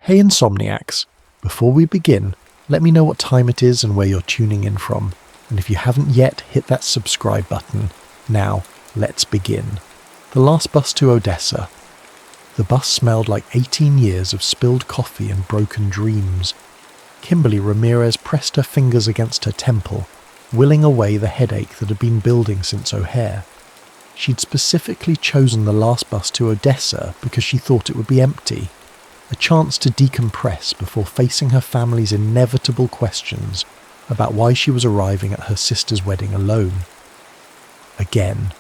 Hey Insomniacs, before we begin, let me know what time it is and where you're tuning in from. And if you haven't yet, hit that subscribe button. Now, let's begin. The last bus to Odessa. The bus smelled like 18 years of spilled coffee and broken dreams. Kimberly Ramirez pressed her fingers against her temple, willing away the headache that had been building since O'Hare. She'd specifically chosen the last bus to Odessa because she thought it would be empty, a chance to decompress before facing her family's inevitable questions about why she was arriving at her sister's wedding alone. Again.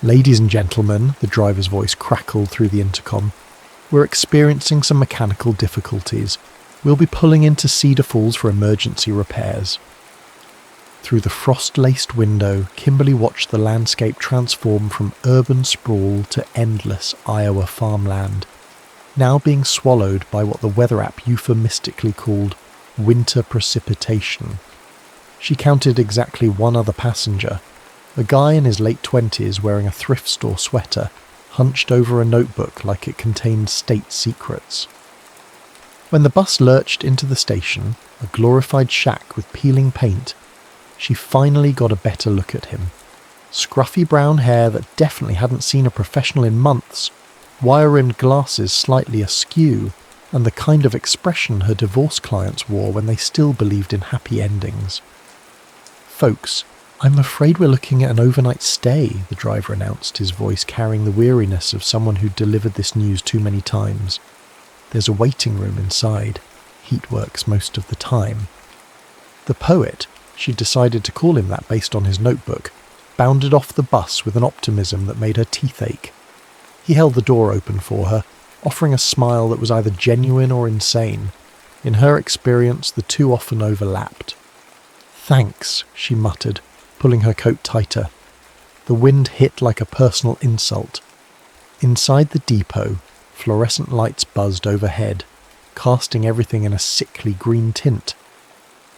"Ladies and gentlemen," the driver's voice crackled through the intercom, "we're experiencing some mechanical difficulties. We'll be pulling into Cedar Falls for emergency repairs." Through the frost-laced window, Kimberly watched the landscape transform from urban sprawl to endless Iowa farmland, now being swallowed by what the weather app euphemistically called winter precipitation. She counted exactly one other passenger, a guy in his late 20s wearing a thrift store sweater, hunched over a notebook like it contained state secrets. When the bus lurched into the station, a glorified shack with peeling paint, she finally got a better look at him. Scruffy brown hair that definitely hadn't seen a professional in months, wire-rimmed glasses slightly askew, and the kind of expression her divorce clients wore when they still believed in happy endings. "Folks, I'm afraid we're looking at an overnight stay," the driver announced, his voice carrying the weariness of someone who'd delivered this news too many times. "There's a waiting room inside. Heat works most of the time." The poet, she'd decided to call him that based on his notebook, bounded off the bus with an optimism that made her teeth ache. He held the door open for her, offering a smile that was either genuine or insane. In her experience, the two often overlapped. "Thanks," she muttered, pulling her coat tighter. The wind hit like a personal insult. Inside the depot, fluorescent lights buzzed overhead, casting everything in a sickly green tint.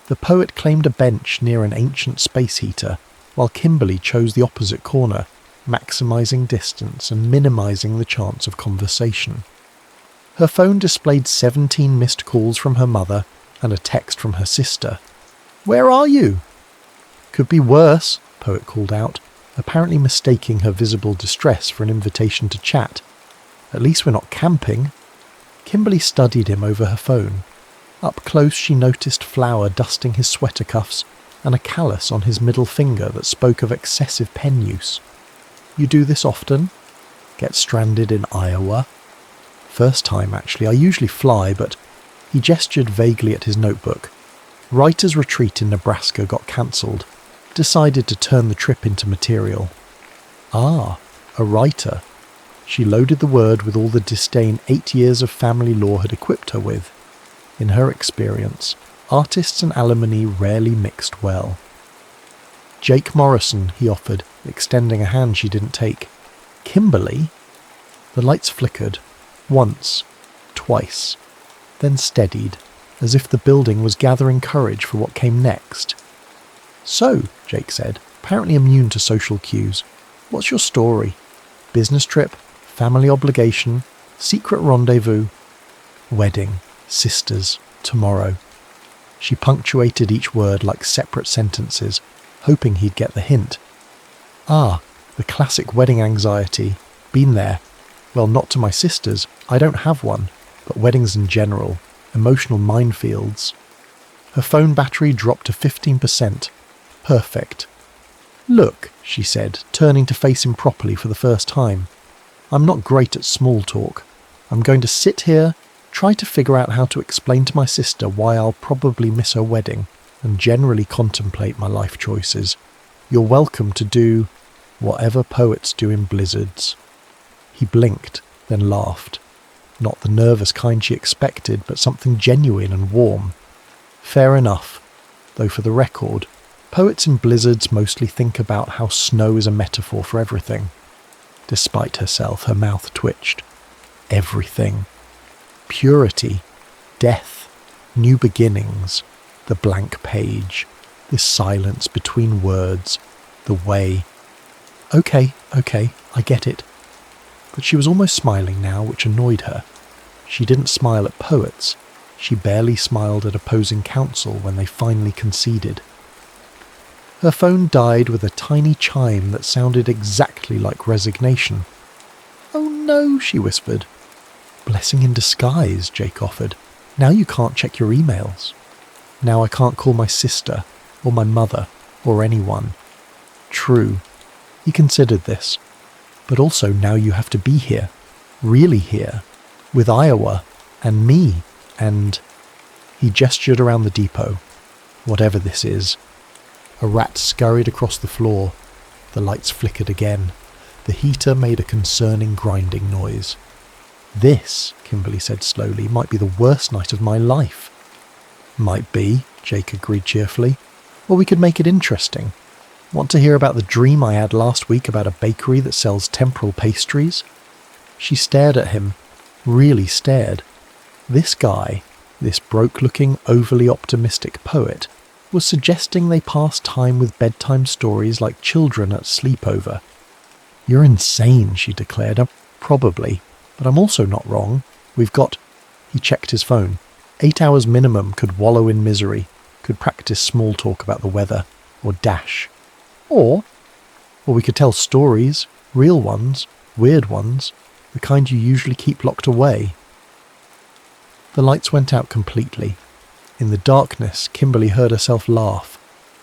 The poet claimed a bench near an ancient space heater, while Kimberly chose the opposite corner, maximising distance and minimising the chance of conversation. Her phone displayed 17 missed calls from her mother and a text from her sister. "Where are you?" "Could be worse," Poet called out, apparently mistaking her visible distress for an invitation to chat. "At least we're not camping." Kimberly studied him over her phone. Up close she noticed flour dusting his sweater cuffs and a callus on his middle finger that spoke of excessive pen use. "You do this often?" "Get stranded in Iowa?" "First time, actually. I usually fly, but..." He gestured vaguely at his notebook. "Writer's retreat in Nebraska got cancelled. Decided to turn the trip into material." "Ah, a writer." She loaded the word with all the disdain 8 years of family law had equipped her with. In her experience, artists and alimony rarely mixed well. "Jake Morrison," he offered, extending a hand she didn't take. "Kimberly?" The lights flickered. Once. Twice. Then steadied, as if the building was gathering courage for what came next. "So," Jake said, apparently immune to social cues, "what's your story? Business trip? Family obligation? Secret rendezvous? Wedding. Sisters. Tomorrow." She punctuated each word like separate sentences, hoping he'd get the hint. "Ah, the classic wedding anxiety. Been there. Well, not to my sisters. I don't have one. But weddings in general. Emotional minefields." Her phone battery dropped to 15%. Perfect. "Look," she said, turning to face him properly for the first time. "I'm not great at small talk. I'm going to sit here, try to figure out how to explain to my sister why I'll probably miss her wedding, and generally contemplate my life choices. You're welcome to do whatever poets do in blizzards." He blinked, then laughed. Not the nervous kind she expected, but something genuine and warm. Fair enough, though for the record, poets in blizzards mostly think about how snow is a metaphor for everything. Despite herself, her mouth twitched. Everything. Purity, death, new beginnings, the blank page, this silence between words, the way. Okay, I get it. But she was almost smiling now, which annoyed her. She didn't smile at poets. She barely smiled at opposing counsel when they finally conceded. Her phone died with a tiny chime that sounded exactly like resignation. "Oh no," she whispered. "Blessing in disguise," Jake offered. "Now you can't check your emails. Now I can't call my sister, or my mother, or anyone." True. He considered this. But also now you have to be here. Really here. With Iowa, and me, and... He gestured around the depot. Whatever this is. A rat scurried across the floor. The lights flickered again. The heater made a concerning grinding noise. "This," Kimberly said slowly, "might be the worst night of my life." "Might be," Jake agreed cheerfully. "Or we could make it interesting. Want to hear about the dream I had last week about a bakery that sells temporal pastries?" She stared at him. Really stared. This guy, this broke-looking, overly optimistic poet, was suggesting they pass time with bedtime stories like children at sleepover. "You're insane," she declared. "Probably, but I'm also not wrong. We've got..." He checked his phone. 8 hours minimum, could wallow in misery, could practice small talk about the weather, or dash. Or we could tell stories, real ones, weird ones, the kind you usually keep locked away. The lights went out completely. In the darkness, Kimberly heard herself laugh.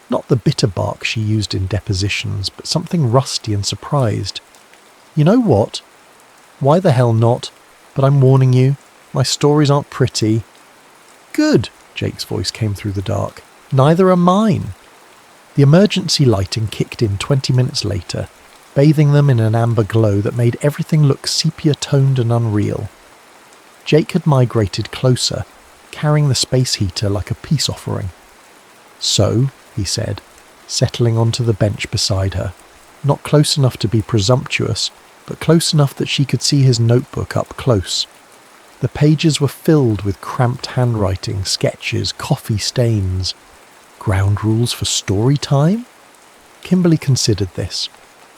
Not the bitter bark she used in depositions, but something rusty and surprised. "You know what? Why the hell not? But I'm warning you, my stories aren't pretty." "Good," Jake's voice came through the dark. "Neither are mine." The emergency lighting kicked in 20 minutes later, bathing them in an amber glow that made everything look sepia-toned and unreal. Jake had migrated closer, carrying the space heater like a peace offering. "So," he said, settling onto the bench beside her, not close enough to be presumptuous, but close enough that she could see his notebook up close. The pages were filled with cramped handwriting, sketches, coffee stains. Ground rules for story time? Kimberly considered this.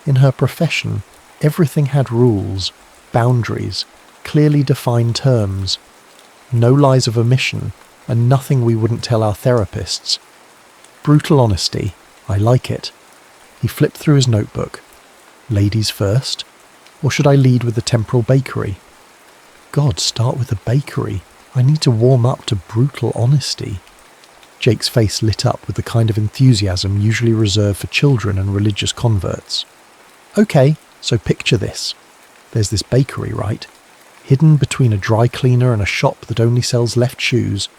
In her profession, everything had rules, boundaries, clearly defined terms. No lies of omission, and nothing we wouldn't tell our therapists. Brutal honesty. I like it. He flipped through his notebook. Ladies first? Or should I lead with the temporal bakery? God, start with the bakery. I need to warm up to brutal honesty. Jake's face lit up with the kind of enthusiasm usually reserved for children and religious converts. "Okay, so picture this. There's this bakery, right? Hidden between a dry cleaner and a shop that only sells left shoes.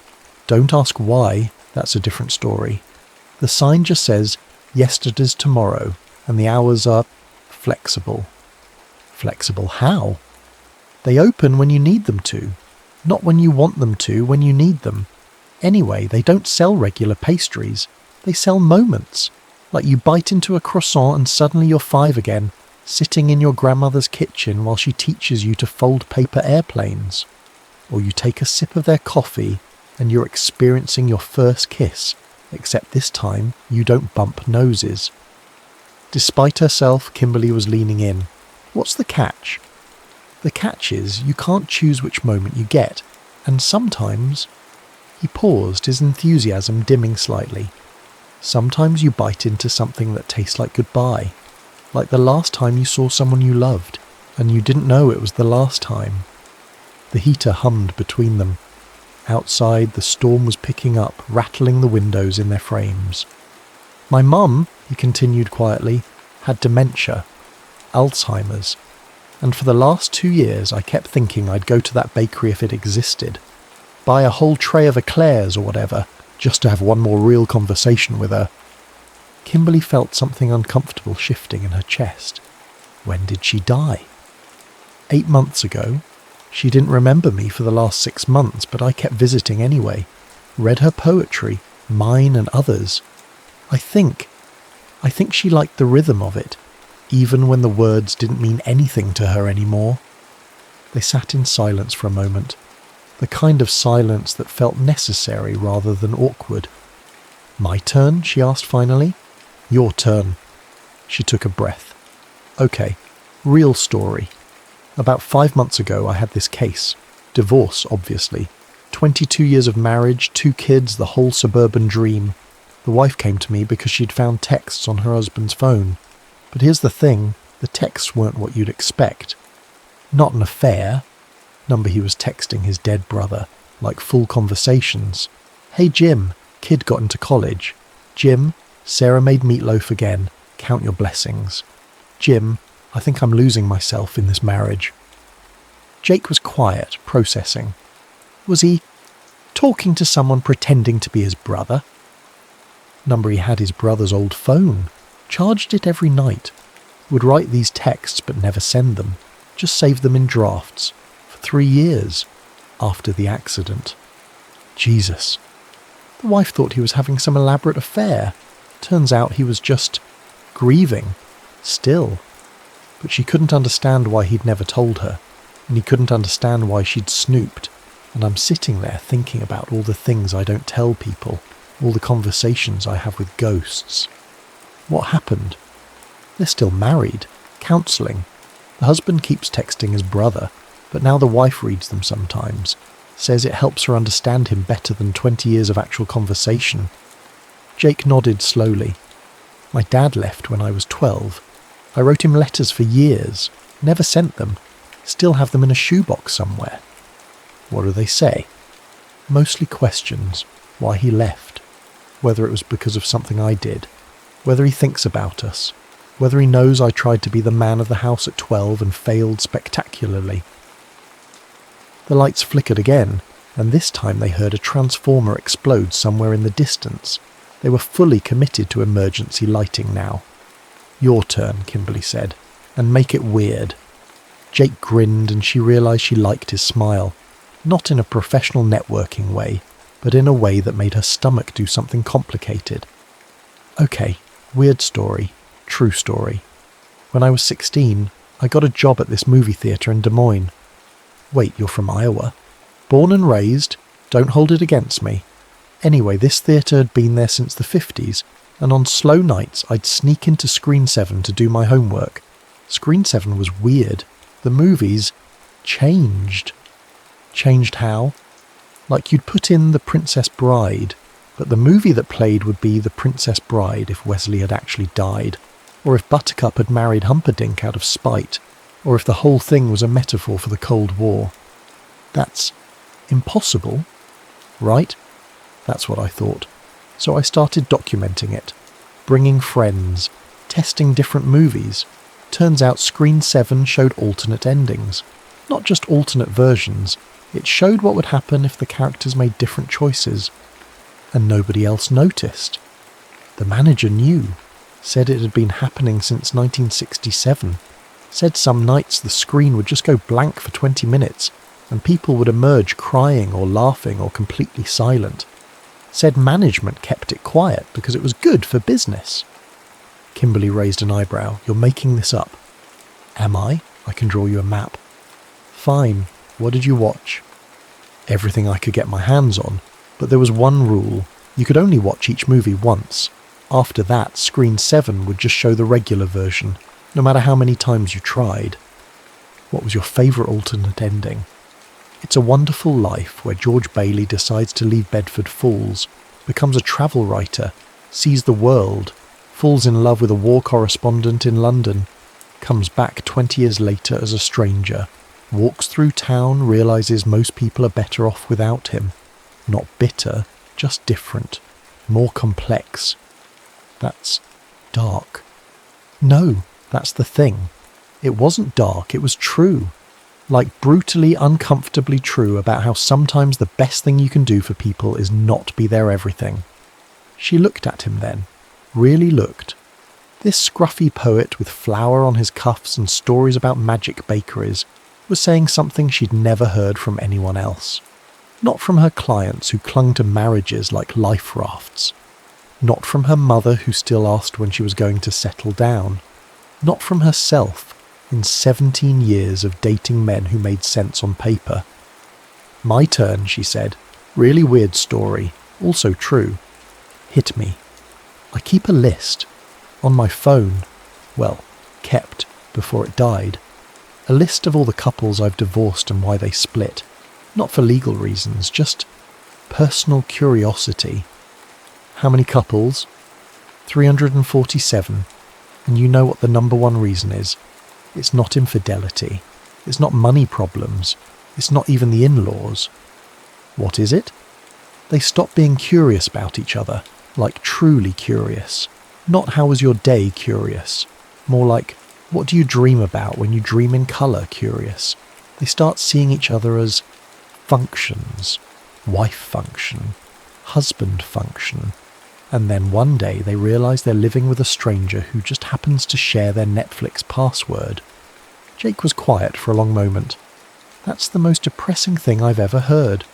Don't ask why, that's a different story. The sign just says, yesterday's tomorrow, and the hours are flexible." Flexible how? They open when you need them to, not when you want them to, when you need them. Anyway, they don't sell regular pastries. They sell moments. Like you bite into a croissant and suddenly you're 5 again, sitting in your grandmother's kitchen while she teaches you to fold paper airplanes. Or you take a sip of their coffee and you're experiencing your first kiss, except this time you don't bump noses. Despite herself, Kimberly was leaning in. What's the catch? The catch is you can't choose which moment you get, and sometimes... He paused, his enthusiasm dimming slightly. Sometimes you bite into something that tastes like goodbye, like the last time you saw someone you loved, and you didn't know it was the last time. The heater hummed between them. Outside, the storm was picking up, rattling the windows in their frames. "My mum," he continued quietly, "had dementia, Alzheimer's, and for the last 2 years I kept thinking I'd go to that bakery if it existed. Buy a whole tray of eclairs or whatever, just to have one more real conversation with her." Kimberly felt something uncomfortable shifting in her chest. When did she die? 8 months ago. She didn't remember me for the last 6 months, but I kept visiting anyway. Read her poetry, mine and others. I think she liked the rhythm of it, even when the words didn't mean anything to her anymore. They sat in silence for a moment. The kind of silence that felt necessary rather than awkward. "My turn?" she asked finally. "Your turn." She took a breath. "Okay, real story. About 5 months ago I had this case. Divorce, obviously. 22 years of marriage, 2 kids, the whole suburban dream. The wife came to me because she'd found texts on her husband's phone. But here's the thing, the texts weren't what you'd expect. Not an affair. Number he was texting his dead brother, like full conversations. Hey Jim, kid got into college. Jim, Sarah made meatloaf again. Count your blessings. Jim, I think I'm losing myself in this marriage. Jake was quiet, processing. Was he talking to someone pretending to be his brother? Number he had his brother's old phone. Charged it every night. Would write these texts but never send them. Just save them in drafts. For 3 years. After the accident. Jesus. The wife thought he was having some elaborate affair. Turns out he was just grieving. Still. But she couldn't understand why he'd never told her. And he couldn't understand why she'd snooped. And I'm sitting there thinking about all the things I don't tell people, all the conversations I have with ghosts. What happened? They're still married, counselling. The husband keeps texting his brother, but now the wife reads them sometimes, says it helps her understand him better than 20 years of actual conversation. Jake nodded slowly. My dad left when I was 12. I wrote him letters for years, never sent them, still have them in a shoebox somewhere. What do they say? Mostly questions. Why he left. Whether it was because of something I did. Whether he thinks about us. Whether he knows I tried to be the man of the house at 12 and failed spectacularly. The lights flickered again, and this time they heard a transformer explode somewhere in the distance. They were fully committed to emergency lighting now. Your turn, Kimberly said, and make it weird. Jake grinned and she realised she liked his smile. Not in a professional networking way, but in a way that made her stomach do something complicated. Okay, weird story, true story. When I was 16, I got a job at this movie theatre in Des Moines. Wait, you're from Iowa? Born and raised, don't hold it against me. Anyway, this theatre had been there since the 50s, and on slow nights I'd sneak into Screen 7 to do my homework. Screen 7 was weird. The movies changed. Changed how? Like you'd put in The Princess Bride, but the movie that played would be The Princess Bride if Wesley had actually died, or if Buttercup had married Humperdinck out of spite, or if the whole thing was a metaphor for the Cold War. That's impossible, right? That's what I thought. So I started documenting it, bringing friends, testing different movies. Turns out Screen 7 showed alternate endings. Not just alternate versions, it showed what would happen if the characters made different choices. And nobody else noticed. The manager knew, said it had been happening since 1967, said some nights the screen would just go blank for 20 minutes and people would emerge crying or laughing or completely silent. Said management kept it quiet because it was good for business. Kimberly raised an eyebrow. You're making this up. Am I? I can draw you a map. Fine. What did you watch? Everything I could get my hands on, but there was one rule. You could only watch each movie once. After that, Screen 7 would just show the regular version, no matter how many times you tried. What was your favourite alternate ending? It's a Wonderful Life where George Bailey decides to leave Bedford Falls, becomes a travel writer, sees the world, falls in love with a war correspondent in London, comes back 20 years later as a stranger, walks through town, realises most people are better off without him. Not bitter, just different, more complex. That's dark. No, that's the thing. It wasn't dark, it was true. Like brutally, uncomfortably true about how sometimes the best thing you can do for people is not be their everything. She looked at him then. Really looked. This scruffy poet with flour on his cuffs and stories about magic bakeries was saying something she'd never heard from anyone else. Not from her clients who clung to marriages like life rafts. Not from her mother who still asked when she was going to settle down. Not from herself in 17 years of dating men who made sense on paper. My turn, she said. Really weird story. Also true. Hit me. I keep a list. On my phone. Well, kept before it died. A list of all the couples I've divorced and why they split. Not for legal reasons, just personal curiosity. How many couples? 347. And you know what the number one reason is. It's not infidelity. It's not money problems. It's not even the in-laws. What is it? They stop being curious about each other, like truly curious. Not how was your day curious. More like, what do you dream about when you dream in colour curious. They start seeing each other as functions. Wife function. Husband function. And then one day they realise they're living with a stranger who just happens to share their Netflix password. Jake was quiet for a long moment. That's the most depressing thing I've ever heard.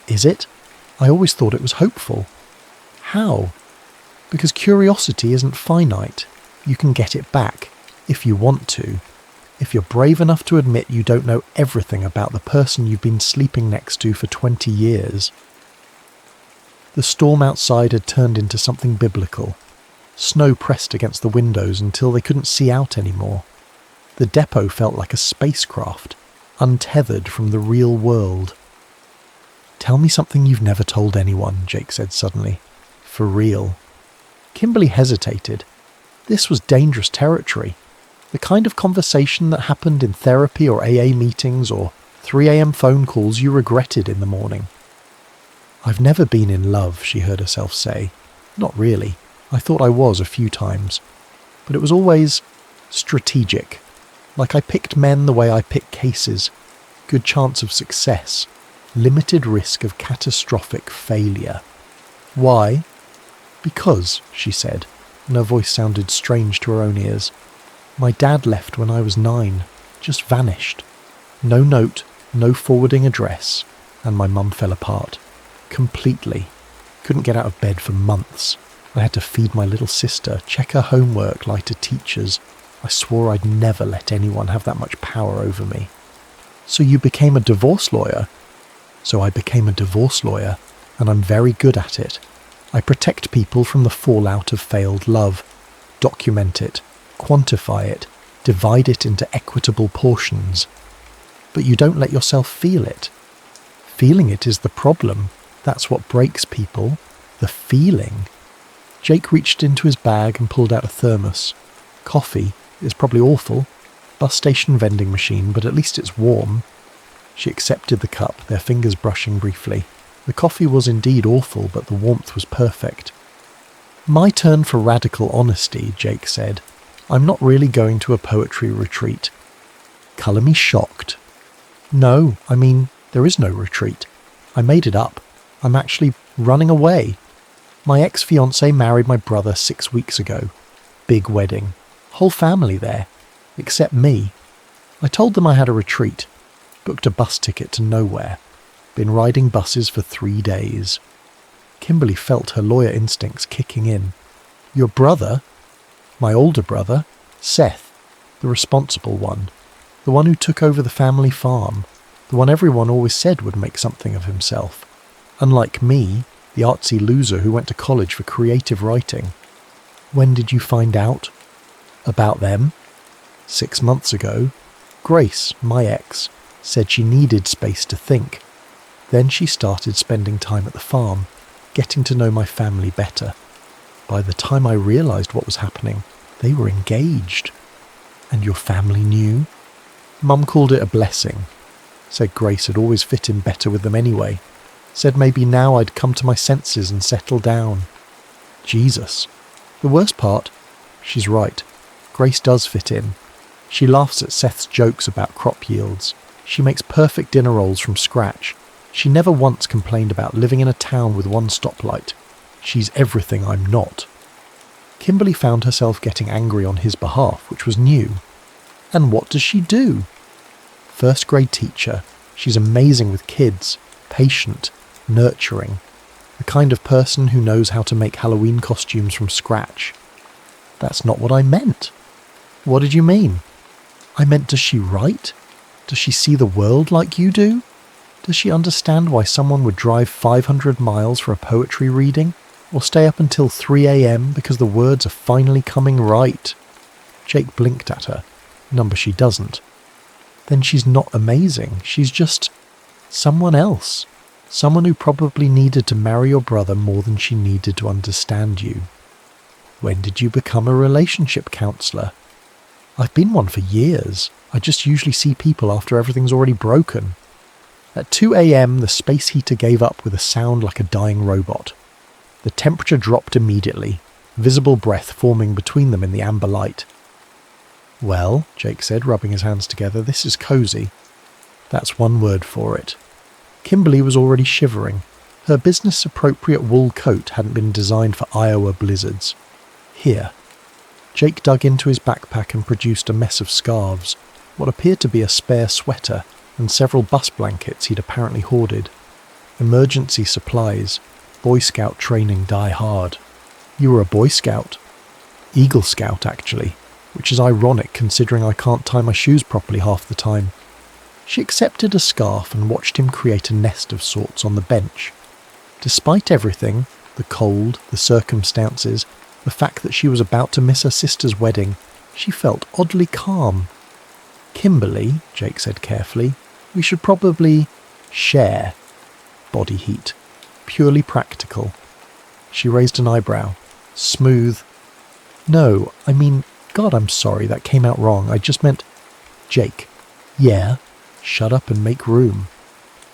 Is it? I always thought it was hopeful. How? Because curiosity isn't finite. You can get it back, if you want to. If you're brave enough to admit you don't know everything about the person you've been sleeping next to for 20 years. The storm outside had turned into something biblical. Snow pressed against the windows until they couldn't see out anymore. The depot felt like a spacecraft, untethered from the real world. Tell me something you've never told anyone, Jake said suddenly. For real. Kimberly hesitated. This was dangerous territory. The kind of conversation that happened in therapy or AA meetings or 3 a.m. phone calls you regretted in the morning. I've never been in love, she heard herself say. Not really. I thought I was a few times. But it was always strategic. Like I picked men the way I pick cases. Good chance of success. Limited risk of catastrophic failure. Why? Because, she said, and her voice sounded strange to her own ears. My dad left when I was 9. Just vanished. No note, no forwarding address, and my mum fell apart. Completely. Couldn't get out of bed for months. I had to feed my little sister, check her homework, lie to teachers. I swore I'd never let anyone have that much power over me. So you became a divorce lawyer? So I became a divorce lawyer, and I'm very good at it. I protect people from the fallout of failed love. Document it, quantify it, divide it into equitable portions. But you don't let yourself feel it. Feeling it is the problem. That's what breaks people. The feeling. Jake reached into his bag and pulled out a thermos. Coffee is probably awful. Bus station vending machine, but at least it's warm. She accepted the cup, their fingers brushing briefly. The coffee was indeed awful, but the warmth was perfect. My turn for radical honesty, Jake said. I'm not really going to a poetry retreat. Colour me shocked. No, I mean, there is no retreat. I made it up. I'm actually running away. My ex-fiancé married my brother 6 weeks ago. Big wedding. Whole family there. Except me. I told them I had a retreat. Booked a bus ticket to nowhere. Been riding buses for 3 days. Kimberly felt her lawyer instincts kicking in. Your brother? My older brother? Seth. The responsible one. The one who took over the family farm. The one everyone always said would make something of himself. Unlike me, the artsy loser who went to college for creative writing. When did you find out? About them? 6 months ago. Grace, my ex, said she needed space to think. Then she started spending time at the farm, getting to know my family better. By the time I realised what was happening, they were engaged. And your family knew? Mum called it a blessing. Said Grace had always fit in better with them anyway. Said maybe now I'd come to my senses and settle down. Jesus. The worst part? She's right. Grace does fit in. She laughs at Seth's jokes about crop yields. She makes perfect dinner rolls from scratch. She never once complained about living in a town with one stoplight. She's everything I'm not. Kimberly found herself getting angry on his behalf, which was new. And what does she do? First grade teacher. She's amazing with kids, patient, nurturing. The kind of person who knows how to make Halloween costumes from scratch. That's not what I meant. What did you mean? I meant, does she write? Does she see the world like you do? Does she understand why someone would drive 500 miles for a poetry reading? Or stay up until 3 a.m. because the words are finally coming right? Jake blinked at her. Number she doesn't. Then she's not amazing. She's just Someone else. Someone who probably needed to marry your brother more than she needed to understand you. When did you become a relationship counsellor? I've been one for years. I just usually see people after everything's already broken. At 2 a.m, the space heater gave up with a sound like a dying robot. The temperature dropped immediately, visible breath forming between them in the amber light. Well, Jake said, rubbing his hands together, this is cosy. That's one word for it. Kimberly was already shivering. Her business-appropriate wool coat hadn't been designed for Iowa blizzards. Here. Jake dug into his backpack and produced a mess of scarves, what appeared to be a spare sweater, and several bus blankets he'd apparently hoarded. Emergency supplies. Boy Scout training die hard. You were a Boy Scout. Eagle Scout, actually, which is ironic considering I can't tie my shoes properly half the time. She accepted a scarf and watched him create a nest of sorts on the bench. Despite everything, the cold, the circumstances, the fact that she was about to miss her sister's wedding, she felt oddly calm. Kimberly, Jake said carefully, we should probably share. Body heat. Purely practical. She raised an eyebrow. Smooth. No, I mean, God, I'm sorry, that came out wrong. I just meant... Jake. Yeah? Shut up and make room.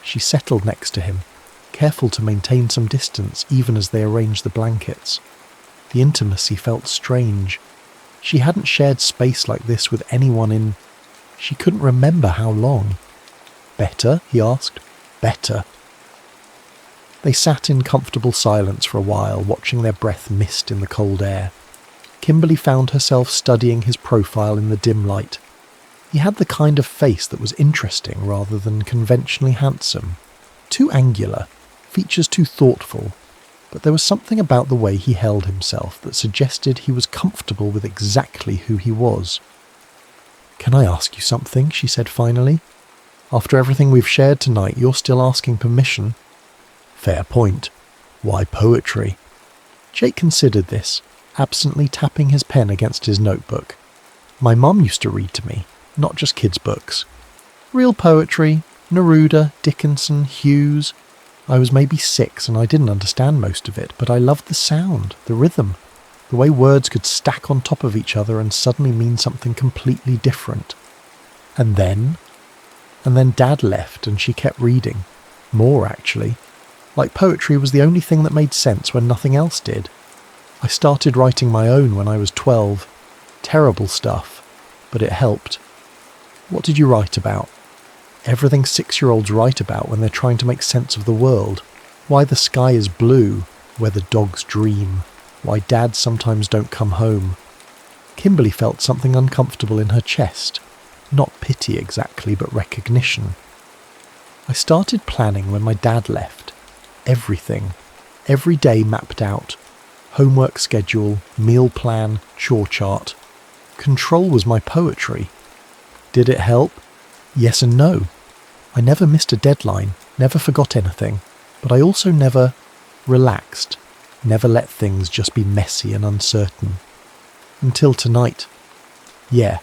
She settled next to him, careful to maintain some distance even as they arranged the blankets. The intimacy felt strange. She hadn't shared space like this with anyone in... She couldn't remember how long. Better? He asked. Better. They sat in comfortable silence for a while, watching their breath mist in the cold air. Kimberly found herself studying his profile in the dim light. He had the kind of face that was interesting rather than conventionally handsome. Too angular, features too thoughtful, but there was something about the way he held himself that suggested he was comfortable with exactly who he was. Can I ask you something? She said finally. After everything we've shared tonight, you're still asking permission. Fair point. Why poetry? Jake considered this, absently tapping his pen against his notebook. My mum used to read to me, not just kids' books. Real poetry, Neruda, Dickinson, Hughes. I was maybe 6 and I didn't understand most of it, but I loved the sound, the rhythm, the way words could stack on top of each other and suddenly mean something completely different. And then Dad left and she kept reading. More, actually. Like poetry was the only thing that made sense when nothing else did. I started writing my own when I was 12. Terrible stuff, but it helped. What did you write about? Everything 6-year-olds write about when they're trying to make sense of the world. Why the sky is blue, where the dogs dream. Why dads sometimes don't come home. Kimberly felt something uncomfortable in her chest. Not pity exactly, but recognition. I started planning when my dad left. Everything. Every day mapped out. Homework schedule, meal plan, chore chart. Control was my poetry. Did it help? Yes and no. I never missed a deadline, never forgot anything, but I also never relaxed, never let things just be messy and uncertain. Until tonight. Yeah,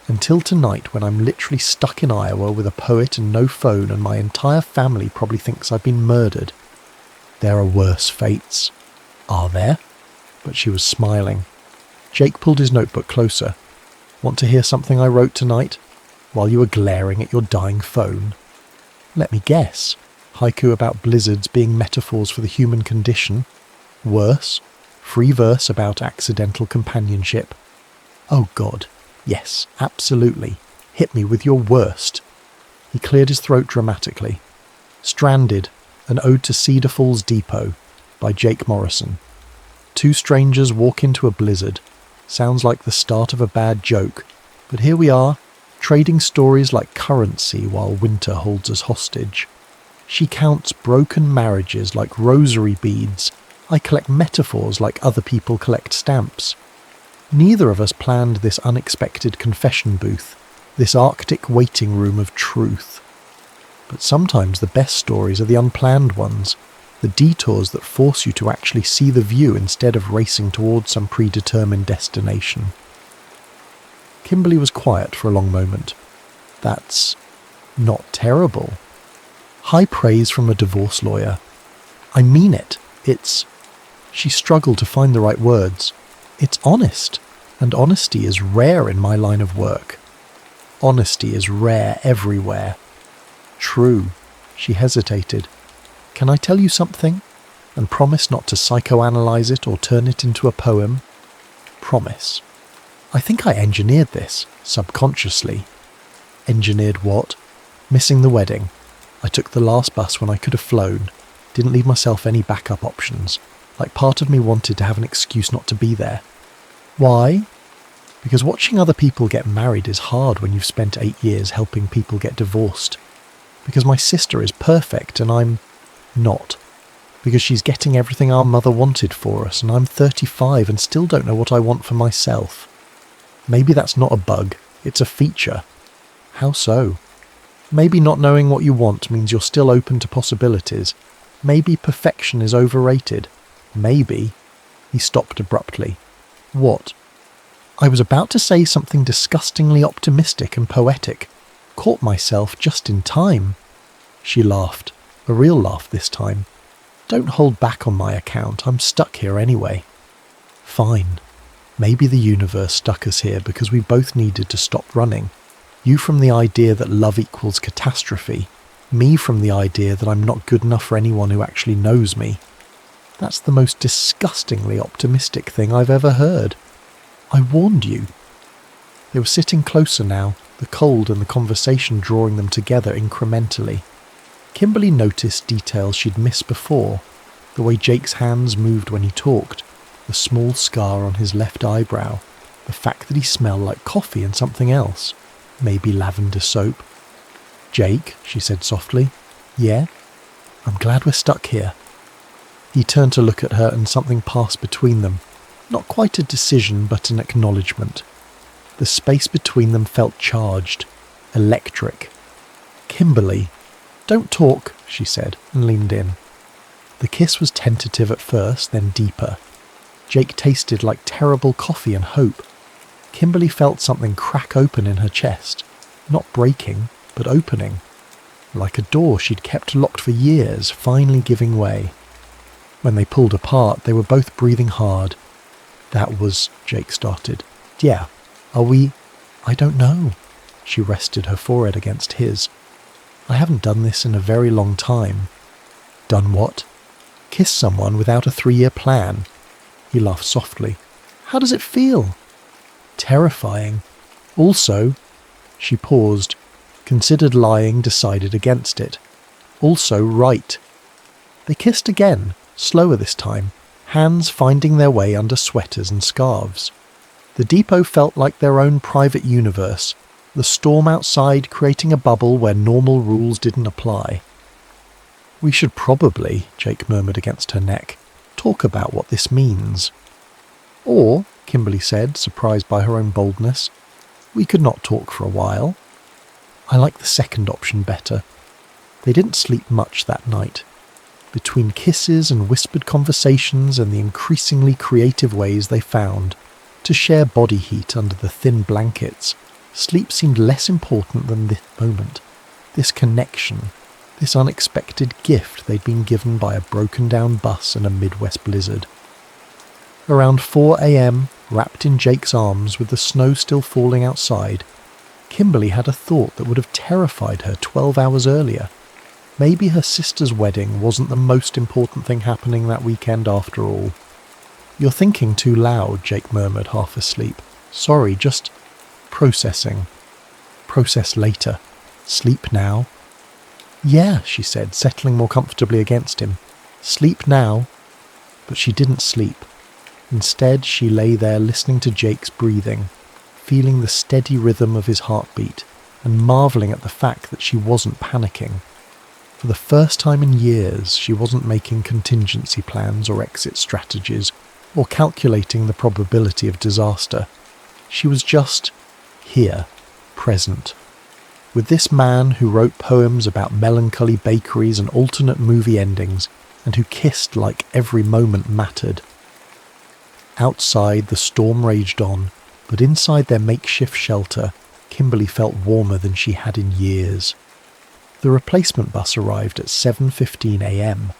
until tonight when I'm literally stuck in Iowa with a poet and no phone and my entire family probably thinks I've been murdered. There are worse fates. Are there? But she was smiling. Jake pulled his notebook closer. Want to hear something I wrote tonight? While you were glaring at your dying phone? Let me guess. Haiku about blizzards being metaphors for the human condition. Worse. Free verse about accidental companionship. Oh God. Yes, absolutely. Hit me with your worst. He cleared his throat dramatically. Stranded. An Ode to Cedar Falls Depot by Jake Morrison. 2 strangers walk into a blizzard. Sounds like the start of a bad joke, but here we are, trading stories like currency while winter holds us hostage. She counts broken marriages like rosary beads. I collect metaphors like other people collect stamps. Neither of us planned this unexpected confession booth, this Arctic waiting room of truth. But sometimes the best stories are the unplanned ones, the detours that force you to actually see the view instead of racing towards some predetermined destination. Kimberly was quiet for a long moment. That's not terrible. High praise from a divorce lawyer. I mean it. She struggled to find the right words. It's honest, and honesty is rare in my line of work. Honesty is rare everywhere. True. She hesitated. Can I tell you something? And promise not to psychoanalyze it or turn it into a poem? Promise. I think I engineered this, subconsciously. Engineered what? Missing the wedding. I took the last bus when I could have flown. Didn't leave myself any backup options. Like part of me wanted to have an excuse not to be there. Why? Because watching other people get married is hard when you've spent 8 years helping people get divorced. Because my sister is perfect and I'm not. Because she's getting everything our mother wanted for us and I'm 35 and still don't know what I want for myself. Maybe that's not a bug, it's a feature. How so? Maybe not knowing what you want means you're still open to possibilities. Maybe perfection is overrated. Maybe. He stopped abruptly. What? I was about to say something disgustingly optimistic and poetic. Caught myself just in time. She laughed. A real laugh this time. Don't hold back on my account. I'm stuck here anyway. Fine. Maybe the universe stuck us here because we both needed to stop running. You from the idea that love equals catastrophe. Me from the idea that I'm not good enough for anyone who actually knows me. That's the most disgustingly optimistic thing I've ever heard. I warned you. They were sitting closer now, the cold and the conversation drawing them together incrementally. Kimberly noticed details she'd missed before, the way Jake's hands moved when he talked, the small scar on his left eyebrow, the fact that he smelled like coffee and something else, maybe lavender soap. Jake, she said softly. Yeah? I'm glad we're stuck here. He turned to look at her and something passed between them. Not quite a decision, but an acknowledgement. The space between them felt charged, electric. Kimberly, don't talk, she said, and leaned in. The kiss was tentative at first, then deeper. Jake tasted like terrible coffee and hope. Kimberly felt something crack open in her chest, not breaking, but opening. Like a door she'd kept locked for years, finally giving way. When they pulled apart, they were both breathing hard. That was, Jake started. Yeah, are we? I don't know. She rested her forehead against his. I haven't done this in a very long time. Done what? Kiss someone without a 3-year plan. He laughed softly. How does it feel? Terrifying. Also, she paused, considered lying, decided against it. Also right. They kissed again, slower this time, hands finding their way under sweaters and scarves. The depot felt like their own private universe, the storm outside creating a bubble where normal rules didn't apply. We should probably, Jake murmured against her neck, talk about what this means. Or, Kimberly said, surprised by her own boldness, we could not talk for a while. I like the second option better. They didn't sleep much that night. Between kisses and whispered conversations and the increasingly creative ways they found to share body heat under the thin blankets, sleep seemed less important than this moment, this connection, this unexpected gift they'd been given by a broken-down bus in a Midwest blizzard. Around 4 a.m., wrapped in Jake's arms with the snow still falling outside, Kimberly had a thought that would have terrified her 12 hours earlier. Maybe her sister's wedding wasn't the most important thing happening that weekend after all. You're thinking too loud, Jake murmured, half asleep. Sorry, just processing. Process later. Sleep now. Yeah, she said, settling more comfortably against him. Sleep now. But she didn't sleep. Instead, she lay there listening to Jake's breathing, feeling the steady rhythm of his heartbeat, and marvelling at the fact that she wasn't panicking. For the first time in years, she wasn't making contingency plans or exit strategies, or calculating the probability of disaster. She was just here, present. With this man who wrote poems about melancholy bakeries and alternate movie endings, and who kissed like every moment mattered. Outside, the storm raged on, but inside their makeshift shelter, Kimberly felt warmer than she had in years. The replacement bus arrived at 7:15 a.m.,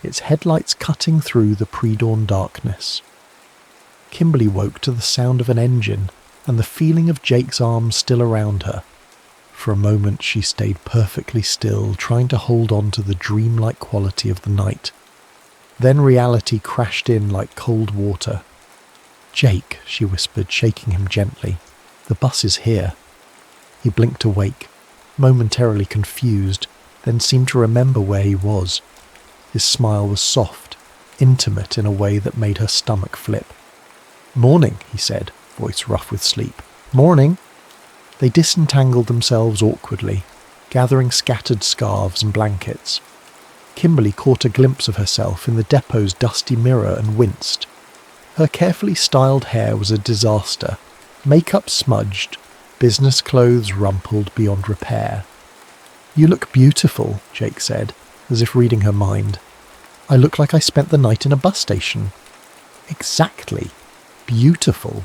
its headlights cutting through the pre-dawn darkness. Kimberly woke to the sound of an engine and the feeling of Jake's arms still around her. For a moment she stayed perfectly still, trying to hold on to the dreamlike quality of the night. Then reality crashed in like cold water. "Jake," she whispered, shaking him gently. "The bus is here." He blinked awake, momentarily confused, then seemed to remember where he was. His smile was soft, intimate in a way that made her stomach flip. "Morning," he said, voice rough with sleep. "Morning." They disentangled themselves awkwardly, gathering scattered scarves and blankets. Kimberly caught a glimpse of herself in the depot's dusty mirror and winced. Her carefully styled hair was a disaster, makeup smudged, business clothes rumpled beyond repair. "You look beautiful," Jake said, as if reading her mind. "I look like I spent the night in a bus station." "Exactly. Beautiful."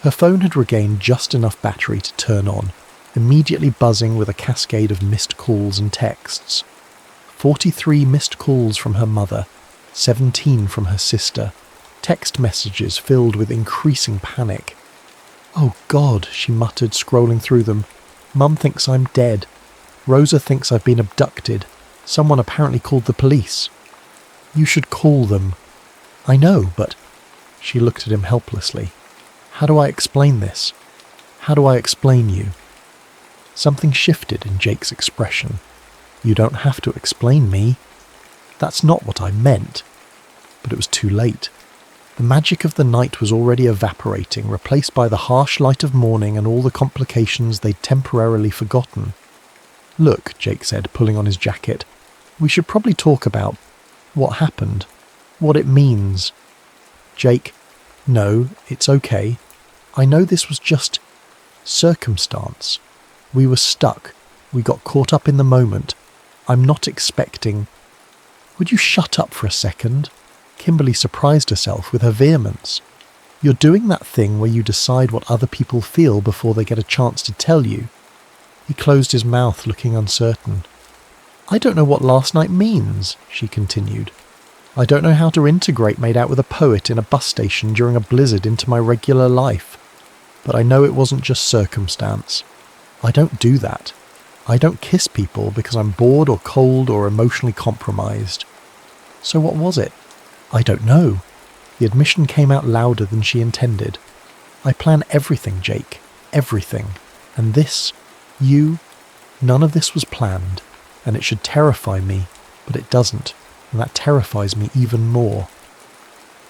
Her phone had regained just enough battery to turn on, immediately buzzing with a cascade of missed calls and texts. 43 missed calls from her mother, 17 from her sister, text messages filled with increasing panic. "Oh God," she muttered, scrolling through them. "Mum thinks I'm dead. Rosa thinks I've been abducted. Someone apparently called the police." "You should call them." "I know, but..." She looked at him helplessly. "How do I explain this? How do I explain you?" Something shifted in Jake's expression. "You don't have to explain me." "That's not what I meant." But it was too late. The magic of the night was already evaporating, replaced by the harsh light of morning and all the complications they'd temporarily forgotten. "Look," Jake said, pulling on his jacket, "we should probably talk about what happened, what it means." "Jake, no, it's okay. I know this was just circumstance. We were stuck. We got caught up in the moment. I'm not expecting..." "Would you shut up for a second?" Kimberly surprised herself with her vehemence. "You're doing that thing where you decide what other people feel before they get a chance to tell you." He closed his mouth, looking uncertain. "I don't know what last night means," she continued. "I don't know how to integrate made out with a poet in a bus station during a blizzard into my regular life. But I know it wasn't just circumstance. I don't do that. I don't kiss people because I'm bored or cold or emotionally compromised." "So what was it?" "I don't know." The admission came out louder than she intended. "I plan everything, Jake. Everything. And this, none of this was planned. And it should terrify me, but it doesn't. And that terrifies me even more."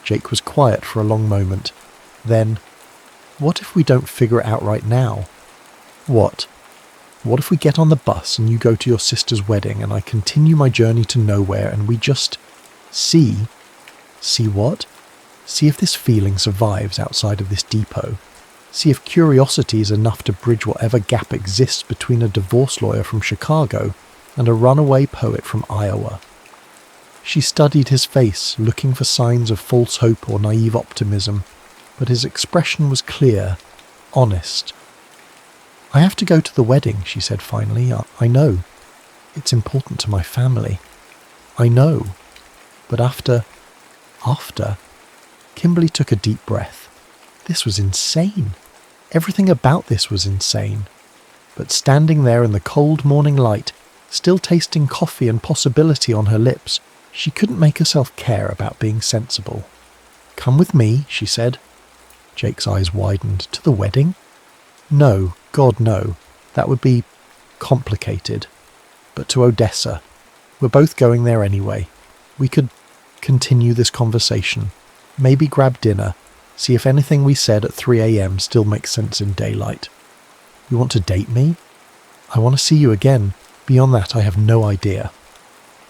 Jake was quiet for a long moment. Then, "What if we don't figure it out right now?" "What?" "What if we get on the bus and you go to your sister's wedding and I continue my journey to nowhere and we just see..." "See what?" "See if this feeling survives outside of this depot. See if curiosity is enough to bridge whatever gap exists between a divorce lawyer from Chicago and a runaway poet from Iowa." She studied his face, looking for signs of false hope or naive optimism, but his expression was clear, honest. "I have to go to the wedding," she said finally. I know. It's important to my family. I know. But after... Kimberly took a deep breath. This was insane. Everything about this was insane. But standing there in the cold morning light, still tasting coffee and possibility on her lips, she couldn't make herself care about being sensible. "Come with me," she said. Jake's eyes widened. "To the wedding?" "No, God no. That would be complicated. But to Odessa. We're both going there anyway. We could continue this conversation. Maybe grab dinner. See if anything we said at 3 a.m. still makes sense in daylight. You want to date me? I want to see you again. Beyond that, I have no idea."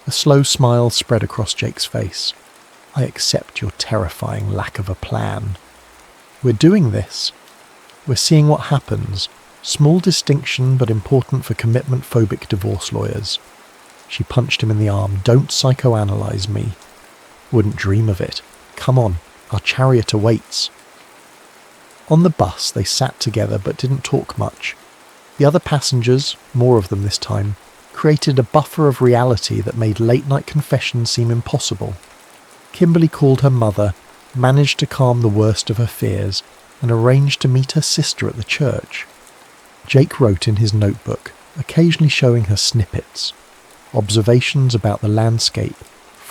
A slow smile spread across Jake's face. "I accept your terrifying lack of a plan. We're doing this. We're seeing what happens. Small distinction, but important for commitment-phobic divorce lawyers." She punched him in the arm. "Don't psychoanalyze me." "Wouldn't dream of it. Come on, our chariot awaits." On the bus, they sat together but didn't talk much. The other passengers, more of them this time, created a buffer of reality that made late-night confessions seem impossible. Kimberly called her mother, managed to calm the worst of her fears, and arranged to meet her sister at the church. Jake wrote in his notebook, occasionally showing her snippets, observations about the landscape,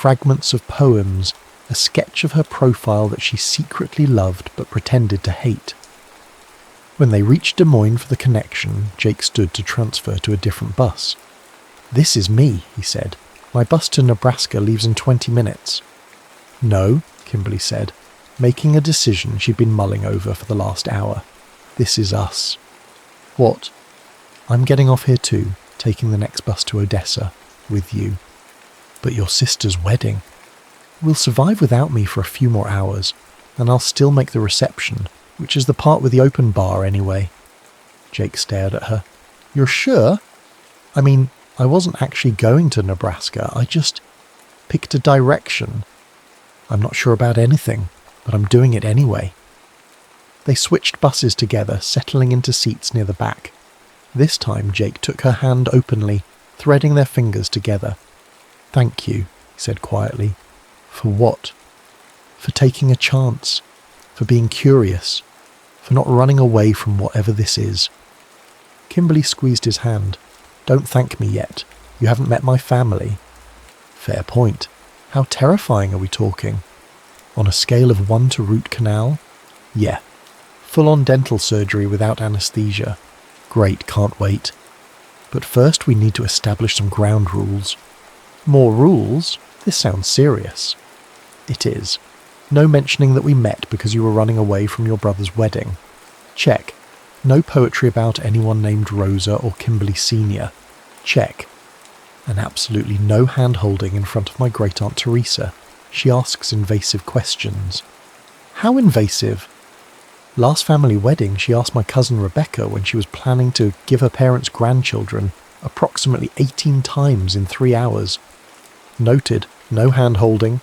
fragments of poems, a sketch of her profile that she secretly loved but pretended to hate. When they reached Des Moines for the connection, Jake stood to transfer to a different bus. "This is me," he said. "My bus to Nebraska leaves in 20 minutes. "No," Kimberly said, making a decision she'd been mulling over for the last hour. "This is us." "What?" "I'm getting off here too, taking the next bus to Odessa, with you." "But your sister's wedding." "Will survive without me for a few more hours, and I'll still make the reception, which is the part with the open bar anyway." Jake stared at her. "You're sure? I mean, I wasn't actually going to Nebraska, I just picked a direction. I'm not sure about anything, but I'm doing it anyway." They switched buses together, settling into seats near the back. This time Jake took her hand openly, threading their fingers together. "Thank you," he said quietly. "For what?" "For taking a chance, for being curious, for not running away from whatever this is." Kimberly squeezed his hand. "Don't thank me yet. You haven't met my family." "Fair point. How terrifying are we talking?" "On a scale of 1 to root canal?" "Yeah. Full-on dental surgery without anesthesia." "Great, can't wait. But first we need to establish some ground rules." "More rules? This sounds serious." "It is. No mentioning that we met because you were running away from your brother's wedding. Check. No poetry about anyone named Rosa or Kimberly Sr. Check. And absolutely no hand-holding in front of my great-aunt Teresa. She asks invasive questions." "How invasive?" "Last family wedding, she asked my cousin Rebecca when she was planning to give her parents grandchildren approximately 18 times in 3 hours. Noted, no hand-holding.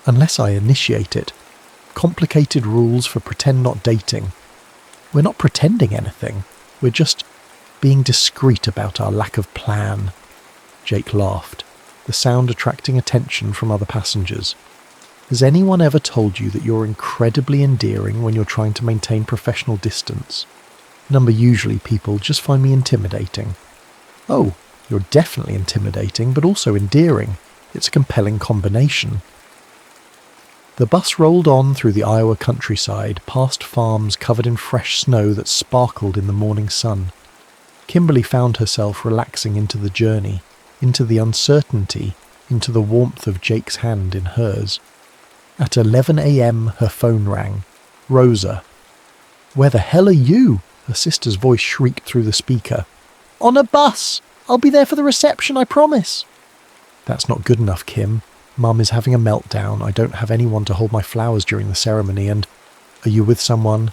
Unless I initiate it. Complicated rules for pretend not dating. We're not pretending anything. We're just being discreet about our lack of plan." Jake laughed, the sound attracting attention from other passengers. "Has anyone ever told you that you're incredibly endearing when you're trying to maintain professional distance? Usually people just find me intimidating." "Oh, you're definitely intimidating, but also endearing. It's a compelling combination." The bus rolled on through the Iowa countryside, past farms covered in fresh snow that sparkled in the morning sun. Kimberly found herself relaxing into the journey, into the uncertainty, into the warmth of Jake's hand in hers. At 11 a.m. her phone rang. Rosa. "Where the hell are you?" her sister's voice shrieked through the speaker. "On a bus! I'll be there for the reception, I promise." "That's not good enough, Kim. Mum is having a meltdown. I don't have anyone to hold my flowers during the ceremony, and are you with someone?"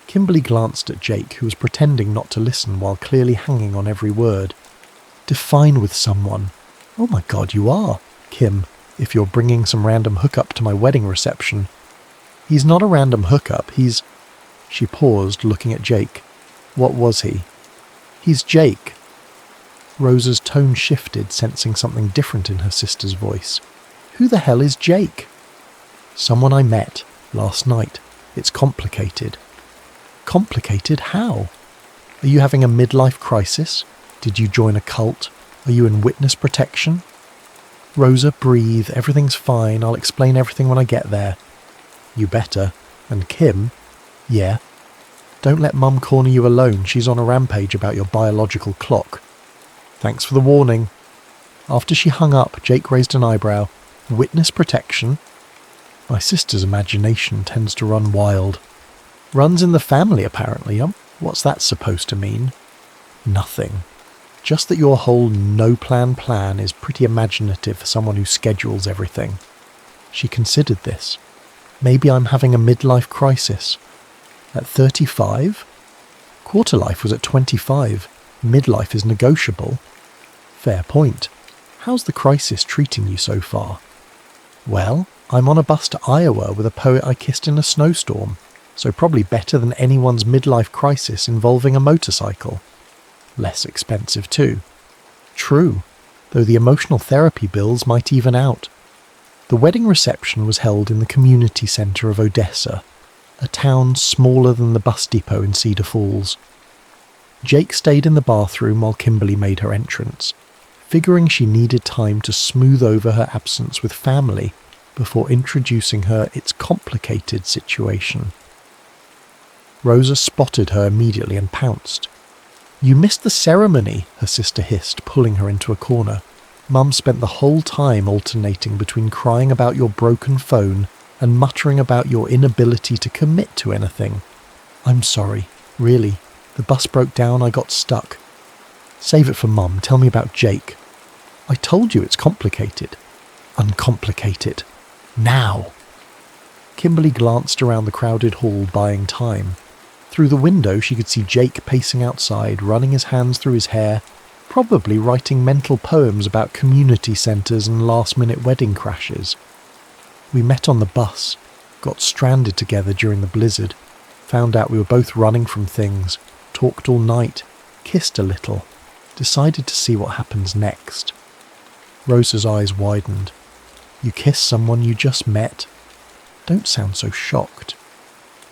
Kimberly glanced at Jake, who was pretending not to listen while clearly hanging on every word. "Define with someone." "Oh my God, you are, Kim, if you're bringing some random hookup to my wedding reception." "He's not a random hookup, he's—" She paused, looking at Jake. "What was he?" "He's Jake." Rosa's tone shifted, sensing something different in her sister's voice. "Who the hell is Jake?" "Someone I met last night. It's complicated." "Complicated? How? Are you having a midlife crisis? Did you join a cult? Are you in witness protection?" "Rosa, breathe. Everything's fine. I'll explain everything when I get there." "You better. And Kim?" "Yeah?" "Don't let Mum corner you alone. She's on a rampage about your biological clock." "Thanks for the warning." After she hung up, Jake raised an eyebrow. "Witness protection?" "My sister's imagination tends to run wild." "Runs in the family, apparently. What's that supposed to mean?" "Nothing. Just that your whole no-plan plan is pretty imaginative for someone who schedules everything." She considered this. "Maybe I'm having a midlife crisis. At 35? Quarter life was at 25. Midlife is negotiable." "Fair point. How's the crisis treating you so far?" "Well, I'm on a bus to Iowa with a poet I kissed in a snowstorm, so probably better than anyone's midlife crisis involving a motorcycle. Less expensive too." True, though the emotional therapy bills might even out. The wedding reception was held in the community centre of Odessa, a town smaller than the bus depot in Cedar Falls. Jake stayed in the bathroom while Kimberly made her entrance, figuring she needed time to smooth over her absence with family before introducing her its complicated situation. Rosa spotted her immediately and pounced. "You missed the ceremony," her sister hissed, pulling her into a corner. "Mum spent the whole time alternating between crying about your broken phone and muttering about your inability to commit to anything. I'm sorry, really. The bus broke down, I got stuck. Save it for Mum, tell me about Jake." "I told you it's complicated." "Uncomplicate it. Now." Kimberly glanced around the crowded hall, buying time. Through the window she could see Jake pacing outside, running his hands through his hair, probably writing mental poems about community centres and last-minute wedding crashes. "We met on the bus, got stranded together during the blizzard, found out we were both running from things, talked all night, kissed a little, decided to see what happens next." Rosa's eyes widened. "You kissed someone you just met? Don't sound so shocked.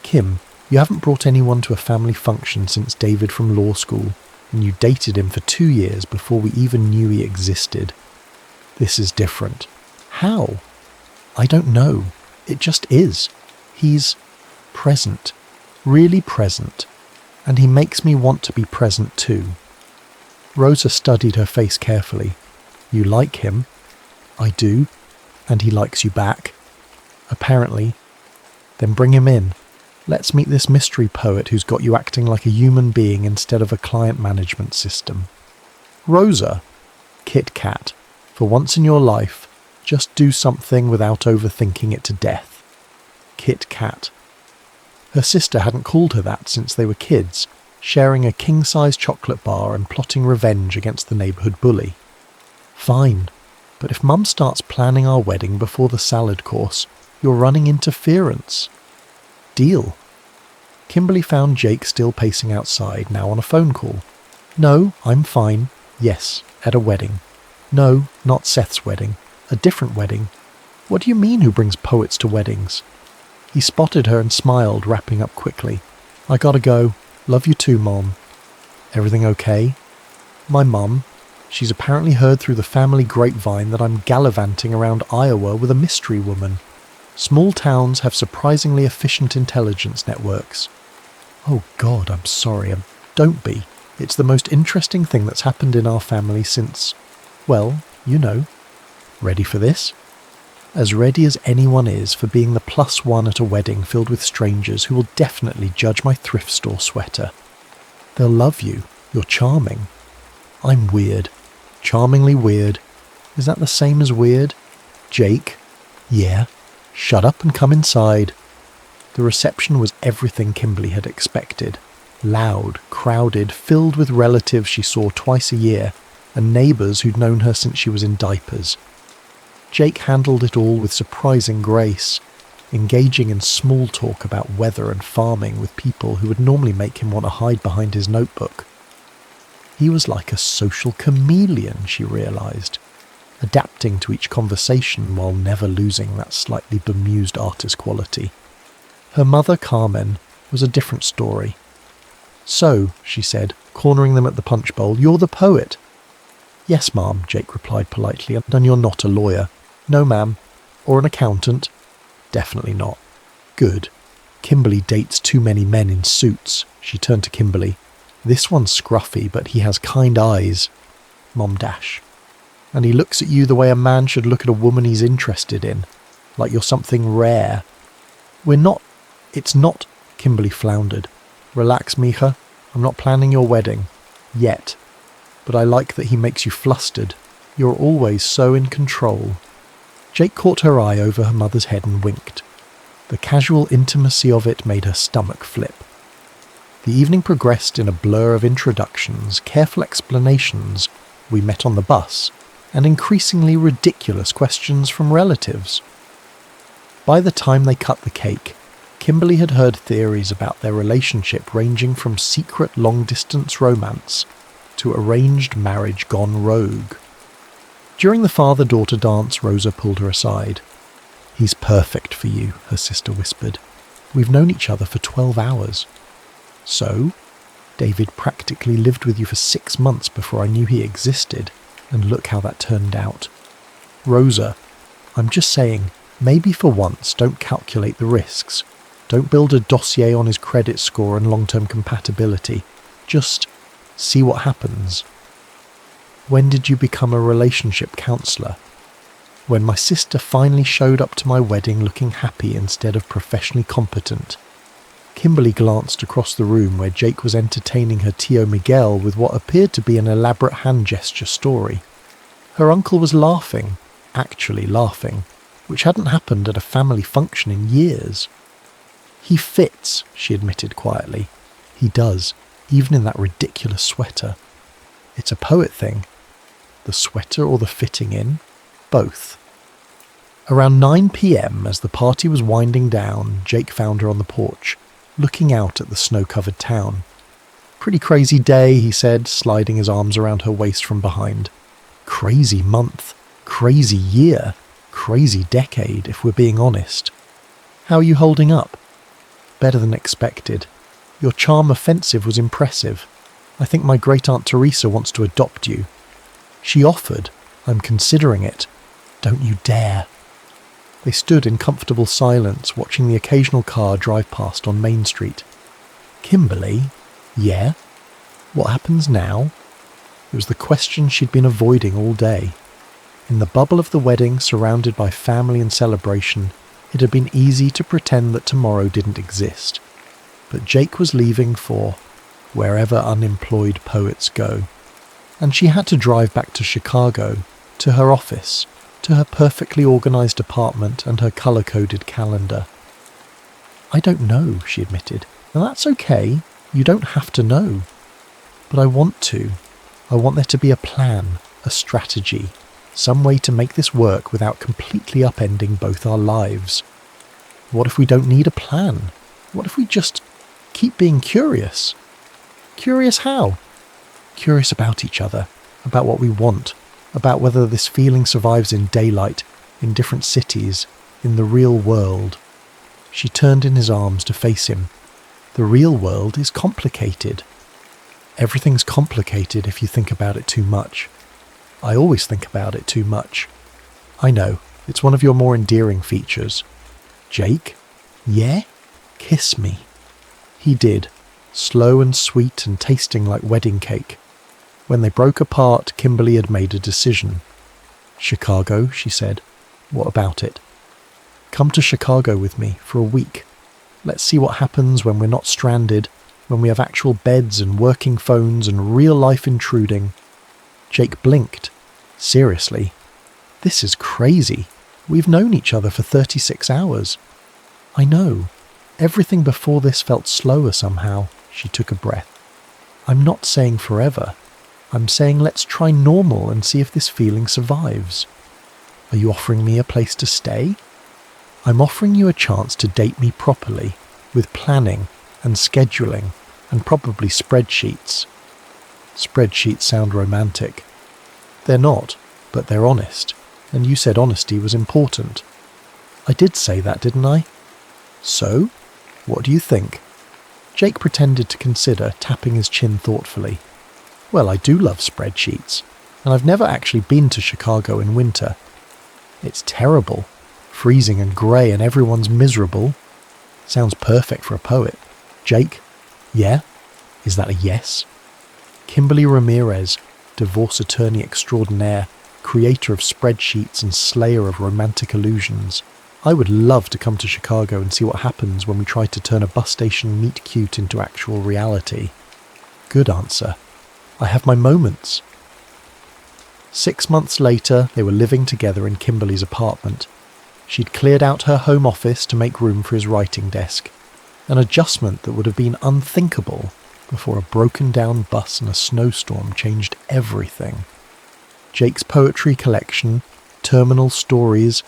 Kim, you haven't brought anyone to a family function since David from law school, and you dated him for 2 years before we even knew he existed. This is different. How? I don't know. It just is. He's present. Really present. And he makes me want to be present too." Rosa studied her face carefully. "You like him?" "I do. And he likes you back?" "Apparently." "Then bring him in. Let's meet this mystery poet who's got you acting like a human being instead of a client management system." "Rosa." "Kit Kat. For once in your life, just do something without overthinking it to death." Kit Kat. Her sister hadn't called her that since they were kids, sharing a king-size chocolate bar and plotting revenge against the neighbourhood bully. "Fine, but if Mum starts planning our wedding before the salad course, you're running interference." "Deal." Kimberly found Jake still pacing outside, now on a phone call. "No, I'm fine. Yes, at a wedding. No, not Seth's wedding. A different wedding. What do you mean, who brings poets to weddings?" He spotted her and smiled, wrapping up quickly. "I gotta go. Love you too, Mom." "Everything okay?" "My mum. She's apparently heard through the family grapevine that I'm gallivanting around Iowa with a mystery woman. Small towns have surprisingly efficient intelligence networks." "Oh God, I'm sorry. Don't be. It's the most interesting thing that's happened in our family since, well, you know." "Ready for this?" "As ready as anyone is for being the +1 at a wedding filled with strangers who will definitely judge my thrift store sweater. They'll love you. You're charming." "I'm weird. Charmingly weird. Is that the same as weird?" "Jake?" "Yeah. Shut up and come inside." The reception was everything Kimberly had expected. Loud, crowded, filled with relatives she saw twice a year, and neighbours who'd known her since she was in diapers. Jake handled it all with surprising grace, engaging in small talk about weather and farming with people who would normally make him want to hide behind his notebook. He was like a social chameleon, she realised, adapting to each conversation while never losing that slightly bemused artist quality. Her mother, Carmen, was a different story. "So," she said, cornering them at the punch bowl, "you're the poet?" "Yes, ma'am," Jake replied politely, "and you're not a lawyer." "No, ma'am." "Or an accountant?" "Definitely not." "Good. Kimberly dates too many men in suits." She turned to Kimberly. "This one's scruffy, but he has kind eyes." Mom dash. "And he looks at you the way a man should look at a woman he's interested in, like you're something rare." "We're not. It's not," Kimberly floundered. "Relax, mija. I'm not planning your wedding. Yet. But I like that he makes you flustered. You're always so in control." Jake caught her eye over her mother's head and winked. The casual intimacy of it made her stomach flip. The evening progressed in a blur of introductions, careful explanations, "we met on the bus," and increasingly ridiculous questions from relatives. By the time they cut the cake, Kimberly had heard theories about their relationship ranging from secret long-distance romance to arranged marriage gone rogue. During the father-daughter dance, Rosa pulled her aside. "He's perfect for you," her sister whispered. "We've known each other for 12 hours. So, David practically lived with you for 6 months before I knew he existed, and look how that turned out. Rosa, I'm just saying, maybe for once don't calculate the risks. Don't build a dossier on his credit score and long-term compatibility. Just see what happens." "When did you become a relationship counsellor?" "When my sister finally showed up to my wedding looking happy instead of professionally competent." Kimberly glanced across the room where Jake was entertaining her Tio Miguel with what appeared to be an elaborate hand gesture story. Her uncle was laughing, actually laughing, which hadn't happened at a family function in years. "He fits," she admitted quietly. "He does, even in that ridiculous sweater. It's a poet thing." "The sweater or the fitting in?" "Both." Around 9 p.m, as the party was winding down, Jake found her on the porch, looking out at the snow-covered town. "Pretty crazy day," he said, sliding his arms around her waist from behind. "Crazy month, crazy year, crazy decade, if we're being honest. How are you holding up?" "Better than expected. Your charm offensive was impressive. I think my great-aunt Teresa wants to adopt you." "She offered. I'm considering it." "Don't you dare." They stood in comfortable silence, watching the occasional car drive past on Main Street. "Kimberly?" "Yeah?" "What happens now?" It was the question she'd been avoiding all day. In the bubble of the wedding, surrounded by family and celebration, it had been easy to pretend that tomorrow didn't exist. But Jake was leaving for wherever unemployed poets go. And she had to drive back to Chicago, to her office, to her perfectly organised apartment and her colour-coded calendar. "I don't know," she admitted. "And that's okay. You don't have to know. But I want to. I want there to be a plan, a strategy, some way to make this work without completely upending both our lives. What if we don't need a plan? What if we just keep being curious?" "Curious how?" "Curious about each other, about what we want, about whether this feeling survives in daylight, in different cities, in the real world." She turned in his arms to face him. "The real world is complicated." "Everything's complicated if you think about it too much." "I always think about it too much." "I know, it's one of your more endearing features." "Jake?" "Yeah? Kiss me." He did, slow and sweet and tasting like wedding cake. When they broke apart, Kimberly had made a decision. "Chicago," she said. "What about it?" "Come to Chicago with me for a week. Let's see what happens when we're not stranded, when we have actual beds and working phones and real life intruding." Jake blinked. "Seriously? This is crazy. We've known each other for 36 hours. "I know. Everything before this felt slower somehow." She took a breath. "I'm not saying forever. I'm saying let's try normal and see if this feeling survives." "Are you offering me a place to stay?" "I'm offering you a chance to date me properly, with planning and scheduling and probably spreadsheets." "Spreadsheets sound romantic." "They're not, but they're honest, and you said honesty was important." "I did say that, didn't I?" "So? What do you think?" Jake pretended to consider, tapping his chin thoughtfully. "Well, I do love spreadsheets, and I've never actually been to Chicago in winter. It's terrible, freezing and grey, and everyone's miserable. Sounds perfect for a poet. Jake? Yeah? Is that a yes?" Kimberly Ramirez, divorce attorney extraordinaire, creator of spreadsheets and slayer of romantic illusions. "I would love to come to Chicago and see what happens when we try to turn a bus station meet cute into actual reality." "Good answer. I have my moments." 6 months later, they were living together in Kimberly's apartment. She'd cleared out her home office to make room for his writing desk, an adjustment that would have been unthinkable before a broken-down bus and a snowstorm changed everything. Jake's poetry collection, Terminal Stories,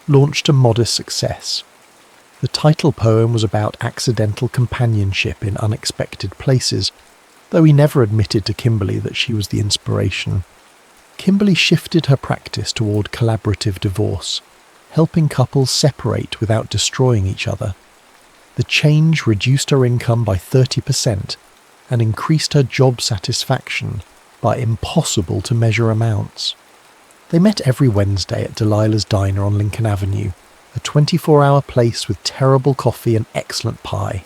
launched a modest success. The title poem was about accidental companionship in unexpected places, though he never admitted to Kimberly that she was the inspiration. Kimberly shifted her practice toward collaborative divorce, helping couples separate without destroying each other. The change reduced her income by 30% and increased her job satisfaction by impossible to measure amounts. They met every Wednesday at Delilah's Diner on Lincoln Avenue, a 24-hour place with terrible coffee and excellent pie.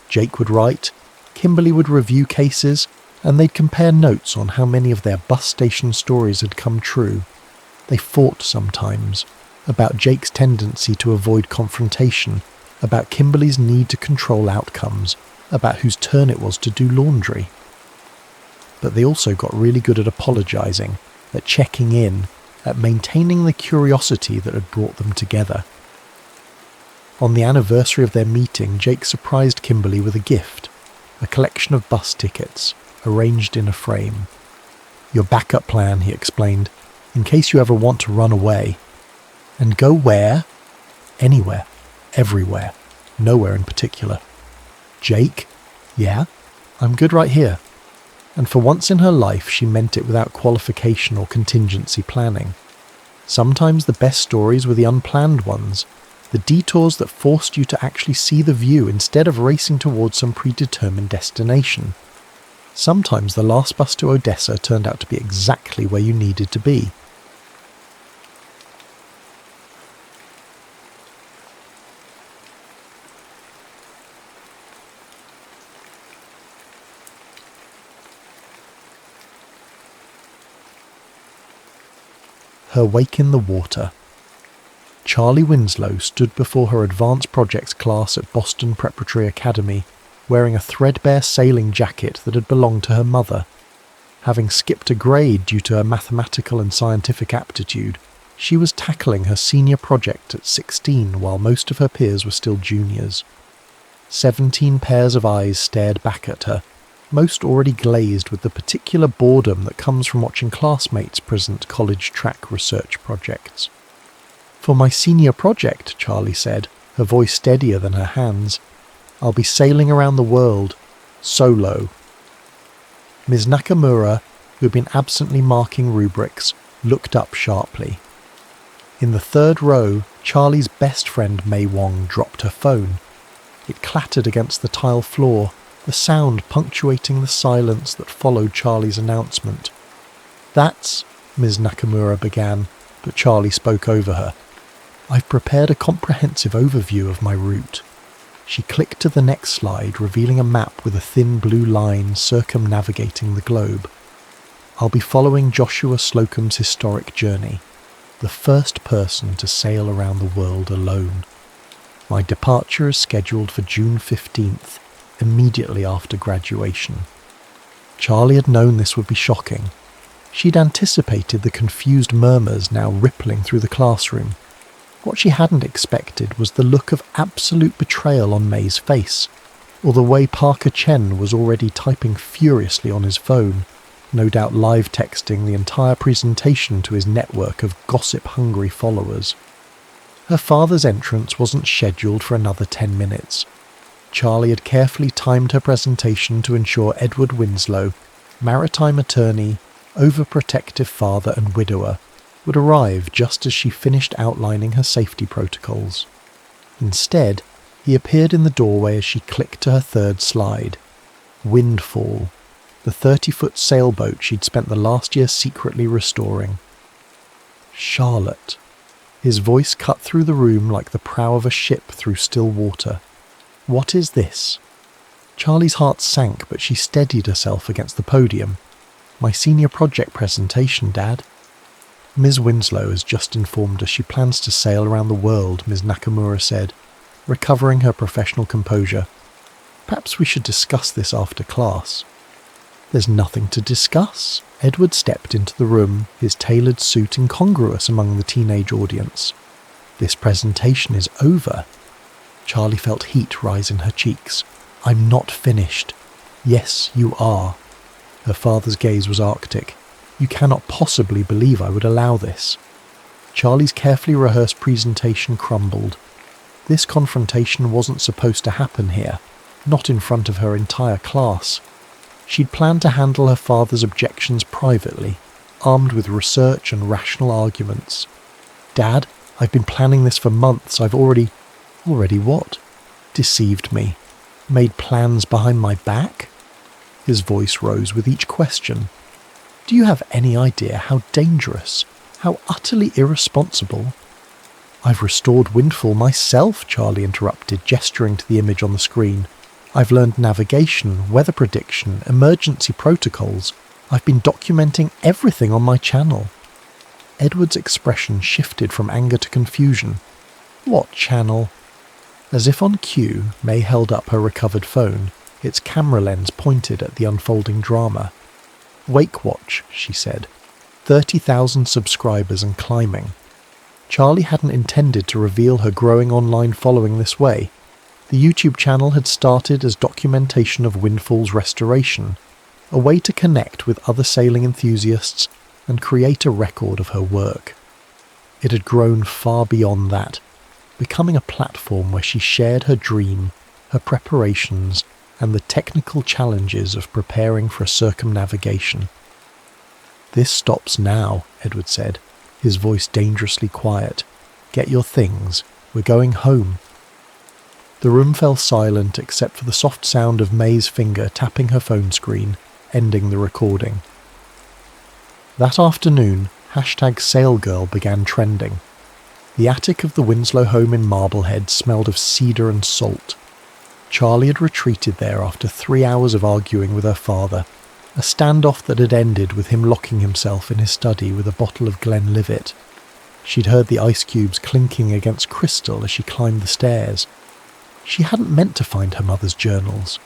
Jake would write, Kimberly would review cases, and they'd compare notes on how many of their bus station stories had come true. They fought sometimes, about Jake's tendency to avoid confrontation, about Kimberly's need to control outcomes, about whose turn it was to do laundry. But they also got really good at apologising, at checking in, at maintaining the curiosity that had brought them together. On the anniversary of their meeting, Jake surprised Kimberly with a gift, a collection of bus tickets, arranged in a frame. Your backup plan, he explained, in case you ever want to run away. And go where? Anywhere. Everywhere. Nowhere in particular. Jake? Yeah? I'm good right here. And for once in her life, she meant it without qualification or contingency planning. Sometimes the best stories were the unplanned ones, the detours that forced you to actually see the view instead of racing towards some predetermined destination. Sometimes the last bus to Odessa turned out to be exactly where you needed to be. Her wake in the water. Charlie Winslow stood before her advanced projects class at Boston Preparatory Academy, wearing a threadbare sailing jacket that had belonged to her mother. Having skipped a grade due to her mathematical and scientific aptitude, she was tackling her senior project at 16 while most of her peers were still juniors. 17 pairs of eyes stared back at her, most already glazed with the particular boredom that comes from watching classmates present college track research projects. For my senior project, Charlie said, her voice steadier than her hands, I'll be sailing around the world, solo. Ms. Nakamura, who had been absently marking rubrics, looked up sharply. In the third row, Charlie's best friend Mei Wong dropped her phone. It clattered against the tile floor, the sound punctuating the silence that followed Charlie's announcement. That's, Ms. Nakamura began, but Charlie spoke over her. I've prepared a comprehensive overview of my route. She clicked to the next slide, revealing a map with a thin blue line circumnavigating the globe. I'll be following Joshua Slocum's historic journey, the first person to sail around the world alone. My departure is scheduled for June 15th, immediately after graduation. Charlie had known this would be shocking. She'd anticipated the confused murmurs now rippling through the classroom. What she hadn't expected was the look of absolute betrayal on May's face, or the way Parker Chen was already typing furiously on his phone, no doubt live texting the entire presentation to his network of gossip-hungry followers. Her father's entrance wasn't scheduled for another 10 minutes. Charlie had carefully timed her presentation to ensure Edward Winslow, maritime attorney, overprotective father and widower, would arrive just as she finished outlining her safety protocols. Instead, he appeared in the doorway as she clicked to her third slide. Windfall, the 30-foot sailboat she'd spent the last year secretly restoring. Charlotte. His voice cut through the room like the prow of a ship through still water. What is this? Charlie's heart sank, but she steadied herself against the podium. My senior project presentation, Dad. Ms. Winslow has just informed us she plans to sail around the world, Ms. Nakamura said, recovering her professional composure. Perhaps we should discuss this after class. There's nothing to discuss. Edward stepped into the room, his tailored suit incongruous among the teenage audience. This presentation is over. Charlie felt heat rise in her cheeks. I'm not finished. Yes, you are. Her father's gaze was arctic. You cannot possibly believe I would allow this. Charlie's carefully rehearsed presentation crumbled. This confrontation wasn't supposed to happen here, not in front of her entire class. She'd planned to handle her father's objections privately, armed with research and rational arguments. "Dad, I've been planning this for months. I've already what? Deceived me? Made plans behind my back?" His voice rose with each question. "Do you have any idea how dangerous, how utterly irresponsible?" "I've restored Windfall myself," Charlie interrupted, gesturing to the image on the screen. "I've learned navigation, weather prediction, emergency protocols. I've been documenting everything on my channel." Edward's expression shifted from anger to confusion. "What channel?" As if on cue, May held up her recovered phone, its camera lens pointed at the unfolding drama. "Wake Watch," she said. 30,000 subscribers and climbing. Charlie hadn't intended to reveal her growing online following this way. The YouTube channel had started as documentation of Windfall's restoration, a way to connect with other sailing enthusiasts and create a record of her work. It had grown far beyond that, becoming a platform where she shared her dream, her preparations, and the technical challenges of preparing for a circumnavigation. "This stops now," Edward said, his voice dangerously quiet. "Get your things. We're going home." The room fell silent except for the soft sound of May's finger tapping her phone screen, ending the recording. That afternoon, #SailGirl began trending. The attic of the Winslow home in Marblehead smelled of cedar and salt. Charlie had retreated there after 3 hours of arguing with her father, a standoff that had ended with him locking himself in his study with a bottle of Glenlivet. She'd heard the ice cubes clinking against crystal as she climbed the stairs. She hadn't meant to find her mother's journals.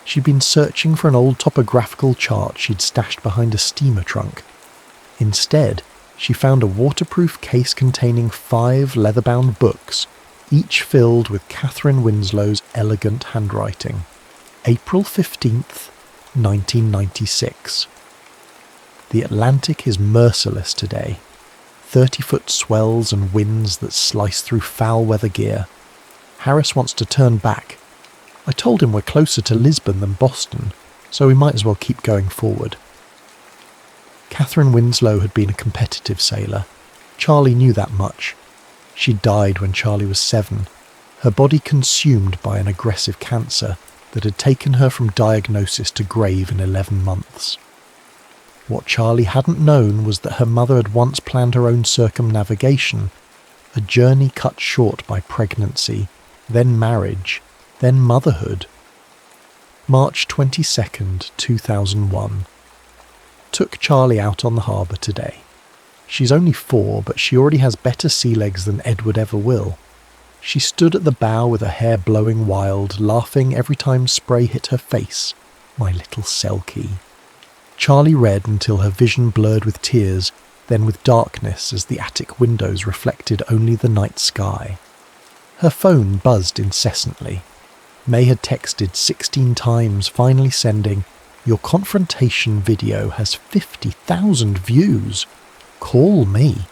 She'd been searching for an old topographical chart she'd stashed behind a steamer trunk. Instead, she found a waterproof case containing 5 leather-bound books, each filled with Catherine Winslow's elegant handwriting. April 15th, 1996. The Atlantic is merciless today. 30-foot swells and winds that slice through foul-weather gear. Harris wants to turn back. I told him we're closer to Lisbon than Boston, so we might as well keep going forward. Catherine Winslow had been a competitive sailor. Charlie knew that much. She died when Charlie was 7, her body consumed by an aggressive cancer that had taken her from diagnosis to grave in 11 months. What Charlie hadn't known was that her mother had once planned her own circumnavigation, a journey cut short by pregnancy, then marriage, then motherhood. March 22nd, 2001. Took Charlie out on the harbour today. She's only 4, but she already has better sea legs than Edward ever will. She stood at the bow with her hair blowing wild, laughing every time spray hit her face. My little Selkie. Charlie read until her vision blurred with tears, then with darkness as the attic windows reflected only the night sky. Her phone buzzed incessantly. May had texted 16 times, finally sending, "Your confrontation video has 50,000 views. Call me."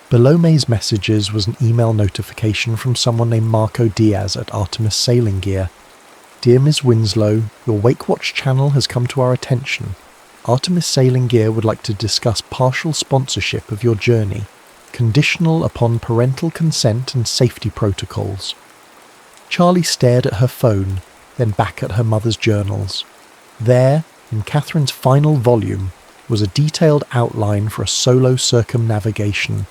Below May's messages was an email notification from someone named Marco Diaz at Artemis Sailing Gear. "Dear Ms. Winslow, your Wake Watch channel has come to our attention. Artemis Sailing Gear would like to discuss partial sponsorship of your journey, conditional upon parental consent and safety protocols." Charlie stared at her phone, then back at her mother's journals. There, in Catherine's final volume, was a detailed outline for a solo circumnavigation.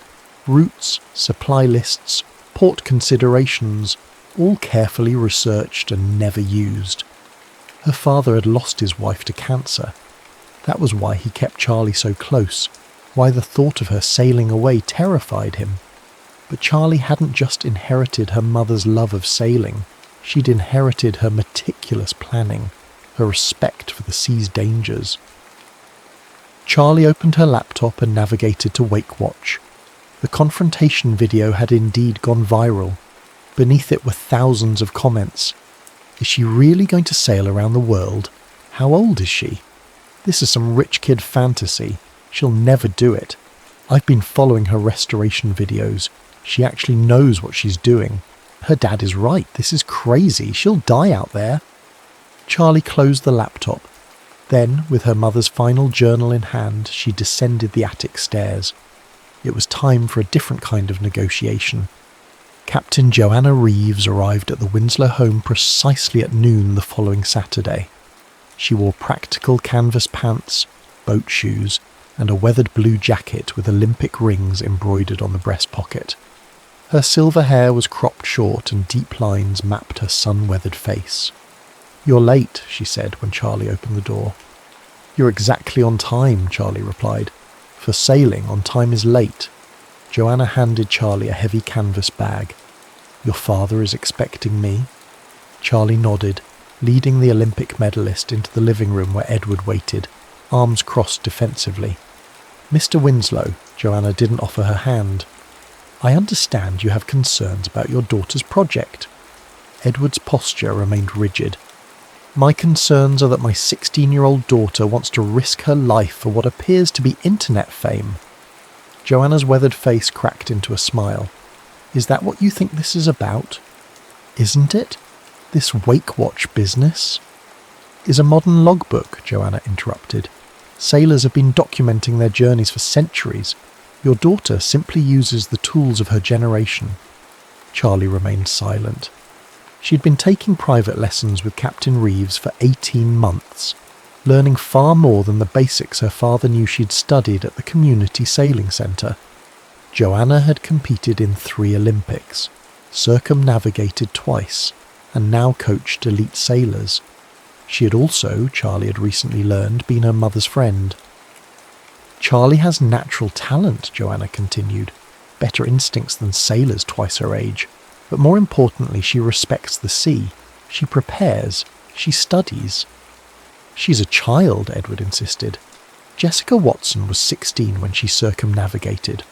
Routes, supply lists, port considerations, all carefully researched and never used. Her father had lost his wife to cancer. That was why he kept Charlie so close, why the thought of her sailing away terrified him. But Charlie hadn't just inherited her mother's love of sailing, she'd inherited her meticulous planning, her respect for the sea's dangers. Charlie opened her laptop and navigated to Wake Watch. The confrontation video had indeed gone viral. Beneath it were thousands of comments. Is she really going to sail around the world? How old is she? This is some rich kid fantasy. She'll never do it. I've been following her restoration videos. She actually knows what she's doing. Her dad is right. This is crazy. She'll die out there. Charlie closed the laptop. Then, with her mother's final journal in hand, she descended the attic stairs. It was time for a different kind of negotiation. Captain Joanna Reeves arrived at the Winslow home precisely at noon the following Saturday. She wore practical canvas pants, boat shoes, and a weathered blue jacket with Olympic rings embroidered on the breast pocket. Her silver hair was cropped short and deep lines mapped her sun-weathered face. "You're late," she said when Charlie opened the door. "You're exactly on time," Charlie replied. "For sailing, on time is late." Joanna handed Charlie a heavy canvas bag. "Your father is expecting me?" Charlie nodded, leading the Olympic medalist into the living room where Edward waited, arms crossed defensively. "Mr. Winslow," Joanna didn't offer her hand. "I understand you have concerns about your daughter's project." Edward's posture remained rigid. "My concerns are that my 16-year-old daughter wants to risk her life for what appears to be internet fame." Joanna's weathered face cracked into a smile. "Is that what you think this is about?" "Isn't it? This Wake Watch business?" "Is a modern logbook," Joanna interrupted. "Sailors have been documenting their journeys for centuries. Your daughter simply uses the tools of her generation." Charlie remained silent. She'd been taking private lessons with Captain Reeves for 18 months, learning far more than the basics her father knew she'd studied at the community sailing centre. Joanna had competed in 3 Olympics, circumnavigated twice, and now coached elite sailors. She had also, Charlie had recently learned, been her mother's friend. "Charlie has natural talent," Joanna continued, "better instincts than sailors twice her age. But more importantly, she respects the sea. She prepares. She studies." "She's a child," Edward insisted. "Jessica Watson was 16 when she circumnavigated.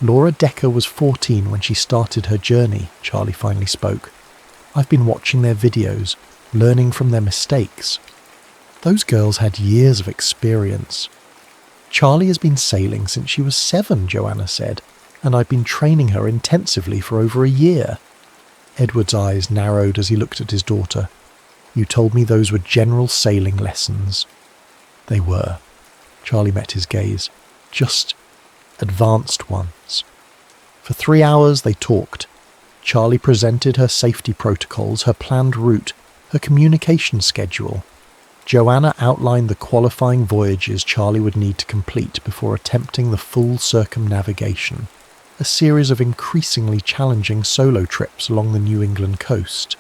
Laura Decker was 14 when she started her journey," Charlie finally spoke. "I've been watching their videos, learning from their mistakes. Those girls had years of experience." "Charlie has been sailing since she was 7, Joanna said, "and I've been training her intensively for over a year." Edward's eyes narrowed as he looked at his daughter. "You told me those were general sailing lessons." "They were." Charlie met his gaze. "Just advanced ones." For 3 hours they talked. Charlie presented her safety protocols, her planned route, her communication schedule. Joanna outlined the qualifying voyages Charlie would need to complete before attempting the full circumnavigation, a series of increasingly challenging solo trips along the New England coast.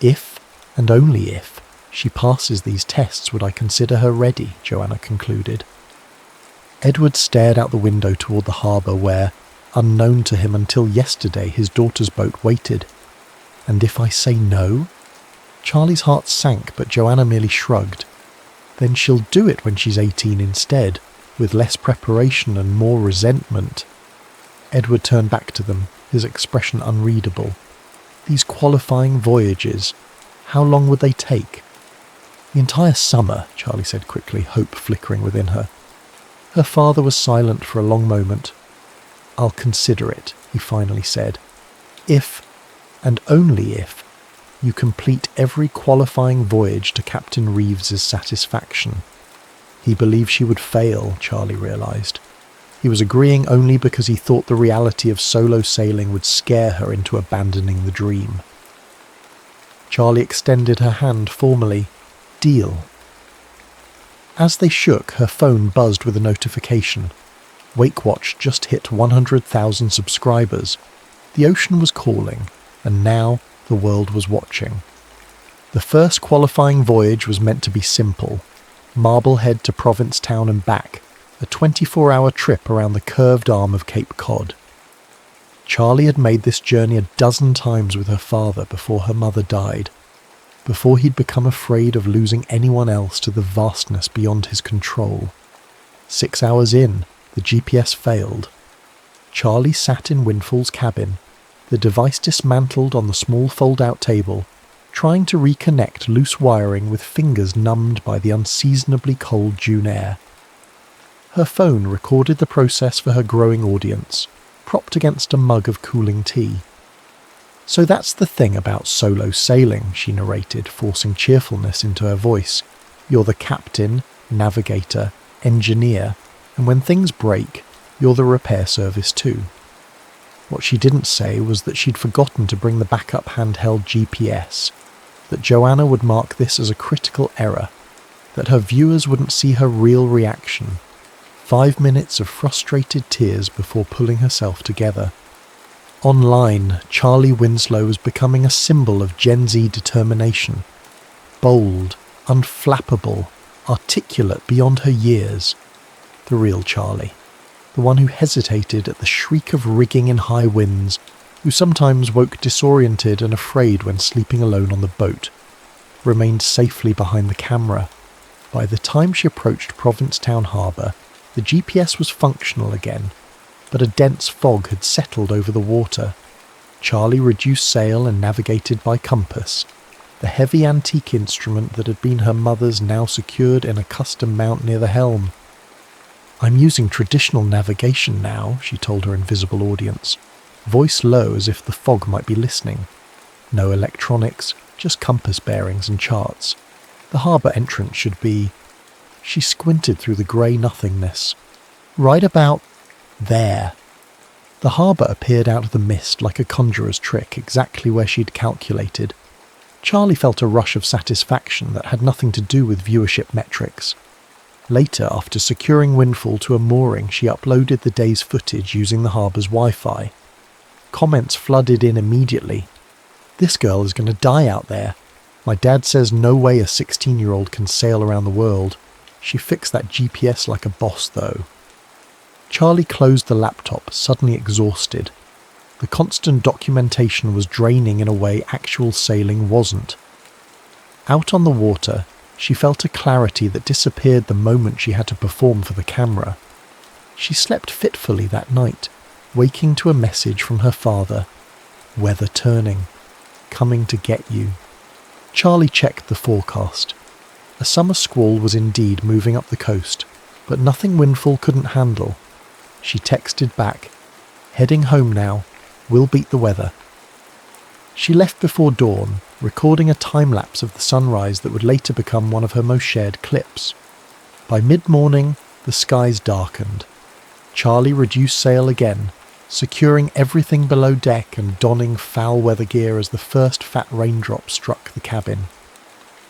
"If, and only if, she passes these tests would I consider her ready," Joanna concluded. Edward stared out the window toward the harbour where, unknown to him until yesterday, his daughter's boat waited. "And if I say no?" Charlie's heart sank, but Joanna merely shrugged. "Then she'll do it when she's 18 instead, with less preparation and more resentment." Edward turned back to them, his expression unreadable. "These qualifying voyages, how long would they take?" "The entire summer," Charlie said quickly, hope flickering within her. Her father was silent for a long moment. "I'll consider it," he finally said. "If, and only if, you complete every qualifying voyage to Captain Reeves's satisfaction." He believed she would fail, Charlie realised. He was agreeing only because he thought the reality of solo sailing would scare her into abandoning the dream. Charlie extended her hand formally. "Deal." As they shook, her phone buzzed with a notification. Wake Watch just hit 100,000 subscribers. The ocean was calling, and now the world was watching. The first qualifying voyage was meant to be simple. Marblehead to Provincetown and back, a 24-hour trip around the curved arm of Cape Cod. Charlie had made this journey a dozen times with her father before her mother died, before he'd become afraid of losing anyone else to the vastness beyond his control. 6 hours in, the GPS failed. Charlie sat in Windfall's cabin, the device dismantled on the small fold-out table, trying to reconnect loose wiring with fingers numbed by the unseasonably cold June air. Her phone recorded the process for her growing audience, propped against a mug of cooling tea. "So that's the thing about solo sailing," she narrated, forcing cheerfulness into her voice. "You're the captain, navigator, engineer, and when things break, you're the repair service too. What she didn't say was that she'd forgotten to bring the backup handheld GPS, that Joanna would mark this as a critical error, that her viewers wouldn't see her real reaction. 5 minutes of frustrated tears before pulling herself together. Online, Charlie Winslow was becoming a symbol of Gen Z determination. Bold, unflappable, articulate beyond her years. The real Charlie. The one who hesitated at the shriek of rigging in high winds, who sometimes woke disoriented and afraid when sleeping alone on the boat, remained safely behind the camera. By the time she approached Provincetown Harbour, the GPS was functional again, but a dense fog had settled over the water. Charlie reduced sail and navigated by compass. The heavy antique instrument that had been her mother's now secured in a custom mount near the helm. "I'm using traditional navigation now," she told her invisible audience, voice low as if the fog might be listening. No electronics, just compass bearings and charts. The harbour entrance should be... She squinted through the grey nothingness. Right about there. The harbour appeared out of the mist like a conjurer's trick, exactly where she'd calculated. Charlie felt a rush of satisfaction that had nothing to do with viewership metrics. Later, after securing Windfall to a mooring, she uploaded the day's footage using the harbour's Wi-Fi. Comments flooded in immediately. "This girl is going to die out there. My dad says no way a 16-year-old can sail around the world. She fixed that GPS like a boss, though." Charlie closed the laptop, suddenly exhausted. The constant documentation was draining in a way actual sailing wasn't. Out on the water, she felt a clarity that disappeared the moment she had to perform for the camera. She slept fitfully that night, waking to a message from her father. "Weather turning. Coming to get you." Charlie checked the forecast. A summer squall was indeed moving up the coast, but nothing Windfall couldn't handle. She texted back, "Heading home now. We'll beat the weather." She left before dawn, recording a time-lapse of the sunrise that would later become one of her most shared clips. By mid-morning, the skies darkened. Charlie reduced sail again, securing everything below deck and donning foul-weather gear as the first fat raindrop struck the cabin.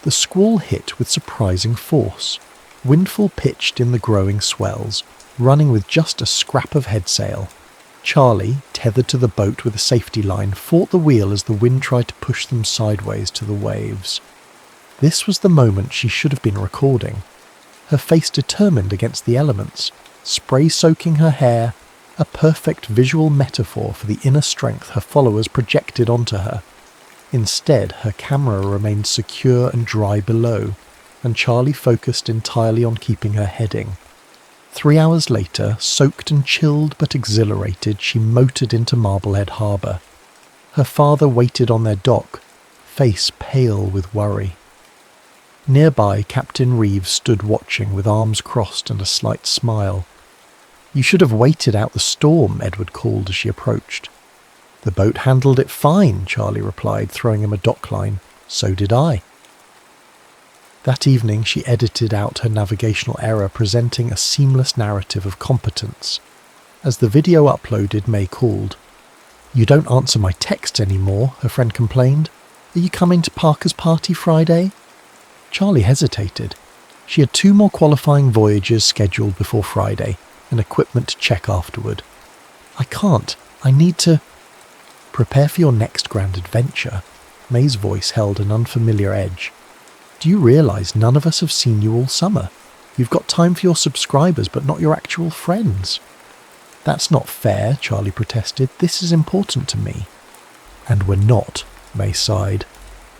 The squall hit with surprising force. Windfall pitched in the growing swells, running with just a scrap of headsail. Charlie, tethered to the boat with a safety line, fought the wheel as the wind tried to push them sideways to the waves. This was the moment she should have been recording. Her face determined against the elements, spray soaking her hair, a perfect visual metaphor for the inner strength her followers projected onto her. Instead, her camera remained secure and dry below, and Charlie focused entirely on keeping her heading. 3 hours later, soaked and chilled but exhilarated, she motored into Marblehead Harbour. Her father waited on their dock, face pale with worry. Nearby, Captain Reeves stood watching with arms crossed and a slight smile. "You should have waited out the storm," Edward called as she approached. "The boat handled it fine," Charlie replied, throwing him a dock line. "So did I." That evening she edited out her navigational error, presenting a seamless narrative of competence. As the video uploaded, May called. "You don't answer my texts anymore," her friend complained. "Are you coming to Parker's party Friday?" Charlie hesitated. She had 2 more qualifying voyages scheduled before Friday, and equipment to check afterward. "I can't. I need to..." "Prepare for your next grand adventure." May's voice held an unfamiliar edge. "Do you realise none of us have seen you all summer? You've got time for your subscribers, but not your actual friends." "That's not fair," Charlie protested. "This is important to me." "And we're not," May sighed.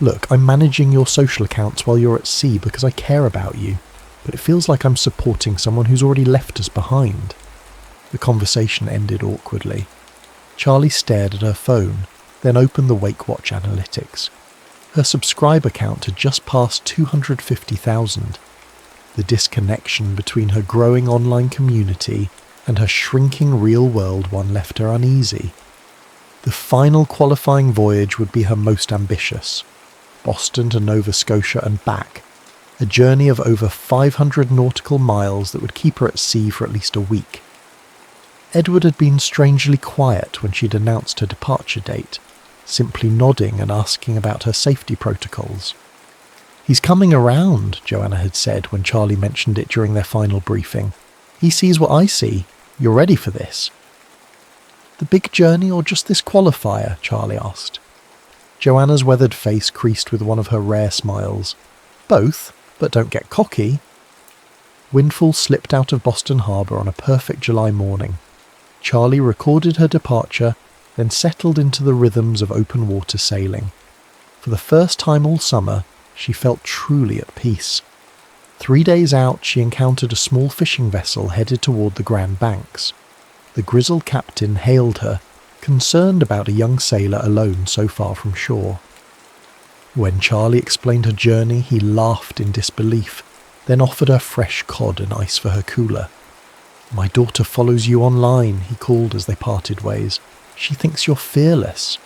"Look, I'm managing your social accounts while you're at sea because I care about you, but it feels like I'm supporting someone who's already left us behind." The conversation ended awkwardly. Charlie stared at her phone, then opened the Wake Watch analytics. Her subscriber count had just passed 250,000. The disconnection between her growing online community and her shrinking real-world one left her uneasy. The final qualifying voyage would be her most ambitious. Boston to Nova Scotia and back. a journey of over 500 nautical miles that would keep her at sea for at least a week. Edward had been strangely quiet when she'd announced her departure date, simply nodding and asking about her safety protocols. "He's coming around," Joanna had said when Charlie mentioned it during their final briefing. "He sees what I see. You're ready for this." "The big journey or just this qualifier?" Charlie asked. Joanna's weathered face creased with one of her rare smiles. "Both, but don't get cocky." Windfall slipped out of Boston Harbour on a perfect July morning. Charlie recorded her departure, then settled into the rhythms of open water sailing. For the first time all summer, she felt truly at peace. 3 days out, she encountered a small fishing vessel headed toward the Grand Banks. The grizzled captain hailed her, concerned about a young sailor alone so far from shore. When Charlie explained her journey, he laughed in disbelief, then offered her fresh cod and ice for her cooler. "My daughter follows you online," he called as they parted ways. "She thinks you're fearless."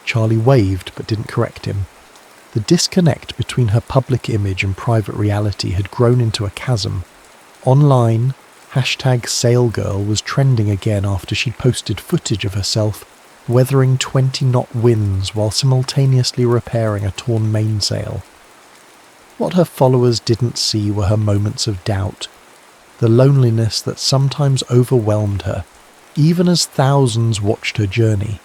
Charlie waved but didn't correct him. The disconnect between her public image and private reality had grown into a chasm. Online, #SailGirl was trending again after she'd posted footage of herself weathering 20-knot winds while simultaneously repairing a torn mainsail. What her followers didn't see were her moments of doubt, the loneliness that sometimes overwhelmed her, even as thousands watched her journey,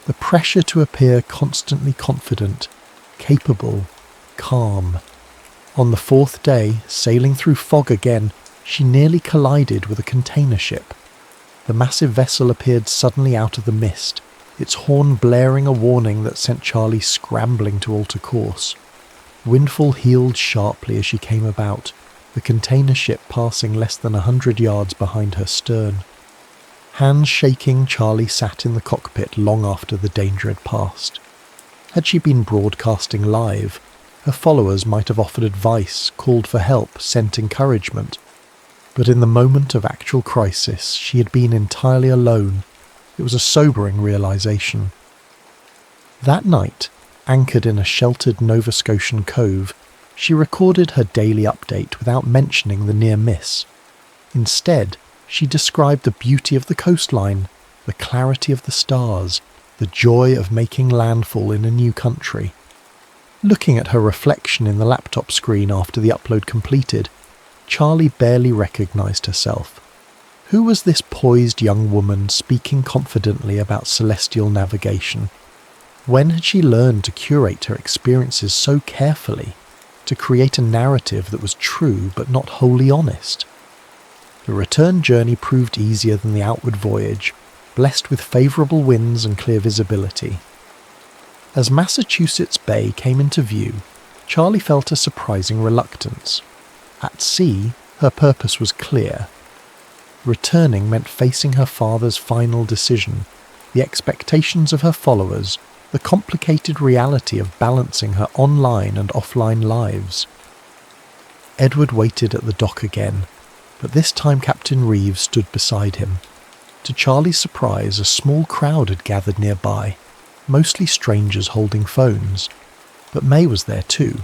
the pressure to appear constantly confident, capable, calm. On the 4th day, sailing through fog again, she nearly collided with a container ship. The massive vessel appeared suddenly out of the mist, its horn blaring a warning that sent Charlie scrambling to alter course. Windfall heeled sharply as she came about, the container ship passing less than 100 yards behind her stern. Hands shaking, Charlie sat in the cockpit long after the danger had passed. Had she been broadcasting live, her followers might have offered advice, called for help, sent encouragement. But in the moment of actual crisis, she had been entirely alone. It was a sobering realization. That night, anchored in a sheltered Nova Scotian cove, she recorded her daily update without mentioning the near miss. Instead, she described the beauty of the coastline, the clarity of the stars, the joy of making landfall in a new country. Looking at her reflection in the laptop screen after the upload completed, Charlie barely recognized herself. Who was this poised young woman speaking confidently about celestial navigation? When had she learned to curate her experiences so carefully, to create a narrative that was true but not wholly honest? The return journey proved easier than the outward voyage, blessed with favourable winds and clear visibility. As Massachusetts Bay came into view, Charlie felt a surprising reluctance. At sea, her purpose was clear. Returning meant facing her father's final decision, the expectations of her followers, the complicated reality of balancing her online and offline lives. Edward waited at the dock again, but this time Captain Reeves stood beside him. To Charlie's surprise, a small crowd had gathered nearby, mostly strangers holding phones. But May was there too,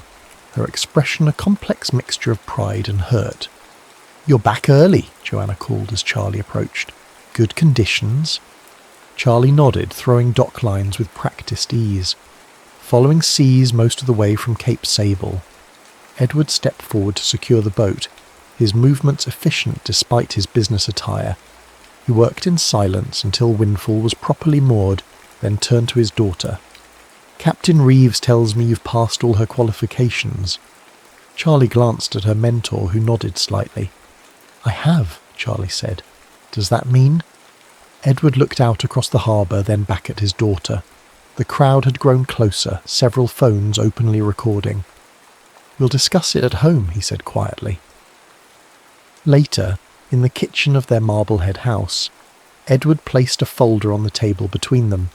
her expression a complex mixture of pride and hurt. "You're back early," Joanna called as Charlie approached. "Good conditions?" Charlie nodded, throwing dock lines with practiced ease. Following seas most of the way from Cape Sable, Edward stepped forward to secure the boat, his movements efficient despite his business attire. He worked in silence until Windfall was properly moored, then turned to his daughter. "Captain Reeves tells me you've passed all her qualifications." Charlie glanced at her mentor, who nodded slightly. "I have," Charlie said. "Does that mean?" Edward looked out across the harbour, then back at his daughter. The crowd had grown closer, several phones openly recording. "We'll discuss it at home," he said quietly. Later, in the kitchen of their Marblehead house, Edward placed a folder on the table between them.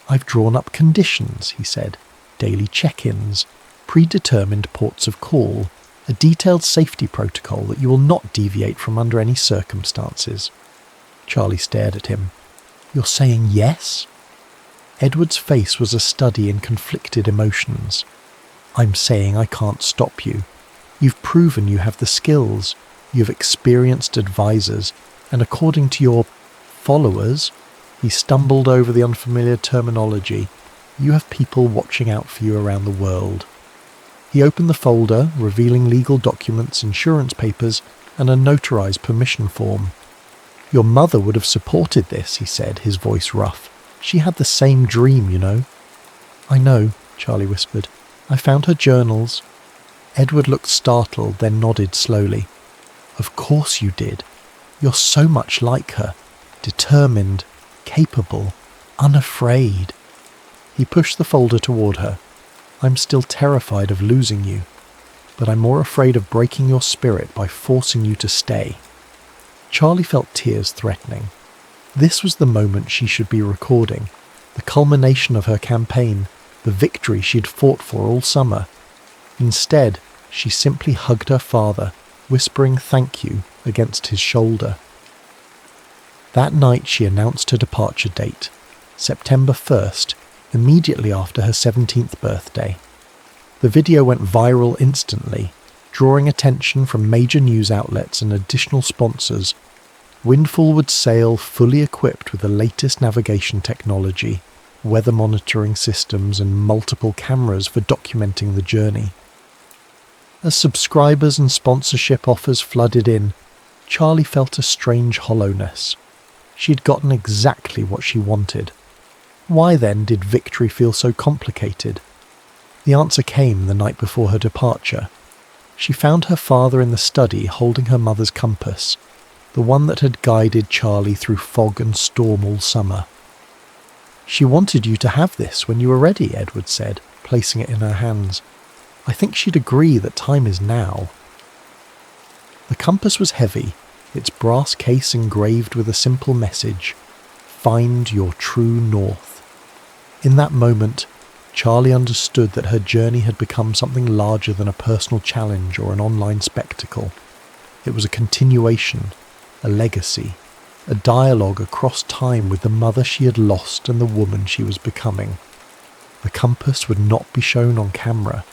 "I've drawn up conditions," he said. "Daily check-ins, predetermined ports of call, a detailed safety protocol that you will not deviate from under any circumstances." Charlie stared at him. "You're saying yes?" Edward's face was a study in conflicted emotions. "I'm saying I can't stop you. You've proven you have the skills, you've experienced advisors, and according to your followers, he stumbled over the unfamiliar terminology, you have people watching out for you around the world. He opened the folder, revealing legal documents, insurance papers, and a notarized permission form. Your mother would have supported this, he said, his voice rough. She had the same dream, you know. I know, Charlie whispered. I found her journals. Edward looked startled, then nodded slowly. Of course you did. You're so much like her. Determined, capable, unafraid. He pushed the folder toward her. I'm still terrified of losing you, but I'm more afraid of breaking your spirit by forcing you to stay. Charlie felt tears threatening. This was the moment she should be recording, the culmination of her campaign, the victory she'd fought for all summer. Instead, she simply hugged her father, whispering thank you against his shoulder. That night she announced her departure date, September 1st, immediately after her 17th birthday. The video went viral instantly, drawing attention from major news outlets and additional sponsors. Windfall would sail fully equipped with the latest navigation technology, weather monitoring systems, and multiple cameras for documenting the journey. As subscribers and sponsorship offers flooded in, Charlie felt a strange hollowness. She'd gotten exactly what she wanted. Why then did victory feel so complicated? The answer came the night before her departure. She found her father in the study holding her mother's compass, the one that had guided Charlie through fog and storm all summer. She wanted you to have this when you were ready, Edward said, placing it in her hands. I think she'd agree that time is now. The compass was heavy, its brass case engraved with a simple message, find your true north. In that moment, Charlie understood that her journey had become something larger than a personal challenge or an online spectacle. It was a continuation, a legacy, a dialogue across time with the mother she had lost and the woman she was becoming. The compass would not be shown on camera.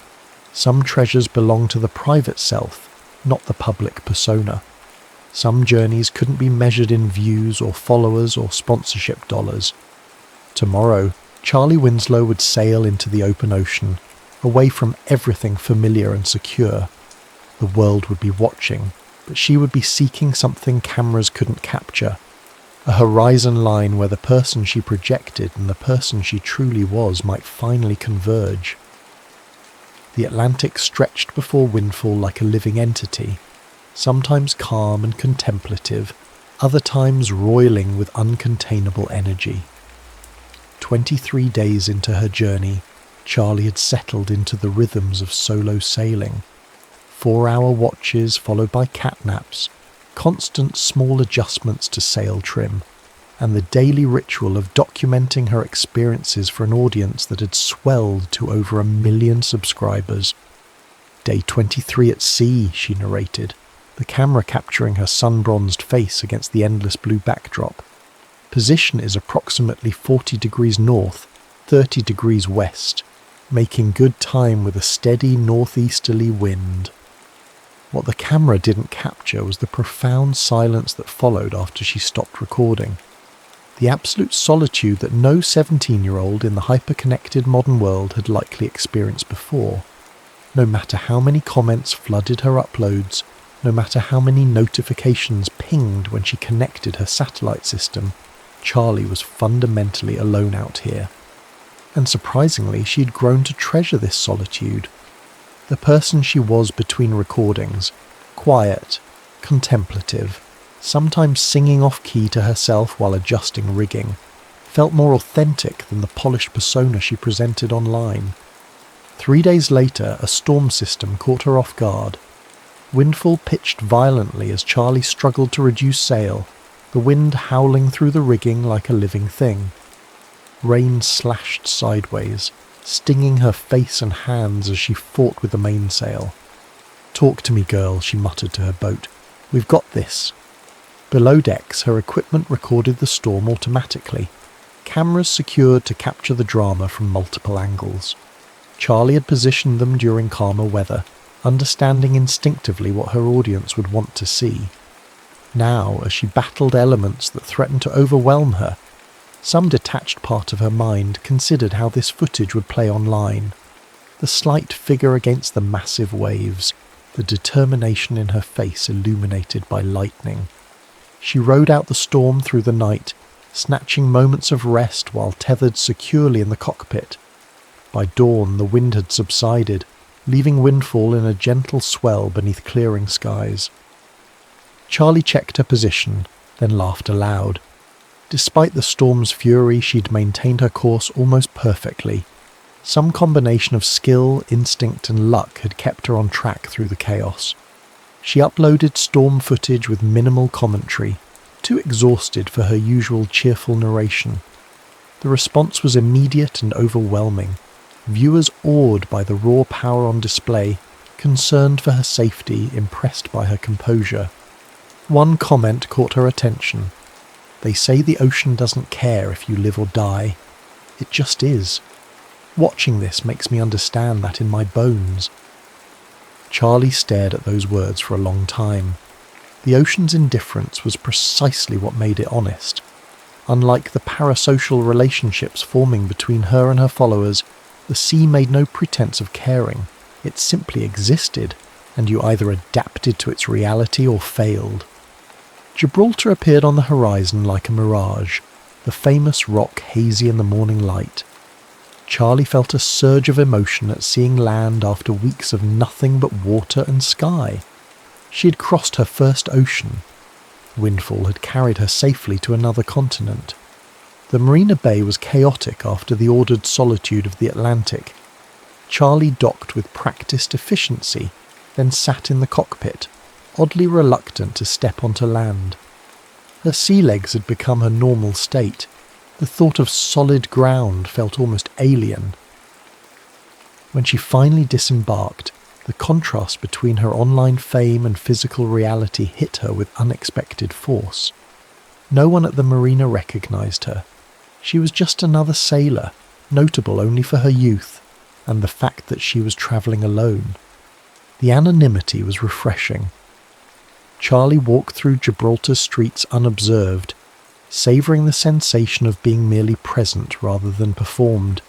Some treasures belonged to the private self, not the public persona. Some journeys couldn't be measured in views or followers or sponsorship dollars. Tomorrow, Charlie Winslow would sail into the open ocean, away from everything familiar and secure. The world would be watching, but she would be seeking something cameras couldn't capture, a horizon line where the person she projected and the person she truly was might finally converge. The Atlantic stretched before Windfall like a living entity, sometimes calm and contemplative, other times roiling with uncontainable energy. 23 days into her journey, Charlie had settled into the rhythms of solo sailing. 4-hour watches followed by catnaps, constant small adjustments to sail trim, and the daily ritual of documenting her experiences for an audience that had swelled to over 1 million subscribers. Day 23 at sea, she narrated, the camera capturing her sun-bronzed face against the endless blue backdrop. Position is approximately 40 degrees north, 30 degrees west, making good time with a steady northeasterly wind. What the camera didn't capture was the profound silence that followed after she stopped recording. The absolute solitude that no 17-year-old in the hyper-connected modern world had likely experienced before. No matter how many comments flooded her uploads, no matter how many notifications pinged when she connected her satellite system, Charlie was fundamentally alone out here. And surprisingly, she'd grown to treasure this solitude. The person she was between recordings, quiet, contemplative, sometimes singing off-key to herself while adjusting rigging, felt more authentic than the polished persona she presented online. 3 days later, a storm system caught her off guard. Windfall pitched violently as Charlie struggled to reduce sail, the wind howling through the rigging like a living thing. Rain slashed sideways, stinging her face and hands as she fought with the mainsail. "Talk to me, girl," she muttered to her boat. "We've got this." Below decks, her equipment recorded the storm automatically, cameras secured to capture the drama from multiple angles. Charlie had positioned them during calmer weather, understanding instinctively what her audience would want to see. Now, as she battled elements that threatened to overwhelm her, some detached part of her mind considered how this footage would play online. The slight figure against the massive waves, the determination in her face illuminated by lightning. She rode out the storm through the night, snatching moments of rest while tethered securely in the cockpit. By dawn, the wind had subsided, leaving windfall in a gentle swell beneath clearing skies. Charlie checked her position, then laughed aloud. Despite the storm's fury, she'd maintained her course almost perfectly. Some combination of skill, instinct and luck had kept her on track through the chaos. She uploaded storm footage with minimal commentary, too exhausted for her usual cheerful narration. The response was immediate and overwhelming. Viewers awed by the raw power on display, concerned for her safety, impressed by her composure. One comment caught her attention. They say the ocean doesn't care if you live or die. It just is. Watching this makes me understand that in my bones. Charlie stared at those words for a long time. The ocean's indifference was precisely what made it honest. Unlike the parasocial relationships forming between her and her followers, the sea made no pretense of caring. It simply existed, and you either adapted to its reality or failed. Gibraltar appeared on the horizon like a mirage, the famous rock hazy in the morning light. Charlie felt a surge of emotion at seeing land after weeks of nothing but water and sky. She had crossed her first ocean. Windfall had carried her safely to another continent. The Marina Bay was chaotic after the ordered solitude of the Atlantic. Charlie docked with practiced efficiency, then sat in the cockpit, oddly reluctant to step onto land. Her sea legs had become her normal state. The thought of solid ground felt almost alien. When she finally disembarked, the contrast between her online fame and physical reality hit her with unexpected force. No one at the marina recognized her. She was just another sailor, notable only for her youth, and the fact that she was travelling alone. The anonymity was refreshing. Charlie walked through Gibraltar's streets unobserved, savouring the sensation of being merely present rather than performed.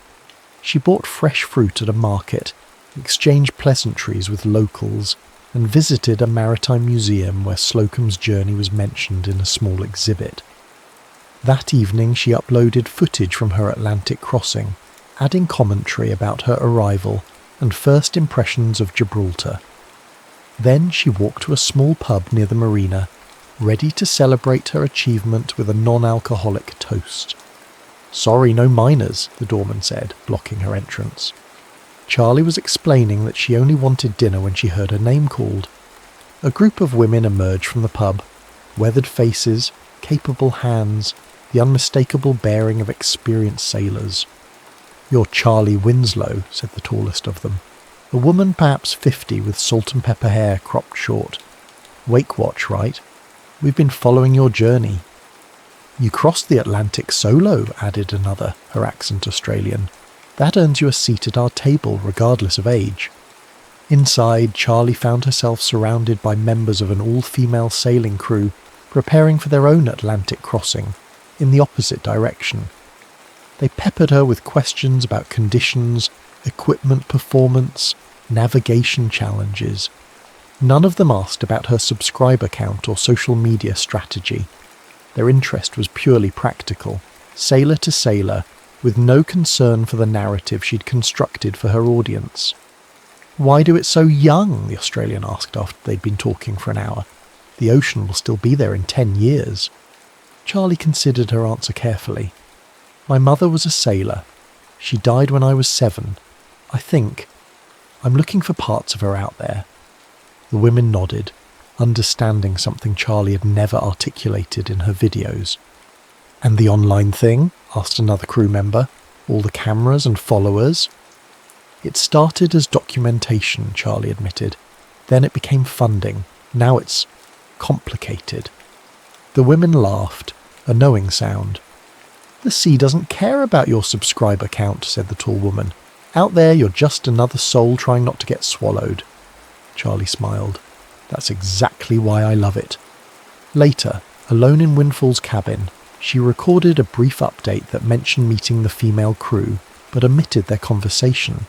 She bought fresh fruit at a market, exchanged pleasantries with locals, and visited a maritime museum where Slocum's journey was mentioned in a small exhibit. That evening she uploaded footage from her Atlantic crossing, adding commentary about her arrival and first impressions of Gibraltar. Then she walked to a small pub near the marina, ready to celebrate her achievement with a non-alcoholic toast. "Sorry, no minors," the doorman said, blocking her entrance. Charlie was explaining that she only wanted dinner when she heard her name called. A group of women emerged from the pub, weathered faces, capable hands, the unmistakable bearing of experienced sailors. "You're Charlie Winslow," said the tallest of them. A woman perhaps 50 with salt and pepper hair cropped short. "Wake Watch, right? We've been following your journey." "You crossed the Atlantic solo," added another, her accent Australian. "That earns you a seat at our table regardless of age." Inside, Charlie found herself surrounded by members of an all-female sailing crew preparing for their own Atlantic crossing, in the opposite direction. They peppered her with questions about conditions, equipment performance, navigation challenges. None of them asked about her subscriber count or social media strategy. Their interest was purely practical, sailor to sailor, with no concern for the narrative she'd constructed for her audience. "Why do it so young?" the Australian asked after they'd been talking for an hour. "The ocean will still be there in 10 years. Charlie considered her answer carefully. "My mother was a sailor. She died when I was 7. I think. I'm looking for parts of her out there." The women nodded, understanding something Charlie had never articulated in her videos. "And the online thing?" asked another crew member. "All the cameras and followers?" "It started as documentation," Charlie admitted. "Then it became funding. Now it's complicated." The women laughed, a knowing sound. "The sea doesn't care about your subscriber count," said the tall woman. "Out there you're just another soul trying not to get swallowed." Charlie smiled. That's exactly why I love it. Later, alone in Windfall's cabin, she recorded a brief update that mentioned meeting the female crew, but omitted their conversation.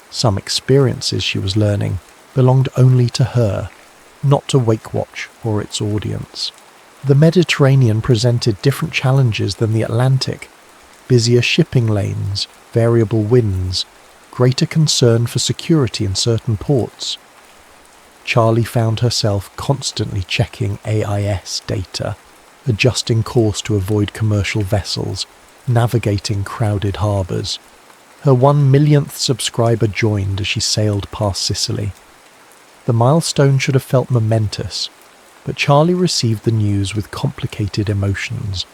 Some experiences she was learning belonged only to her, not to Wake Watch or its audience. The Mediterranean presented different challenges than the Atlantic: busier shipping lanes, variable winds, greater concern for security in certain ports. Charlie found herself constantly checking AIS data, adjusting course to avoid commercial vessels, navigating crowded harbours. Her 1 millionth subscriber joined as she sailed past Sicily. The milestone should have felt momentous, but Charlie received the news with complicated emotions.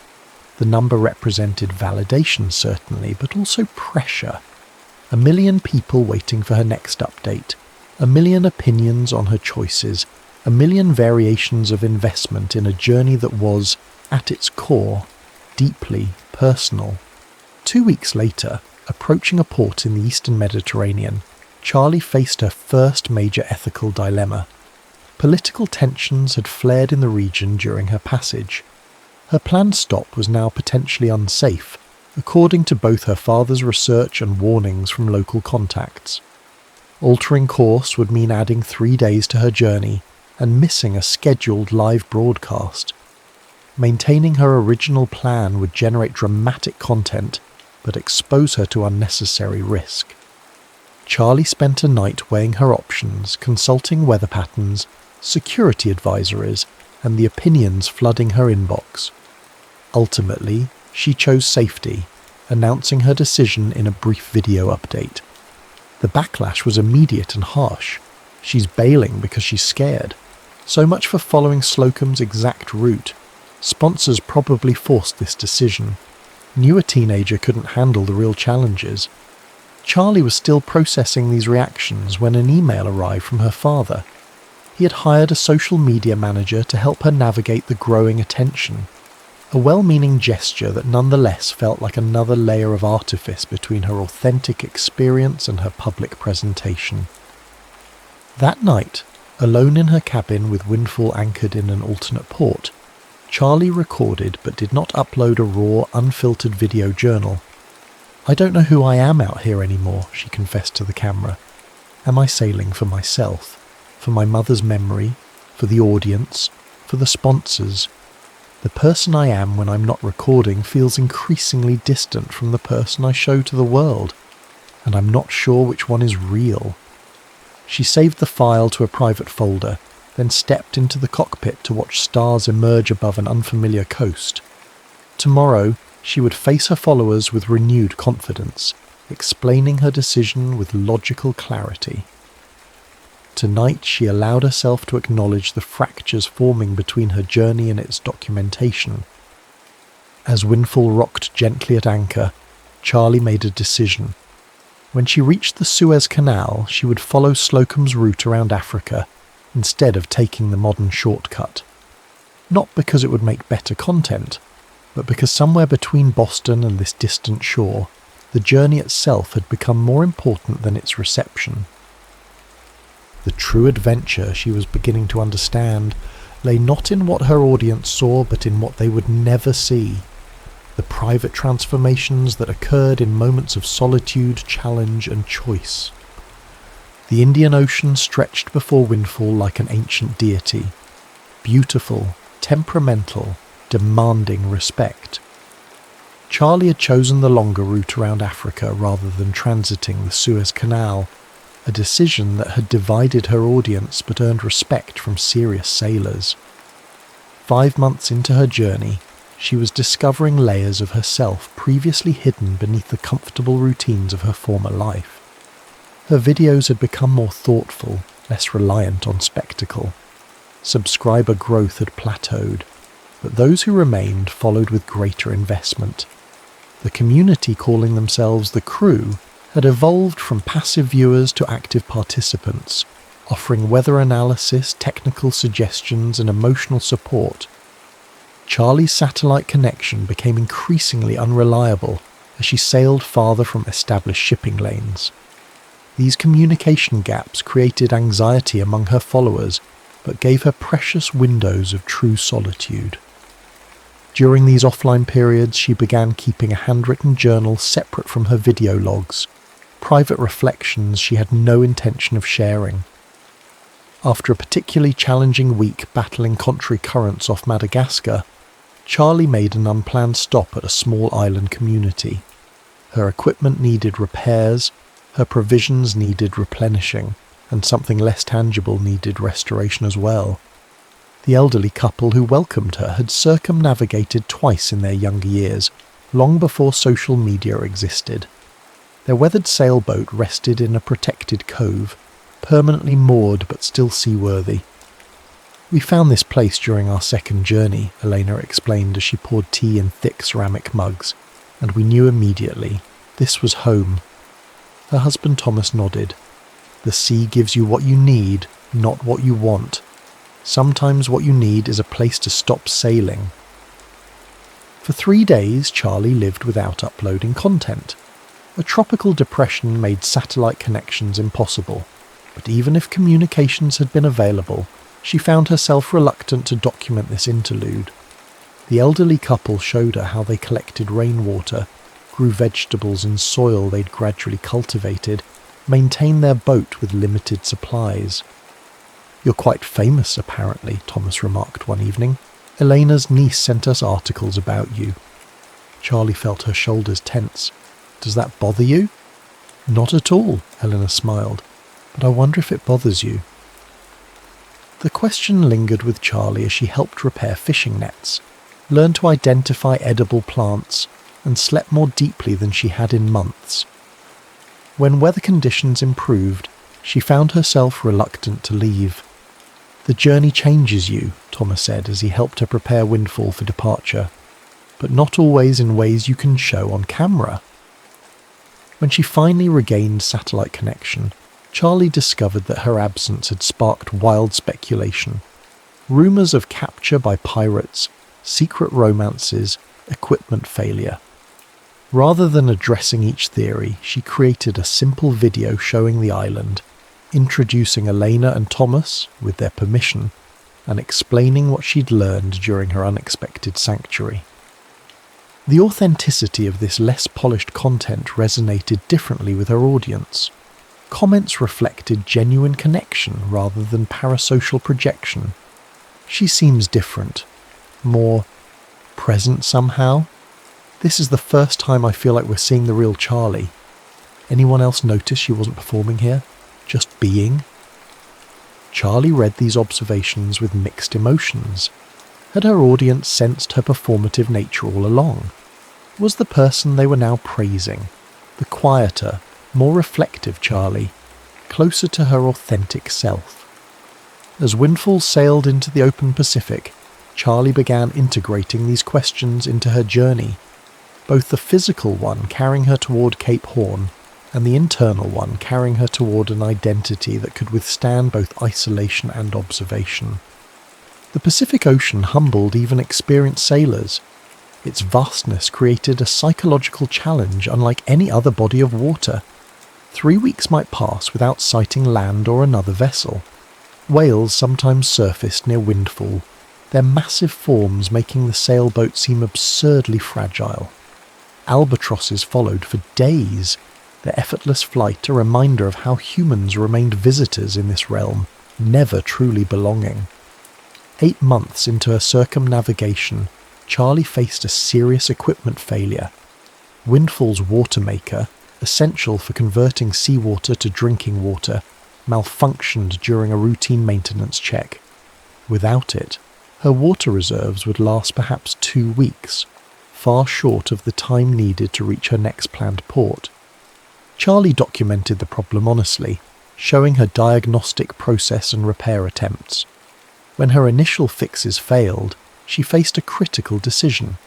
The number represented validation, certainly, but also pressure. 1 million people waiting for her next update, 1 million opinions on her choices, 1 million variations of investment in a journey that was, at its core, deeply personal. 2 weeks later, approaching a port in the eastern Mediterranean, Charlie faced her first major ethical dilemma. Political tensions had flared in the region during her passage. Her planned stop was now potentially unsafe, according to both her father's research and warnings from local contacts. Altering course would mean adding 3 days to her journey and missing a scheduled live broadcast. Maintaining her original plan would generate dramatic content, but expose her to unnecessary risk. Charlie spent a night weighing her options, consulting weather patterns, security advisories, and the opinions flooding her inbox. Ultimately, she chose safety, announcing her decision in a brief video update. The backlash was immediate and harsh. She's bailing because she's scared. So much for following Slocum's exact route. Sponsors probably forced this decision. Knew a teenager couldn't handle the real challenges. Charlie was still processing these reactions when an email arrived from her father. He had hired a social media manager to help her navigate the growing attention. A well-meaning gesture that nonetheless felt like another layer of artifice between her authentic experience and her public presentation. That night, alone in her cabin with Windfall anchored in an alternate port, Charlie recorded but did not upload a raw, unfiltered video journal. "I don't know who I am out here anymore," she confessed to the camera. "Am I sailing for myself? For my mother's memory? For the audience? For the sponsors? The person I am when I'm not recording feels increasingly distant from the person I show to the world, and I'm not sure which one is real." She saved the file to a private folder, then stepped into the cockpit to watch stars emerge above an unfamiliar coast. Tomorrow, she would face her followers with renewed confidence, explaining her decision with logical clarity. Tonight, she allowed herself to acknowledge the fractures forming between her journey and its documentation. As Windfall rocked gently at anchor, Charlie made a decision. When she reached the Suez Canal, she would follow Slocum's route around Africa instead of taking the modern shortcut. Not because it would make better content, but because somewhere between Boston and this distant shore, the journey itself had become more important than its reception. The true adventure, she was beginning to understand, lay not in what her audience saw, but in what they would never see. The private transformations that occurred in moments of solitude, challenge, and choice. The Indian Ocean stretched before Windfall like an ancient deity. Beautiful, temperamental, demanding respect. Charlie had chosen the longer route around Africa rather than transiting the Suez Canal, a decision that had divided her audience but earned respect from serious sailors. 5 months into her journey, she was discovering layers of herself previously hidden beneath the comfortable routines of her former life. Her videos had become more thoughtful, less reliant on spectacle. Subscriber growth had plateaued, but those who remained followed with greater investment. The community, calling themselves the crew, had evolved from passive viewers to active participants, offering weather analysis, technical suggestions, and emotional support. Charlie's satellite connection became increasingly unreliable as she sailed farther from established shipping lanes. These communication gaps created anxiety among her followers, but gave her precious windows of true solitude. During these offline periods, she began keeping a handwritten journal separate from her video logs, private reflections she had no intention of sharing. After a particularly challenging week battling contrary currents off Madagascar, Charlie made an unplanned stop at a small island community. Her equipment needed repairs, her provisions needed replenishing, and something less tangible needed restoration as well. The elderly couple who welcomed her had circumnavigated twice in their younger years, long before social media existed. Their weathered sailboat rested in a protected cove, permanently moored but still seaworthy. "We found this place during our second journey," Elena explained as she poured tea in thick ceramic mugs, "and we knew immediately. This was home." Her husband Thomas nodded. "The sea gives you what you need, not what you want. Sometimes what you need is a place to stop sailing." For 3 days, Charlie lived without uploading content. A tropical depression made satellite connections impossible, but even if communications had been available, she found herself reluctant to document this interlude. The elderly couple showed her how they collected rainwater, grew vegetables in soil they'd gradually cultivated, maintained their boat with limited supplies. "You're quite famous, apparently," Thomas remarked one evening. "Elena's niece sent us articles about you." Charlie felt her shoulders tense. "Does that bother you?" "Not at all," Elena smiled. "But I wonder if it bothers you." The question lingered with Charlie as she helped repair fishing nets, learned to identify edible plants, and slept more deeply than she had in months. When weather conditions improved, she found herself reluctant to leave. "The journey changes you," Thomas said as he helped her prepare Windfall for departure, "but not always in ways you can show on camera." When she finally regained satellite connection, Charlie discovered that her absence had sparked wild speculation. Rumours of capture by pirates, secret romances, equipment failure. Rather than addressing each theory, she created a simple video showing the island, introducing Elena and Thomas, with their permission, and explaining what she'd learned during her unexpected sanctuary. The authenticity of this less polished content resonated differently with her audience. Comments reflected genuine connection rather than parasocial projection. "She seems different. More present somehow. This is the first time I feel like we're seeing the real Charlie. Anyone else notice she wasn't performing here? Just being?" Charlie read these observations with mixed emotions. Had her audience sensed her performative nature all along? Was the person they were now praising, the quieter, more reflective Charlie, closer to her authentic self? As Windfall sailed into the open Pacific, Charlie began integrating these questions into her journey, both the physical one carrying her toward Cape Horn, and the internal one carrying her toward an identity that could withstand both isolation and observation. The Pacific Ocean humbled even experienced sailors. Its vastness created a psychological challenge unlike any other body of water. 3 weeks might pass without sighting land or another vessel. Whales sometimes surfaced near Windfall, their massive forms making the sailboat seem absurdly fragile. Albatrosses followed for days, their effortless flight a reminder of how humans remained visitors in this realm, never truly belonging. 8 months into her circumnavigation, Charlie faced a serious equipment failure. Windfall's water maker, essential for converting seawater to drinking water, malfunctioned during a routine maintenance check. Without it, her water reserves would last perhaps 2 weeks, far short of the time needed to reach her next planned port. Charlie documented the problem honestly, showing her diagnostic process and repair attempts. When her initial fixes failed, she faced a critical decision: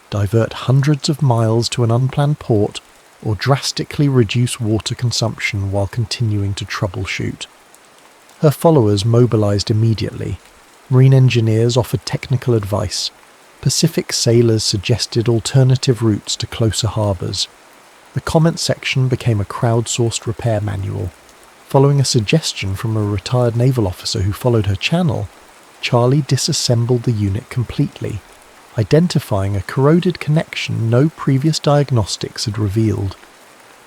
divert hundreds of miles to an unplanned port or drastically reduce water consumption while continuing to troubleshoot. Her followers mobilized immediately. Marine engineers offered technical advice. Pacific sailors suggested alternative routes to closer harbors. The comment section became a crowdsourced repair manual. Following a suggestion from a retired naval officer who followed her channel, Charlie disassembled the unit completely, identifying a corroded connection no previous diagnostics had revealed.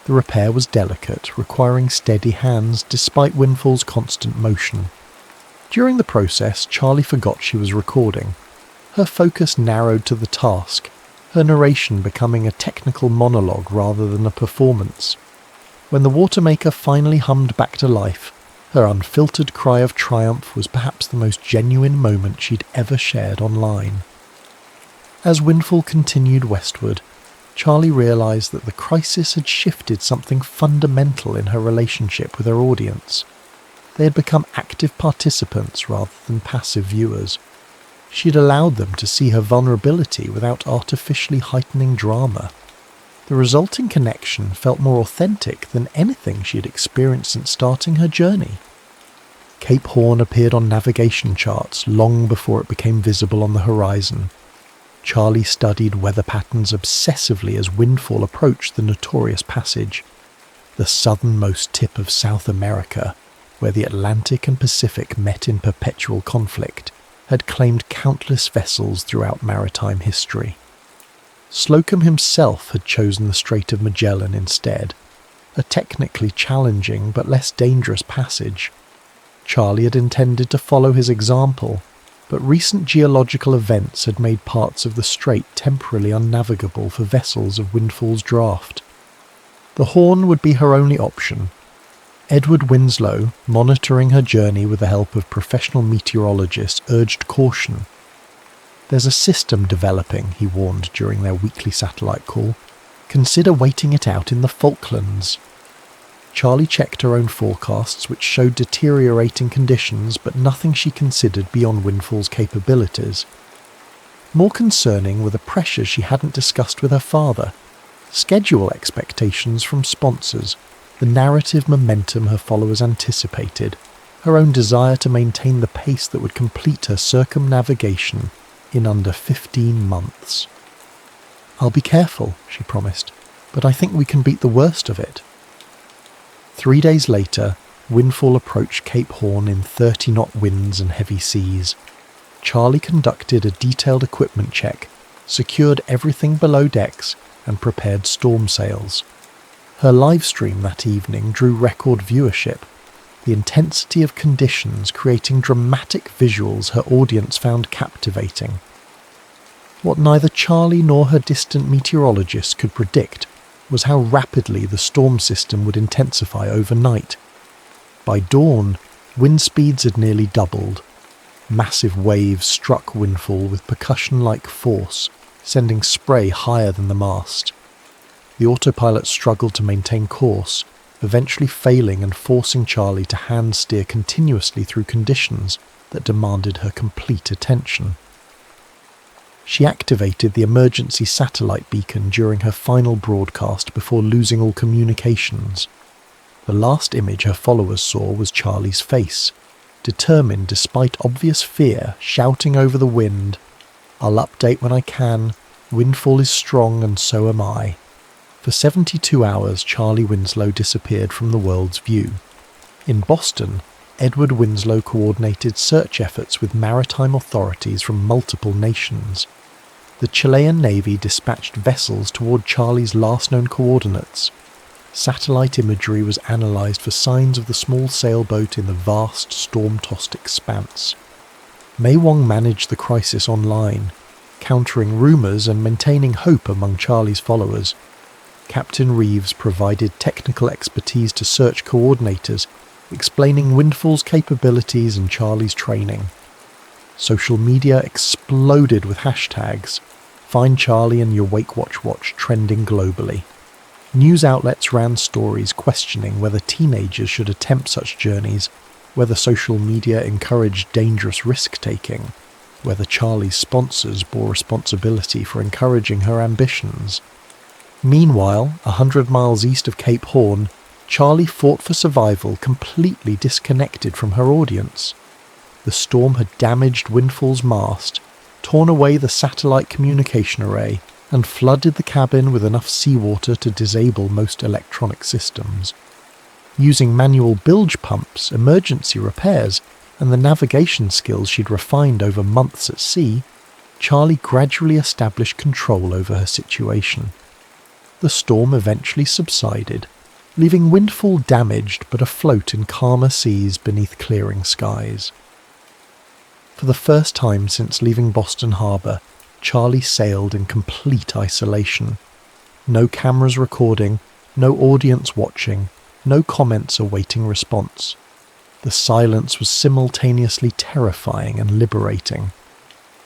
The repair was delicate, requiring steady hands despite Windfall's constant motion. During the process, Charlie forgot she was recording. Her focus narrowed to the task, her narration becoming a technical monologue rather than a performance. When the Watermaker finally hummed back to life, her unfiltered cry of triumph was perhaps the most genuine moment she'd ever shared online. As Windfall continued westward, Charlie realised that the crisis had shifted something fundamental in her relationship with her audience. They had become active participants rather than passive viewers. She had allowed them to see her vulnerability without artificially heightening drama. The resulting connection felt more authentic than anything she had experienced since starting her journey. Cape Horn appeared on navigation charts long before it became visible on the horizon. Charlie studied weather patterns obsessively as Windfall approached the notorious passage, the southernmost tip of South America, where the Atlantic and Pacific met in perpetual conflict, had claimed countless vessels throughout maritime history. Slocum himself had chosen the Strait of Magellan instead, a technically challenging but less dangerous passage. Charlie had intended to follow his example, but recent geological events had made parts of the strait temporarily unnavigable for vessels of Windfall's draft. The Horn would be her only option. Edward Winslow, monitoring her journey with the help of professional meteorologists, urged caution. "There's a system developing," he warned during their weekly satellite call. "Consider waiting it out in the Falklands." Charlie checked her own forecasts, which showed deteriorating conditions, but nothing she considered beyond Windfall's capabilities. More concerning were the pressures she hadn't discussed with her father, schedule expectations from sponsors, the narrative momentum her followers anticipated, her own desire to maintain the pace that would complete her circumnavigation in under 15 months. "I'll be careful," she promised, "but I think we can beat the worst of it." 3 days later, Windfall approached Cape Horn in 30-knot winds and heavy seas. Charlie conducted a detailed equipment check, secured everything below decks, and prepared storm sails. Her live stream that evening drew record viewership, the intensity of conditions creating dramatic visuals her audience found captivating. What neither Charlie nor her distant meteorologists could predict was how rapidly the storm system would intensify overnight. By dawn, wind speeds had nearly doubled. Massive waves struck Windfall with percussion-like force, sending spray higher than the mast. The autopilot struggled to maintain course, eventually failing and forcing Charlie to hand steer continuously through conditions that demanded her complete attention. She activated the emergency satellite beacon during her final broadcast before losing all communications. The last image her followers saw was Charlie's face, determined despite obvious fear, shouting over the wind, "I'll update when I can, Windfall is strong and so am I." For 72 hours, Charlie Winslow disappeared from the world's view. In Boston, Edward Winslow coordinated search efforts with maritime authorities from multiple nations. The Chilean Navy dispatched vessels toward Charlie's last known coordinates. Satellite imagery was analysed for signs of the small sailboat in the vast, storm-tossed expanse. Mei Wong managed the crisis online, countering rumours and maintaining hope among Charlie's followers. Captain Reeves provided technical expertise to search coordinators, explaining Windfall's capabilities and Charlie's training. Social media exploded with hashtags, "Find Charlie and your Wake Watch Watch" trending globally. News outlets ran stories questioning whether teenagers should attempt such journeys, whether social media encouraged dangerous risk-taking, whether Charlie's sponsors bore responsibility for encouraging her ambitions. Meanwhile, 100 miles east of Cape Horn, Charlie fought for survival completely disconnected from her audience. The storm had damaged Windfall's mast, torn away the satellite communication array, and flooded the cabin with enough seawater to disable most electronic systems. Using manual bilge pumps, emergency repairs, and the navigation skills she'd refined over months at sea, Charlie gradually established control over her situation. The storm eventually subsided, leaving Windfall damaged but afloat in calmer seas beneath clearing skies. For the first time since leaving Boston Harbor, Charlie sailed in complete isolation. No cameras recording, no audience watching, no comments awaiting response. The silence was simultaneously terrifying and liberating.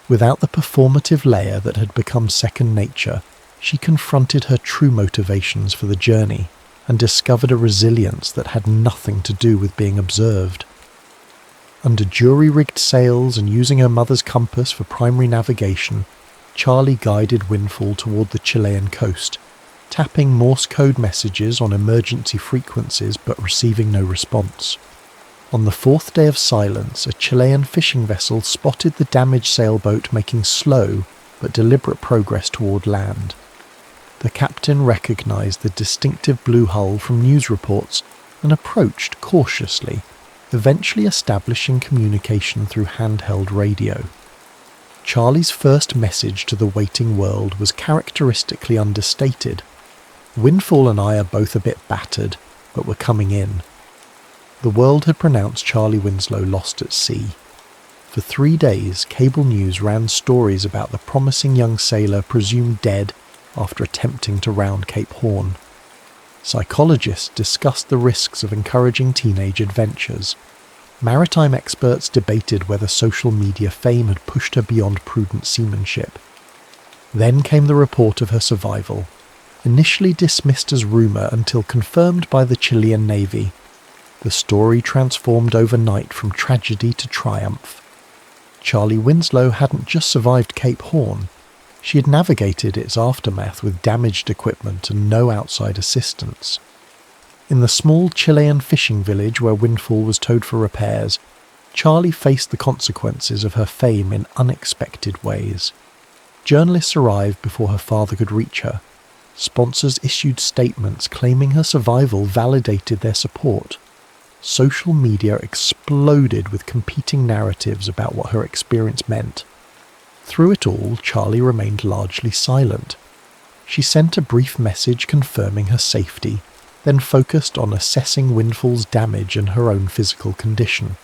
Without the performative layer that had become second nature, she confronted her true motivations for the journey and discovered a resilience that had nothing to do with being observed. Under jury-rigged sails and using her mother's compass for primary navigation, Charlie guided Windfall toward the Chilean coast, tapping Morse code messages on emergency frequencies but receiving no response. On the fourth day of silence, a Chilean fishing vessel spotted the damaged sailboat making slow but deliberate progress toward land. The captain recognized the distinctive blue hull from news reports and approached cautiously, eventually establishing communication through handheld radio. Charlie's first message to the waiting world was characteristically understated. Windfall and I are both a bit battered, but we're coming in. The world had pronounced Charlie Winslow lost at sea. For 3 days, cable news ran stories about the promising young sailor presumed dead after attempting to round Cape Horn. Psychologists discussed the risks of encouraging teenage adventures. Maritime experts debated whether social media fame had pushed her beyond prudent seamanship. Then came the report of her survival, initially dismissed as rumour until confirmed by the Chilean Navy. The story transformed overnight from tragedy to triumph. Charlie Winslow hadn't just survived Cape Horn. She had navigated its aftermath with damaged equipment and no outside assistance. In the small Chilean fishing village where Windfall was towed for repairs, Charlie faced the consequences of her fame in unexpected ways. Journalists arrived before her father could reach her. Sponsors issued statements claiming her survival validated their support. Social media exploded with competing narratives about what her experience meant. Through it all, Charlie remained largely silent. She sent a brief message confirming her safety, then focused on assessing Windfall's damage and her own physical condition.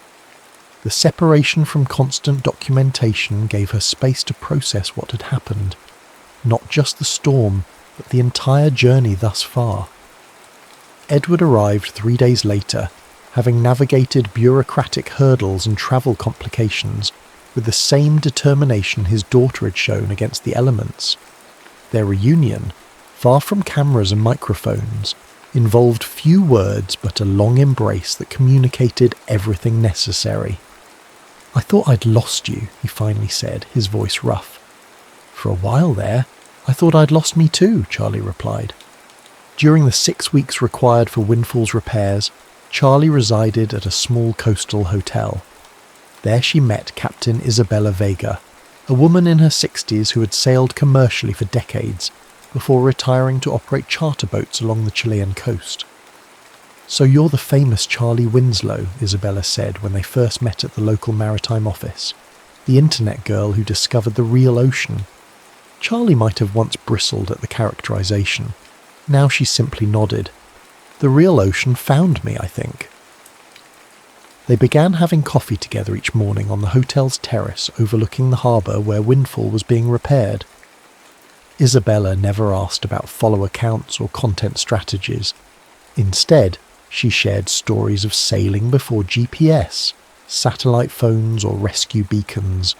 The separation from constant documentation gave her space to process what had happened. Not just the storm, but the entire journey thus far. Edward arrived 3 days later, having navigated bureaucratic hurdles and travel complications with the same determination his daughter had shown against the elements. Their reunion, far from cameras and microphones, involved few words but a long embrace that communicated everything necessary. "I thought I'd lost you," he finally said, his voice rough. "For a while there, I thought I'd lost me too," Charlie replied. During the 6 weeks required for Windfall's repairs, Charlie resided at a small coastal hotel. There she met Captain Isabella Vega, a woman in her 60s who had sailed commercially for decades, before retiring to operate charter boats along the Chilean coast. "So you're the famous Charlie Winslow," Isabella said when they first met at the local maritime office. "The internet girl who discovered the real ocean." Charlie might have once bristled at the characterization. Now she simply nodded. "The real ocean found me, I think." They began having coffee together each morning on the hotel's terrace overlooking the harbour where Windfall was being repaired. Isabella never asked about follower counts or content strategies. Instead, she shared stories of sailing before GPS, satellite phones or rescue beacons,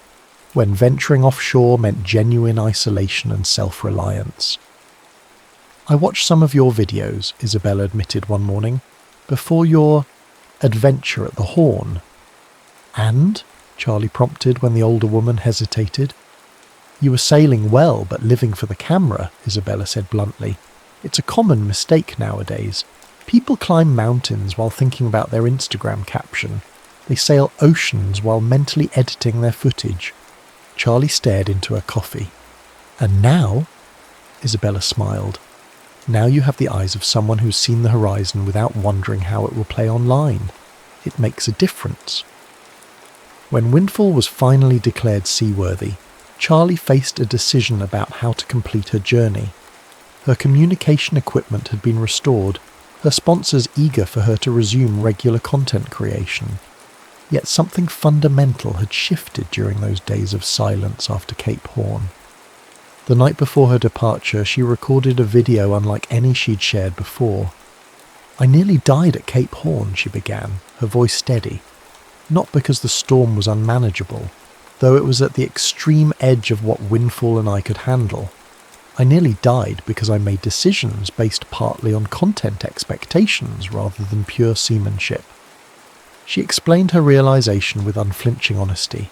when venturing offshore meant genuine isolation and self-reliance. "I watched some of your videos," Isabella admitted one morning, "before your adventure at the Horn." "And?" Charlie prompted when the older woman hesitated. "You were sailing well, but living for the camera," Isabella said bluntly. "It's a common mistake nowadays. People climb mountains while thinking about their Instagram caption. They sail oceans while mentally editing their footage." Charlie stared into her coffee. "And now?" Isabella smiled. Now you have the eyes of someone who's seen the horizon without wondering how it will play online. It makes a difference. When Windfall was finally declared seaworthy, Charlie faced a decision about how to complete her journey. Her communication equipment had been restored, her sponsors eager for her to resume regular content creation. Yet something fundamental had shifted during those days of silence after Cape Horn. The night before her departure, she recorded a video unlike any she'd shared before. "I nearly died at Cape Horn," she began, her voice steady. Not because the storm was unmanageable, though it was at the extreme edge of what Windfall and I could handle. I nearly died because I made decisions based partly on content expectations rather than pure seamanship. She explained her realization with unflinching honesty,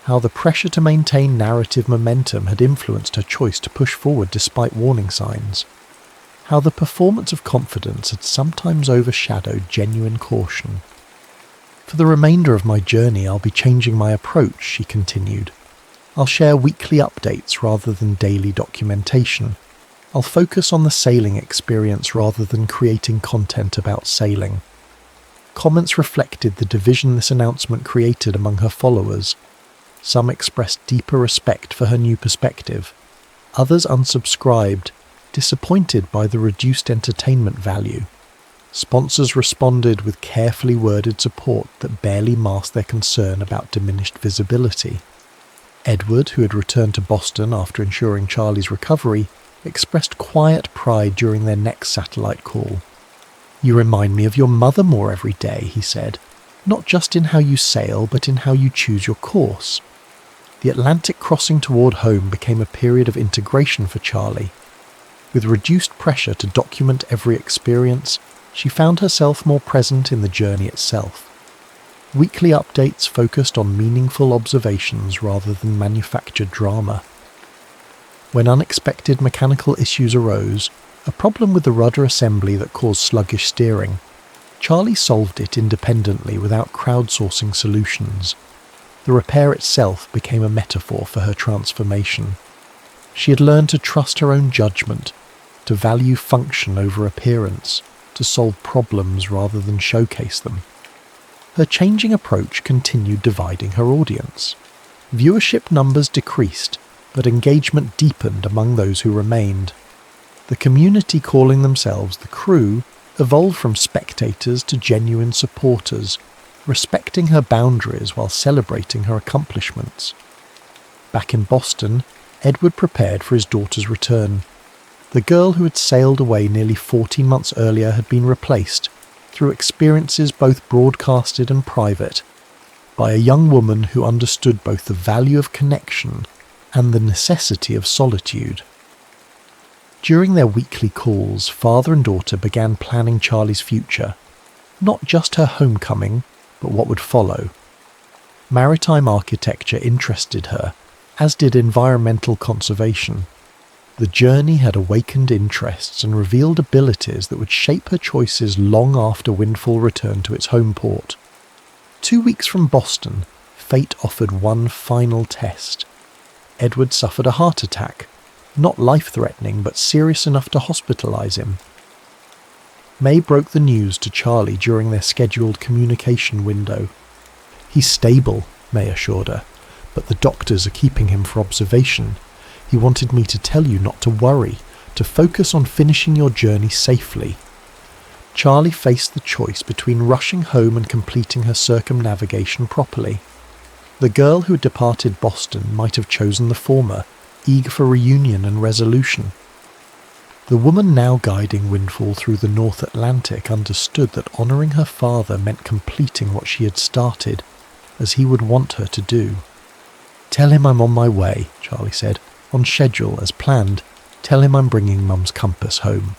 how the pressure to maintain narrative momentum had influenced her choice to push forward despite warning signs, how the performance of confidence had sometimes overshadowed genuine caution. "For the remainder of my journey, I'll be changing my approach," she continued. "I'll share weekly updates rather than daily documentation. I'll focus on the sailing experience rather than creating content about sailing." Comments reflected the division this announcement created among her followers. Some expressed deeper respect for her new perspective. Others unsubscribed, disappointed by the reduced entertainment value. Sponsors responded with carefully worded support that barely masked their concern about diminished visibility. Edward, who had returned to Boston after ensuring Charlie's recovery, expressed quiet pride during their next satellite call. "You remind me of your mother more every day," he said. "Not just in how you sail, but in how you choose your course." The Atlantic crossing toward home became a period of integration for Charlie. With reduced pressure to document every experience, she found herself more present in the journey itself. Weekly updates focused on meaningful observations rather than manufactured drama. When unexpected mechanical issues arose, a problem with the rudder assembly that caused sluggish steering, Charlie solved it independently without crowdsourcing solutions. The repair itself became a metaphor for her transformation. She had learned to trust her own judgment, to value function over appearance, to solve problems rather than showcase them. Her changing approach continued dividing her audience. Viewership numbers decreased, but engagement deepened among those who remained. The community calling themselves the Crew evolved from spectators to genuine supporters, respecting her boundaries while celebrating her accomplishments. Back in Boston, Edward prepared for his daughter's return. The girl who had sailed away nearly 14 months earlier had been replaced, through experiences both broadcasted and private, by a young woman who understood both the value of connection and the necessity of solitude. During their weekly calls, father and daughter began planning Charlie's future, not just her homecoming, but what would follow. Maritime architecture interested her, as did environmental conservation. The journey had awakened interests and revealed abilities that would shape her choices long after Windfall returned to its home port. 2 weeks from Boston, fate offered one final test. Edward suffered a heart attack, not life-threatening but serious enough to hospitalize him. May broke the news to Charlie during their scheduled communication window. "He's stable," May assured her, "but the doctors are keeping him for observation. He wanted me to tell you not to worry, to focus on finishing your journey safely." Charlie faced the choice between rushing home and completing her circumnavigation properly. The girl who had departed Boston might have chosen the former, eager for reunion and resolution. The woman now guiding Windfall through the North Atlantic understood that honouring her father meant completing what she had started, as he would want her to do. "Tell him I'm on my way," Charlie said. "On schedule, as planned. Tell him I'm bringing Mum's compass home."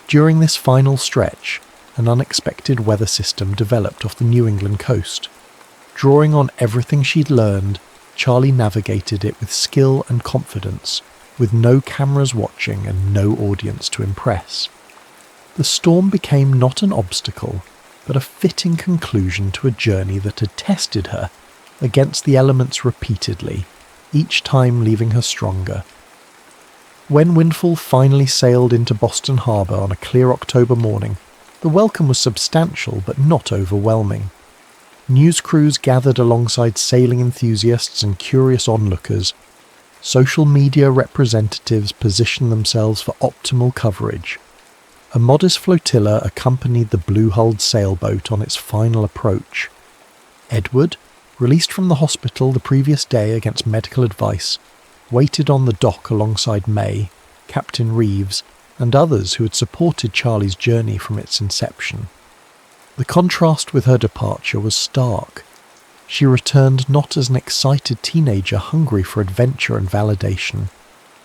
During this final stretch, an unexpected weather system developed off the New England coast. Drawing on everything she'd learned, Charlie navigated it with skill and confidence, with no cameras watching and no audience to impress. The storm became not an obstacle, but a fitting conclusion to a journey that had tested her against the elements repeatedly, each time leaving her stronger. When Windfall finally sailed into Boston Harbour on a clear October morning, the welcome was substantial but not overwhelming. News crews gathered alongside sailing enthusiasts and curious onlookers. Social media representatives positioned themselves for optimal coverage. A modest flotilla accompanied the blue-hulled sailboat on its final approach. Edward, released from the hospital the previous day against medical advice, waited on the dock alongside May, Captain Reeves, and others who had supported Charlie's journey from its inception. The contrast with her departure was stark. She returned not as an excited teenager hungry for adventure and validation,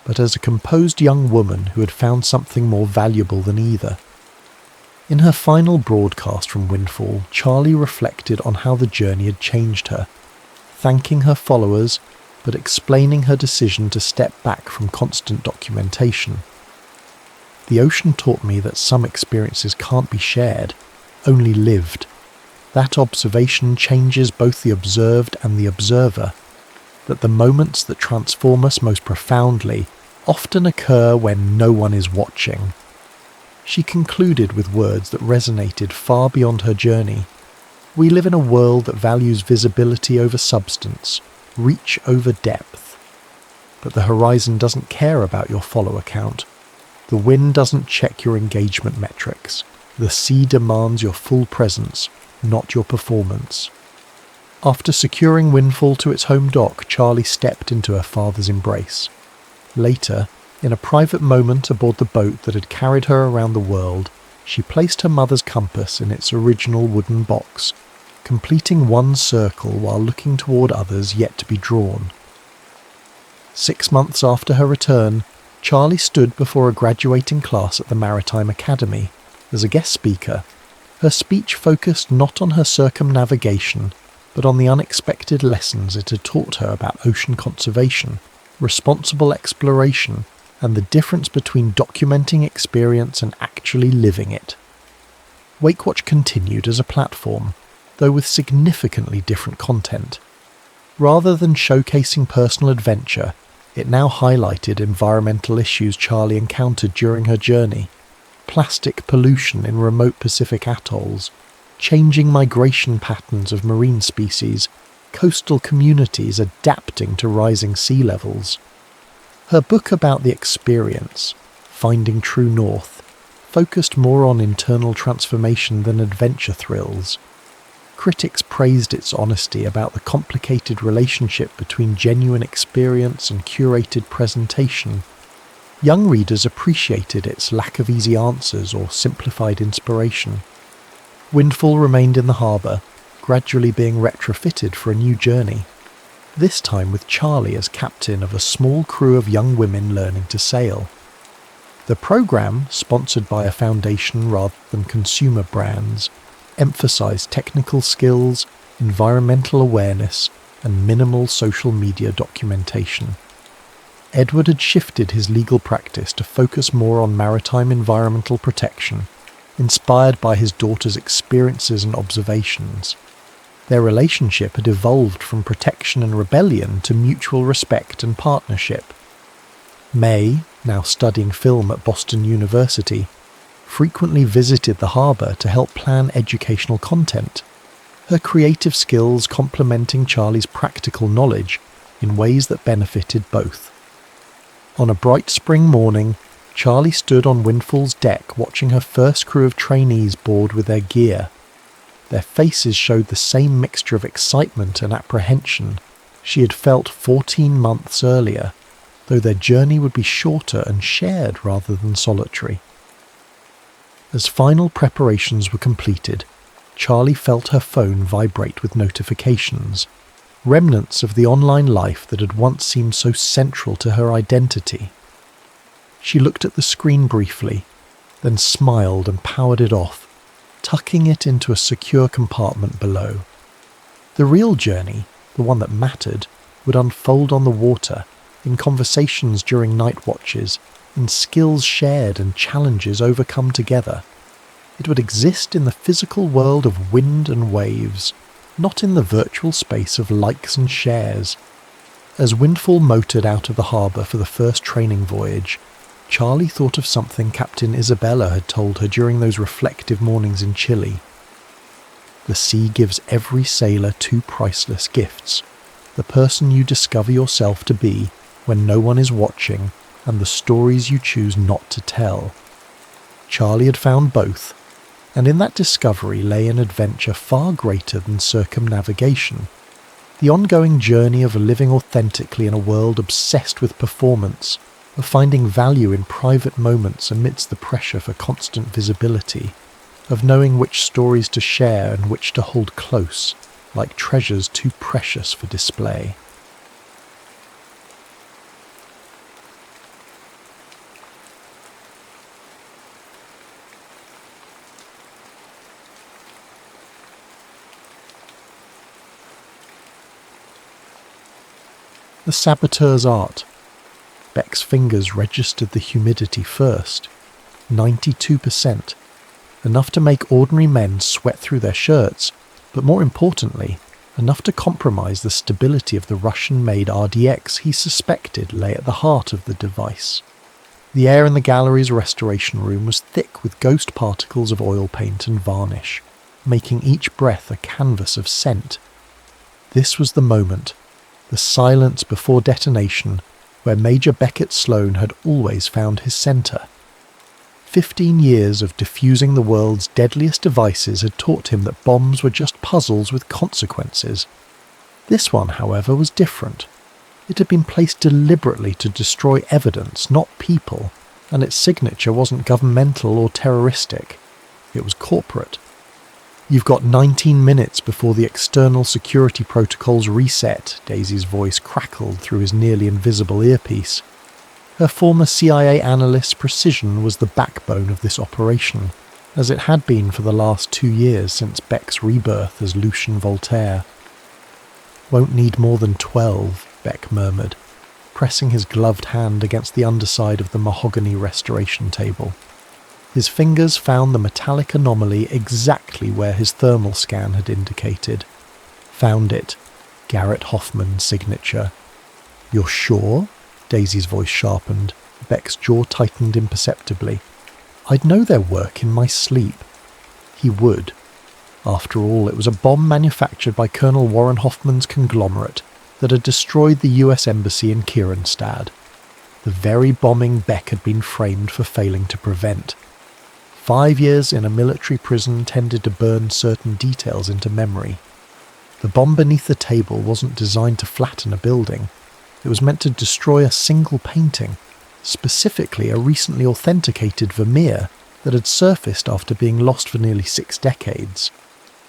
but as a composed young woman who had found something more valuable than either. In her final broadcast from Windfall, Charlie reflected on how the journey had changed her, thanking her followers, but explaining her decision to step back from constant documentation. The ocean taught me that some experiences can't be shared, only lived. That observation changes both the observed and the observer, that the moments that transform us most profoundly often occur when no one is watching. She concluded with words that resonated far beyond her journey. We live in a world that values visibility over substance, reach over depth. But the horizon doesn't care about your follower count. The wind doesn't check your engagement metrics. The sea demands your full presence, not your performance. After securing Windfall to its home dock, Charlie stepped into her father's embrace. Later, in a private moment aboard the boat that had carried her around the world, she placed her mother's compass in its original wooden box, completing one circle while looking toward others yet to be drawn. 6 months after her return, Charlie stood before a graduating class at the Maritime Academy as a guest speaker. Her speech focused not on her circumnavigation, but on the unexpected lessons it had taught her about ocean conservation, responsible exploration, and the difference between documenting experience and actually living it. Wakewatch continued as a platform, though with significantly different content. Rather than showcasing personal adventure, it now highlighted environmental issues Charlie encountered during her journey: plastic pollution in remote Pacific atolls, changing migration patterns of marine species, coastal communities adapting to rising sea levels. Her book about the experience, Finding True North, focused more on internal transformation than adventure thrills. Critics praised its honesty about the complicated relationship between genuine experience and curated presentation. Young readers appreciated its lack of easy answers or simplified inspiration. Windfall remained in the harbour, gradually being retrofitted for a new journey, this time with Charlie as captain of a small crew of young women learning to sail. The programme, sponsored by a foundation rather than consumer brands, emphasised technical skills, environmental awareness, and minimal social media documentation. Edward had shifted his legal practice to focus more on maritime environmental protection, inspired by his daughter's experiences and observations. Their relationship had evolved from protection and rebellion to mutual respect and partnership. May, now studying film at Boston University, frequently visited the harbour to help plan educational content, her creative skills complementing Charlie's practical knowledge in ways that benefited both. On a bright spring morning, Charlie stood on Windfall's deck watching her first crew of trainees board with their gear. Their faces showed the same mixture of excitement and apprehension she had felt 14 months earlier, though their journey would be shorter and shared rather than solitary. As final preparations were completed, Charlie felt her phone vibrate with notifications, remnants of the online life that had once seemed so central to her identity. She looked at the screen briefly, then smiled and powered it off, tucking it into a secure compartment below. The real journey, the one that mattered, would unfold on the water, in conversations during night watches, in skills shared and challenges overcome together. It would exist in the physical world of wind and waves, not in the virtual space of likes and shares. As Windfall motored out of the harbour for the first training voyage, Charlie thought of something Captain Isabella had told her during those reflective mornings in Chile. The sea gives every sailor two priceless gifts: the person you discover yourself to be when no one is watching, and the stories you choose not to tell. Charlie had found both, and in that discovery lay an adventure far greater than circumnavigation. The ongoing journey of living authentically in a world obsessed with performance, of finding value in private moments amidst the pressure for constant visibility, of knowing which stories to share and which to hold close, like treasures too precious for display. The Saboteur's art. Beck's fingers registered the humidity first. 92%. Enough to make ordinary men sweat through their shirts, but more importantly, enough to compromise the stability of the Russian-made RDX he suspected lay at the heart of the device. The air in the gallery's restoration room was thick with ghost particles of oil paint and varnish, making each breath a canvas of scent. This was the moment, the silence before detonation, where Major Beckett Sloan had always found his centre. 15 years of diffusing the world's deadliest devices had taught him that bombs were just puzzles with consequences. This one, however, was different. It had been placed deliberately to destroy evidence, not people, and its signature wasn't governmental or terroristic. It was corporate. "You've got 19 minutes before the external security protocols reset," Daisy's voice crackled through his nearly invisible earpiece. Her former CIA analyst's precision was the backbone of this operation, as it had been for the last 2 years since Beck's rebirth as Lucien Voltaire. "Won't need more than 12, Beck murmured, pressing his gloved hand against the underside of the mahogany restoration table. His fingers found the metallic anomaly exactly where his thermal scan had indicated. Found it. Garrett Hoffman's signature. "You're sure?" Daisy's voice sharpened. Beck's jaw tightened imperceptibly. "I'd know their work in my sleep." He would. After all, it was a bomb manufactured by Colonel Warren Hoffman's conglomerate that had destroyed the US Embassy in Kronstadt. The very bombing Beck had been framed for failing to prevent. 5 years in a military prison tended to burn certain details into memory. The bomb beneath the table wasn't designed to flatten a building. It was meant to destroy a single painting, specifically a recently authenticated Vermeer that had surfaced after being lost for nearly 6 decades.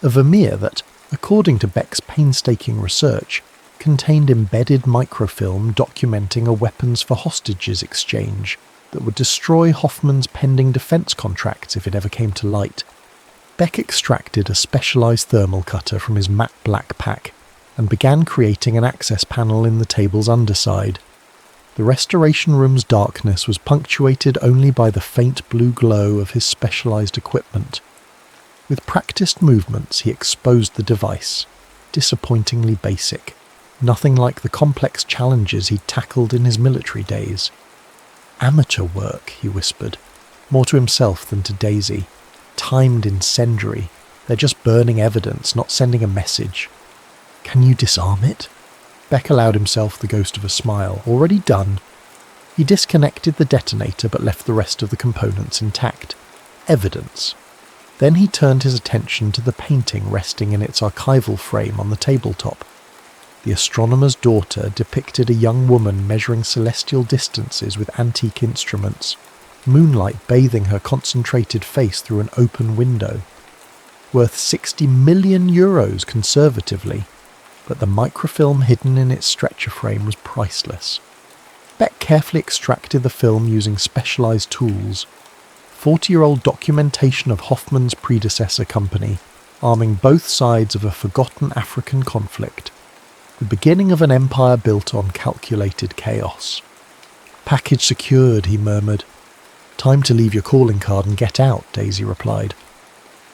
A Vermeer that, according to Beck's painstaking research, contained embedded microfilm documenting a weapons for hostages exchange that would destroy Hoffman's pending defense contracts if it ever came to light. Beck extracted a specialized thermal cutter from his matte black pack and began creating an access panel in the table's underside. The restoration room's darkness was punctuated only by the faint blue glow of his specialized equipment. With practiced movements, he exposed the device, disappointingly basic, nothing like the complex challenges he'd tackled in his military days. "Amateur work," he whispered, more to himself than to Daisy. "Timed incendiary. They're just burning evidence, not sending a message." "Can you disarm it?" Beck allowed himself the ghost of a smile. Already done. He disconnected the detonator but left the rest of the components intact. Evidence. Then he turned his attention to the painting resting in its archival frame on the tabletop. The astronomer's daughter depicted a young woman measuring celestial distances with antique instruments, moonlight bathing her concentrated face through an open window. Worth 60 million euros conservatively, but the microfilm hidden in its stretcher frame was priceless. Beck carefully extracted the film using specialized tools. 40-year-old documentation of Hoffman's predecessor company, arming both sides of a forgotten African conflict. The beginning of an empire built on calculated chaos. "Package secured," he murmured. "Time to leave your calling card and get out," Daisy replied.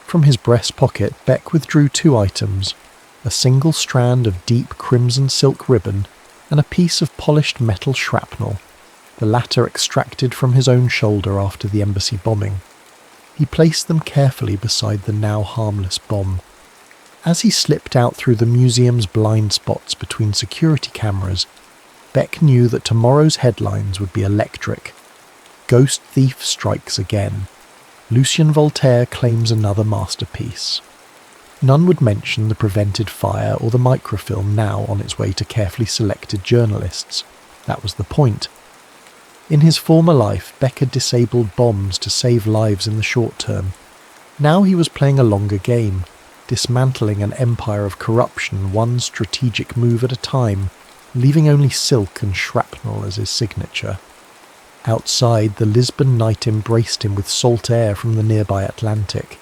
From his breast pocket, Beck withdrew 2 items, a single strand of deep crimson silk ribbon and a piece of polished metal shrapnel. the latter extracted from his own shoulder after the embassy bombing. He placed them carefully beside the now harmless bomb. As he slipped out through the museum's blind spots between security cameras, Beck knew that tomorrow's headlines would be electric. Ghost thief strikes again. Lucien Voltaire claims another masterpiece. None would mention the prevented fire or the microfilm now on its way to carefully selected journalists. That was the point. In his former life, Beck had disabled bombs to save lives in the short term. Now he was playing a longer game, dismantling an empire of corruption one strategic move at a time, leaving only silk and shrapnel as his signature. Outside, the Lisbon night embraced him with salt air from the nearby Atlantic.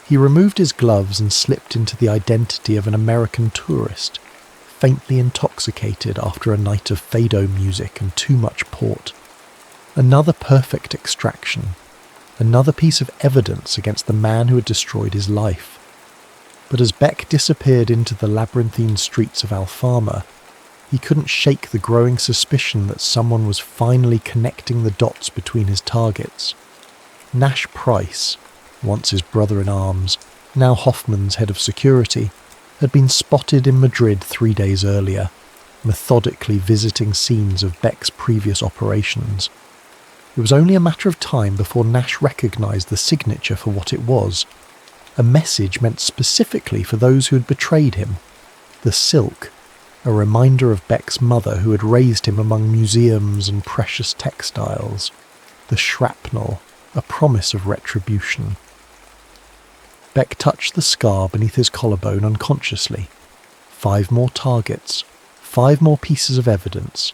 He removed his gloves and slipped into the identity of an American tourist, faintly intoxicated after a night of fado music and too much port. Another perfect extraction. Another piece of evidence against the man who had destroyed his life. But as Beck disappeared into the labyrinthine streets of Alfama, he couldn't shake the growing suspicion that someone was finally connecting the dots between his targets. Nash Price, once his brother-in-arms, now Hoffman's head of security, had been spotted in Madrid 3 days earlier, methodically visiting scenes of Beck's previous operations. It was only a matter of time before Nash recognised the signature for what it was, a message meant specifically for those who had betrayed him. The silk, a reminder of Beck's mother who had raised him among museums and precious textiles. The shrapnel, a promise of retribution. Beck touched the scar beneath his collarbone unconsciously. 5 more targets, 5 more pieces of evidence.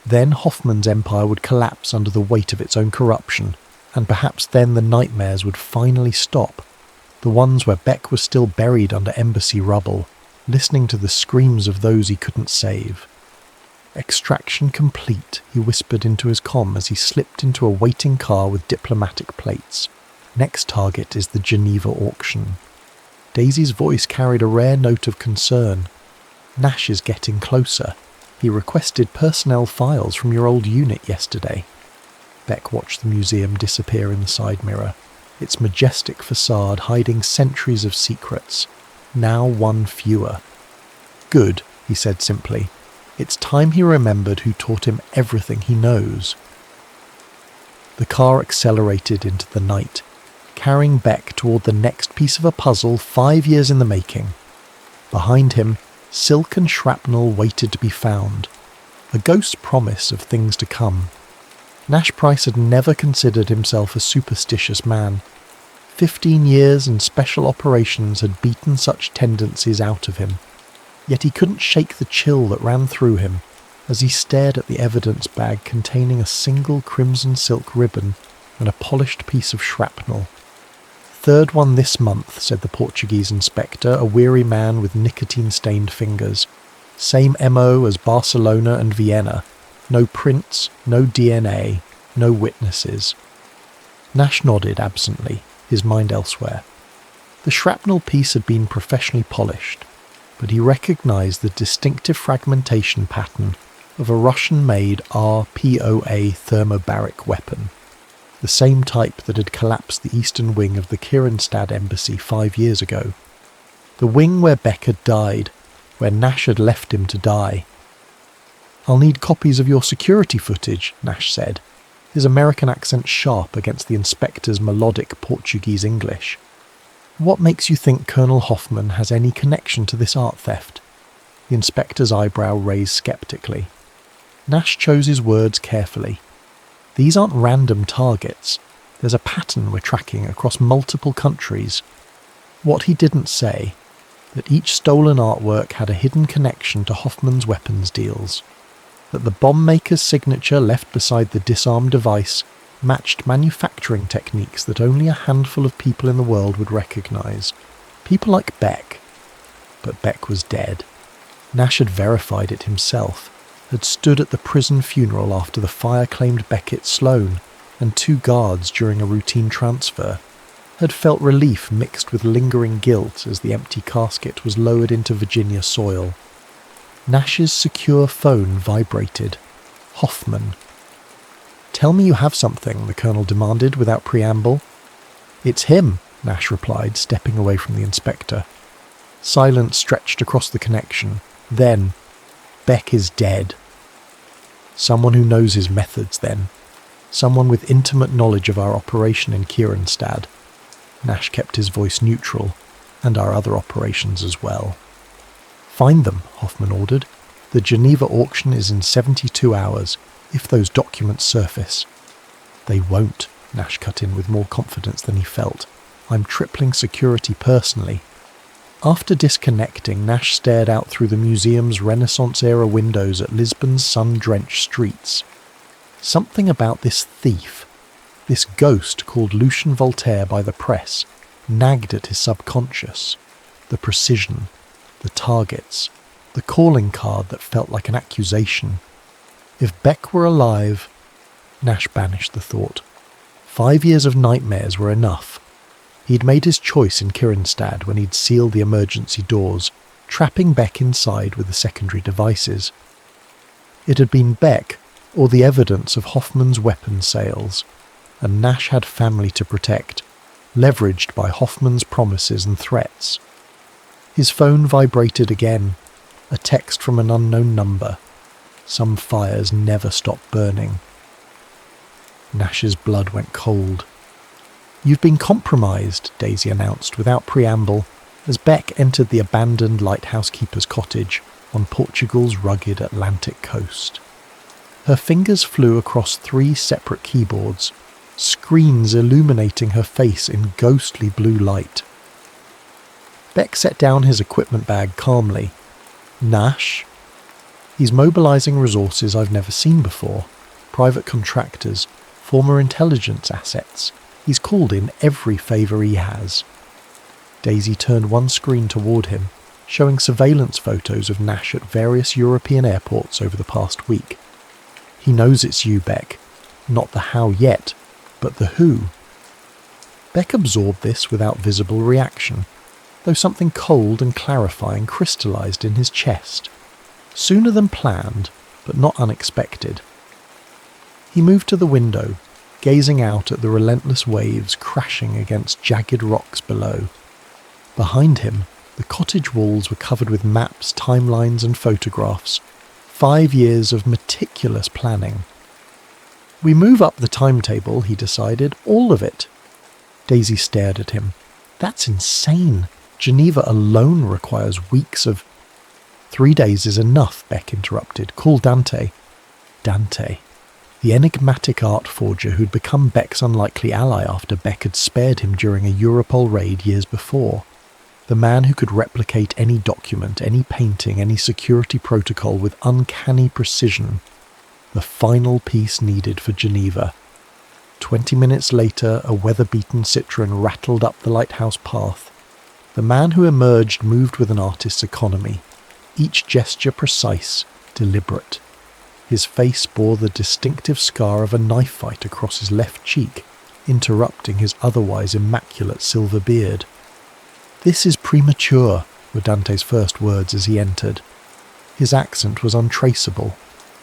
Then Hoffman's empire would collapse under the weight of its own corruption, and perhaps then the nightmares would finally stop. The ones where Beck was still buried under embassy rubble, listening to the screams of those he couldn't save. Extraction complete, he whispered into his comm as he slipped into a waiting car with diplomatic plates. Next target is the Geneva auction. Daisy's voice carried a rare note of concern. Nash is getting closer. He requested personnel files from your old unit yesterday. Beck watched the museum disappear in the side mirror, its majestic facade hiding centuries of secrets. Now 1 fewer. Good, he said simply. It's time he remembered who taught him everything he knows. The car accelerated into the night, carrying Beck toward the next piece of a puzzle 5 years in the making. Behind him, silk and shrapnel waited to be found, a ghost promise of things to come. Nash Price had never considered himself a superstitious man. 15 years and special operations had beaten such tendencies out of him. Yet he couldn't shake the chill that ran through him as he stared at the evidence bag containing a single crimson silk ribbon and a polished piece of shrapnel. 3rd one this month, said the Portuguese inspector, a weary man with nicotine-stained fingers. Same MO as Barcelona and Vienna. No prints, no DNA, no witnesses. Nash nodded absently, his mind elsewhere. The shrapnel piece had been professionally polished, but he recognised the distinctive fragmentation pattern of a Russian-made RPOA thermobaric weapon, the same type that had collapsed the eastern wing of the Kronstadt embassy 5 years ago. The wing where Beck had died, where Nash had left him to die. "I'll need copies of your security footage," Nash said, his American accent sharp against the inspector's melodic Portuguese English. "What makes you think Colonel Hoffman has any connection to this art theft?" The inspector's eyebrow raised sceptically. Nash chose his words carefully. "These aren't random targets. There's a pattern we're tracking across multiple countries." What he didn't say, that each stolen artwork had a hidden connection to Hoffman's weapons deals, that the bomb maker's signature left beside the disarmed device matched manufacturing techniques that only a handful of people in the world would recognise. People like Beck. But Beck was dead. Nash had verified it himself, had stood at the prison funeral after the fire claimed Beckett Sloane and 2 guards during a routine transfer, had felt relief mixed with lingering guilt as the empty casket was lowered into Virginia soil. Nash's secure phone vibrated. Hoffman. "Tell me you have something," the colonel demanded without preamble. "It's him," Nash replied, stepping away from the inspector. Silence stretched across the connection. Then, "Beck is dead." Someone who knows his methods, then. Someone with intimate knowledge of our operation in Kieranstad. Nash kept his voice neutral, and our other operations as well. "Find them," Hoffman ordered. "The Geneva auction is in 72 hours, if those documents surface." "They won't," Nash cut in with more confidence than he felt. "I'm tripling security personally." After disconnecting, Nash stared out through the museum's Renaissance-era windows at Lisbon's sun-drenched streets. Something about this thief, this ghost called Lucien Voltaire by the press, nagged at his subconscious. The precision, the targets, the calling card that felt like an accusation. If Beck were alive... Nash banished the thought. 5 years of nightmares were enough. He'd made his choice in Kieranstad when he'd sealed the emergency doors, trapping Beck inside with the secondary devices. It had been Beck, or the evidence of Hoffman's weapon sales, and Nash had family to protect, leveraged by Hoffman's promises and threats. His phone vibrated again, a text from an unknown number. Some fires never stop burning. Nash's blood went cold. "You've been compromised," Daisy announced without preamble, as Beck entered the abandoned lighthouse keeper's cottage on Portugal's rugged Atlantic coast. Her fingers flew across 3 separate keyboards, screens illuminating her face in ghostly blue light. Beck set down his equipment bag calmly. "Nash? He's mobilizing resources I've never seen before. Private contractors, former intelligence assets. He's called in every favour he has." Daisy turned one screen toward him, showing surveillance photos of Nash at various European airports over the past week. "He knows it's you, Beck. Not the how yet, but the who." Beck absorbed this without visible reaction, though something cold and clarifying crystallized in his chest. Sooner than planned, but not unexpected. He moved to the window, gazing out at the relentless waves crashing against jagged rocks below. Behind him, the cottage walls were covered with maps, timelines and photographs. 5 years of meticulous planning. "We move up the timetable," he decided. "All of it." Daisy stared at him. "That's insane. Geneva alone requires weeks of—" "3 days is enough," Beck interrupted. "Call Dante." Dante. The enigmatic art forger who'd become Beck's unlikely ally after Beck had spared him during a Europol raid years before. The man who could replicate any document, any painting, any security protocol with uncanny precision. The final piece needed for Geneva. 20 minutes later, a weather-beaten Citroën rattled up the lighthouse path. The man who emerged moved with an artist's economy, each gesture precise, deliberate. His face bore the distinctive scar of a knife fight across his left cheek, interrupting his otherwise immaculate silver beard. "This is premature," were Dante's first words as he entered. His accent was untraceable,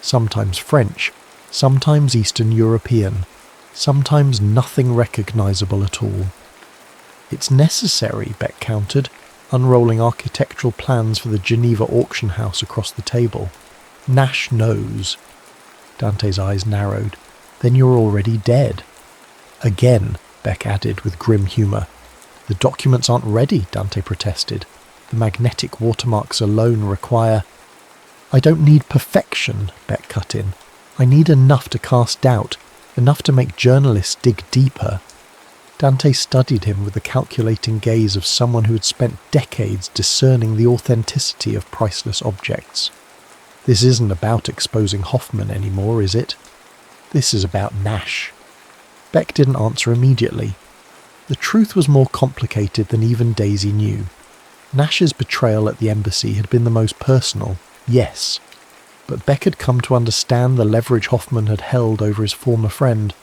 sometimes French, sometimes Eastern European, sometimes nothing recognizable at all. "It's necessary," Beck countered, unrolling architectural plans for the Geneva auction house across the table. "Nash knows." Dante's eyes narrowed. "Then you're already dead." "Again," Beck added with grim humour. "The documents aren't ready," Dante protested. "The magnetic watermarks alone require—" "I don't need perfection," Beck cut in. "I need enough to cast doubt, enough to make journalists dig deeper." Dante studied him with the calculating gaze of someone who had spent decades discerning the authenticity of priceless objects. "This isn't about exposing Hoffman anymore, is it? This is about Nash." Beck didn't answer immediately. The truth was more complicated than even Daisy knew. Nash's betrayal at the embassy had been the most personal, yes, but Beck had come to understand the leverage Hoffman had held over his former friend.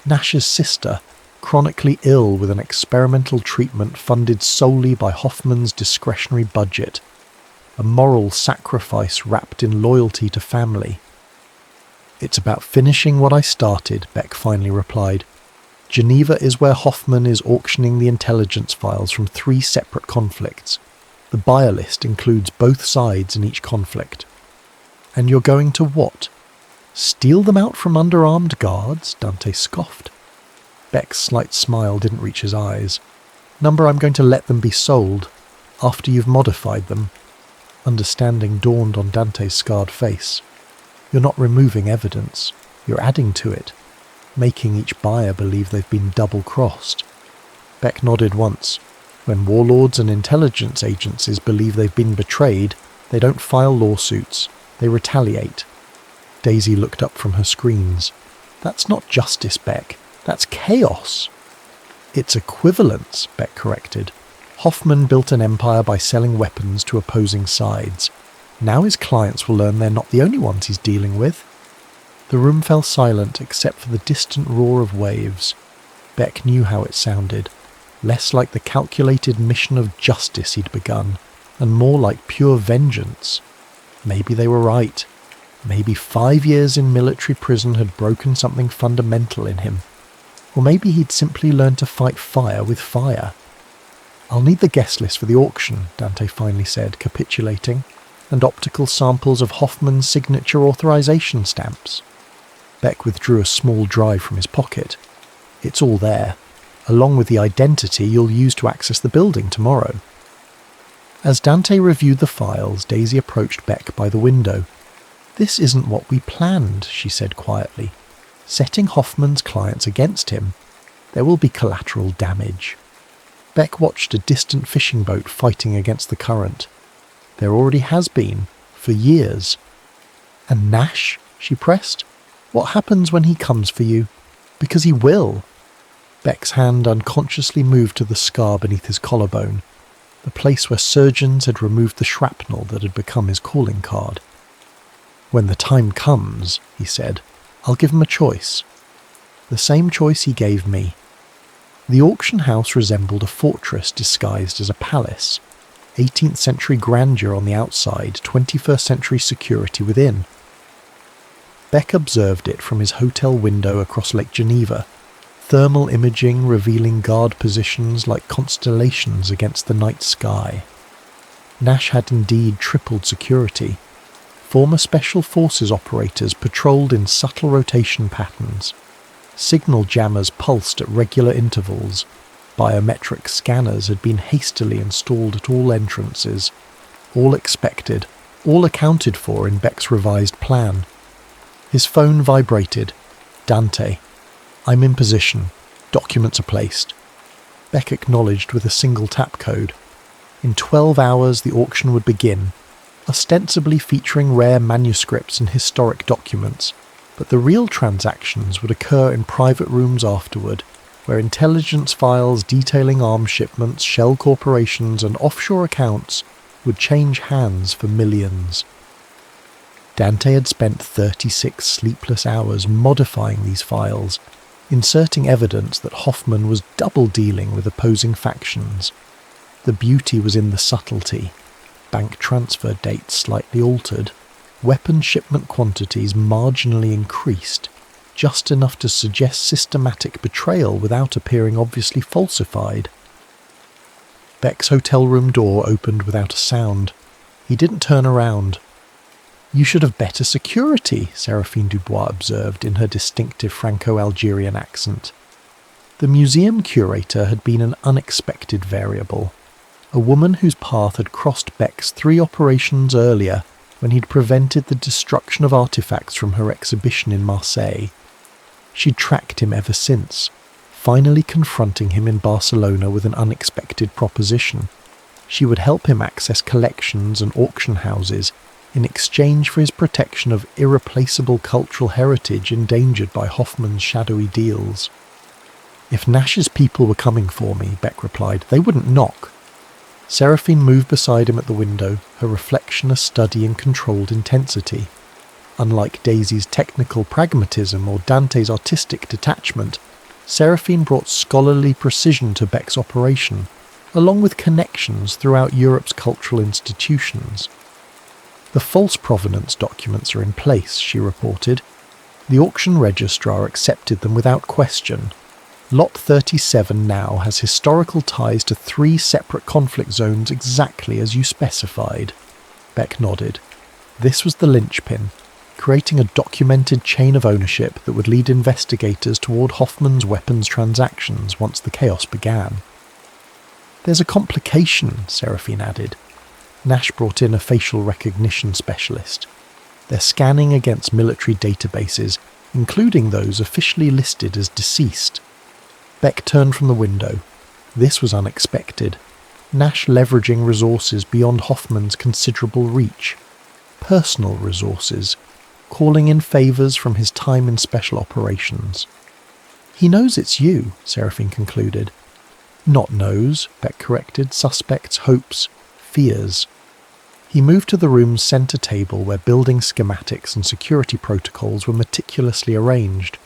Nash's sister, chronically ill with an experimental treatment funded solely by Hoffman's discretionary budget. A moral sacrifice wrapped in loyalty to family. It's about finishing what I started, Beck finally replied. Geneva is where Hoffman is auctioning the intelligence files from 3 separate conflicts. The buyer list includes both sides in each conflict. And you're going to what? Steal them out from under armed guards? Dante scoffed. Beck's slight smile didn't reach his eyes. Number, I'm going to let them be sold, after you've modified them. Understanding dawned on Dante's scarred face. You're not removing evidence, you're adding to it, making each buyer believe they've been double-crossed. Beck nodded once. When warlords and intelligence agencies believe they've been betrayed, they don't file lawsuits, they retaliate. Daisy looked up from her screens. That's not justice, Beck. That's chaos. It's equivalence, Beck corrected. Hoffman built an empire by selling weapons to opposing sides. Now his clients will learn they're not the only ones he's dealing with. The room fell silent except for the distant roar of waves. Beck knew how it sounded. Less like the calculated mission of justice he'd begun, and more like pure vengeance. Maybe they were right. Maybe 5 years in military prison had broken something fundamental in him. Or maybe he'd simply learned to fight fire with fire. I'll need the guest list for the auction, Dante finally said, capitulating, and optical samples of Hoffman's signature authorization stamps. Beck withdrew a small drive from his pocket. It's all there, along with the identity you'll use to access the building tomorrow. As Dante reviewed the files, Daisy approached Beck by the window. This isn't what we planned, she said quietly. Setting Hoffman's clients against him, there will be collateral damage. Beck watched a distant fishing boat fighting against the current. There already has been, for years. And Nash? She pressed. What happens when he comes for you? Because he will. Beck's hand unconsciously moved to the scar beneath his collarbone, the place where surgeons had removed the shrapnel that had become his calling card. When the time comes, he said, I'll give him a choice. The same choice he gave me. The auction house resembled a fortress disguised as a palace. 18th century grandeur on the outside, 21st century security within. Beck observed it from his hotel window across Lake Geneva, thermal imaging revealing guard positions like constellations against the night sky. Nash had indeed tripled security. Former Special Forces operators patrolled in subtle rotation patterns. Signal jammers pulsed at regular intervals. Biometric scanners had been hastily installed at all entrances. All expected, all accounted for in Beck's revised plan. His phone vibrated. Dante. I'm in position. Documents are placed. Beck acknowledged with a single tap code. In 12 hours the auction would begin, ostensibly featuring rare manuscripts and historic documents, but the real transactions would occur in private rooms afterward, where intelligence files detailing arms shipments, shell corporations and offshore accounts would change hands for millions. Dante had spent 36 sleepless hours modifying these files, inserting evidence that Hoffman was double-dealing with opposing factions. The beauty was in the subtlety. Bank transfer dates slightly altered, weapon shipment quantities marginally increased, just enough to suggest systematic betrayal without appearing obviously falsified. Beck's hotel room door opened without a sound. He didn't turn around. You should have better security, Seraphine Dubois observed in her distinctive Franco-Algerian accent. The museum curator had been an unexpected variable, a woman whose path had crossed Beck's 3 operations earlier when he'd prevented the destruction of artifacts from her exhibition in Marseille. She'd tracked him ever since, finally confronting him in Barcelona with an unexpected proposition. She would help him access collections and auction houses in exchange for his protection of irreplaceable cultural heritage endangered by Hoffman's shadowy deals. If Nash's people were coming for me, Beck replied, they wouldn't knock. Seraphine moved beside him at the window, her reflection a study in controlled intensity. Unlike Daisy's technical pragmatism or Dante's artistic detachment, Seraphine brought scholarly precision to Beck's operation, along with connections throughout Europe's cultural institutions. The false provenance documents are in place, she reported. The auction registrar accepted them without question. Lot 37 now has historical ties to 3 separate conflict zones exactly as you specified. Beck nodded. This was the linchpin, creating a documented chain of ownership that would lead investigators toward Hoffman's weapons transactions once the chaos began. There's a complication, Seraphine added. Nash brought in a facial recognition specialist. They're scanning against military databases, including those officially listed as deceased. Beck turned from the window. This was unexpected. Nash leveraging resources beyond Hoffman's considerable reach. Personal resources, calling in favours from his time in special operations. He knows it's you, Seraphine concluded. Not knows, Beck corrected, suspects, hopes, fears. He moved to the room's centre table where building schematics and security protocols were meticulously arranged.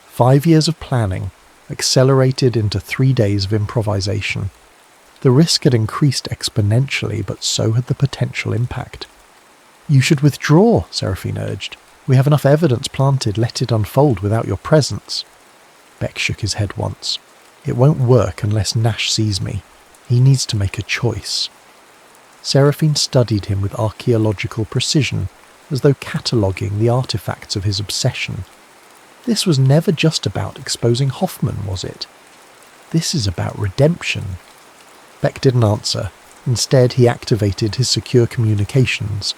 5 years of planning, accelerated into 3 days of improvisation. The risk had increased exponentially, but so had the potential impact. You should withdraw, Seraphine urged. We have enough evidence planted, let it unfold without your presence. Beck shook his head once. It won't work unless Nash sees me. He needs to make a choice. Seraphine studied him with archaeological precision, as though cataloguing the artifacts of his obsession. This was never just about exposing Hoffman, was it? This is about redemption. Beck didn't answer. Instead, he activated his secure communications.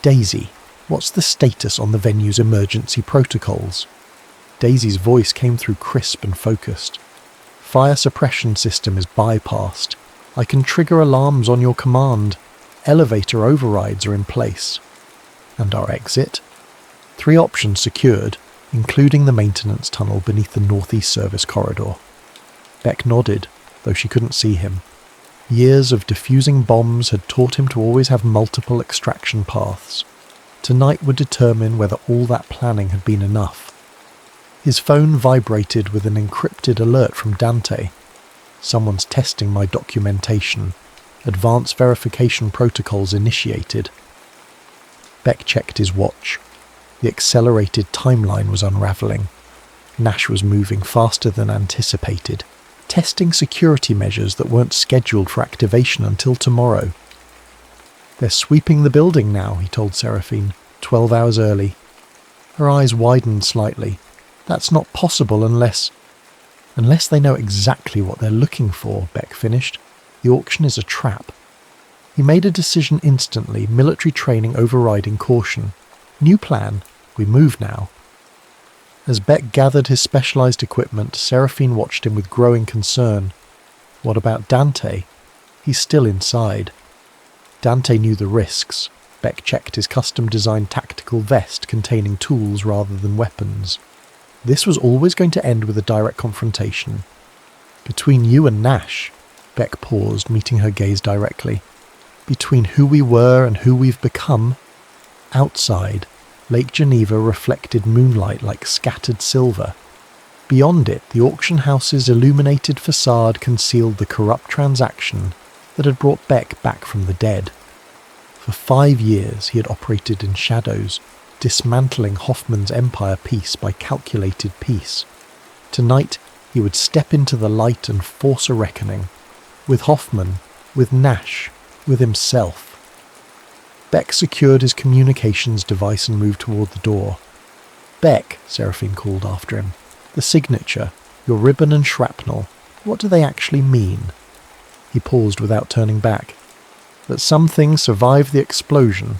Daisy, what's the status on the venue's emergency protocols? Daisy's voice came through crisp and focused. Fire suppression system is bypassed. I can trigger alarms on your command. Elevator overrides are in place. And our exit? 3 options secured, including the maintenance tunnel beneath the northeast service corridor. Beck nodded, though she couldn't see him. Years of defusing bombs had taught him to always have multiple extraction paths. Tonight would determine whether all that planning had been enough. His phone vibrated with an encrypted alert from Dante. Someone's testing my documentation. Advanced verification protocols initiated. Beck checked his watch. The accelerated timeline was unravelling. Nash was moving faster than anticipated, testing security measures that weren't scheduled for activation until tomorrow. They're sweeping the building now, he told Seraphine, 12 hours early. Her eyes widened slightly. That's not possible unless they know exactly what they're looking for, Beck finished. The auction is a trap. He made a decision instantly, military training overriding caution. New plan, we move now. As Beck gathered his specialised equipment, Seraphine watched him with growing concern. What about Dante? He's still inside. Dante knew the risks. Beck checked his custom-designed tactical vest containing tools rather than weapons. This was always going to end with a direct confrontation. Between you and Nash, Beck paused, meeting her gaze directly. Between who we were and who we've become. Outside, Lake Geneva reflected moonlight like scattered silver. Beyond it, the auction house's illuminated facade concealed the corrupt transaction that had brought Beck back from the dead. For 5 years he had operated in shadows, dismantling Hoffman's empire piece by calculated piece. Tonight he would step into the light and force a reckoning. With Hoffman, with Nash, with himself. Beck secured his communications device and moved toward the door. Beck, Seraphine called after him. The signature, your ribbon and shrapnel, what do they actually mean? He paused without turning back. That some things survived the explosion.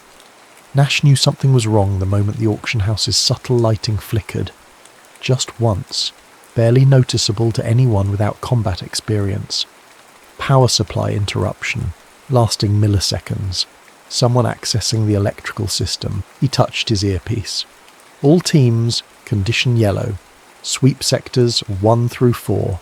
Nash knew something was wrong the moment the auction house's subtle lighting flickered. Just once, barely noticeable to anyone without combat experience. Power supply interruption, lasting milliseconds. Someone accessing the electrical system. He touched his earpiece. All teams, condition yellow. Sweep sectors 1 through 4.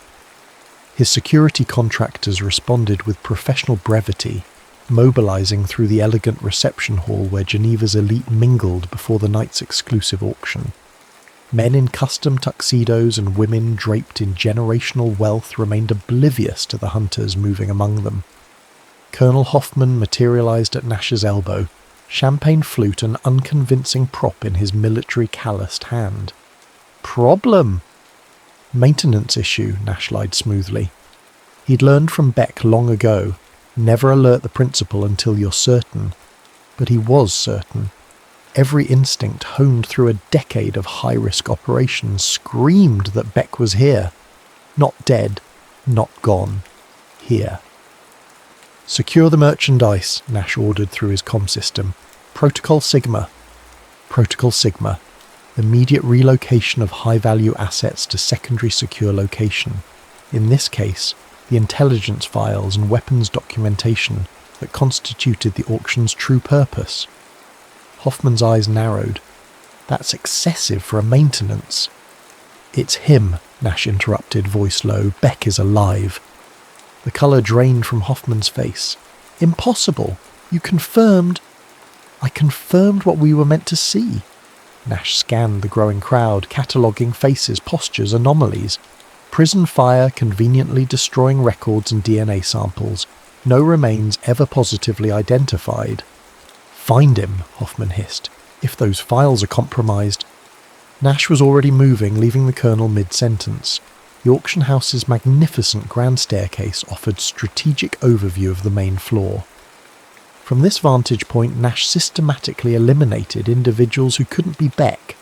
His security contractors responded with professional brevity, mobilizing through the elegant reception hall where Geneva's elite mingled before the night's exclusive auction. Men in custom tuxedos and women draped in generational wealth remained oblivious to the hunters moving among them. Colonel Hoffman materialized at Nash's elbow, champagne flute an unconvincing prop in his military calloused hand. Problem? Maintenance issue, Nash lied smoothly. He'd learned from Beck long ago, never alert the principal until you're certain. But he was certain. Every instinct honed through a decade of high-risk operations screamed that Beck was here. Not dead, not gone. Here. Secure the merchandise, Nash ordered through his comm system. Protocol Sigma. Protocol Sigma. Immediate relocation of high-value assets to secondary secure location. In this case, the intelligence files and weapons documentation that constituted the auction's true purpose. Hoffman's eyes narrowed. That's excessive for a maintenance. It's him, Nash interrupted, voice low. Beck is alive. The colour drained from Hoffman's face. Impossible. You confirmed. I confirmed what we were meant to see. Nash scanned the growing crowd, cataloguing faces, postures, anomalies. Prison fire conveniently destroying records and DNA samples. No remains ever positively identified. Find him, Hoffman hissed. If those files are compromised. Nash was already moving, leaving the colonel mid-sentence. The auction house's magnificent grand staircase offered strategic overview of the main floor. From this vantage point, Nash systematically eliminated individuals who couldn't be Beck.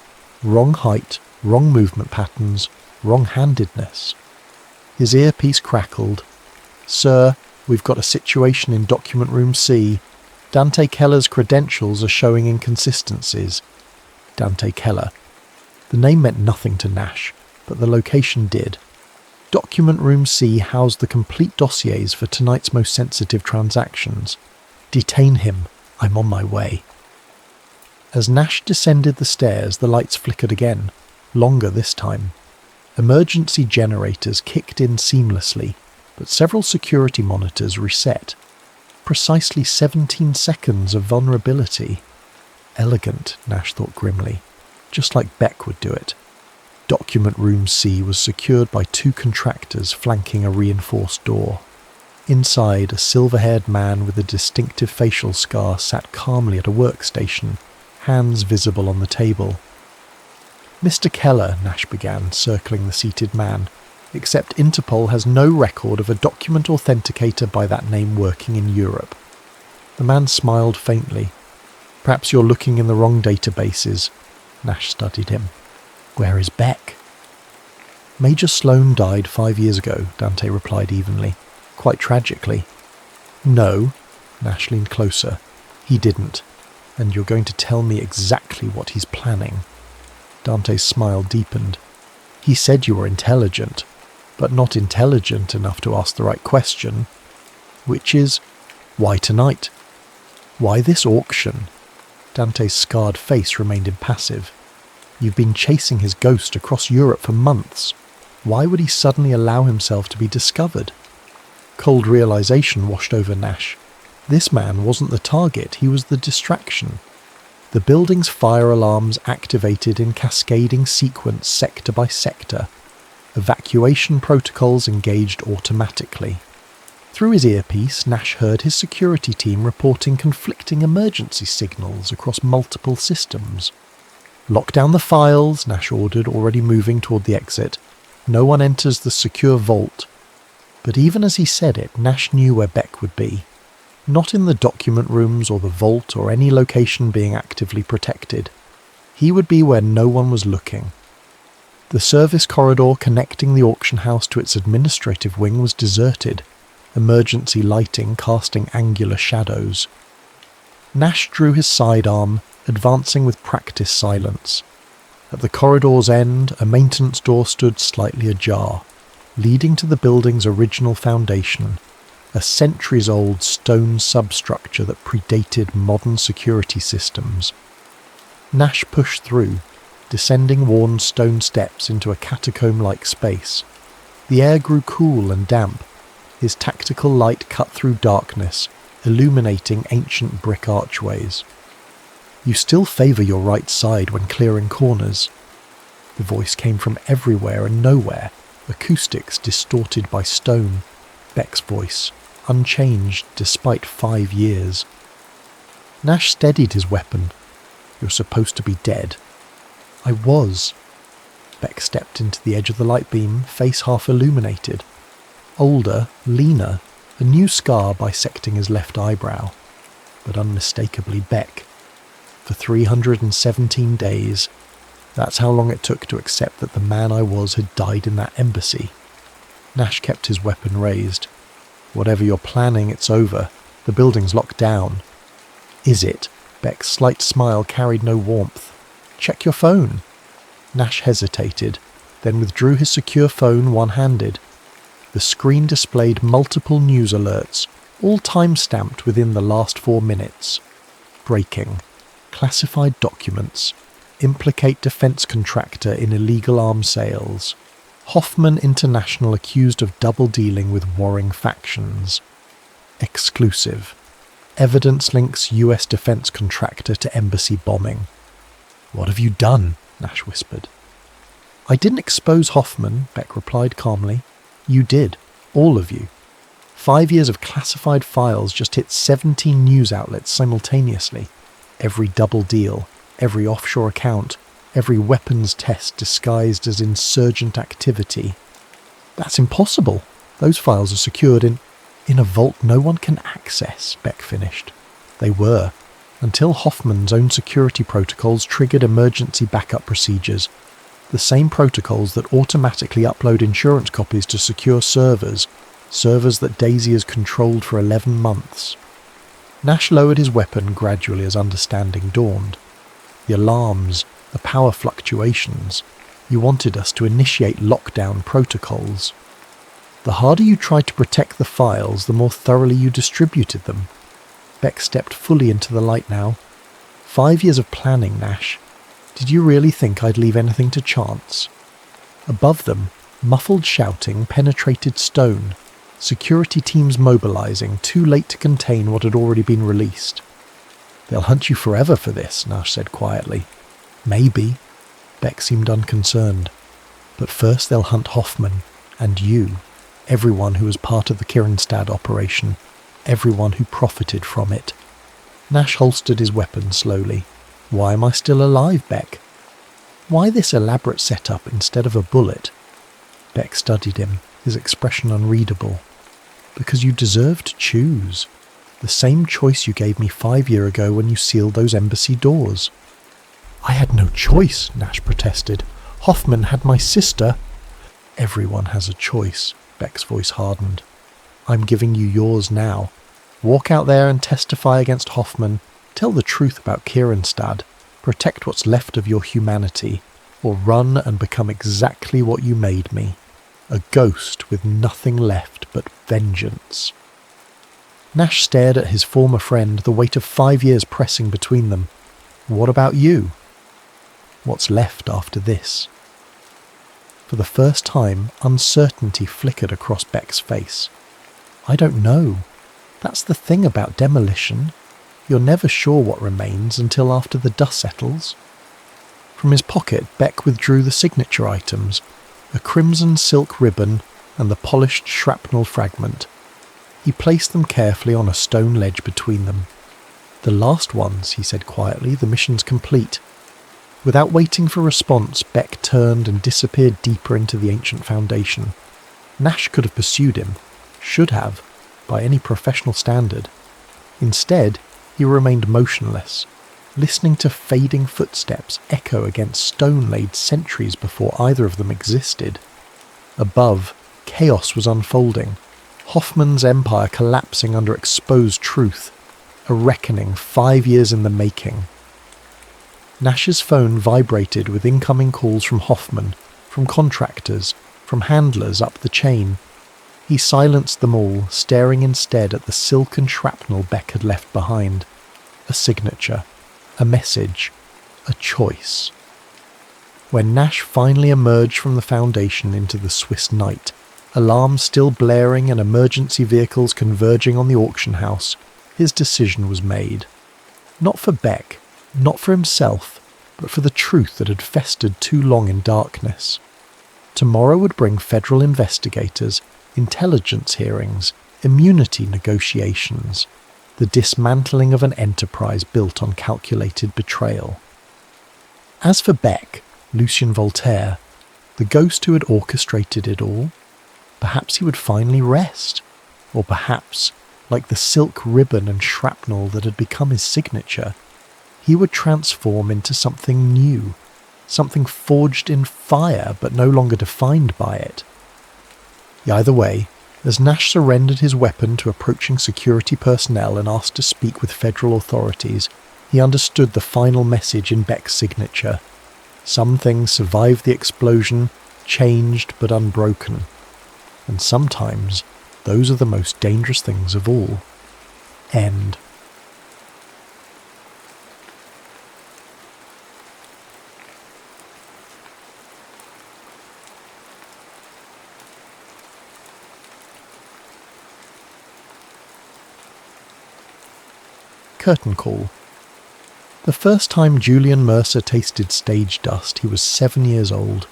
Wrong height, wrong movement patterns, wrong-handedness. His earpiece crackled. Sir, we've got a situation in document room C. Dante Keller's credentials are showing inconsistencies. Dante Keller. The name meant nothing to Nash, but the location did. Document room C housed the complete dossiers for tonight's most sensitive transactions. Detain him. I'm on my way. As Nash descended the stairs, the lights flickered again, longer this time. Emergency generators kicked in seamlessly, but several security monitors reset. Precisely 17 seconds of vulnerability. Elegant, Nash thought grimly. Just like Beck would do it. Document room C was secured by 2 contractors flanking a reinforced door. Inside, a silver-haired man with a distinctive facial scar sat calmly at a workstation, hands visible on the table. Mr. Keller, Nash began, circling the seated man, except Interpol has no record of a document authenticator by that name working in Europe. The man smiled faintly. Perhaps you're looking in the wrong databases. Nash studied him. Where is Beck? Major Sloan died 5 years ago, Dante replied evenly. Quite tragically. No, Nash leaned closer. He didn't. And you're going to tell me exactly what he's planning. Dante's smile deepened. He said you were intelligent, but not intelligent enough to ask the right question. Which is, why tonight? Why this auction? Dante's scarred face remained impassive. You've been chasing his ghost across Europe for months. Why would he suddenly allow himself to be discovered? Cold realization washed over Nash. This man wasn't the target, he was the distraction. The building's fire alarms activated in cascading sequence sector by sector. Evacuation protocols engaged automatically. Through his earpiece, Nash heard his security team reporting conflicting emergency signals across multiple systems. Lock down the files, Nash ordered, already moving toward the exit. No one enters the secure vault. But even as he said it, Nash knew where Beck would be. Not in the document rooms or the vault or any location being actively protected. He would be where no one was looking. The service corridor connecting the auction house to its administrative wing was deserted, emergency lighting casting angular shadows. Nash drew his sidearm, advancing with practiced silence. At the corridor's end, a maintenance door stood slightly ajar, leading to the building's original foundation, a centuries-old stone substructure that predated modern security systems. Nash pushed through, descending worn stone steps into a catacomb-like space. The air grew cool and damp. His tactical light cut through darkness, illuminating ancient brick archways. You still favour your right side when clearing corners. The voice came from everywhere and nowhere, acoustics distorted by stone. Beck's voice, unchanged despite 5 years. Nash steadied his weapon. "You're supposed to be dead." "I was." Beck stepped into the edge of the light beam, face half illuminated. Older, leaner, a new scar bisecting his left eyebrow. But unmistakably Beck. For 317 days, that's how long it took to accept that the man I was had died in that embassy. Nash kept his weapon raised. "Whatever you're planning, it's over. The building's locked down." "Is it?" Beck's slight smile carried no warmth. "Check your phone." Nash hesitated, then withdrew his secure phone one-handed. The screen displayed multiple news alerts, all time-stamped within the last 4 minutes. Breaking. Classified documents. Implicate defense contractor in illegal arms sales. Hoffman International accused of double-dealing with warring factions. Exclusive. Evidence links US defense contractor to embassy bombing. "What have you done?" Nash whispered. "I didn't expose Hoffman," Beck replied calmly. "You did. All of you. 5 years of classified files just hit 17 news outlets simultaneously. Every double deal, every offshore account, every weapons test disguised as insurgent activity. That's impossible. Those files are secured in a vault no one can access," Beck finished. "They were, until Hoffman's own security protocols triggered emergency backup procedures. The same protocols that automatically upload insurance copies to secure servers that Daisy has controlled for 11 months. Nash lowered his weapon gradually as understanding dawned. "The alarms, the power fluctuations. You wanted us to initiate lockdown protocols. The harder you tried to protect the files, the more thoroughly you distributed them." Beck stepped fully into the light now. 5 years of planning, Nash. Did you really think I'd leave anything to chance?" Above them, muffled shouting penetrated stone. Security teams mobilizing, too late to contain what had already been released. "They'll hunt you forever for this," Nash said quietly. "Maybe." Beck seemed unconcerned. "But first they'll hunt Hoffman, and you, everyone who was part of the Kirenstad operation, everyone who profited from it." Nash holstered his weapon slowly. "Why am I still alive, Beck? Why this elaborate setup instead of a bullet?" Beck studied him, his expression unreadable. "Because you deserve to choose. The same choice you gave me 5 years ago when you sealed those embassy doors." "I had no choice," Nash protested. "Hoffman had my sister." "Everyone has a choice," Beck's voice hardened. "I'm giving you yours now. Walk out there and testify against Hoffman. Tell the truth about Kirenstad. Protect what's left of your humanity. Or run and become exactly what you made me. A ghost with nothing left but vengeance." Nash stared at his former friend, the weight of 5 years pressing between them. "What about you? What's left after this?" For the first time, uncertainty flickered across Beck's face. "I don't know. That's the thing about demolition. You're never sure what remains until after the dust settles." From his pocket, Beck withdrew the signature items, a crimson silk ribbon and the polished shrapnel fragment. He placed them carefully on a stone ledge between them. "The last ones," he said quietly, "the mission's complete." Without waiting for response, Beck turned and disappeared deeper into the ancient foundation. Nash could have pursued him, should have, by any professional standard. Instead, he remained motionless, listening to fading footsteps echo against stone laid centuries before either of them existed. Above, chaos was unfolding, Hoffman's empire collapsing under exposed truth, a reckoning 5 years in the making. Nash's phone vibrated with incoming calls from Hoffman, from contractors, from handlers up the chain. He silenced them all, staring instead at the silken shrapnel Beck had left behind. A signature, a message, a choice. When Nash finally emerged from the foundation into the Swiss night, alarms still blaring and emergency vehicles converging on the auction house, his decision was made. Not for Beck, not for himself, but for the truth that had festered too long in darkness. Tomorrow would bring federal investigators, intelligence hearings, immunity negotiations. the dismantling of an enterprise built on calculated betrayal. As for Beck, Lucien Voltaire, the ghost who had orchestrated it all, perhaps he would finally rest, or perhaps, like the silk ribbon and shrapnel that had become his signature, he would transform into something new, something forged in fire but no longer defined by it. Either way, as Nash surrendered his weapon to approaching security personnel and asked to speak with federal authorities, he understood the final message in Beck's signature. Some things survived the explosion, changed but unbroken. And sometimes, those are the most dangerous things of all. End. Curtain call. The first time Julian Mercer tasted stage dust, he was 7 years old.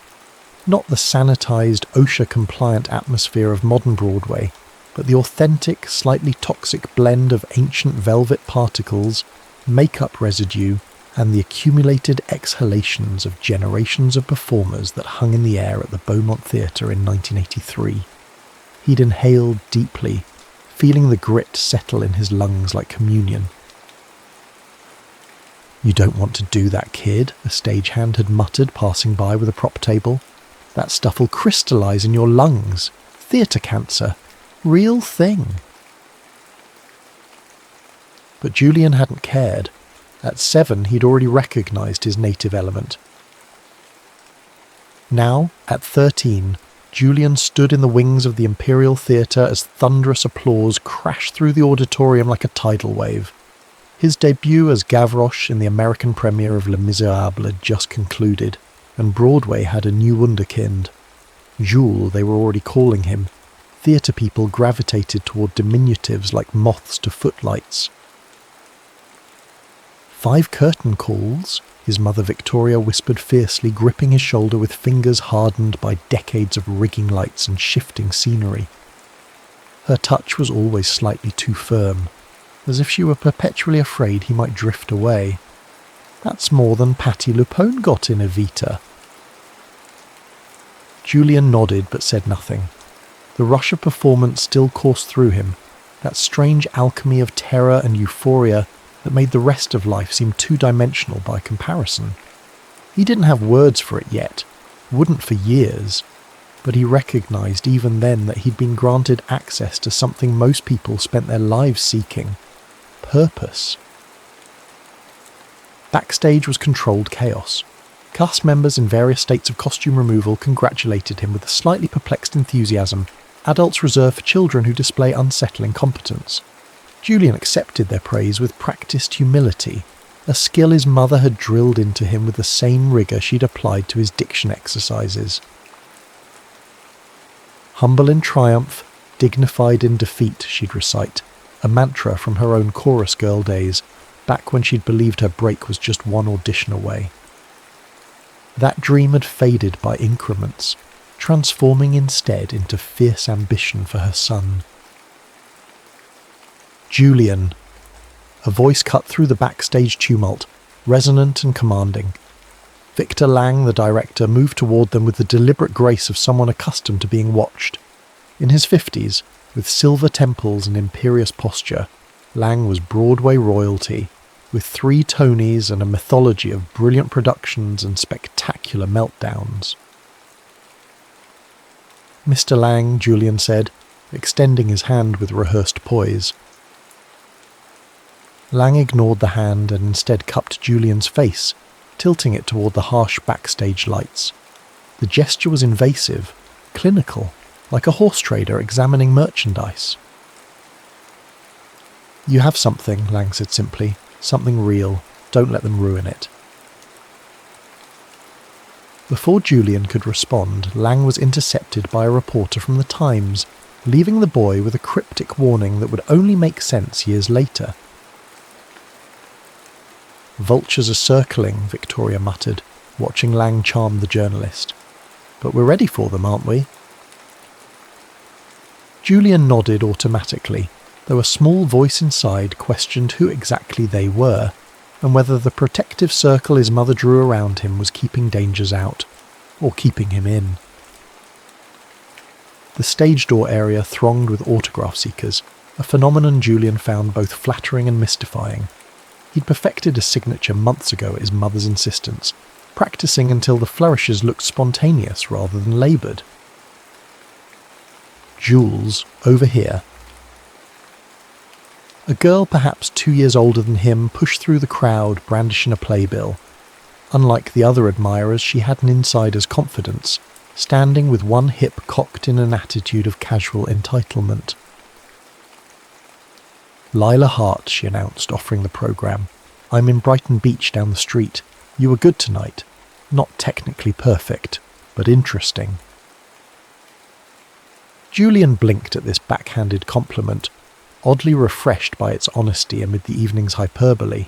Not the sanitized, OSHA-compliant atmosphere of modern Broadway, but the authentic, slightly toxic blend of ancient velvet particles, makeup residue, and the accumulated exhalations of generations of performers that hung in the air at the Beaumont Theatre in 1983. He'd inhaled deeply, feeling the grit settle in his lungs like communion. "You don't want to do that, kid," a stagehand had muttered, passing by with a prop table. "That stuff'll crystallize in your lungs. Theatre cancer. Real thing." But Julian hadn't cared. At 7, he'd already recognized his native element. Now, at 13, Julian stood in the wings of the Imperial Theatre as thunderous applause crashed through the auditorium like a tidal wave. His debut as Gavroche in the American premiere of Les Miserables had just concluded, and Broadway had a new wunderkind. Jules, they were already calling him. Theatre people gravitated toward diminutives like moths to footlights. 5 curtain calls, his mother Victoria whispered fiercely, gripping his shoulder with fingers hardened by decades of rigging lights and shifting scenery. Her touch was always slightly too firm, as if she were perpetually afraid he might drift away. That's more than Patti LuPone got in Evita. Julian nodded but said nothing. The rush of performance still coursed through him, that strange alchemy of terror and euphoria that made the rest of life seem two-dimensional by comparison. He didn't have words for it yet, wouldn't for years, but he recognized even then that he'd been granted access to something most people spent their lives seeking: purpose. Backstage was controlled chaos. Cast members in various states of costume removal congratulated him with a slightly perplexed enthusiasm, adults reserved for children who display unsettling competence. Julian accepted their praise with practiced humility, a skill his mother had drilled into him with the same rigour she'd applied to his diction exercises. Humble in triumph, dignified in defeat, she'd recite, a mantra from her own chorus girl days, back when she'd believed her break was just one audition away. That dream had faded by increments, transforming instead into fierce ambition for her son. "Julian." A voice cut through the backstage tumult, resonant and commanding. Victor Lang, the director, moved toward them with the deliberate grace of someone accustomed to being watched. In his 50s, with silver temples and imperious posture, Lang was Broadway royalty, with 3 Tonys and a mythology of brilliant productions and spectacular meltdowns. "Mr. Lang," Julian said, extending his hand with rehearsed poise. Lang ignored the hand and instead cupped Julian's face, tilting it toward the harsh backstage lights. The gesture was invasive, clinical, like a horse trader examining merchandise. "You have something," Lang said simply. "Something real. Don't let them ruin it." Before Julian could respond, Lang was intercepted by a reporter from the Times, leaving the boy with a cryptic warning that would only make sense years later. "Vultures are circling," Victoria muttered, watching Lang charm the journalist. "But we're ready for them, aren't we?" Julian nodded automatically. though a small voice inside questioned who exactly they were, and whether the protective circle his mother drew around him was keeping dangers out, or keeping him in. The stage door area thronged with autograph seekers, a phenomenon Julian found both flattering and mystifying. He'd perfected a signature months ago at his mother's insistence, practicing until the flourishes looked spontaneous rather than laboured. Jules, over here. A girl perhaps 2 years older than him pushed through the crowd brandishing a playbill. Unlike the other admirers, she had an insider's confidence, standing with one hip cocked in an attitude of casual entitlement. "Lila Hart," she announced, offering the programme. "I'm in Brighton Beach down the street. You were good tonight. Not technically perfect, but interesting." Julian blinked at this backhanded compliment, oddly refreshed by its honesty amid the evening's hyperbole.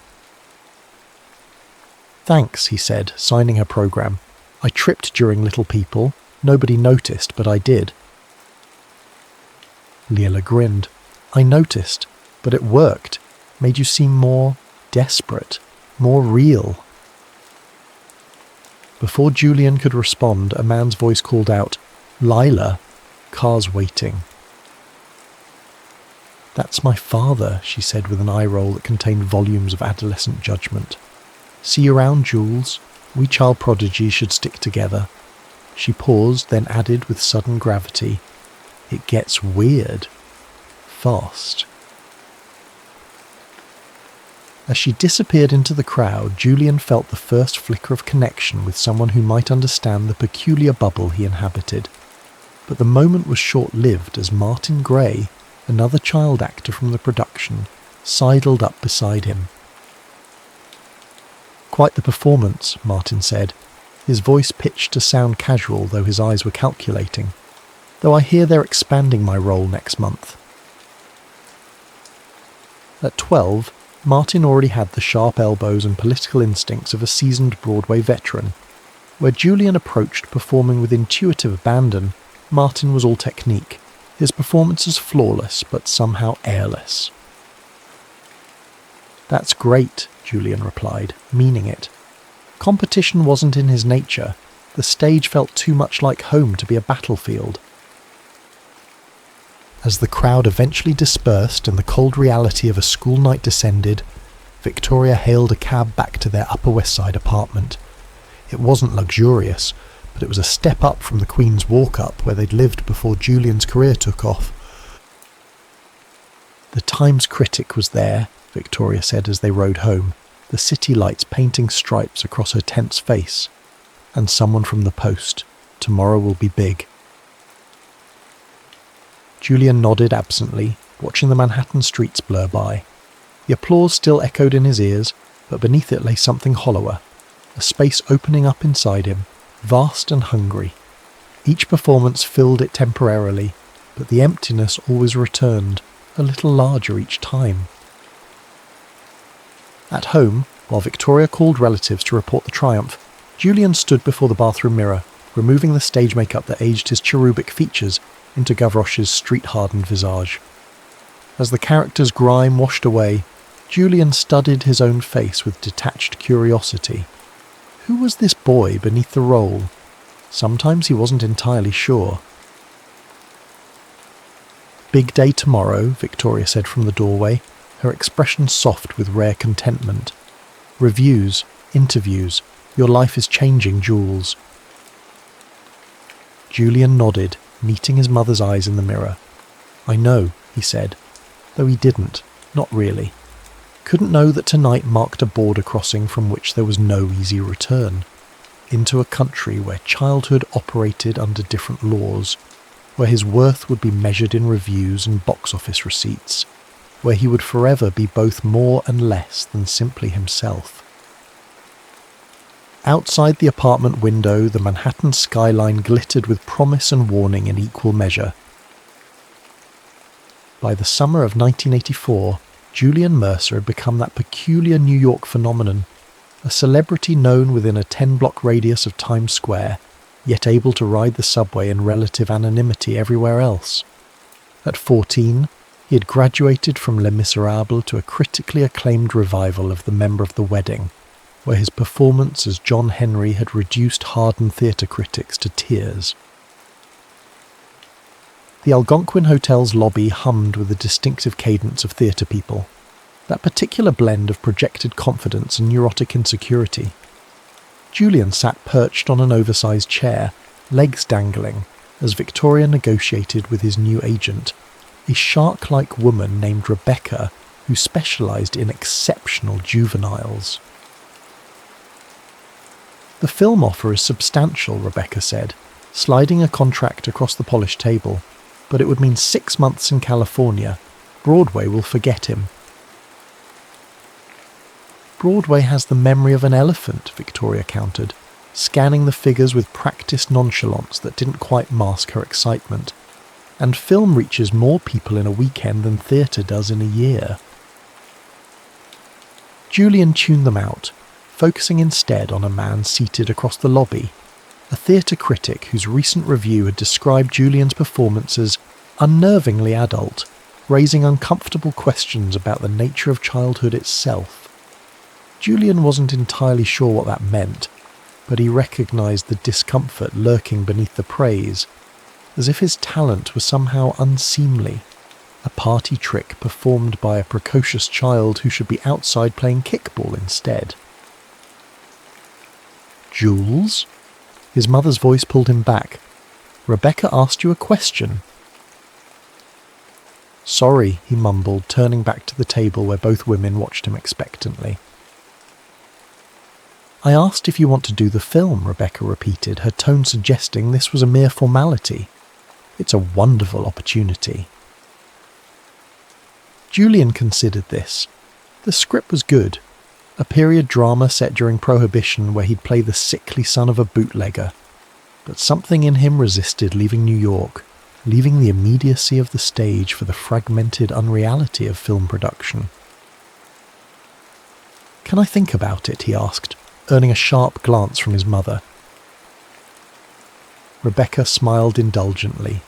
"Thanks," he said, signing her programme. "I tripped during Little People. Nobody noticed, but I did." Leela grinned. "I noticed, but it worked. Made you seem more desperate, more real." Before Julian could respond, a man's voice called out, "Lila, car's waiting." "That's my father," she said with an eye roll that contained volumes of adolescent judgment. "See you around, Jules. We child prodigies should stick together." She paused, then added with sudden gravity, "It gets weird. Fast." As she disappeared into the crowd, Julian felt the first flicker of connection with someone who might understand the peculiar bubble he inhabited. But the moment was short-lived as Martin Gray, another child actor from the production, sidled up beside him. "Quite the performance," Martin said, his voice pitched to sound casual though his eyes were calculating. "Though I hear they're expanding my role next month." At 12, Martin already had the sharp elbows and political instincts of a seasoned Broadway veteran. Where Julian approached performing with intuitive abandon, Martin was all technique, his performances flawless but somehow airless. "That's great," Julian replied, meaning it. Competition wasn't in his nature. The stage felt too much like home to be a battlefield. As the crowd eventually dispersed and the cold reality of a school night descended, Victoria hailed a cab back to their Upper West Side apartment. It wasn't luxurious, but it was a step up from the Queen's Walk-Up where they'd lived before Julian's career took off. "The Times Critic was there," Victoria said as they rode home, the city lights painting stripes across her tense face. "And someone from the Post. Tomorrow will be big." Julian nodded absently, watching the Manhattan streets blur by. The applause still echoed in his ears, but beneath it lay something hollower, a space opening up inside him, vast and hungry. Each performance filled it temporarily, but the emptiness always returned, a little larger each time. At home, while Victoria called relatives to report the triumph, Julian stood before the bathroom mirror, removing the stage makeup that aged his cherubic features into Gavroche's street-hardened visage. As the character's grime washed away, Julian studied his own face with detached curiosity. Who was this boy beneath the role? Sometimes he wasn't entirely sure. "Big day tomorrow," Victoria said from the doorway, her expression soft with rare contentment. "Reviews, interviews, your life is changing, Jules." Julian nodded, meeting his mother's eyes in the mirror. "I know," he said, though he didn't, not really. Couldn't know that tonight marked a border crossing from which there was no easy return. Into a country where childhood operated under different laws, where his worth would be measured in reviews and box office receipts, where he would forever be both more and less than simply himself. Outside the apartment window, the Manhattan skyline glittered with promise and warning in equal measure. By the summer of 1984, Julian Mercer had become that peculiar New York phenomenon, a celebrity known within a 10-block radius of Times Square, yet able to ride the subway in relative anonymity everywhere else. At 14, He had graduated from Les Miserables to a critically acclaimed revival of The Member of the Wedding, where his performance as John Henry had reduced hardened theatre critics to tears. The Algonquin Hotel's lobby hummed with the distinctive cadence of theatre people, that particular blend of projected confidence and neurotic insecurity. Julian sat perched on an oversized chair, legs dangling, as Victoria negotiated with his new agent, a shark-like woman named Rebecca who specialised in exceptional juveniles. "The film offer is substantial," Rebecca said, sliding a contract across the polished table, "but it would mean 6 months in California. Broadway will forget him." "Broadway has the memory of an elephant," Victoria countered, scanning the figures with practiced nonchalance that didn't quite mask her excitement. "And film reaches more people in a weekend than theatre does in a year." Julian tuned them out, focusing instead on a man seated across the lobby, a theatre critic whose recent review had described Julian's performance as unnervingly adult, raising uncomfortable questions about the nature of childhood itself. Julian wasn't entirely sure what that meant, but he recognised the discomfort lurking beneath the praise, as if his talent was somehow unseemly, a party trick performed by a precocious child who should be outside playing kickball instead. "Jules?" His mother's voice pulled him back. "Rebecca asked you a question." "Sorry," he mumbled, turning back to the table where both women watched him expectantly. "I asked if you want to do the film," Rebecca repeated, her tone suggesting this was a mere formality. "It's a wonderful opportunity." Julian considered this. The script was good, a period drama set during Prohibition where he'd play the sickly son of a bootlegger. But something in him resisted leaving New York, leaving the immediacy of the stage for the fragmented unreality of film production. "Can I think about it?" he asked, earning a sharp glance from his mother. Rebecca smiled indulgently.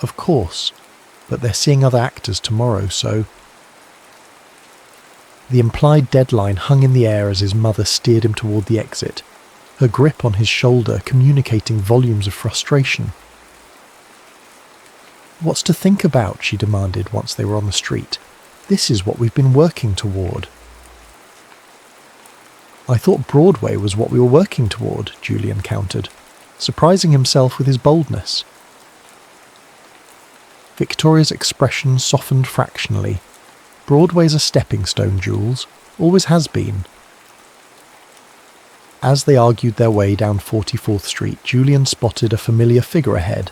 "Of course, but they're seeing other actors tomorrow, so..." The implied deadline hung in the air as his mother steered him toward the exit, her grip on his shoulder communicating volumes of frustration. "What's to think about?" she demanded once they were on the street. "This is what we've been working toward." "I thought Broadway was what we were working toward," Julian countered, surprising himself with his boldness. Victoria's expression softened fractionally. "Broadway's a stepping stone, Jules. Always has been." As they argued their way down 44th Street, Julian spotted a familiar figure ahead.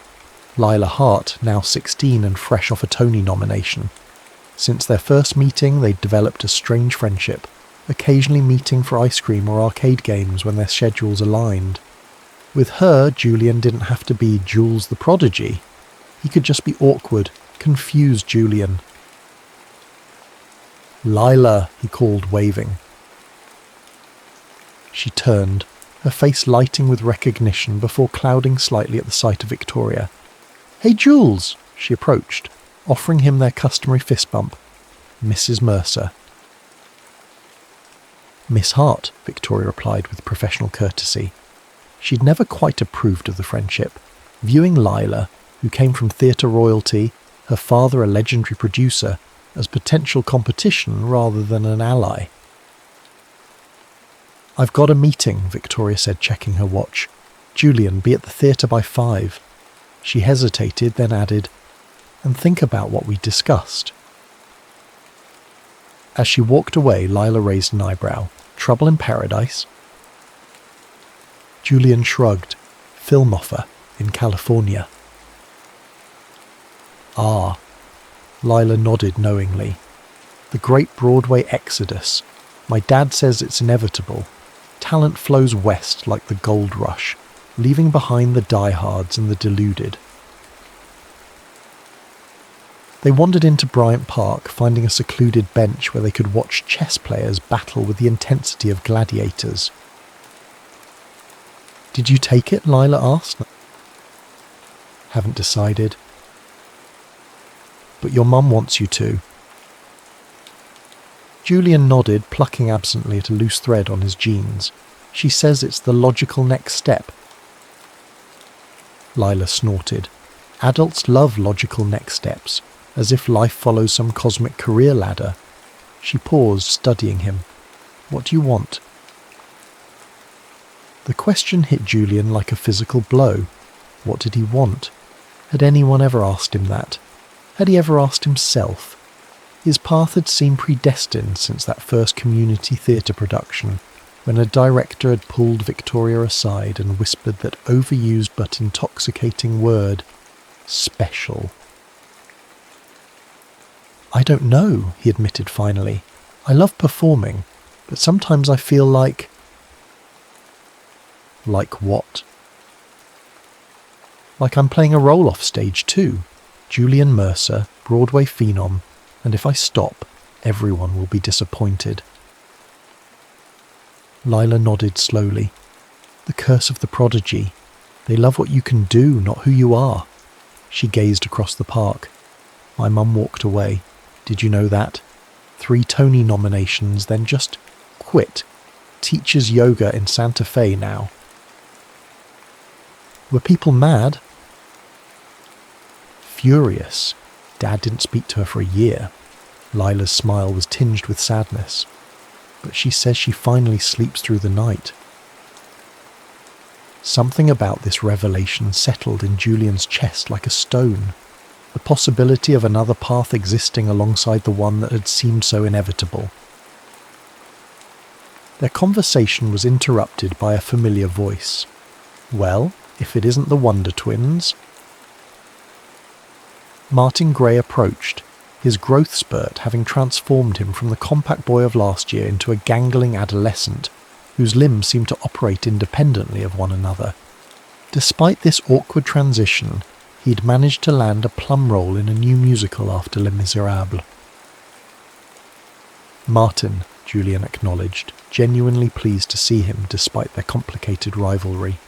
Lila Hart, now 16 and fresh off a Tony nomination. Since their first meeting, they'd developed a strange friendship, occasionally meeting for ice cream or arcade games when their schedules aligned. With her, Julian didn't have to be Jules the Prodigy. He could just be awkward, confused Julian. "Lila," he called, waving. She turned, her face lighting with recognition before clouding slightly at the sight of Victoria. "Hey, Jules!" She approached, offering him their customary fist bump. "Mrs. Mercer." "Miss Hart," Victoria replied with professional courtesy. She'd never quite approved of the friendship, viewing Lila, who came from theatre royalty, her father a legendary producer, as potential competition rather than an ally. "I've got a meeting," Victoria said, checking her watch. "Julian, be at the theatre by 5. She hesitated, then added, "And think about what we discussed." As she walked away, Lila raised an eyebrow. "Trouble in paradise?" Julian shrugged. "Film offer in California." "Ah." Lila nodded knowingly. "The great Broadway exodus. My dad says it's inevitable. Talent flows west like the gold rush, leaving behind the diehards and the deluded." They wandered into Bryant Park, finding a secluded bench where they could watch chess players battle with the intensity of gladiators. "Did you take it?" Lila asked. "Haven't decided." but your mum wants you to. Julian nodded, plucking absently at a loose thread on his jeans. She says it's the logical next step. Lila snorted. Adults love logical next steps, as if life follows some cosmic career ladder. She paused, studying him. What do you want? The question hit Julian like a physical blow. What did he want? Had anyone ever asked him that? Had he ever asked himself? His path had seemed predestined since that first community theatre production, when a director had pulled Victoria aside and whispered that overused but intoxicating word, special. I don't know, he admitted finally. I love performing, but sometimes I feel like... Like what? Like I'm playing a role off stage too. Julian Mercer, Broadway phenom, and if I stop, everyone will be disappointed. Lila nodded slowly. The curse of the prodigy. They love what you can do, not who you are. She gazed across the park. My mum walked away. Did you know that? 3 Tony nominations, then just quit. Teaches yoga in Santa Fe now. Were people mad? Furious. Dad didn't speak to her for a year. Lila's smile was tinged with sadness. But she says she finally sleeps through the night. Something about this revelation settled in Julian's chest like a stone. The possibility of another path existing alongside the one that had seemed so inevitable. Their conversation was interrupted by a familiar voice. Well, if it isn't the Wonder Twins. Martin Gray approached, his growth spurt having transformed him from the compact boy of last year into a gangling adolescent, whose limbs seemed to operate independently of one another. Despite this awkward transition, he'd managed to land a plum role in a new musical after Les Miserables. Martin, Julian acknowledged, genuinely pleased to see him despite their complicated rivalry.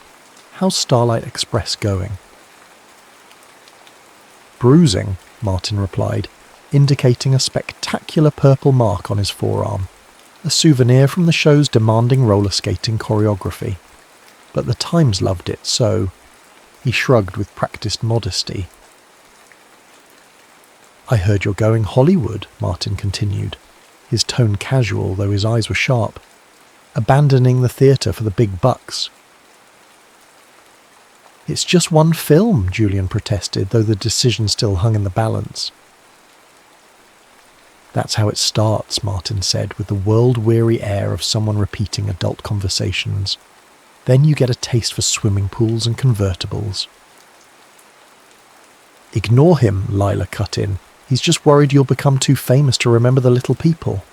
How's Starlight Express going? Bruising, Martin replied, indicating a spectacular purple mark on his forearm, a souvenir from the show's demanding roller skating choreography. But the Times loved it, so... He shrugged with practiced modesty. I heard you're going Hollywood, Martin continued, his tone casual though his eyes were sharp. Abandoning the theatre for the big bucks. It's just one film, Julian protested, though the decision still hung in the balance. That's how it starts, Martin said, with the world-weary air of someone repeating adult conversations. Then you get a taste for swimming pools and convertibles. Ignore him, Lila cut in. He's just worried you'll become too famous to remember the little people.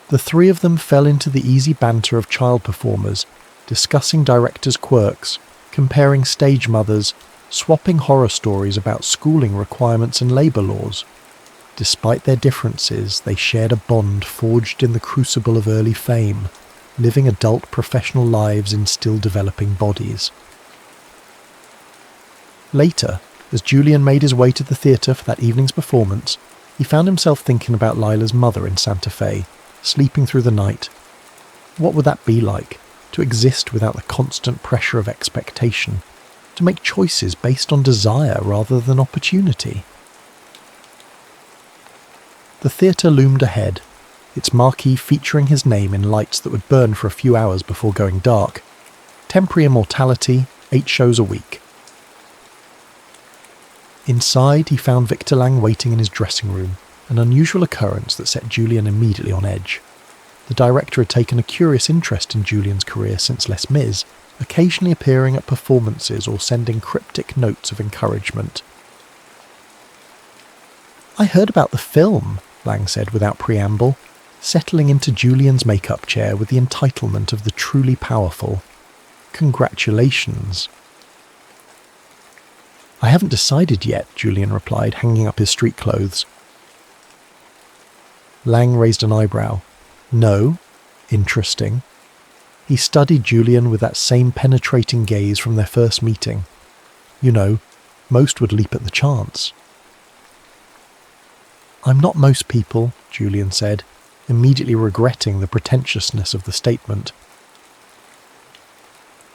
The 3 of them fell into the easy banter of child performers, discussing directors' quirks, comparing stage mothers, swapping horror stories about schooling requirements and labour laws. Despite their differences, they shared a bond forged in the crucible of early fame, living adult professional lives in still developing bodies. Later, as Julian made his way to the theatre for that evening's performance, he found himself thinking about Lila's mother in Santa Fe, sleeping through the night. What would that be like? To exist without the constant pressure of expectation, to make choices based on desire rather than opportunity. The theatre loomed ahead, its marquee featuring his name in lights that would burn for a few hours before going dark. Temporary immortality, 8 shows a week. Inside, he found Victor Lang waiting in his dressing room, an unusual occurrence that set Julian immediately on edge. The director had taken a curious interest in Julian's career since Les Mis, occasionally appearing at performances or sending cryptic notes of encouragement. I heard about the film, Lang said without preamble, settling into Julian's makeup chair with the entitlement of the truly powerful. Congratulations. I haven't decided yet, Julian replied, hanging up his street clothes. Lang raised an eyebrow. No? Interesting. He studied Julian with that same penetrating gaze from their first meeting. You know, most would leap at the chance. "I'm not most people," Julian said, immediately regretting the pretentiousness of the statement.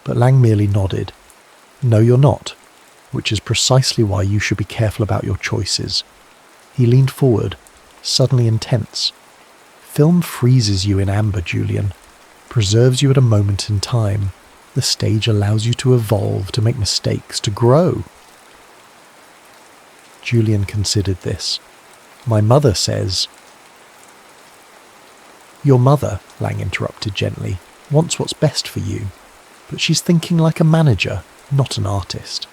But Lang merely nodded. "No, you're not, which is precisely why you should be careful about your choices." He leaned forward, suddenly intense. "Film freezes you in amber, Julian, preserves you at a moment in time. The stage allows you to evolve, to make mistakes, to grow." Julian considered this. "My mother says—" "Your mother," Lang interrupted gently, "wants what's best for you, but she's thinking like a manager, not an artist."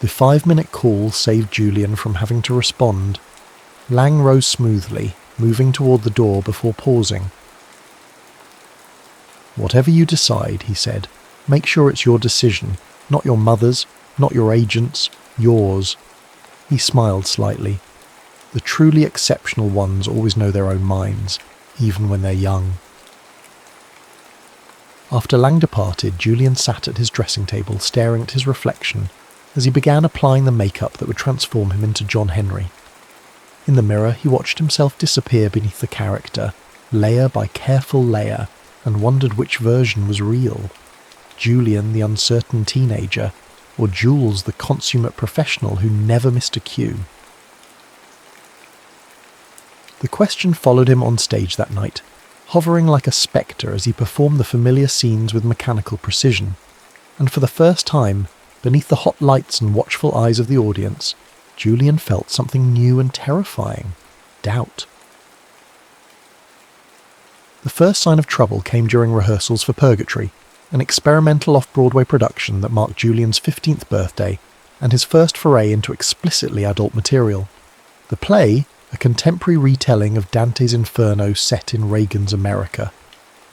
The 5-minute call saved Julian from having to respond. Lang rose smoothly, moving toward the door before pausing. "Whatever you decide," he said, "make sure it's your decision, not your mother's, not your agent's, yours." He smiled slightly. The truly exceptional ones always know their own minds, even when they're young. After Lang departed, Julian sat at his dressing table staring at his reflection as he began applying the makeup that would transform him into John Henry. In the mirror, he watched himself disappear beneath the character, layer by careful layer, and wondered which version was real. Julian, the uncertain teenager, or Jules, the consummate professional who never missed a cue. The question followed him on stage that night, hovering like a spectre as he performed the familiar scenes with mechanical precision, and for the first time, beneath the hot lights and watchful eyes of the audience, Julian felt something new and terrifying: doubt. The first sign of trouble came during rehearsals for Purgatory, an experimental off-Broadway production that marked Julian's 15th birthday and his first foray into explicitly adult material. The play, a contemporary retelling of Dante's Inferno set in Reagan's America,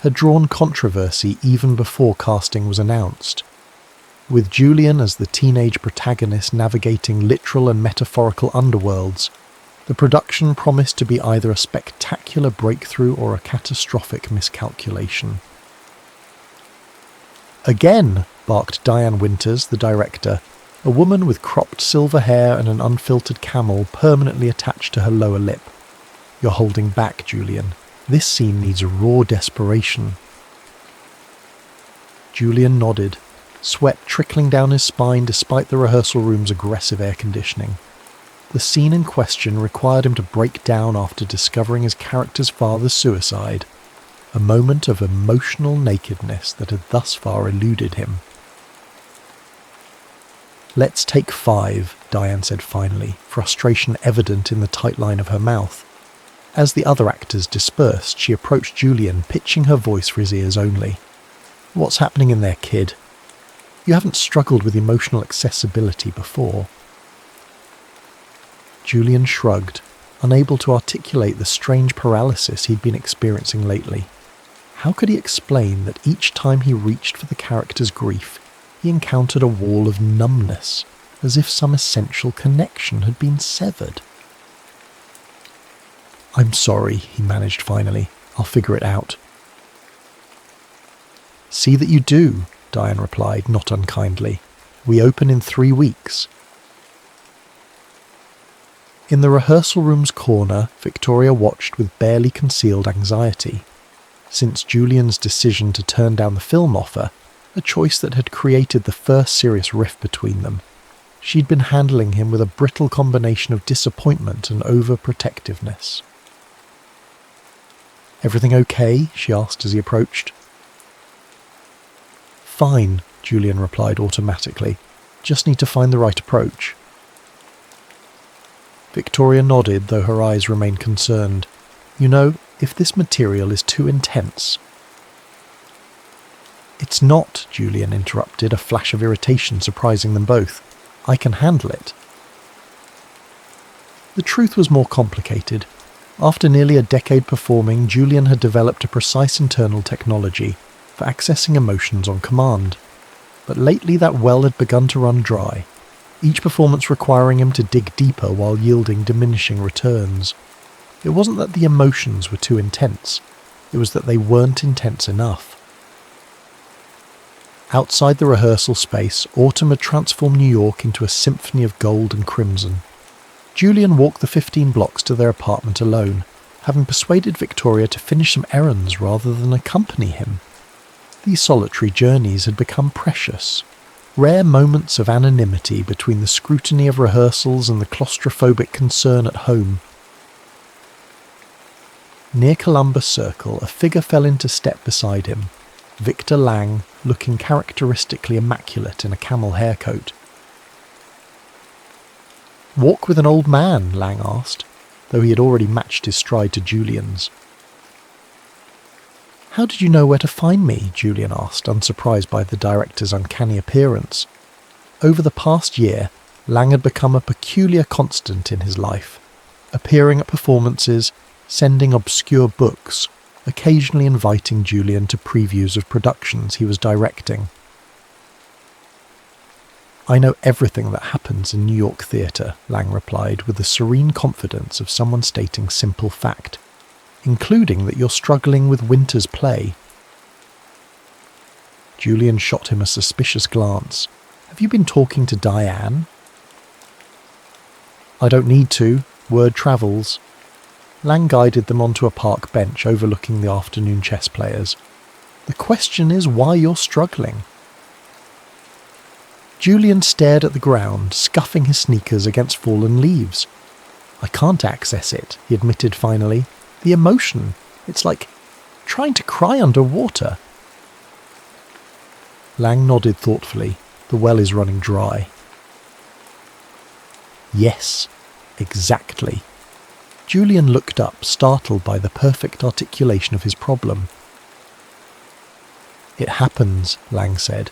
had drawn controversy even before casting was announced. With Julian as the teenage protagonist navigating literal and metaphorical underworlds, the production promised to be either a spectacular breakthrough or a catastrophic miscalculation. "Again," barked Diane Winters, the director, a woman with cropped silver hair and an unfiltered camel permanently attached to her lower lip. "You're holding back, Julian. This scene needs raw desperation." Julian nodded, sweat trickling down his spine despite the rehearsal room's aggressive air conditioning. The scene in question required him to break down after discovering his character's father's suicide, a moment of emotional nakedness that had thus far eluded him. "Let's take 5, Diane said finally, frustration evident in the tight line of her mouth. As the other actors dispersed, she approached Julian, pitching her voice for his ears only. "What's happening in there, kid? You haven't struggled with emotional accessibility before." Julian shrugged, unable to articulate the strange paralysis he'd been experiencing lately. How could he explain that each time he reached for the character's grief, he encountered a wall of numbness, as if some essential connection had been severed? "I'm sorry," he managed finally. "I'll figure it out." "See that you do," Diane replied, not unkindly. "We open in 3 weeks." In the rehearsal room's corner, Victoria watched with barely concealed anxiety. Since Julian's decision to turn down the film offer, a choice that had created the first serious rift between them, she'd been handling him with a brittle combination of disappointment and overprotectiveness. "Everything okay?" she asked as he approached. "Fine," Julian replied automatically. "Just need to find the right approach." Victoria nodded, though her eyes remained concerned. "You know, if this material is too intense—" "It's not," Julian interrupted, a flash of irritation surprising them both. "I can handle it." The truth was more complicated. After nearly a decade performing, Julian had developed a precise internal technology for accessing emotions on command. But lately that well had begun to run dry, each performance requiring him to dig deeper while yielding diminishing returns. It wasn't that the emotions were too intense, it was that they weren't intense enough. Outside the rehearsal space, autumn had transformed New York into a symphony of gold and crimson. Julian walked the 15 blocks to their apartment alone, having persuaded Victoria to finish some errands rather than accompany him. These solitary journeys had become precious, rare moments of anonymity between the scrutiny of rehearsals and the claustrophobic concern at home. Near Columbus Circle, a figure fell into step beside him, Victor Lang, looking characteristically immaculate in a camel haircoat. "Walk with an old man?" Lang asked, though he had already matched his stride to Julian's. "How did you know where to find me?" Julian asked, unsurprised by the director's uncanny appearance. Over the past year, Lang had become a peculiar constant in his life, appearing at performances, sending obscure books, occasionally inviting Julian to previews of productions he was directing. "I know everything that happens in New York theatre," Lang replied with the serene confidence of someone stating simple fact, "including that you're struggling with Winter's play." Julian shot him a suspicious glance. "Have you been talking to Diane?" "I don't need to. Word travels." Lang guided them onto a park bench overlooking the afternoon chess players. "The question is why you're struggling." Julian stared at the ground, scuffing his sneakers against fallen leaves. "I can't access it," he admitted finally. "The emotion. It's like trying to cry underwater." Lang nodded thoughtfully. "The well is running dry." "Yes, exactly." Julian looked up, startled by the perfect articulation of his problem. "It happens," Lang said,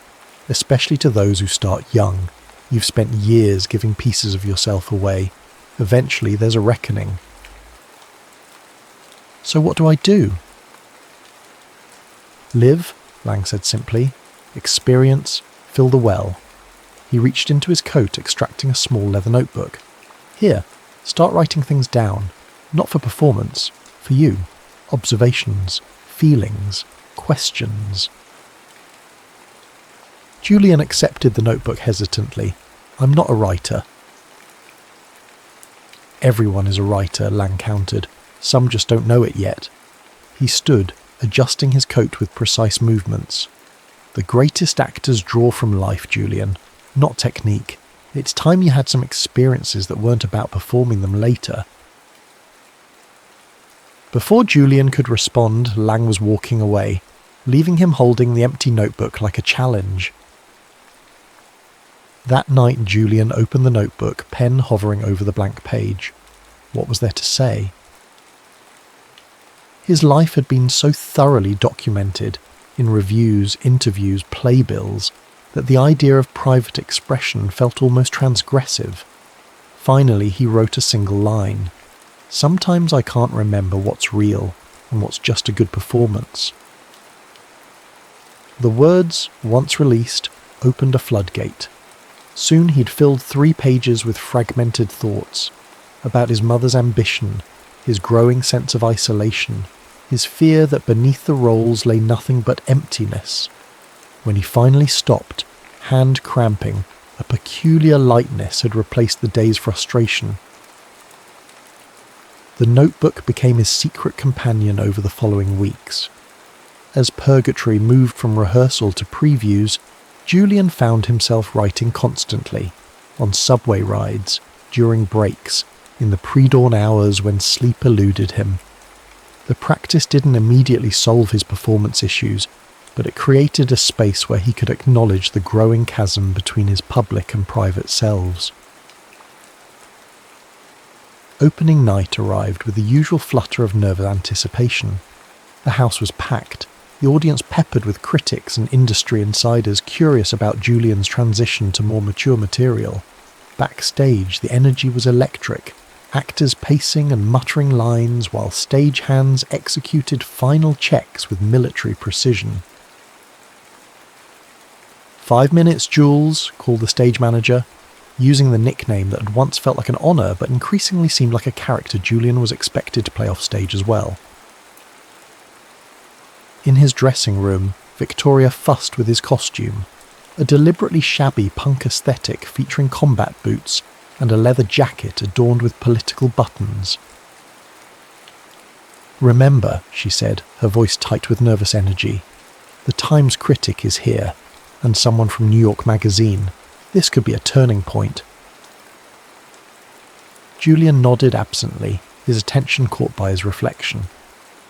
"especially to those who start young. You've spent years giving pieces of yourself away. Eventually there's a reckoning." "So what do I do?" "Live," Lang said simply. "Experience, fill the well." He reached into his coat, extracting a small leather notebook. "Here, start writing things down. Not for performance, for you. Observations, feelings, questions." Julian accepted the notebook hesitantly. "I'm not a writer." "Everyone is a writer," Lang countered. "Some just don't know it yet." He stood, adjusting his coat with precise movements. "The greatest actors draw from life, Julian, not technique. It's time you had some experiences that weren't about performing them later." Before Julian could respond, Lang was walking away, leaving him holding the empty notebook like a challenge. That night Julian opened the notebook, pen hovering over the blank page. What was there to say? His life had been so thoroughly documented, in reviews, interviews, playbills, that the idea of private expression felt almost transgressive. Finally he wrote a single line. "Sometimes I can't remember what's real and what's just a good performance." The words, once released, opened a floodgate. Soon he'd filled 3 pages with fragmented thoughts about his mother's ambition, his growing sense of isolation, his fear that beneath the roles lay nothing but emptiness. When he finally stopped, hand cramping, a peculiar lightness had replaced the day's frustration. The notebook became his secret companion over the following weeks. As Purgatory moved from rehearsal to previews, Julian found himself writing constantly, on subway rides, during breaks, in the pre-dawn hours when sleep eluded him. The practice didn't immediately solve his performance issues, but it created a space where he could acknowledge the growing chasm between his public and private selves. Opening night arrived with the usual flutter of nervous anticipation. The house was packed, the audience peppered with critics and industry insiders curious about Julian's transition to more mature material. Backstage, the energy was electric, actors pacing and muttering lines while stagehands executed final checks with military precision. "5 minutes, Jules," called the stage manager, using the nickname that had once felt like an honour but increasingly seemed like a character Julian was expected to play off stage as well. In his dressing room, Victoria fussed with his costume, a deliberately shabby punk aesthetic featuring combat boots, and a leather jacket adorned with political buttons. "Remember," she said, her voice tight with nervous energy, "the Times critic is here, and someone from New York Magazine. This could be a turning point." Julian nodded absently, his attention caught by his reflection.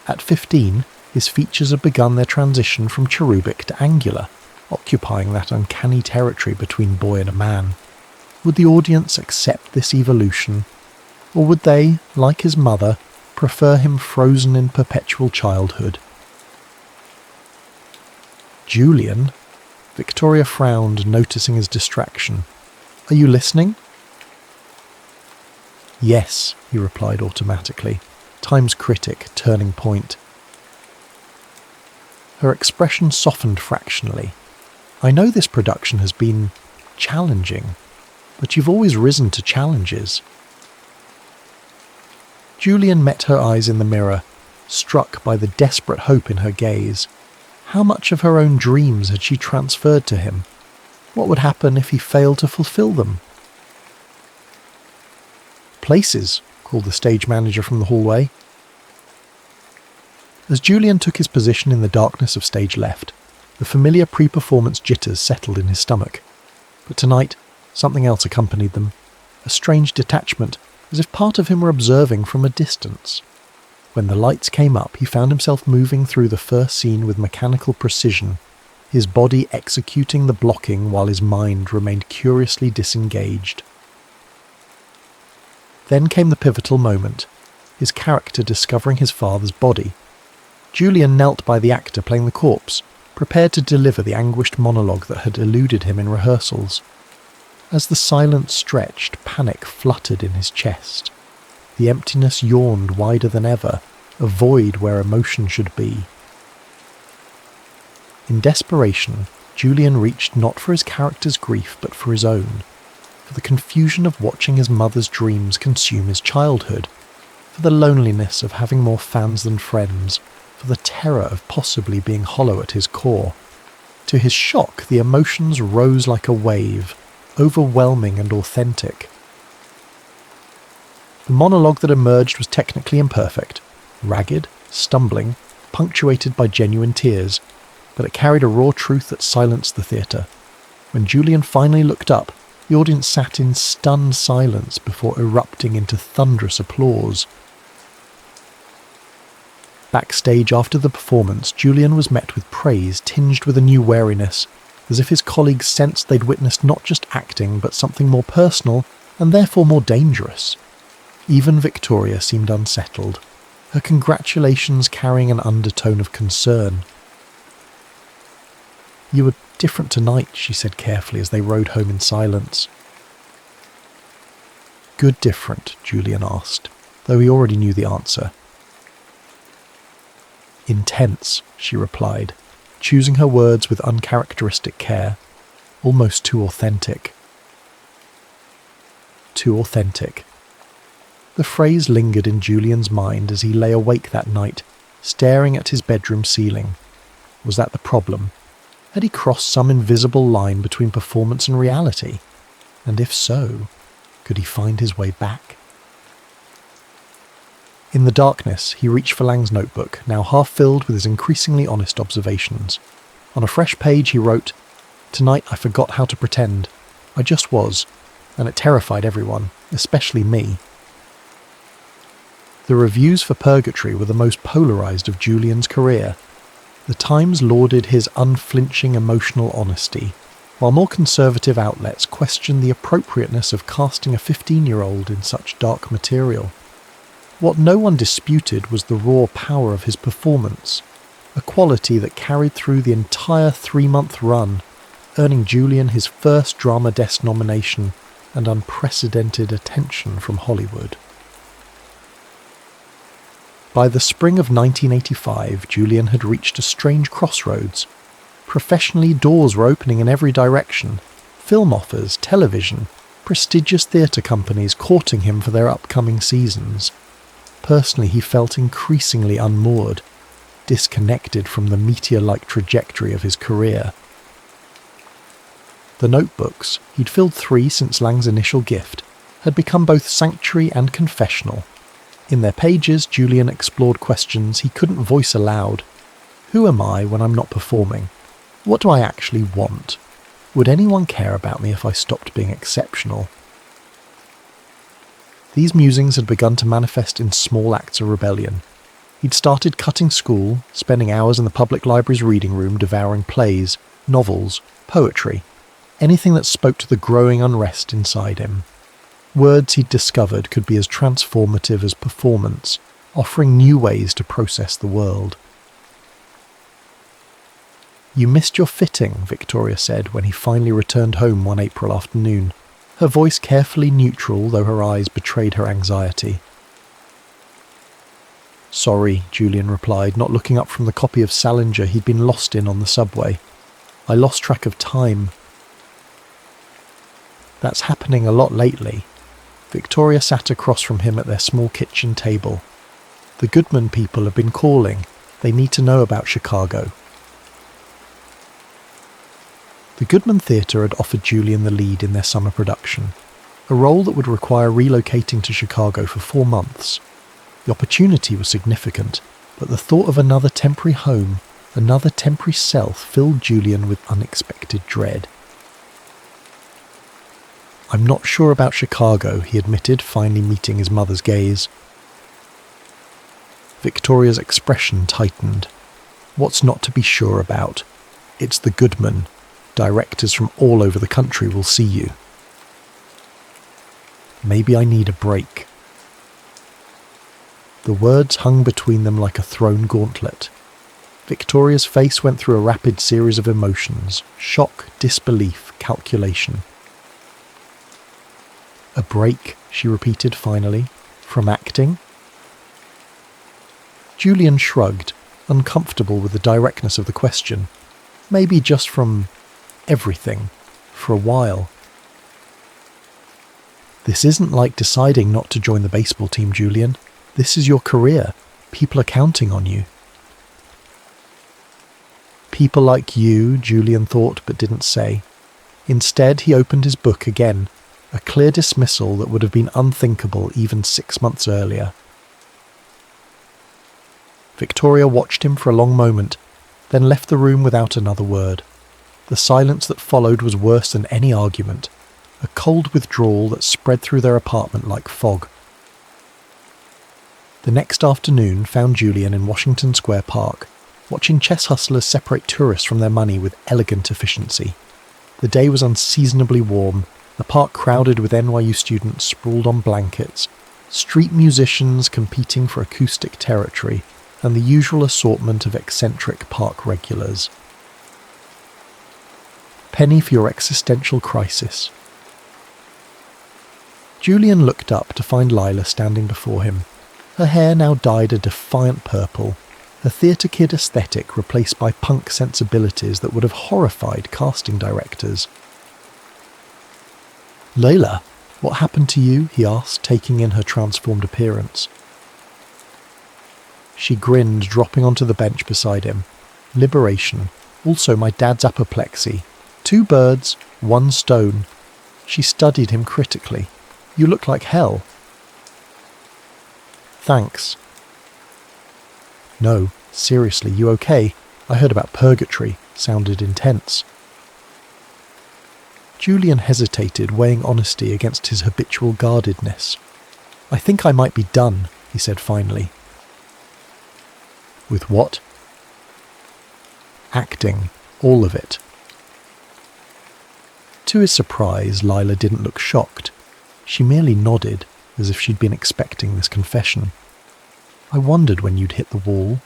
At 15, his features had begun their transition from cherubic to angular, occupying that uncanny territory between boy and a man. Would the audience accept this evolution, or would they, like his mother, prefer him frozen in perpetual childhood? "Julian?" Victoria frowned, noticing his distraction. "Are you listening?" "Yes," he replied automatically. "Times critic, turning point." Her expression softened fractionally. "I know this production has been challenging, but you've always risen to challenges." Julian met her eyes in the mirror, struck by the desperate hope in her gaze. How much of her own dreams had she transferred to him? What would happen if he failed to fulfill them? "Places," called the stage manager from the hallway. As Julian took his position in the darkness of stage left, the familiar pre-performance jitters settled in his stomach. But tonight, something else accompanied them, a strange detachment, as if part of him were observing from a distance. When the lights came up, he found himself moving through the first scene with mechanical precision, his body executing the blocking while his mind remained curiously disengaged. Then came the pivotal moment, his character discovering his father's body. Julian knelt by the actor playing the corpse, prepared to deliver the anguished monologue that had eluded him in rehearsals. As the silence stretched, panic fluttered in his chest. The emptiness yawned wider than ever, a void where emotion should be. In desperation, Julian reached not for his character's grief but for his own, for the confusion of watching his mother's dreams consume his childhood, for the loneliness of having more fans than friends, for the terror of possibly being hollow at his core. To his shock, the emotions rose like a wave, overwhelming and authentic. The monologue that emerged was technically imperfect, ragged, stumbling, punctuated by genuine tears, but it carried a raw truth that silenced the theatre. When Julian finally looked up, the audience sat in stunned silence before erupting into thunderous applause. Backstage after the performance, Julian was met with praise tinged with a new wariness, as if his colleagues sensed they'd witnessed not just acting but something more personal and therefore more dangerous. Even Victoria seemed unsettled, her congratulations carrying an undertone of concern. "You were different tonight," she said carefully as they rode home in silence. "Good different?" Julian asked, though he already knew the answer. "Intense," she replied, choosing her words with uncharacteristic care. "Almost too authentic." Too authentic. The phrase lingered in Julian's mind as he lay awake that night, staring at his bedroom ceiling. Was that the problem? Had he crossed some invisible line between performance and reality? And if so, could he find his way back? In the darkness, he reached for Lang's notebook, now half filled with his increasingly honest observations. On a fresh page he wrote, "Tonight I forgot how to pretend. I just was, and it terrified everyone, especially me." The reviews for Purgatory were the most polarised of Julian's career. The Times lauded his unflinching emotional honesty, while more conservative outlets questioned the appropriateness of casting a 15-year-old in such dark material. What no one disputed was the raw power of his performance, a quality that carried through the entire 3-month run, earning Julian his first Drama Desk nomination and unprecedented attention from Hollywood. By the spring of 1985, Julian had reached a strange crossroads. Professionally, doors were opening in every direction. Film offers, television, prestigious theatre companies courting him for their upcoming seasons. Personally, he felt increasingly unmoored, disconnected from the meteor-like trajectory of his career. The notebooks, he'd filled 3 since Lang's initial gift, had become both sanctuary and confessional. In their pages, Julian explored questions he couldn't voice aloud. Who am I when I'm not performing? What do I actually want? Would anyone care about me if I stopped being exceptional? These musings had begun to manifest in small acts of rebellion. He'd started cutting school, spending hours in the public library's reading room devouring plays, novels, poetry, anything that spoke to the growing unrest inside him. Words he'd discovered could be as transformative as performance, offering new ways to process the world. "You missed your fitting," Victoria said when he finally returned home one April afternoon, her voice carefully neutral though her eyes betrayed her anxiety. "Sorry," Julian replied, not looking up from the copy of Salinger he'd been lost in on the subway. "I lost track of time." "That's happening a lot lately." Victoria sat across from him at their small kitchen table. "The Goodman people have been calling. They need to know about Chicago." The Goodman Theatre had offered Julian the lead in their summer production, a role that would require relocating to Chicago for 4 months. The opportunity was significant, but the thought of another temporary home, another temporary self, filled Julian with unexpected dread. "I'm not sure about Chicago," he admitted, finally meeting his mother's gaze. Victoria's expression tightened. "What's not to be sure about? It's the Goodman. Directors from all over the country will see you." "Maybe I need a break." The words hung between them like a thrown gauntlet. Victoria's face went through a rapid series of emotions: shock, disbelief, calculation. "A break," she repeated finally, "from acting?" Julian shrugged, uncomfortable with the directness of the question. Maybe just from everything, for a while. "This isn't like deciding not to join the baseball team, Julian. This is your career. People are counting on you." "People like you," Julian thought but didn't say. Instead, he opened his book again, a clear dismissal that would have been unthinkable even 6 months earlier. Victoria watched him for a long moment, then left the room without another word. The silence that followed was worse than any argument, a cold withdrawal that spread through their apartment like fog. The next afternoon found Julian in Washington Square Park, watching chess hustlers separate tourists from their money with elegant efficiency. The day was unseasonably warm, the park crowded with NYU students sprawled on blankets, street musicians competing for acoustic territory, and the usual assortment of eccentric park regulars. Penny for your existential crisis. Julian looked up to find Lila standing before him, her hair now dyed a defiant purple, her theatre kid aesthetic replaced by punk sensibilities that would have horrified casting directors. "Layla, what happened to you?" he asked, taking in her transformed appearance. She grinned, dropping onto the bench beside him. "Liberation. Also my dad's apoplexy. 2 birds, 1 stone." She studied him critically. "You look like hell." "Thanks." "No, seriously, you okay? I heard about purgatory. Sounded intense." Julian hesitated, weighing honesty against his habitual guardedness. "I think I might be done," he said finally. "With what?" "Acting. All of it." To his surprise, Lila didn't look shocked. She merely nodded, as if she'd been expecting this confession. "I wondered when you'd hit the wall."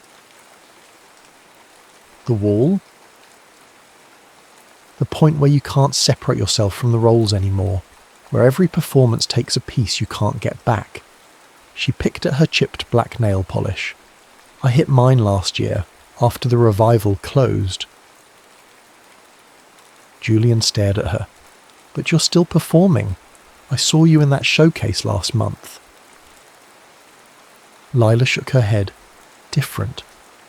"The wall?" "The point where you can't separate yourself from the roles anymore, where every performance takes a piece you can't get back." She picked at her chipped black nail polish. "I hit mine last year, after the revival closed." Julian stared at her. "But you're still performing. I saw you in that showcase last month." Lila shook her head. "Different.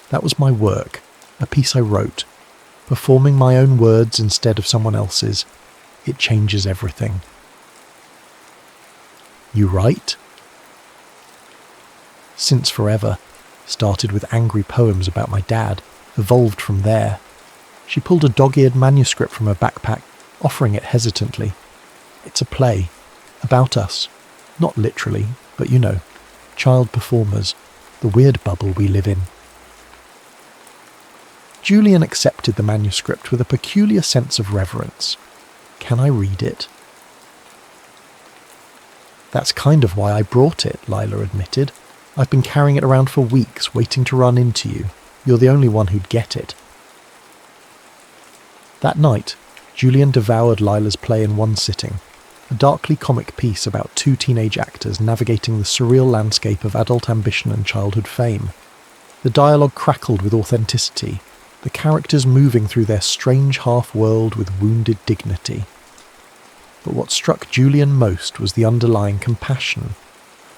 That was my work, a piece I wrote. Performing my own words instead of someone else's. It changes everything." You write? Since forever. Started with angry poems about my dad, evolved from there. She pulled a dog-eared manuscript from her backpack, offering it hesitantly. It's a play. About us. Not literally, but you know. Child performers. The weird bubble we live in. Julian accepted the manuscript with a peculiar sense of reverence. Can I read it? That's kind of why I brought it, Lila admitted. I've been carrying it around for weeks, waiting to run into you. You're the only one who'd get it. That night, Julian devoured Lila's play in one sitting, a darkly comic piece about two teenage actors navigating the surreal landscape of adult ambition and childhood fame. The dialogue crackled with authenticity, the characters moving through their strange half-world with wounded dignity. But what struck Julian most was the underlying compassion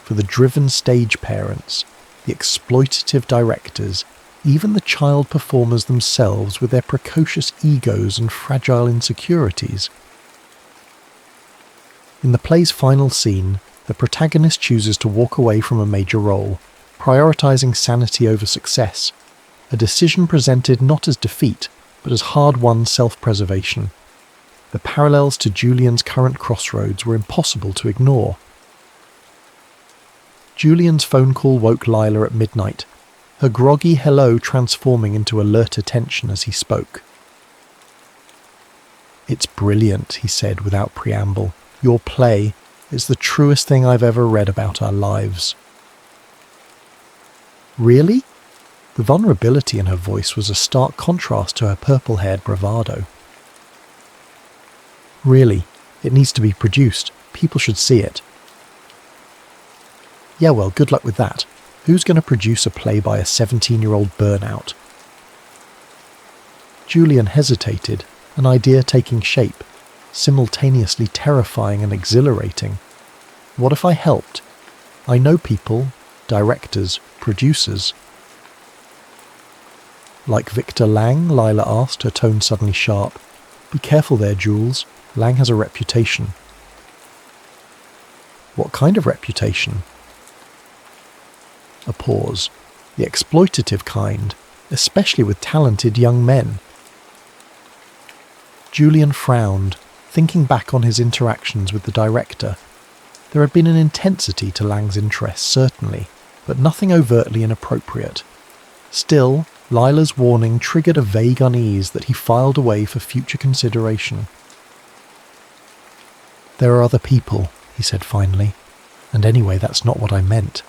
for the driven stage parents, the exploitative directors, even the child performers themselves with their precocious egos and fragile insecurities. In the play's final scene, the protagonist chooses to walk away from a major role, prioritising sanity over success, a decision presented not as defeat, but as hard-won self-preservation. The parallels to Julian's current crossroads were impossible to ignore. Julian's phone call woke Lila at midnight, her groggy hello transforming into alert attention as he spoke. "It's brilliant," he said without preamble. "Your play is the truest thing I've ever read about our lives." "Really?" The vulnerability in her voice was a stark contrast to her purple-haired bravado. "Really, it needs to be produced. People should see it." "Yeah, well, good luck with that. Who's going to produce a play by a 17-year-old burnout?" Julian hesitated, an idea taking shape, simultaneously terrifying and exhilarating. What if I helped? I know people, directors, producers. "Like Victor Lang?" Lila asked, her tone suddenly sharp. "Be careful there, Jules. Lang has a reputation." "What kind of reputation?" A pause. "The exploitative kind, especially with talented young men." Julian frowned, thinking back on his interactions with the director. There had been an intensity to Lang's interest, certainly, but nothing overtly inappropriate. Still, Lila's warning triggered a vague unease that he filed away for future consideration. "There are other people," he said finally, "and anyway, that's not what I meant."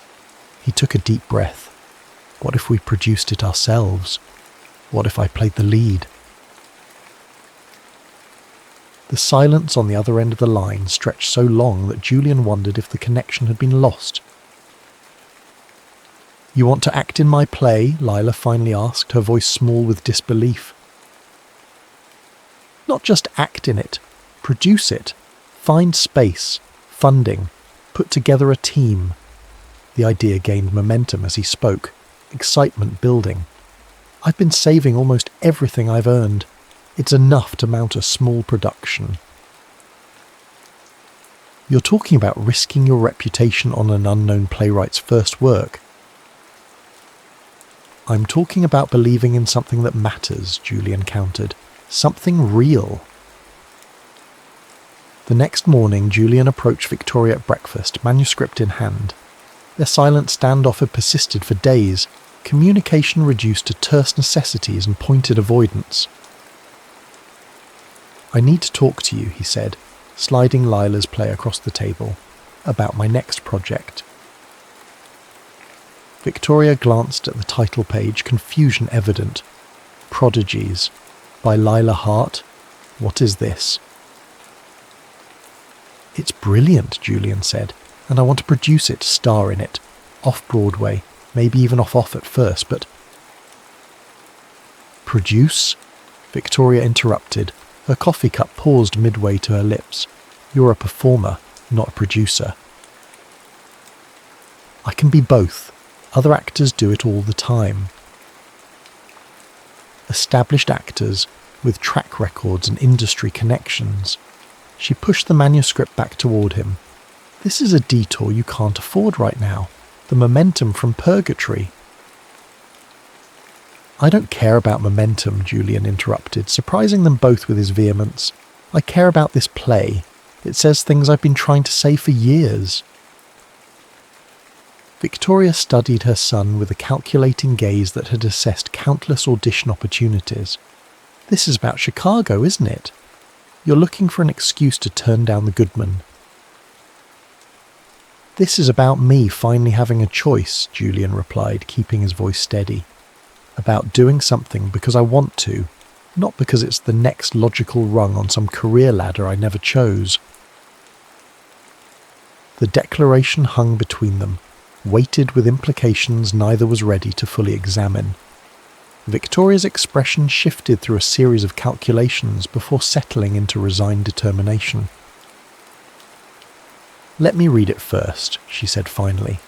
He took a deep breath. What if we produced it ourselves? What if I played the lead? The silence on the other end of the line stretched so long that Julian wondered if the connection had been lost. "You want to act in my play?" Lila finally asked, her voice small with disbelief. "Not just act in it. Produce it. Find space, funding, put together a team." The idea gained momentum as he spoke, excitement building. "I've been saving almost everything I've earned. It's enough to mount a small production." "You're talking about risking your reputation on an unknown playwright's first work." "I'm talking about believing in something that matters," Julian countered. "Something real." The next morning, Julian approached Victoria at breakfast, manuscript in hand. Their silent standoff had persisted for days, communication reduced to terse necessities and pointed avoidance. "I need to talk to you," he said, sliding Lila's play across the table, "about my next project." Victoria glanced at the title page, confusion evident. Prodigies, by Lila Hart. What is this? "It's brilliant," Julian said, "and I want to produce it, star in it. Off-Broadway, maybe even off at first, but—" "Produce?" Victoria interrupted. Her coffee cup paused midway to her lips. "You're a performer, not a producer." "I can be both. Other actors do it all the time." Established actors with track records and industry connections. She pushed the manuscript back toward him. This is a detour you can't afford right now. The momentum from purgatory. I don't care about momentum, Julian interrupted, surprising them both with his vehemence. I care about this play. It says things I've been trying to say for years. Victoria studied her son with a calculating gaze that had assessed countless audition opportunities. This is about Chicago, isn't it? You're looking for an excuse to turn down the Goodman. This is about me finally having a choice, Julian replied, keeping his voice steady. About doing something because I want to, not because it's the next logical rung on some career ladder I never chose. The declaration hung between them, weighted with implications neither was ready to fully examine. Victoria's expression shifted through a series of calculations before settling into resigned determination. "Let me read it first," she said finally.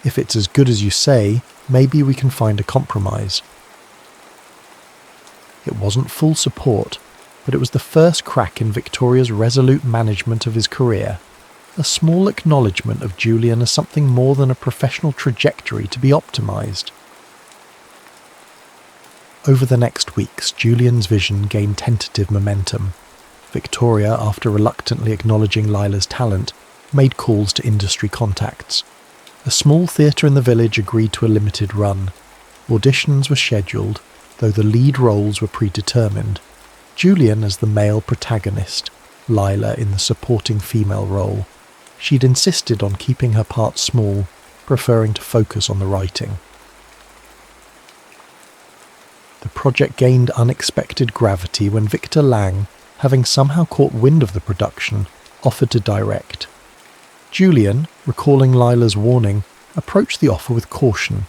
"If it's as good as you say, maybe we can find a compromise." It wasn't full support, but it was the first crack in Victoria's resolute management of his career, a small acknowledgement of Julian as something more than a professional trajectory to be optimized. Over the next weeks, Julian's vision gained tentative momentum. Victoria, after reluctantly acknowledging Lila's talent, made calls to industry contacts. A small theatre in the village agreed to a limited run. Auditions were scheduled, though the lead roles were predetermined. Julian as the male protagonist, Lila in the supporting female role. She'd insisted on keeping her part small, preferring to focus on the writing. The project gained unexpected gravity when Victor Lang, having somehow caught wind of the production, offered to direct. Julian, recalling Lila's warning, approached the offer with caution.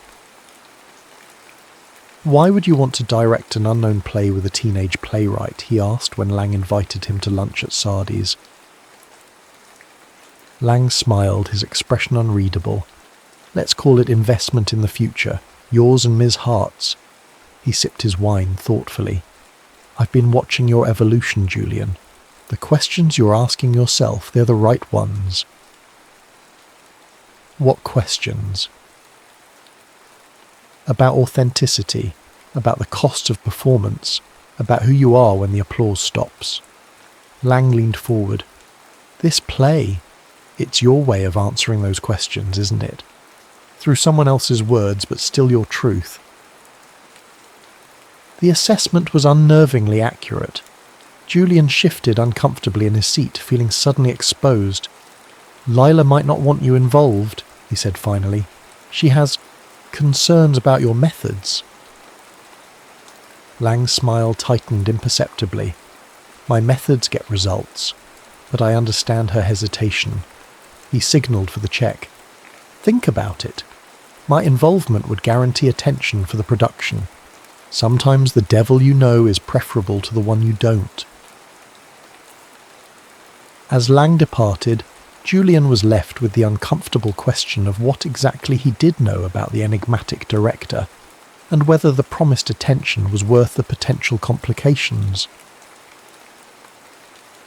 "Why would you want to direct an unknown play with a teenage playwright?" he asked when Lang invited him to lunch at Sardi's. Lang smiled, his expression unreadable. "Let's call it investment in the future, yours and Ms. Hart's." He sipped his wine thoughtfully. "I've been watching your evolution, Julian. The questions you're asking yourself, they're the right ones." "What questions?" "About authenticity, about the cost of performance, about who you are when the applause stops." Lang leaned forward. "This play, it's your way of answering those questions, isn't it? Through someone else's words, but still your truth." The assessment was unnervingly accurate. Julian shifted uncomfortably in his seat, feeling suddenly exposed. "Lila might not want you involved," he said finally. "She has concerns about your methods." Lang's smile tightened imperceptibly. "My methods get results, but I understand her hesitation." He signalled for the check. "Think about it. My involvement would guarantee attention for the production. Sometimes the devil you know is preferable to the one you don't." As Lang departed, Julian was left with the uncomfortable question of what exactly he did know about the enigmatic director, and whether the promised attention was worth the potential complications.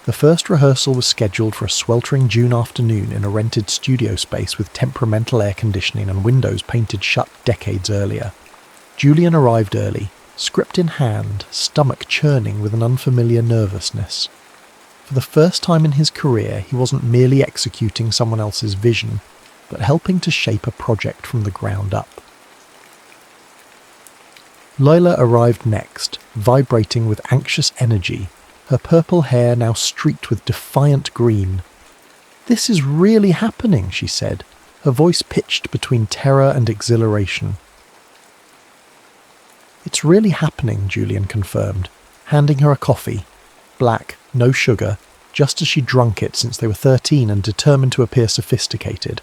The first rehearsal was scheduled for a sweltering June afternoon in a rented studio space with temperamental air conditioning and windows painted shut decades earlier. Julian arrived early, script in hand, stomach churning with an unfamiliar nervousness. For the first time in his career, he wasn't merely executing someone else's vision, but helping to shape a project from the ground up. Lila arrived next, vibrating with anxious energy, her purple hair now streaked with defiant green. "This is really happening," she said, her voice pitched between terror and exhilaration. "It's really happening," Julian confirmed, handing her a coffee. Black, no sugar, just as she'd drunk it since they were 13 and determined to appear sophisticated.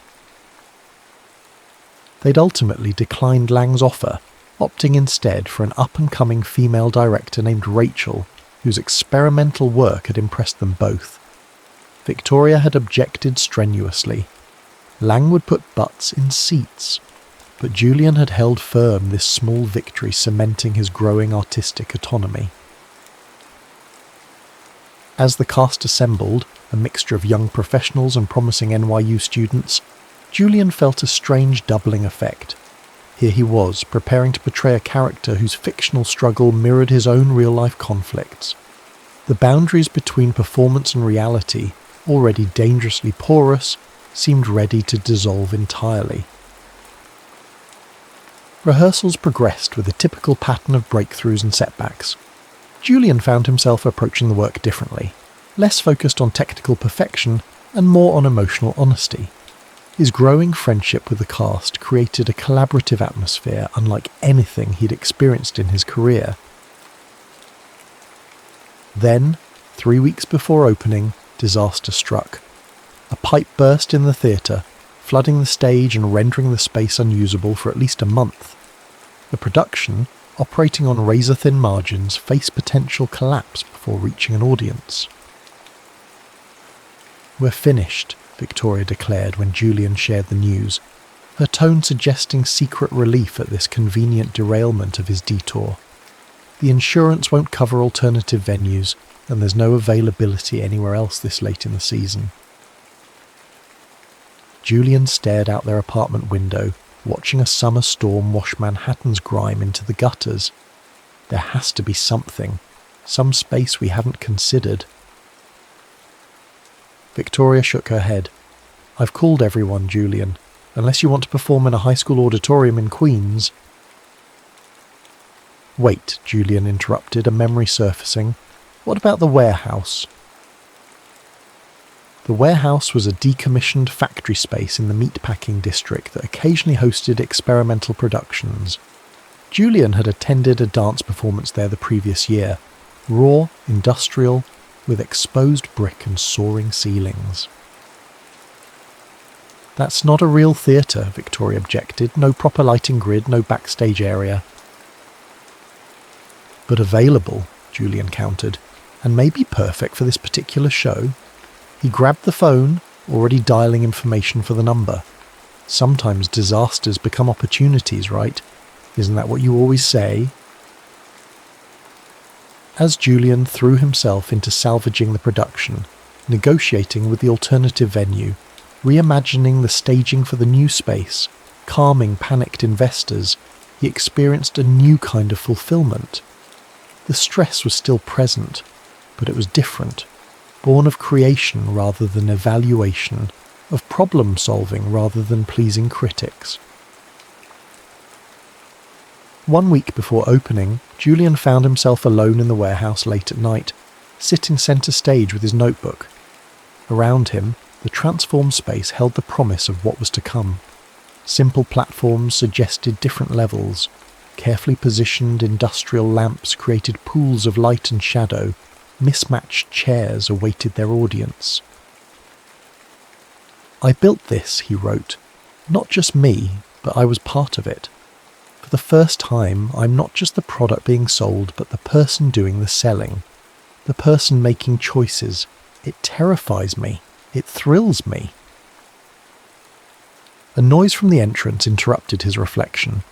They'd ultimately declined Lang's offer, opting instead for an up-and-coming female director named Rachel, whose experimental work had impressed them both. Victoria had objected strenuously. Lang would put butts in seats, but Julian had held firm, this small victory cementing his growing artistic autonomy. As the cast assembled, a mixture of young professionals and promising NYU students, Julian felt a strange doubling effect. Here he was, preparing to portray a character whose fictional struggle mirrored his own real-life conflicts. The boundaries between performance and reality, already dangerously porous, seemed ready to dissolve entirely. Rehearsals progressed with a typical pattern of breakthroughs and setbacks. Julian found himself approaching the work differently, less focused on technical perfection and more on emotional honesty. His growing friendship with the cast created a collaborative atmosphere unlike anything he'd experienced in his career. Then, 3 weeks before opening, disaster struck. A pipe burst in the theatre, flooding the stage and rendering the space unusable for at least a month. The production, operating on razor-thin margins, faced potential collapse before reaching an audience. "We're finished," Victoria declared when Julian shared the news, her tone suggesting secret relief at this convenient derailment of his detour. "The insurance won't cover alternative venues, and there's no availability anywhere else this late in the season." Julian stared out their apartment window, watching a summer storm wash Manhattan's grime into the gutters. There has to be something, some space we haven't considered. Victoria shook her head. "I've called everyone, Julian. Unless you want to perform in a high school auditorium in Queens." "Wait," Julian interrupted, a memory surfacing. "What about the warehouse?" The warehouse was a decommissioned factory space in the meatpacking district that occasionally hosted experimental productions. Julian had attended a dance performance there the previous year, raw, industrial, with exposed brick and soaring ceilings. "That's not a real theatre," Victoria objected. "No proper lighting grid, no backstage area." "But available," Julian countered, "and maybe perfect for this particular show." He grabbed the phone, already dialing information for the number. Sometimes disasters become opportunities, right? Isn't that what you always say? As Julian threw himself into salvaging the production, negotiating with the alternative venue, reimagining the staging for the new space, calming panicked investors, he experienced a new kind of fulfillment. The stress was still present, but it was different. Born of creation rather than evaluation, of problem-solving rather than pleasing critics. 1 week before opening, Julian found himself alone in the warehouse late at night, sitting centre stage with his notebook. Around him, the transformed space held the promise of what was to come. Simple platforms suggested different levels. Carefully positioned industrial lamps created pools of light and shadow. Mismatched chairs awaited their audience. "I built this," he wrote. "Not just me, but I was part of it. For the first time, I'm not just the product being sold, but the person doing the selling. The person making choices. It terrifies me. It thrills me." A noise from the entrance interrupted his reflection.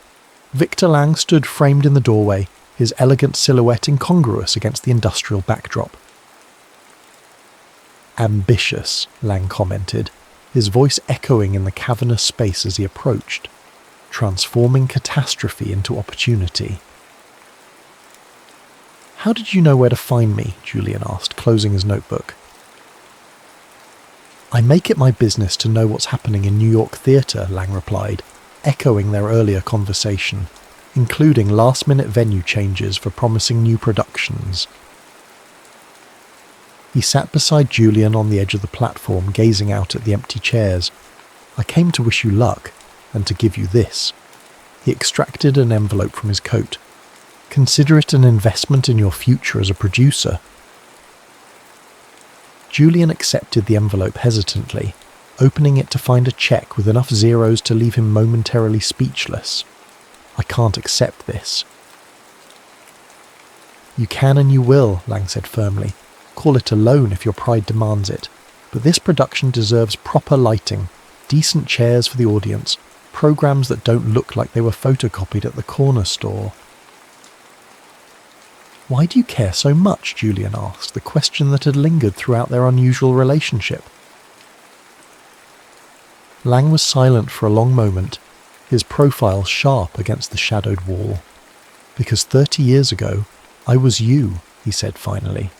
Victor Lang stood framed in the doorway, his elegant silhouette incongruous against the industrial backdrop. "Ambitious," Lang commented, his voice echoing in the cavernous space as he approached, transforming catastrophe into opportunity. "How did you know where to find me?" Julian asked, closing his notebook. "I make it my business to know what's happening in New York theatre," Lang replied, echoing their earlier conversation, including last-minute venue changes for promising new productions. He sat beside Julian on the edge of the platform, gazing out at the empty chairs. "I came to wish you luck, and to give you this." He extracted an envelope from his coat. "Consider it an investment in your future as a producer." Julian accepted the envelope hesitantly, opening it to find a check with enough zeros to leave him momentarily speechless. "I can't accept this." "You can and you will," Lang said firmly. "Call it a loan if your pride demands it. But this production deserves proper lighting, decent chairs for the audience, programs that don't look like they were photocopied at the corner store." Why do you care so much? Julian asked, the question that had lingered throughout their unusual relationship. Lang was silent for a long moment, his profile sharp against the shadowed wall. Because 30 years ago, I was you, he said finally.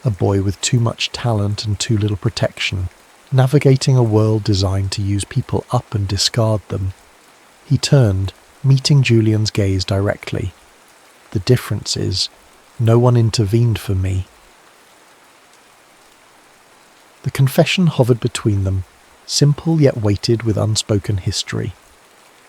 A boy with too much talent and too little protection, navigating a world designed to use people up and discard them. He turned, meeting Julian's gaze directly. The difference is, no one intervened for me. The confession hovered between them, simple yet weighted with unspoken history.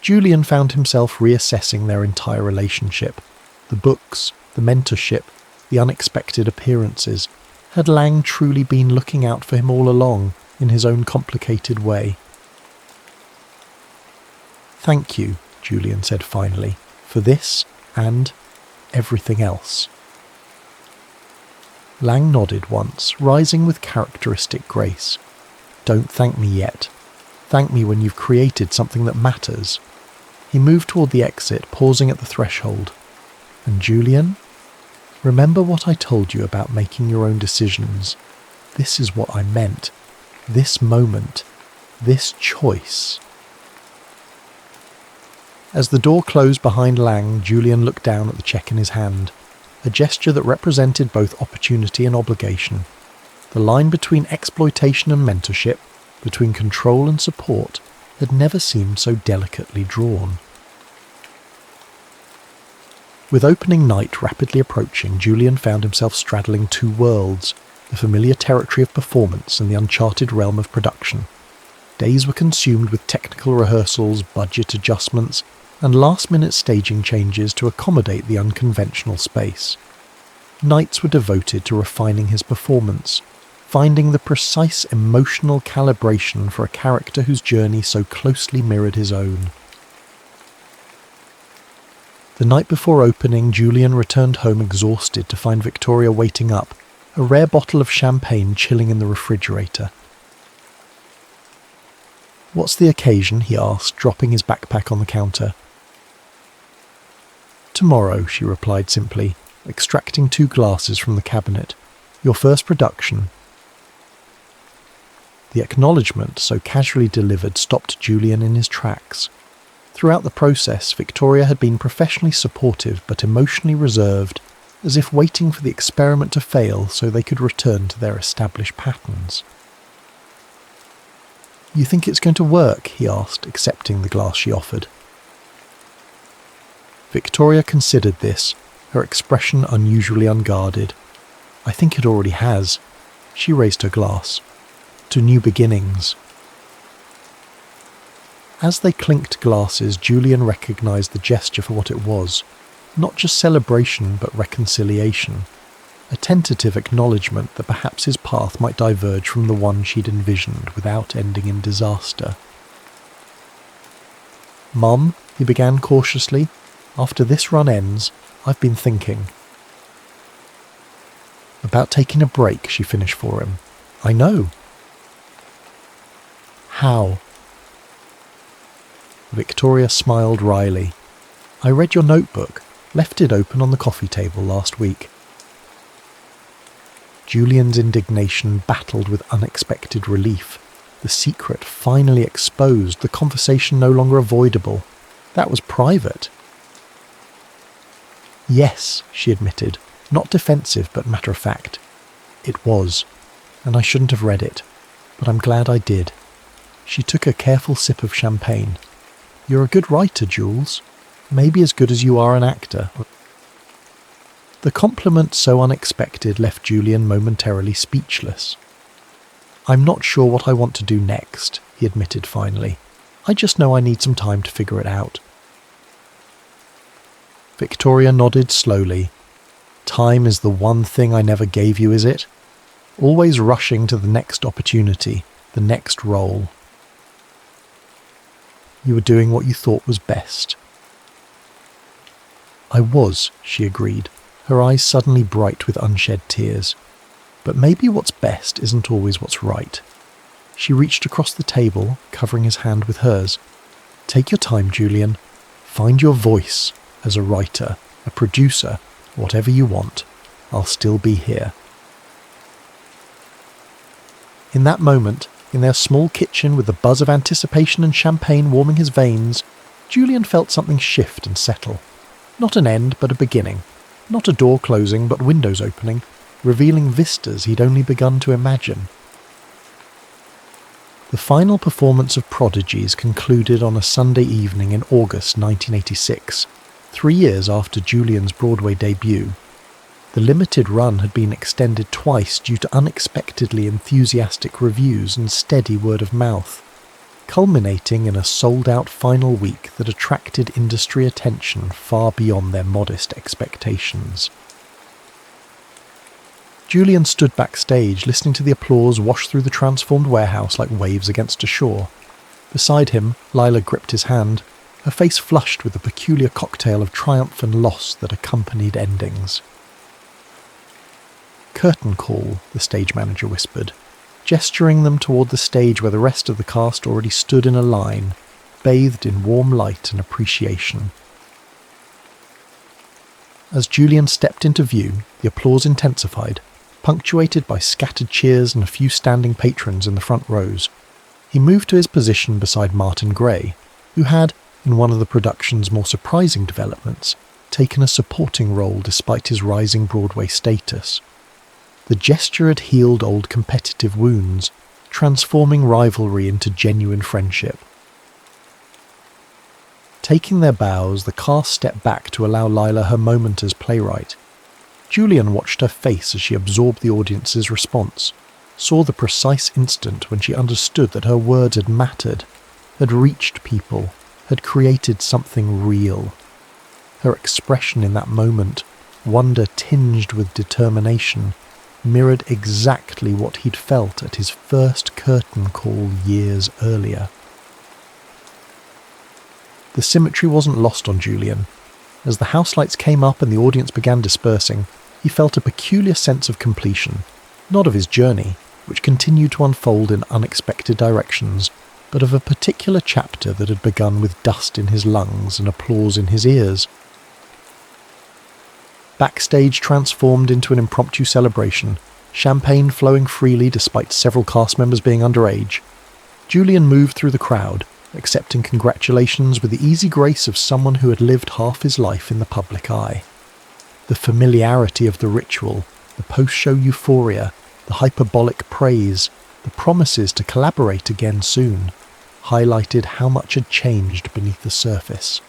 Julian found himself reassessing their entire relationship. The books, the mentorship, the unexpected appearances. Had Lang truly been looking out for him all along, in his own complicated way? Thank you, Julian said finally, for this and everything else. Lang nodded once, rising with characteristic grace. Don't thank me yet. Thank me when you've created something that matters. He moved toward the exit, pausing at the threshold. And Julian? Remember what I told you about making your own decisions. This is what I meant. This moment. This choice. As the door closed behind Lang, Julian looked down at the check in his hand, a gesture that represented both opportunity and obligation. The line between exploitation and mentorship, between control and support, had never seemed so delicately drawn. With opening night rapidly approaching, Julian found himself straddling two worlds, the familiar territory of performance and the uncharted realm of production. Days were consumed with technical rehearsals, budget adjustments, and last-minute staging changes to accommodate the unconventional space. Nights were devoted to refining his performance, finding the precise emotional calibration for a character whose journey so closely mirrored his own. The night before opening, Julian returned home exhausted to find Victoria waiting up, a rare bottle of champagne chilling in the refrigerator. What's the occasion? He asked, dropping his backpack on the counter. Tomorrow, she replied simply, extracting 2 glasses from the cabinet. Your first production. The acknowledgement, so casually delivered, stopped Julian in his tracks. Throughout the process, Victoria had been professionally supportive but emotionally reserved, as if waiting for the experiment to fail so they could return to their established patterns. You think it's going to work? He asked, accepting the glass she offered. Victoria considered this, her expression unusually unguarded. I think it already has. She raised her glass. To new beginnings. As they clinked glasses, Julian recognised the gesture for what it was. Not just celebration, but reconciliation. A tentative acknowledgement that perhaps his path might diverge from the one she'd envisioned without ending in disaster. Mum, he began cautiously, after this run ends, I've been thinking. About taking a break, she finished for him. I know. How? Victoria smiled wryly. I read your notebook, left it open on the coffee table last week. Julian's indignation battled with unexpected relief. The secret finally exposed, the conversation no longer avoidable. That was private. Yes, she admitted, not defensive but matter-of-fact. It was, and I shouldn't have read it, but I'm glad I did. She took a careful sip of champagne. You're a good writer, Jules. Maybe as good as you are an actor. The compliment so unexpected left Julian momentarily speechless. I'm not sure what I want to do next, he admitted finally. I just know I need some time to figure it out. Victoria nodded slowly. Time is the one thing I never gave you, is it? Always rushing to the next opportunity, the next role. You were doing what you thought was best. I was, she agreed, her eyes suddenly bright with unshed tears. But maybe what's best isn't always what's right. She reached across the table, covering his hand with hers. Take your time, Julian. Find your voice as a writer, a producer, Whatever you want, I'll still be here." In that moment, in their small kitchen with the buzz of anticipation and champagne warming his veins, Julian felt something shift and settle. Not an end, but a beginning. Not a door closing, but windows opening, revealing vistas he'd only begun to imagine. The final performance of Prodigies concluded on a Sunday evening in August 1986, 3 years after Julian's Broadway debut. The limited run had been extended twice due to unexpectedly enthusiastic reviews and steady word of mouth, culminating in a sold-out final week that attracted industry attention far beyond their modest expectations. Julian stood backstage, listening to the applause wash through the transformed warehouse like waves against a shore. Beside him, Lila gripped his hand, her face flushed with the peculiar cocktail of triumph and loss that accompanied endings. "Curtain call," the stage manager whispered, gesturing them toward the stage where the rest of the cast already stood in a line, bathed in warm light and appreciation. As Julian stepped into view, the applause intensified, punctuated by scattered cheers and a few standing patrons in the front rows. He moved to his position beside Martin Gray, who had, in one of the production's more surprising developments, taken a supporting role despite his rising Broadway status. The gesture had healed old competitive wounds, transforming rivalry into genuine friendship. Taking their bows, the cast stepped back to allow Lila her moment as playwright. Julian watched her face as she absorbed the audience's response, saw the precise instant when she understood that her words had mattered, had reached people, had created something real. Her expression in that moment, wonder tinged with determination, mirrored exactly what he'd felt at his first curtain call years earlier. The symmetry wasn't lost on Julian. As the house lights came up and the audience began dispersing, he felt a peculiar sense of completion, not of his journey, which continued to unfold in unexpected directions, but of a particular chapter that had begun with dust in his lungs and applause in his ears. Backstage transformed into an impromptu celebration, champagne flowing freely despite several cast members being underage. Julian moved through the crowd, accepting congratulations with the easy grace of someone who had lived half his life in the public eye. The familiarity of the ritual, the post-show euphoria, the hyperbolic praise, the promises to collaborate again soon, highlighted how much had changed beneath the surface.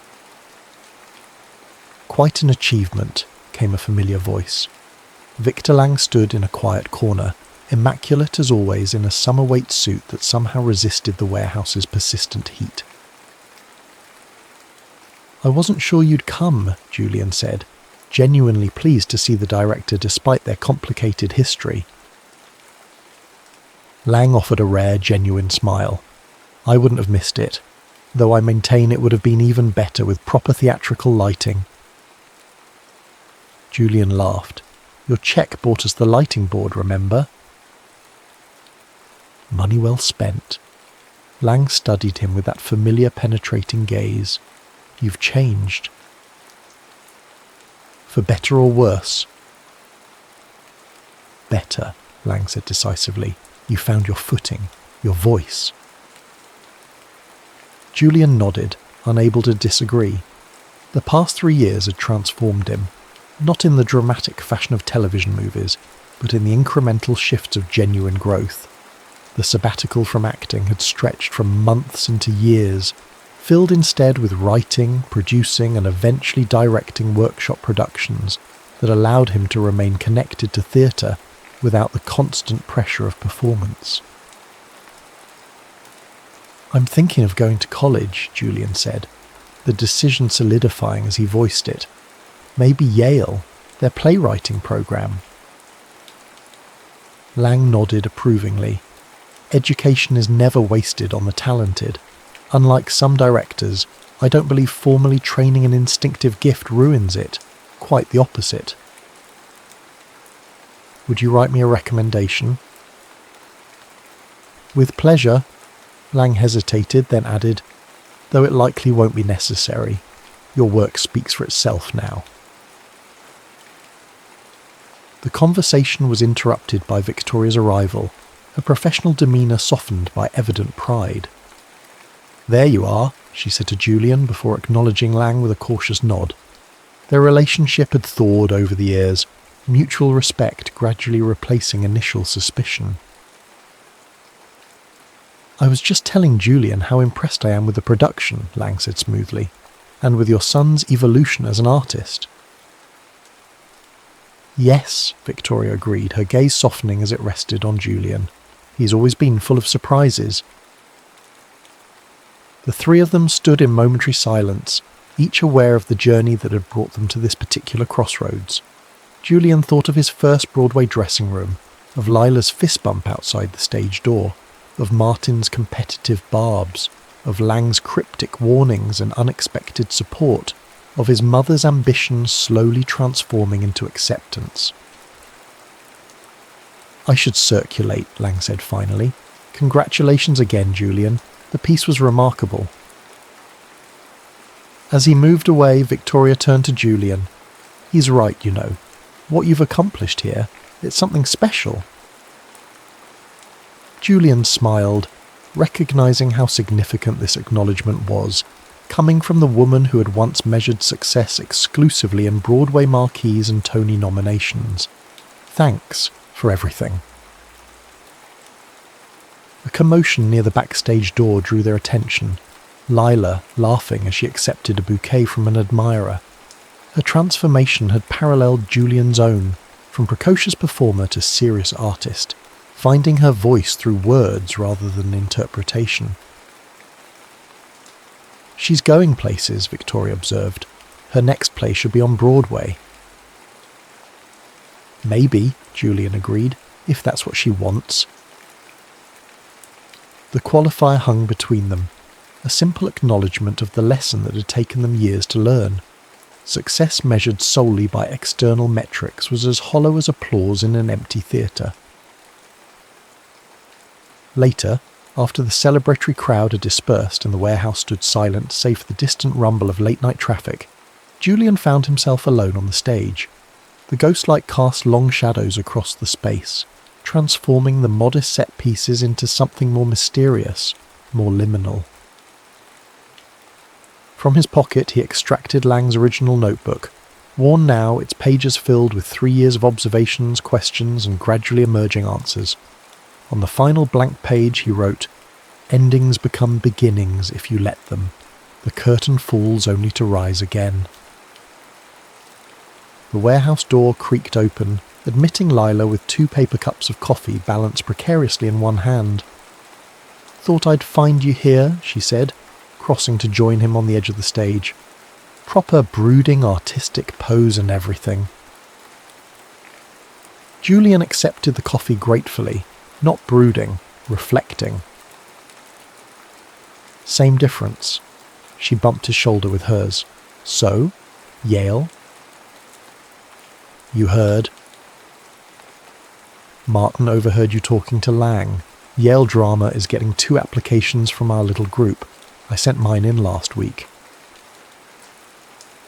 "Quite an achievement," came a familiar voice. Victor Lang stood in a quiet corner, immaculate as always in a summer weight suit that somehow resisted the warehouse's persistent heat. "I wasn't sure you'd come," Julian said, genuinely pleased to see the director despite their complicated history. Lang offered a rare, genuine smile. "I wouldn't have missed it, though I maintain it would have been even better with proper theatrical lighting." Julian laughed. "Your cheque bought us the lighting board, remember?" Money well spent. Lang studied him with that familiar penetrating gaze. "You've changed." "For better or worse?" "Better," Lang said decisively. "You found your footing, your voice." Julian nodded, unable to disagree. The past 3 years had transformed him, not in the dramatic fashion of television movies, but in the incremental shifts of genuine growth. The sabbatical from acting had stretched from months into years, filled instead with writing, producing, and eventually directing workshop productions that allowed him to remain connected to theatre without the constant pressure of performance. "I'm thinking of going to college," Julian said, the decision solidifying as he voiced it. "Maybe Yale, their playwriting program." Lang nodded approvingly. Education is never wasted on the talented. Unlike some directors, I don't believe formally training an instinctive gift ruins it. Quite the opposite. "Would you write me a recommendation?" "With pleasure." Lang hesitated, then added, "though it likely won't be necessary. Your work speaks for itself now." The conversation was interrupted by Victoria's arrival, her professional demeanour softened by evident pride. "There you are," she said to Julian before acknowledging Lang with a cautious nod. Their relationship had thawed over the years, mutual respect gradually replacing initial suspicion. "I was just telling Julian how impressed I am with the production," Lang said smoothly, "and with your son's evolution as an artist." "Yes," Victoria agreed, her gaze softening as it rested on Julian. "He's always been full of surprises." The three of them stood in momentary silence, each aware of the journey that had brought them to this particular crossroads. Julian thought of his first Broadway dressing room, of Lila's fist bump outside the stage door, of Martin's competitive barbs, of Lang's cryptic warnings and unexpected support, of his mother's ambition slowly transforming into acceptance. "I should circulate," Lang said finally. "Congratulations again, Julian. The piece was remarkable." As he moved away, Victoria turned to Julian. "He's right, you know. What you've accomplished here, it's something special." Julian smiled, recognising how significant this acknowledgement was, coming from the woman who had once measured success exclusively in Broadway marquees and Tony nominations. "Thanks for everything." A commotion near the backstage door drew their attention, Lila laughing as she accepted a bouquet from an admirer. Her transformation had paralleled Julian's own, from precocious performer to serious artist, finding her voice through words rather than interpretation. "She's going places," Victoria observed. "Her next play should be on Broadway." "Maybe," Julian agreed, "if that's what she wants." The qualifier hung between them, a simple acknowledgement of the lesson that had taken them years to learn. Success measured solely by external metrics was as hollow as applause in an empty theatre. Later, after the celebratory crowd had dispersed and the warehouse stood silent save for the distant rumble of late-night traffic, Julian found himself alone on the stage. The ghostlight cast long shadows across the space, transforming the modest set pieces into something more mysterious, more liminal. From his pocket he extracted Lang's original notebook, worn now, its pages filled with 3 years of observations, questions, and gradually emerging answers. On the final blank page he wrote, "Endings become beginnings if you let them. The curtain falls only to rise again." The warehouse door creaked open, admitting Lila with 2 paper cups of coffee balanced precariously in one hand. "Thought I'd find you here," she said, crossing to join him on the edge of the stage. "Proper brooding artistic pose and everything." Julian accepted the coffee gratefully, not brooding, reflecting. "Same difference." She bumped his shoulder with hers. "So? Yale?" "You heard." "Martin overheard you talking to Lang. Yale Drama is getting 2 applications from our little group. I sent mine in last week."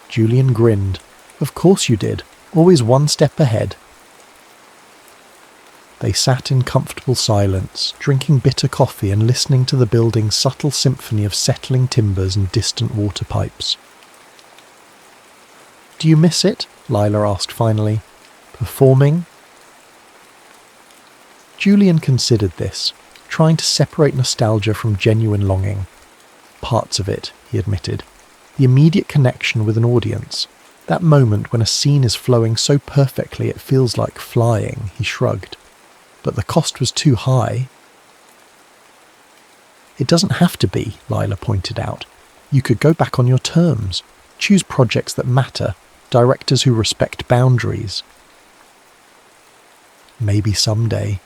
Julian grinned. "Of course you did. Always one step ahead." They sat in comfortable silence, drinking bitter coffee and listening to the building's subtle symphony of settling timbers and distant water pipes. "Do you miss it?" Lila asked finally. "Performing?" Julian considered this, trying to separate nostalgia from genuine longing. "Parts of it," he admitted. "The immediate connection with an audience. That moment when a scene is flowing so perfectly it feels like flying," he shrugged. "But the cost was too high." "It doesn't have to be," Lila pointed out. "You could go back on your terms. Choose projects that matter, directors who respect boundaries." "Maybe someday."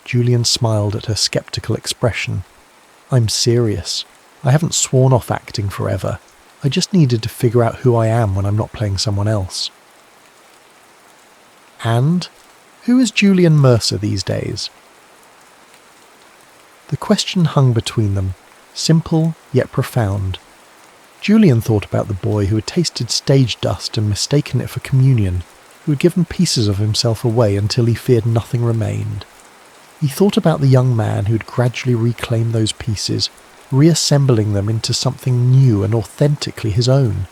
Julian smiled at her sceptical expression. "I'm serious. I haven't sworn off acting forever. I just needed to figure out who I am when I'm not playing someone else." "And? Who is Julian Mercer these days?" The question hung between them, simple yet profound. Julian thought about the boy who had tasted stage dust and mistaken it for communion, who had given pieces of himself away until he feared nothing remained. He thought about the young man who had gradually reclaimed those pieces, reassembling them into something new and authentically his own.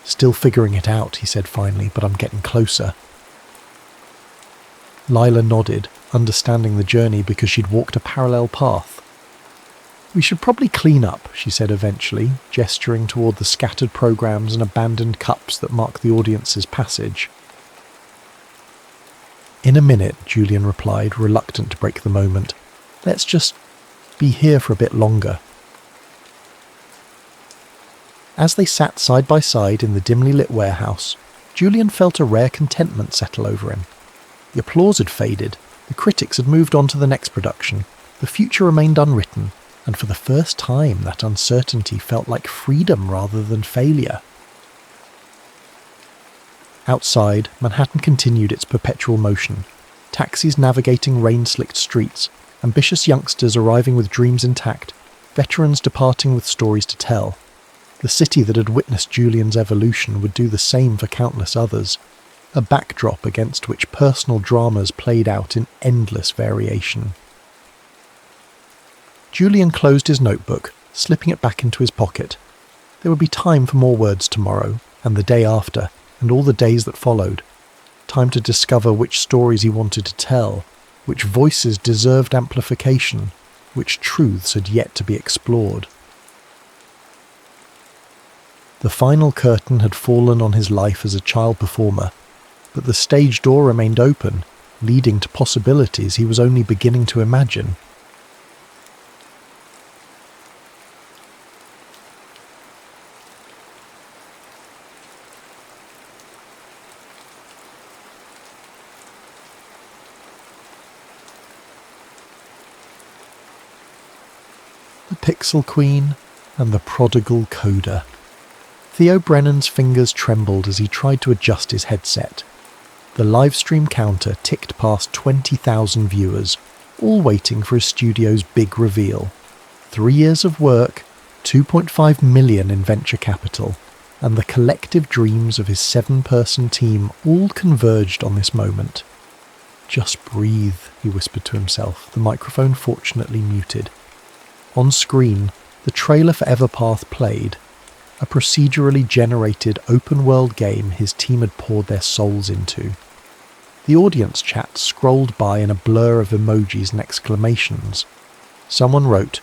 "Still figuring it out," he said finally, "but I'm getting closer." Lila nodded, understanding the journey because she'd walked a parallel path. "We should probably clean up," she said eventually, gesturing toward the scattered programs and abandoned cups that mark the audience's passage. "In a minute," Julian replied, reluctant to break the moment. "Let's just be here for a bit longer." As they sat side by side in the dimly lit warehouse, Julian felt a rare contentment settle over him. The applause had faded, the critics had moved on to the next production, the future remained unwritten, and for the first time that uncertainty felt like freedom rather than failure. Outside, Manhattan continued its perpetual motion, taxis navigating rain-slicked streets, ambitious youngsters arriving with dreams intact, veterans departing with stories to tell. The city that had witnessed Julian's evolution would do the same for countless others, a backdrop against which personal dramas played out in endless variation. Julian closed his notebook, slipping it back into his pocket. There would be time for more words tomorrow, and the day after, and all the days that followed. Time to discover which stories he wanted to tell, which voices deserved amplification, which truths had yet to be explored. The final curtain had fallen on his life as a child performer, but the stage door remained open, leading to possibilities he was only beginning to imagine. The Pixel Queen and the Prodigal Coder. Theo Brennan's fingers trembled as he tried to adjust his headset. The livestream counter ticked past 20,000 viewers, all waiting for his studio's big reveal. 3 years of work, 2.5 million in venture capital, and the collective dreams of his 7-person team all converged on this moment. "Just breathe," he whispered to himself, the microphone fortunately muted. On screen, the trailer for Everpath played, a procedurally generated open-world game his team had poured their souls into. The audience chat scrolled by in a blur of emojis and exclamations. Someone wrote,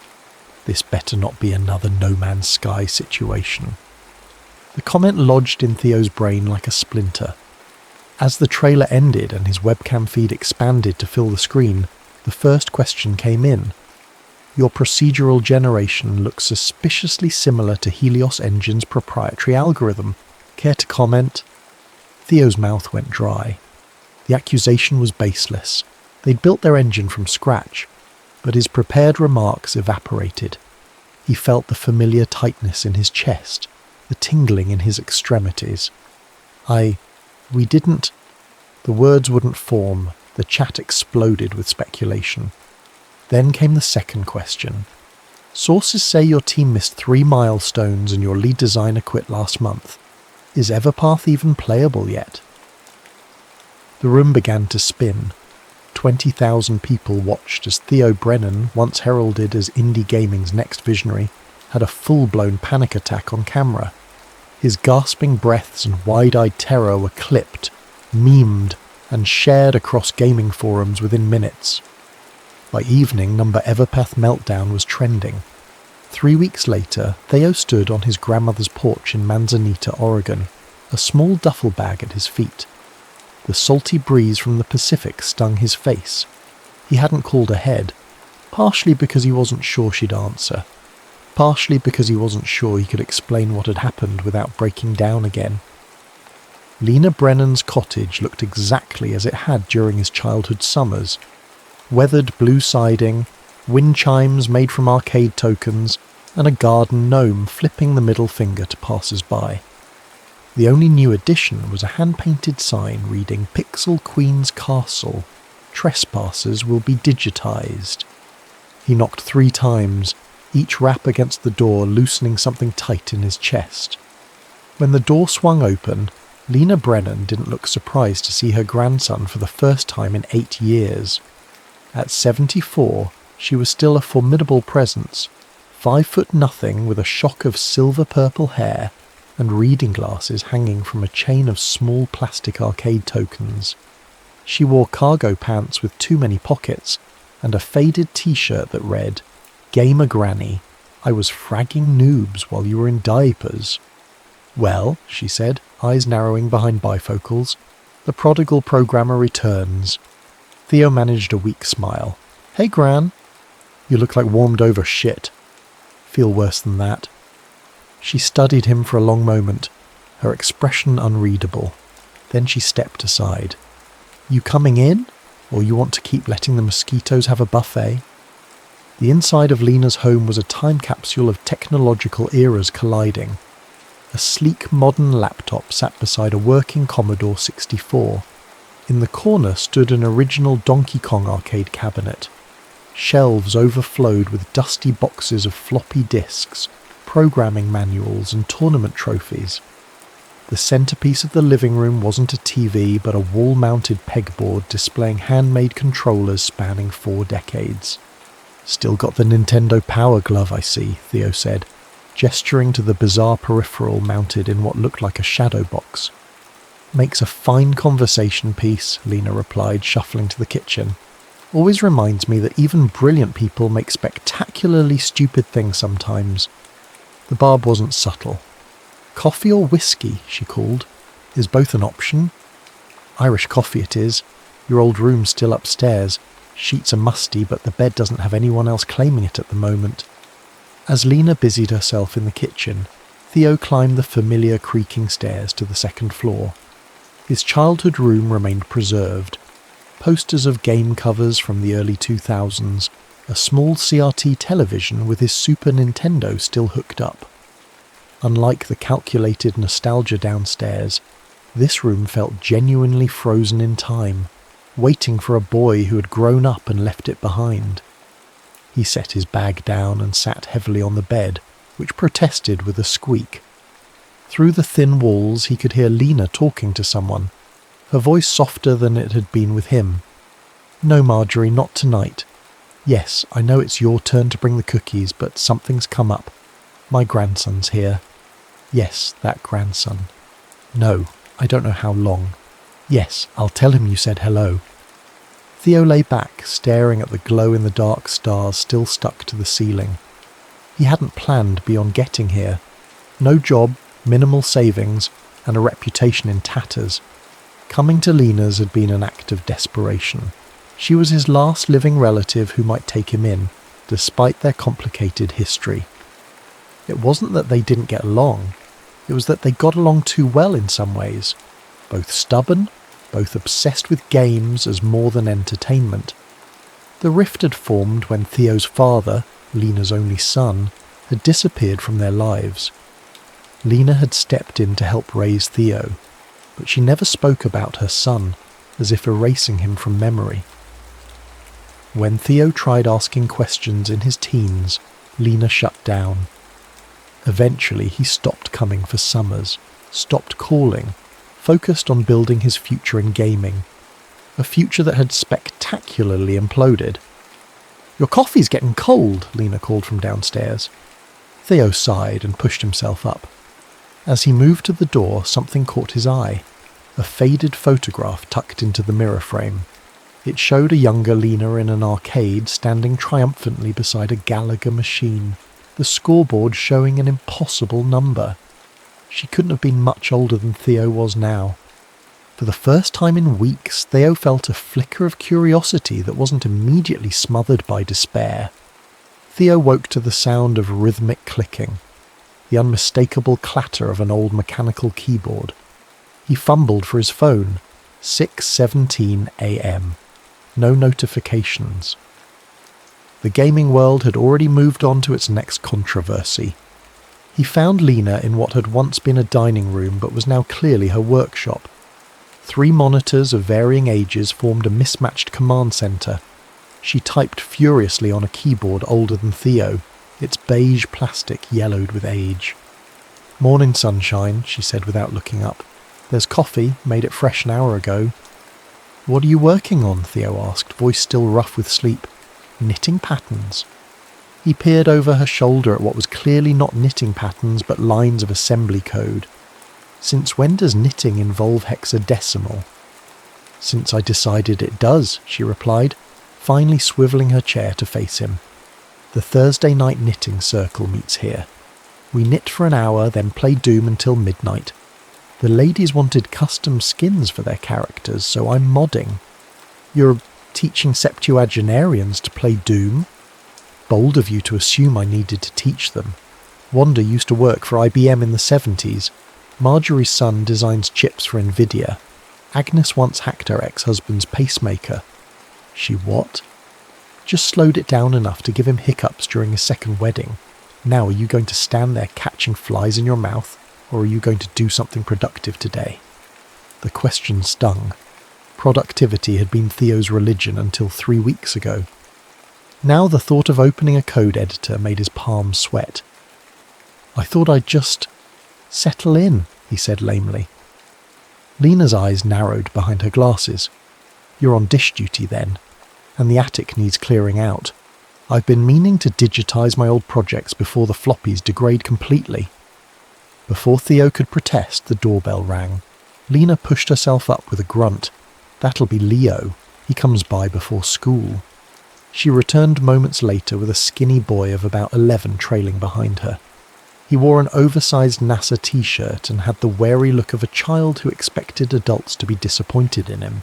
"This better not be another No Man's Sky situation." The comment lodged in Theo's brain like a splinter. As the trailer ended and his webcam feed expanded to fill the screen, the first question came in. "Your procedural generation looks suspiciously similar to Helios Engine's proprietary algorithm. Care to comment?" Theo's mouth went dry. The accusation was baseless. They'd built their engine from scratch, but his prepared remarks evaporated. He felt the familiar tightness in his chest, the tingling in his extremities. We didn't..." The words wouldn't form. The chat exploded with speculation. Then came the second question. "Sources say your team missed 3 milestones and your lead designer quit last month. Is Everpath even playable yet?" The room began to spin. 20,000 people watched as Theo Brennan, once heralded as indie gaming's next visionary, had a full-blown panic attack on camera. His gasping breaths and wide-eyed terror were clipped, memed, and shared across gaming forums within minutes. By evening, number Everpath Meltdown was trending. 3 weeks later, Theo stood on his grandmother's porch in Manzanita, Oregon, a small duffel bag at his feet. The salty breeze from the Pacific stung his face. He hadn't called ahead, partially because he wasn't sure she'd answer, partially because he wasn't sure he could explain what had happened without breaking down again. Lena Brennan's cottage looked exactly as it had during his childhood summers. Weathered blue siding, wind chimes made from arcade tokens, and a garden gnome flipping the middle finger to passers-by. The only new addition was a hand-painted sign reading "Pixel Queen's Castle. Trespassers will be digitized." He knocked 3 times, each rap against the door loosening something tight in his chest. When the door swung open, Lena Brennan didn't look surprised to see her grandson for the first time in 8 years. At 74, she was still a formidable presence, 5'0" with a shock of silver-purple hair and reading glasses hanging from a chain of small plastic arcade tokens. She wore cargo pants with too many pockets and a faded t-shirt that read, "Gamer Granny, I was fragging noobs while you were in diapers." "Well," she said, eyes narrowing behind bifocals, "the prodigal programmer returns." Theo managed a weak smile. "Hey, Gran." "You look like warmed over shit." "Feel worse than that." She studied him for a long moment, her expression unreadable. Then she stepped aside. "You coming in? Or you want to keep letting the mosquitoes have a buffet?" The inside of Lena's home was a time capsule of technological eras colliding. A sleek modern laptop sat beside a working Commodore 64. In the corner stood an original Donkey Kong arcade cabinet. Shelves overflowed with dusty boxes of floppy disks, programming manuals and tournament trophies. The centerpiece of the living room wasn't a TV but a wall-mounted pegboard displaying handmade controllers spanning 4 decades. "Still got the Nintendo Power Glove, I see," Theo said, gesturing to the bizarre peripheral mounted in what looked like a shadow box. "Makes a fine conversation piece," Lena replied, shuffling to the kitchen. "Always reminds me that even brilliant people make spectacularly stupid things sometimes." The barb wasn't subtle. "Coffee or whiskey?" she called. "Is both an option?" "Irish coffee it is. Your old room's still upstairs. Sheets are musty, but the bed doesn't have anyone else claiming it at the moment." As Lena busied herself in the kitchen, Theo climbed the familiar creaking stairs to the 2nd floor. His childhood room remained preserved. Posters of game covers from the early 2000s, a small CRT television with his Super Nintendo still hooked up. Unlike the calculated nostalgia downstairs, this room felt genuinely frozen in time, waiting for a boy who had grown up and left it behind. He set his bag down and sat heavily on the bed, which protested with a squeak. Through the thin walls he could hear Lena talking to someone, her voice softer than it had been with him. "No, Marjorie, not tonight. Yes, I know it's your turn to bring the cookies, but something's come up. My grandson's here." "Yes, that grandson." "No, I don't know how long." "Yes, I'll tell him you said hello." Theo lay back, staring at the glow-in-the-dark stars still stuck to the ceiling. He hadn't planned beyond getting here. No job, minimal savings, and a reputation in tatters. Coming to Lena's had been an act of desperation. She was his last living relative who might take him in, despite their complicated history. It wasn't that they didn't get along. It was that they got along too well in some ways. Both stubborn, both obsessed with games as more than entertainment. The rift had formed when Theo's father, Lena's only son, had disappeared from their lives. Lena had stepped in to help raise Theo, but she never spoke about her son, as if erasing him from memory. When Theo tried asking questions in his teens, Lena shut down. Eventually he stopped coming for summers, stopped calling, focused on building his future in gaming, a future that had spectacularly imploded. "Your coffee's getting cold," Lena called from downstairs. Theo sighed and pushed himself up. As he moved to the door, something caught his eye, a faded photograph tucked into the mirror frame. It showed a younger Lena in an arcade standing triumphantly beside a Gallagher machine, the scoreboard showing an impossible number. She couldn't have been much older than Theo was now. For the first time in weeks, Theo felt a flicker of curiosity that wasn't immediately smothered by despair. Theo woke to the sound of rhythmic clicking, the unmistakable clatter of an old mechanical keyboard. He fumbled for his phone. 6:17 a.m. No notifications. The gaming world had already moved on to its next controversy. He found Lena in what had once been a dining room but was now clearly her workshop. 3 monitors of varying ages formed a mismatched command center. She typed furiously on a keyboard older than Theo, its beige plastic yellowed with age. "Morning, sunshine," she said without looking up. There's coffee, made it fresh an hour ago." "What are you working on?" Theo asked, voice still rough with sleep. "Knitting patterns." He peered over her shoulder at what was clearly not knitting patterns but lines of assembly code. "Since when does knitting involve hexadecimal?" "Since I decided it does," she replied, finally swivelling her chair to face him. "The Thursday night knitting circle meets here. We knit for an hour, then play Doom until midnight. The ladies wanted custom skins for their characters, so I'm modding." "You're teaching septuagenarians to play Doom?" "Bold of you to assume I needed to teach them. Wanda used to work for IBM in the 70s. Marjorie's son designs chips for Nvidia. Agnes once hacked her ex-husband's pacemaker." "She what?" "Just slowed it down enough to give him hiccups during his second wedding. Now are you going to stand there catching flies in your mouth, or are you going to do something productive today?" The question stung. Productivity had been Theo's religion until 3 weeks ago. Now the thought of opening a code editor made his palms sweat. "I thought I'd just settle in," he said lamely. Lena's eyes narrowed behind her glasses. "You're on dish duty then, and the attic needs clearing out. I've been meaning to digitize my old projects before the floppies degrade completely." Before Theo could protest, the doorbell rang. Lena pushed herself up with a grunt. "That'll be Leo. He comes by before school." She returned moments later with a skinny boy of about 11 trailing behind her. He wore an oversized NASA t-shirt and had the wary look of a child who expected adults to be disappointed in him.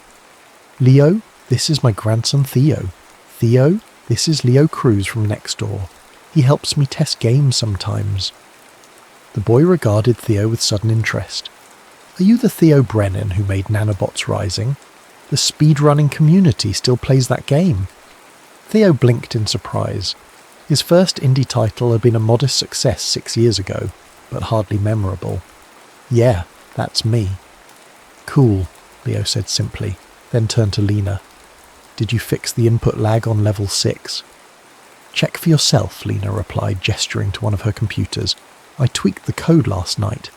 "Leo, this is my grandson Theo. Theo, this is Leo Cruz from next door. He helps me test games sometimes." The boy regarded Theo with sudden interest. "Are you the Theo Brennan who made Nanobots Rising? The speedrunning community still plays that game." Theo blinked in surprise. His first indie title had been a modest success 6 years ago, but hardly memorable. "Yeah, that's me." "Cool," Leo said simply, then turned to Lena. "Did you fix the input lag on level 6? "Check for yourself," Lena replied, gesturing to one of her computers. "I tweaked the code last night."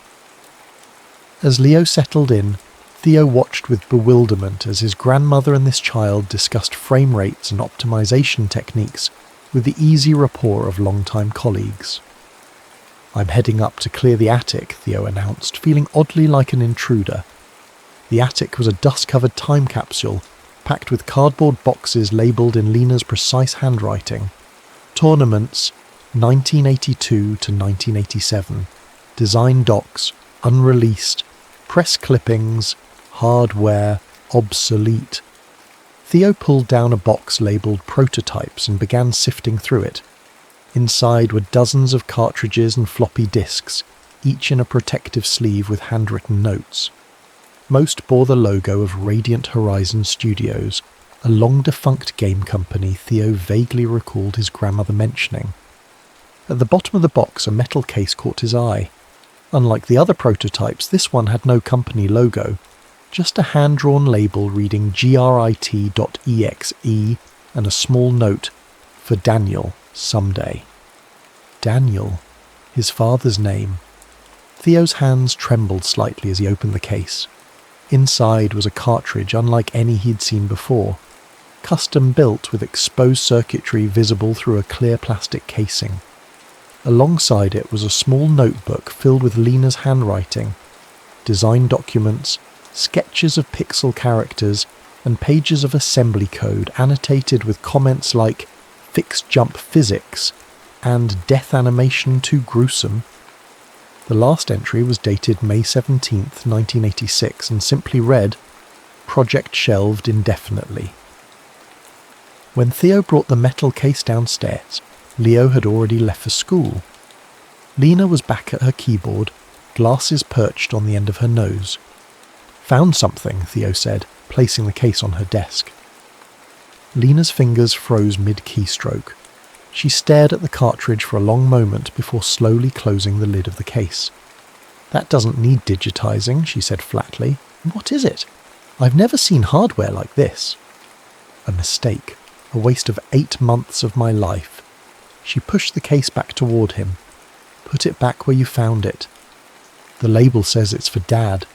As Leo settled in, Theo watched with bewilderment as his grandmother and this child discussed frame rates and optimization techniques with the easy rapport of longtime colleagues. "I'm heading up to clear the attic," Theo announced, feeling oddly like an intruder. The attic was a dust-covered time capsule, packed with cardboard boxes labelled in Lena's precise handwriting. Tournaments, 1982 to 1987. Design docs, unreleased. Press clippings, hardware, obsolete. Theo pulled down a box labelled prototypes and began sifting through it. Inside were dozens of cartridges and floppy disks, each in a protective sleeve with handwritten notes. Most bore the logo of Radiant Horizon Studios, a long-defunct game company Theo vaguely recalled his grandmother mentioning. At the bottom of the box, a metal case caught his eye. Unlike the other prototypes, this one had no company logo, just a hand-drawn label reading grit.exe and a small note, "For Daniel, someday." Daniel, his father's name. Theo's hands trembled slightly as he opened the case. Inside was a cartridge unlike any he'd seen before, custom-built with exposed circuitry visible through a clear plastic casing. Alongside it was a small notebook filled with Lena's handwriting, design documents, sketches of pixel characters, and pages of assembly code annotated with comments like "fixed jump physics" and "death animation too gruesome." The last entry was dated May 17th, 1986 and simply read, "Project shelved indefinitely." When Theo brought the metal case downstairs, Leo had already left for school. Lena was back at her keyboard, glasses perched on the end of her nose. "Found something," Theo said, placing the case on her desk. Lena's fingers froze mid-keystroke. She stared at the cartridge for a long moment before slowly closing the lid of the case. "That doesn't need digitizing," she said flatly. "What is it? I've never seen hardware like this." "A mistake. A waste of 8 months of my life." She pushed the case back toward him. "Put it back where you found it. The label says it's for Dad."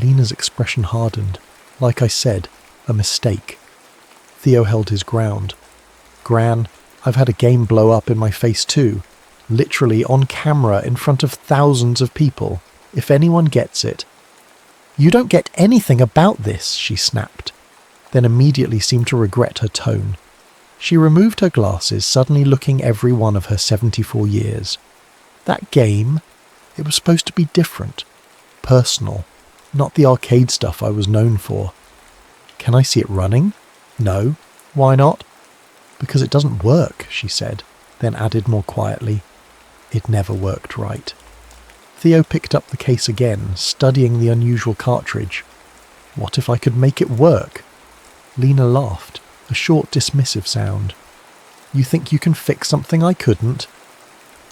Lena's expression hardened. Like I said, a mistake. Theo held his ground. Gran, I've had a game blow up in my face too. Literally on camera in front of thousands of people. If anyone gets it. You don't get anything about this, she snapped, then immediately seemed to regret her tone. She removed her glasses, suddenly looking every one of her 74 years. That game, it was supposed to be different. Personal. Not the arcade stuff I was known for. Can I see it running? No. Why not? Because it doesn't work, she said, then added more quietly. It never worked right. Theo picked up the case again, studying the unusual cartridge. What if I could make it work? Lena laughed, a short dismissive sound. You think you can fix something I couldn't?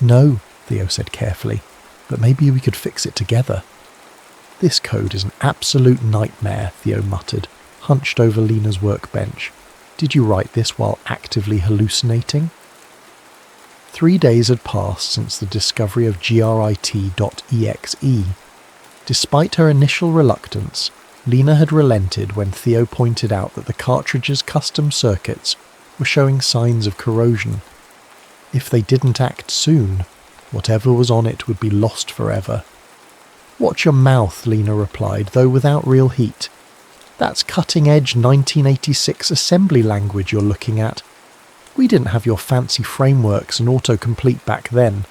No, Theo said carefully, but maybe we could fix it together. This code is an absolute nightmare, Theo muttered, hunched over Lena's workbench. Did you write this while actively hallucinating? 3 days had passed since the discovery of grit.exe. Despite her initial reluctance, Lena had relented when Theo pointed out that the cartridge's custom circuits were showing signs of corrosion. If they didn't act soon, whatever was on it would be lost forever. Watch your mouth, Lena replied, though without real heat. That's cutting-edge 1986 assembly language you're looking at. We didn't have your fancy frameworks and autocomplete back then.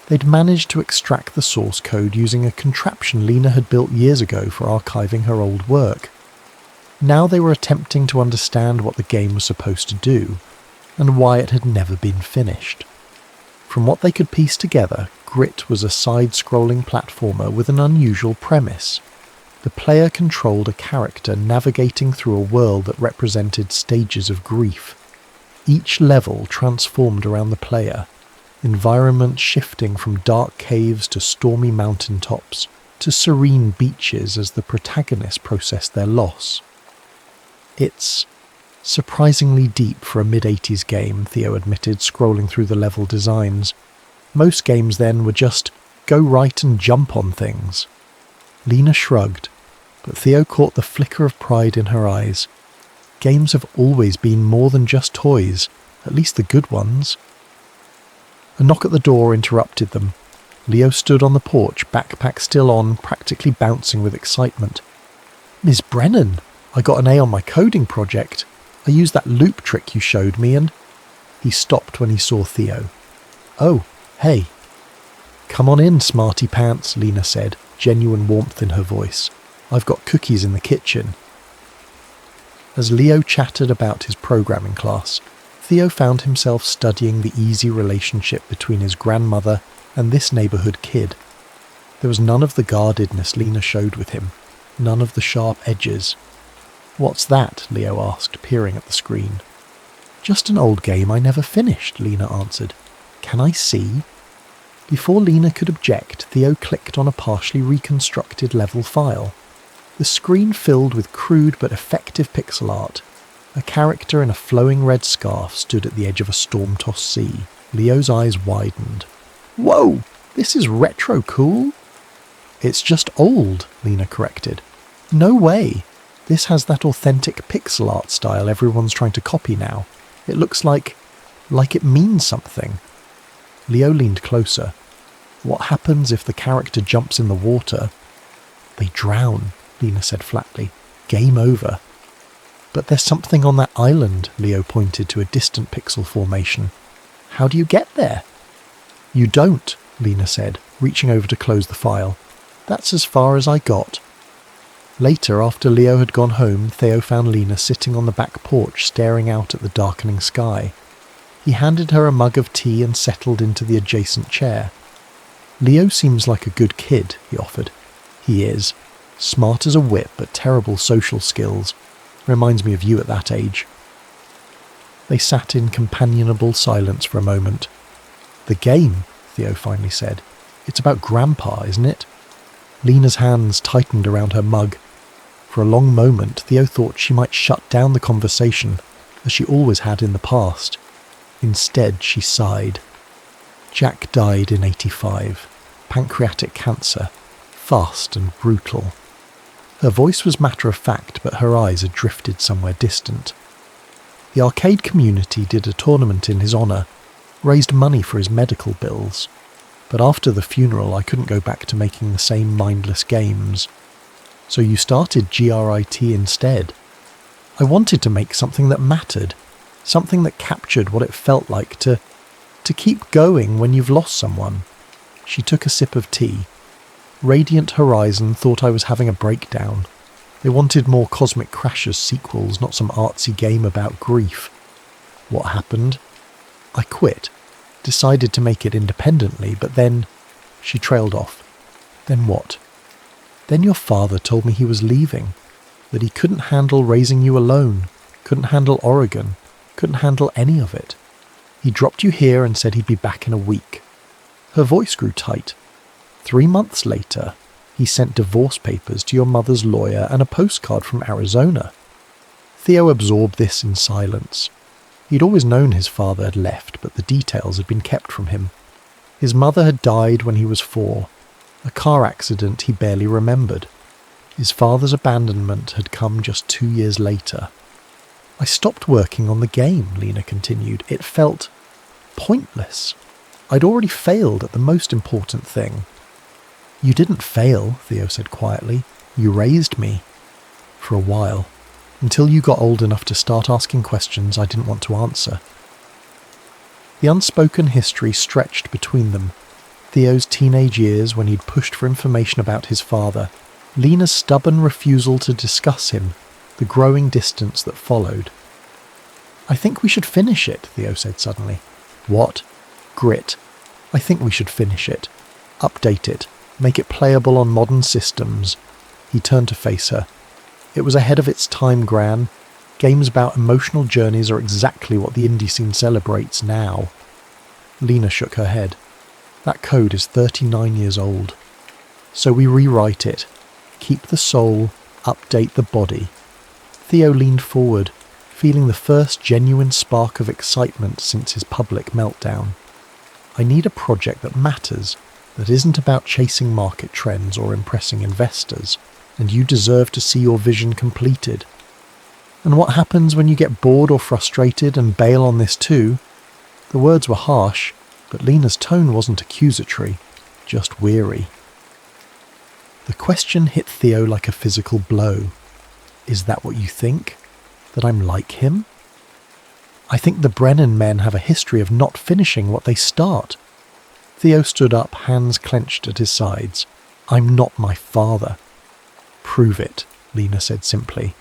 They'd managed to extract the source code using a contraption Lena had built years ago for archiving her old work. Now they were attempting to understand what the game was supposed to do, and why it had never been finished. From what they could piece together, Grit was a side-scrolling platformer with an unusual premise. The player controlled a character navigating through a world that represented stages of grief. Each level transformed around the player, environment shifting from dark caves to stormy mountaintops, to serene beaches as the protagonists processed their loss. It's surprisingly deep for a mid-80s game, Theo admitted, scrolling through the level designs. Most games then were just go right and jump on things. Lena shrugged, but Theo caught the flicker of pride in her eyes. Games have always been more than just toys, at least the good ones. A knock at the door interrupted them. Leo stood on the porch, backpack still on, practically bouncing with excitement. Miss Brennan, I got an A on my coding project. I used that loop trick you showed me and... He stopped when he saw Theo. Oh, hey. Come on in, smarty pants, Lena said, genuine warmth in her voice. I've got cookies in the kitchen. As Leo chattered about his programming class, Theo found himself studying the easy relationship between his grandmother and this neighbourhood kid. There was none of the guardedness Lena showed with him, none of the sharp edges. What's that? Leo asked, peering at the screen. Just an old game I never finished, Lena answered. Can I see? Before Lena could object, Theo clicked on a partially reconstructed level file. The screen filled with crude but effective pixel art. A character in a flowing red scarf stood at the edge of a storm-tossed sea. Leo's eyes widened. Whoa! This is retro cool? It's just old, Lena corrected. No way! This has that authentic pixel art style everyone's trying to copy now. It looks like it means something. Leo leaned closer. What happens if the character jumps in the water? They drown, Lena said flatly. Game over. But there's something on that island, Leo pointed to a distant pixel formation. How do you get there? You don't, Lena said, reaching over to close the file. That's as far as I got. Later, after Leo had gone home, Theo found Lena sitting on the back porch staring out at the darkening sky. He handed her a mug of tea and settled into the adjacent chair. Leo seems like a good kid, he offered. He is. Smart as a whip, but terrible social skills. Reminds me of you at that age. They sat in companionable silence for a moment. The game, Theo finally said. It's about Grandpa, isn't it? Lena's hands tightened around her mug. For a long moment, Theo thought she might shut down the conversation, as she always had in the past. Instead, she sighed. Jack died in '85. Pancreatic cancer. Fast and brutal. Her voice was matter-of-fact, but her eyes had drifted somewhere distant. The arcade community did a tournament in his honour, raised money for his medical bills, but after the funeral I couldn't go back to making the same mindless games. So you started GRIT instead. I wanted to make something that mattered, something that captured what it felt like to keep going when you've lost someone. She took a sip of tea. Radiant Horizon thought I was having a breakdown. They wanted more Cosmic Crashers sequels, not some artsy game about grief. What happened? I quit. Decided to make it independently, but then she trailed off. Then what? Then your father told me he was leaving, that he couldn't handle raising you alone, couldn't handle Oregon, couldn't handle any of it. He dropped you here and said he'd be back in a week. Her voice grew tight. 3 months later, he sent divorce papers to your mother's lawyer and a postcard from Arizona. Theo absorbed this in silence. He'd always known his father had left, but the details had been kept from him. His mother had died when he was 4, a car accident he barely remembered. His father's abandonment had come just 2 years later. I stopped working on the game, Lena continued. It felt pointless. I'd already failed at the most important thing. You didn't fail, Theo said quietly. You raised me. For a while. Until you got old enough to start asking questions I didn't want to answer. The unspoken history stretched between them. Theo's teenage years when he'd pushed for information about his father, Lena's stubborn refusal to discuss him, the growing distance that followed. I think we should finish it, Theo said suddenly. What? Grit. I think we should finish it. Update it. Make it playable on modern systems. He turned to face her. It was ahead of its time, Gran. Games about emotional journeys are exactly what the indie scene celebrates now. Lena shook her head. That code is 39 years old. So we rewrite it. Keep the soul, update the body. Theo leaned forward, feeling the first genuine spark of excitement since his public meltdown. I need a project that matters, that isn't about chasing market trends or impressing investors, and you deserve to see your vision completed. And what happens when you get bored or frustrated and bail on this too? The words were harsh, but Lena's tone wasn't accusatory, just weary. The question hit Theo like a physical blow. Is that what you think? That I'm like him? I think the Brennan men have a history of not finishing what they start. Theo stood up, hands clenched at his sides. I'm not my father. Prove it, Lena said simply.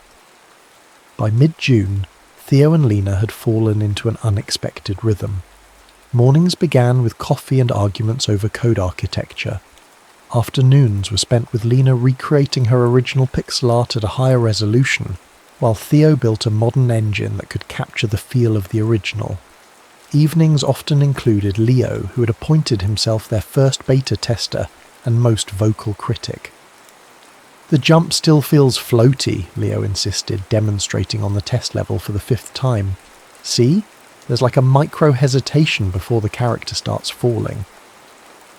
By mid-June, Theo and Lena had fallen into an unexpected rhythm. Mornings began with coffee and arguments over code architecture. Afternoons were spent with Lena recreating her original pixel art at a higher resolution, while Theo built a modern engine that could capture the feel of the original. Evenings often included Leo, who had appointed himself their first beta tester and most vocal critic. The jump still feels floaty, Leo insisted, demonstrating on the test level for the 5th time. See? There's like a micro-hesitation before the character starts falling.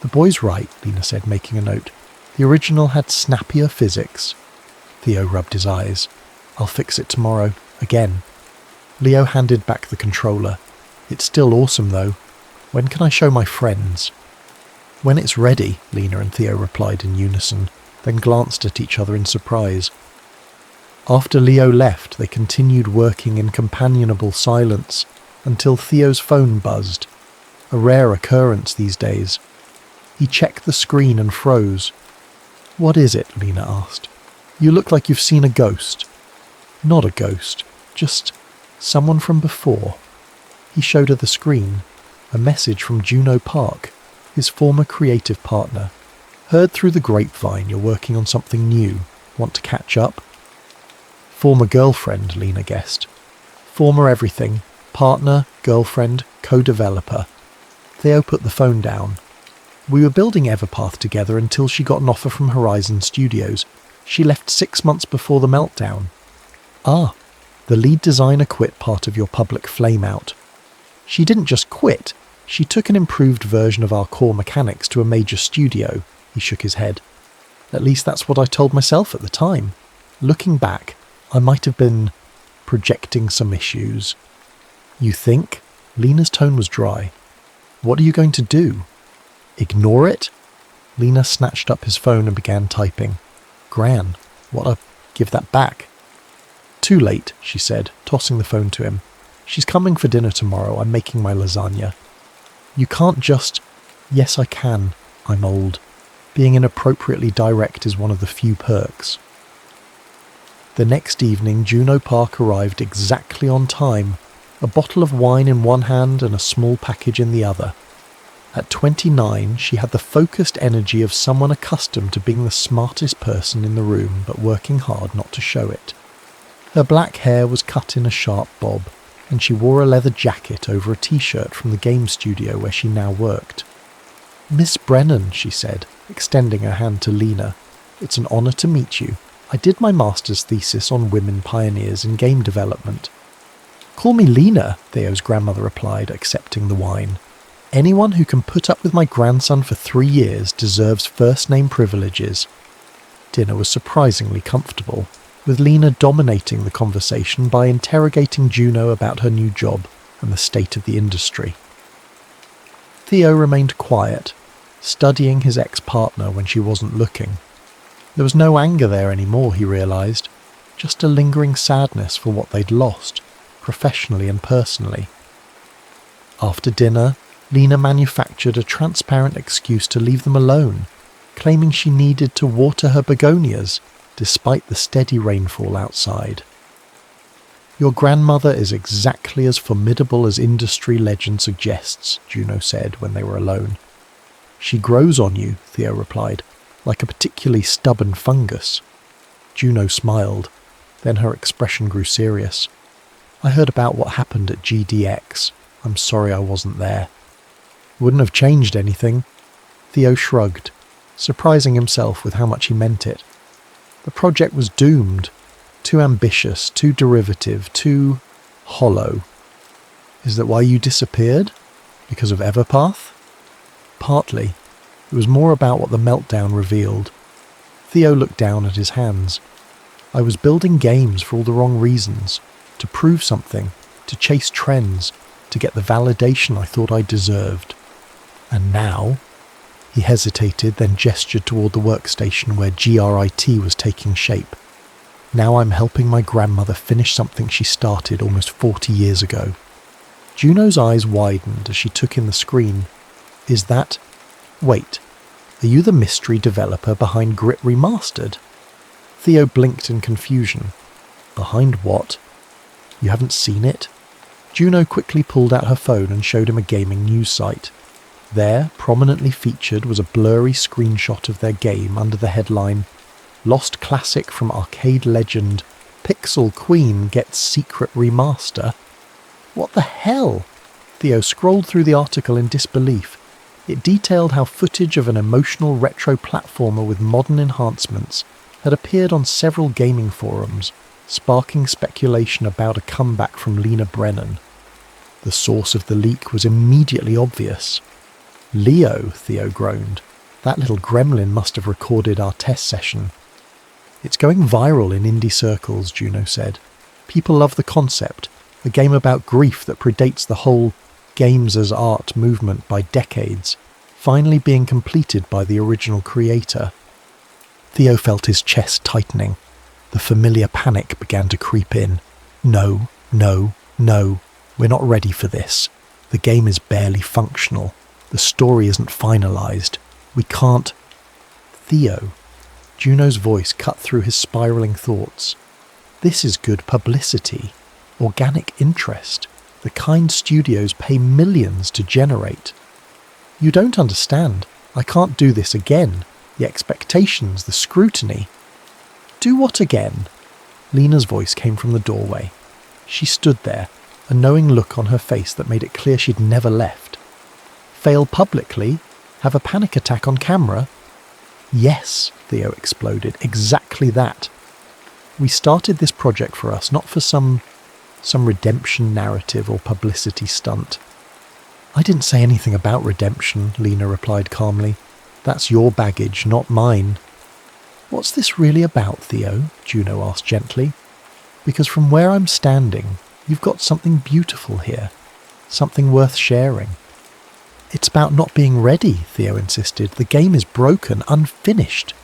The boy's right, Lena said, making a note. The original had snappier physics. Theo rubbed his eyes. I'll fix it tomorrow, again. Leo handed back the controller. It's still awesome, though. When can I show my friends? When it's ready, Lena and Theo replied in unison, then glanced at each other in surprise. After Leo left, they continued working in companionable silence until Theo's phone buzzed, a rare occurrence these days. He checked the screen and froze. What is it? Lena asked. You look like you've seen a ghost. Not a ghost, just someone from before. He showed her the screen, a message from Juno Park, his former creative partner. Heard through the grapevine you're working on something new. Want to catch up? Former girlfriend, Lena guessed. Former everything. Partner, girlfriend, co-developer. Theo put the phone down. We were building Everpath together until she got an offer from Horizon Studios. She left 6 months before the meltdown. Ah, the lead designer quit part of your public flameout. She didn't just quit, she took an improved version of our core mechanics to a major studio. He shook his head. At least that's what I told myself at the time. Looking back, I might have been projecting some issues. You think? Lena's tone was dry. What are you going to do? Ignore it? Lena snatched up his phone and began typing. Gran, give that back. Too late, she said, tossing the phone to him. She's coming for dinner tomorrow. I'm making my lasagna. You can't just... Yes, I can. I'm old. Being inappropriately direct is one of the few perks. The next evening, Juno Park arrived exactly on time, a bottle of wine in one hand and a small package in the other. At 29, she had the focused energy of someone accustomed to being the smartest person in the room but working hard not to show it. Her black hair was cut in a sharp bob, and she wore a leather jacket over a t-shirt from the game studio where she now worked. Miss Brennan, she said, extending her hand to Lena. It's an honour to meet you. I did my master's thesis on women pioneers in game development. Call me Lena, Theo's grandmother replied, accepting the wine. Anyone who can put up with my grandson for 3 years deserves first-name privileges. Dinner was surprisingly comfortable, with Lena dominating the conversation by interrogating Juno about her new job and the state of the industry. Theo remained quiet, studying his ex-partner when she wasn't looking. There was no anger there anymore, he realised, just a lingering sadness for what they'd lost, professionally and personally. After dinner, Lena manufactured a transparent excuse to leave them alone, claiming she needed to water her begonias, despite the steady rainfall outside. Your grandmother is exactly as formidable as industry legend suggests, Juno said when they were alone. She grows on you, Theo replied, like a particularly stubborn fungus. Juno smiled, then her expression grew serious. I heard about what happened at GDX. I'm sorry I wasn't there. Wouldn't have changed anything. Theo shrugged, surprising himself with how much he meant it. The project was doomed. Too ambitious, too derivative, too hollow. Is that why you disappeared? Because of Everpath? Partly. It was more about what the meltdown revealed. Theo looked down at his hands. I was building games for all the wrong reasons. To prove something, to chase trends, to get the validation I thought I deserved. And now... He hesitated, then gestured toward the workstation where GRIT was taking shape. Now I'm helping my grandmother finish something she started almost 40 years ago. Juno's eyes widened as she took in the screen. Is that... Wait, are you the mystery developer behind Grit Remastered? Theo blinked in confusion. Behind what? You haven't seen it? Juno quickly pulled out her phone and showed him a gaming news site. There, prominently featured, was a blurry screenshot of their game under the headline, Lost Classic from Arcade Legend, Pixel Queen gets secret remaster. What the hell? Theo scrolled through the article in disbelief. It detailed how footage of an emotional retro platformer with modern enhancements had appeared on several gaming forums, sparking speculation about a comeback from Lena Brennan. The source of the leak was immediately obvious. Leo, Theo groaned. That little gremlin must have recorded our test session. It's going viral in indie circles, Juno said. People love the concept, a game about grief that predates the whole games as art movement by decades, finally being completed by the original creator. Theo felt his chest tightening. The familiar panic began to creep in. No, no, no, we're not ready for this. The game is barely functional. The story isn't finalised. We can't... Theo. Juno's voice cut through his spiralling thoughts. This is good publicity. Organic interest. The kind studios pay millions to generate. You don't understand. I can't do this again. The expectations, the scrutiny. Do what again? Lena's voice came from the doorway. She stood there, a knowing look on her face that made it clear she'd never left. Fail publicly? Have a panic attack on camera? Yes, Theo exploded, exactly that. We started this project for us, not for some redemption narrative or publicity stunt. I didn't say anything about redemption, Lena replied calmly. That's your baggage, not mine. "What's this really about, Theo?" Juno asked gently. "Because from where I'm standing, you've got something beautiful here, something worth sharing." "It's about not being ready," Theo insisted. "The game is broken, unfinished."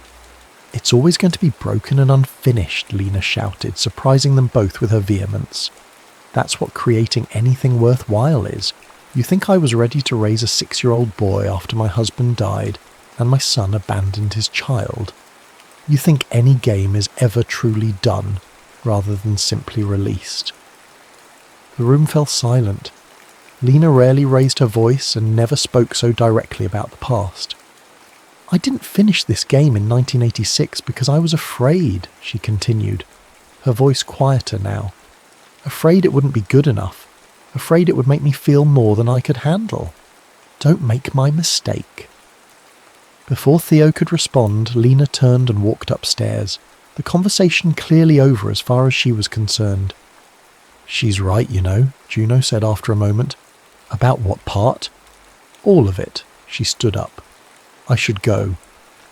"It's always going to be broken and unfinished," Lena shouted, surprising them both with her vehemence. "That's what creating anything worthwhile is. You think I was ready to raise a 6-year-old boy after my husband died and my son abandoned his child? You think any game is ever truly done rather than simply released?" The room fell silent. Lena rarely raised her voice and never spoke so directly about the past. "I didn't finish this game in 1986 because I was afraid," she continued, her voice quieter now. "Afraid it wouldn't be good enough. Afraid it would make me feel more than I could handle. Don't make my mistake." Before Theo could respond, Lena turned and walked upstairs, the conversation clearly over as far as she was concerned. "She's right, you know," Juno said after a moment. "About what part?" "All of it." She stood up. "I should go.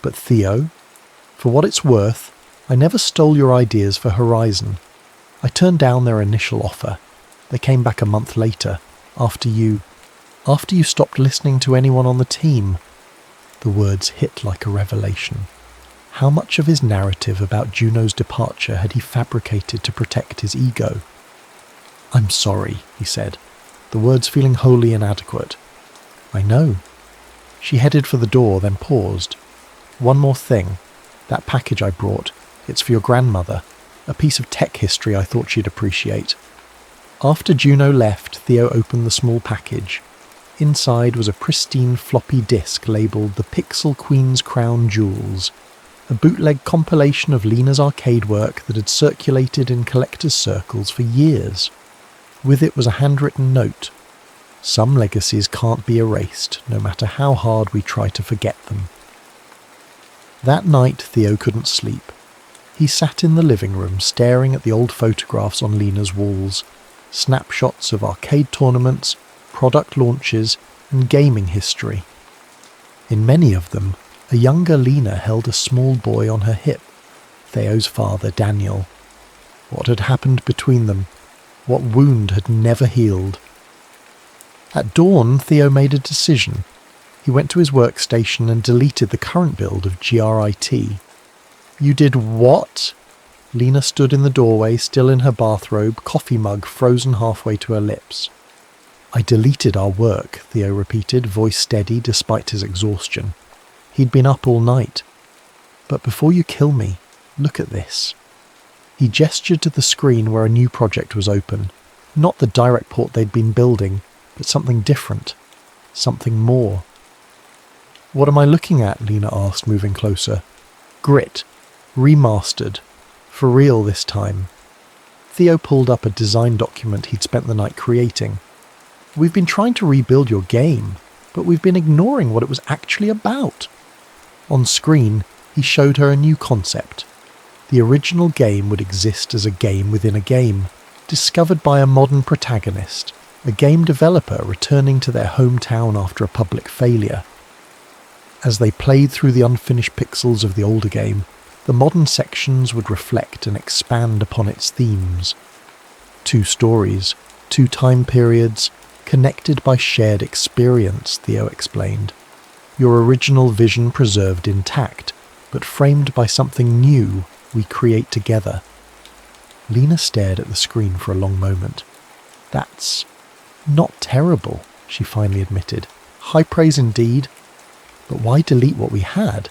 But Theo, for what it's worth, I never stole your ideas for Horizon. I turned down their initial offer. They came back a month later, after you stopped listening to anyone on the team." The words hit like a revelation. How much of his narrative about Juno's departure had he fabricated to protect his ego? "I'm sorry," he said, the words feeling wholly inadequate. "I know." She headed for the door, then paused. "One more thing. That package I brought, it's for your grandmother. A piece of tech history I thought she'd appreciate." After Juno left, Theo opened the small package. Inside was a pristine floppy disk labelled The Pixel Queen's Crown Jewels, a bootleg compilation of Lena's arcade work that had circulated in collectors' circles for years. With it was a handwritten note. "Some legacies can't be erased, no matter how hard we try to forget them." That night, Theo couldn't sleep. He sat in the living room, staring at the old photographs on Lena's walls, snapshots of arcade tournaments, product launches, and gaming history. In many of them, a younger Lena held a small boy on her hip, Theo's father, Daniel. What had happened between them? What wound had never healed? At dawn, Theo made a decision. He went to his workstation and deleted the current build of GRIT. "You did what?" Lena stood in the doorway, still in her bathrobe, coffee mug frozen halfway to her lips. "I deleted our work," Theo repeated, voice steady despite his exhaustion. He'd been up all night. "But before you kill me, look at this." He gestured to the screen where a new project was open. Not the direct port they'd been building, but something different. Something more. "What am I looking at?" Lena asked, moving closer. "Grit. Remastered. For real this time." Theo pulled up a design document he'd spent the night creating. "We've been trying to rebuild your game, but we've been ignoring what it was actually about." On screen, he showed her a new concept. The original game would exist as a game within a game, discovered by a modern protagonist, a game developer returning to their hometown after a public failure. As they played through the unfinished pixels of the older game, the modern sections would reflect and expand upon its themes. 2 stories, 2 time periods, connected by shared experience, Theo explained. Your original vision preserved intact, but framed by something new we create together. Lena stared at the screen for a long moment. "That's not terrible," she finally admitted. "High praise indeed. But why delete what we had?"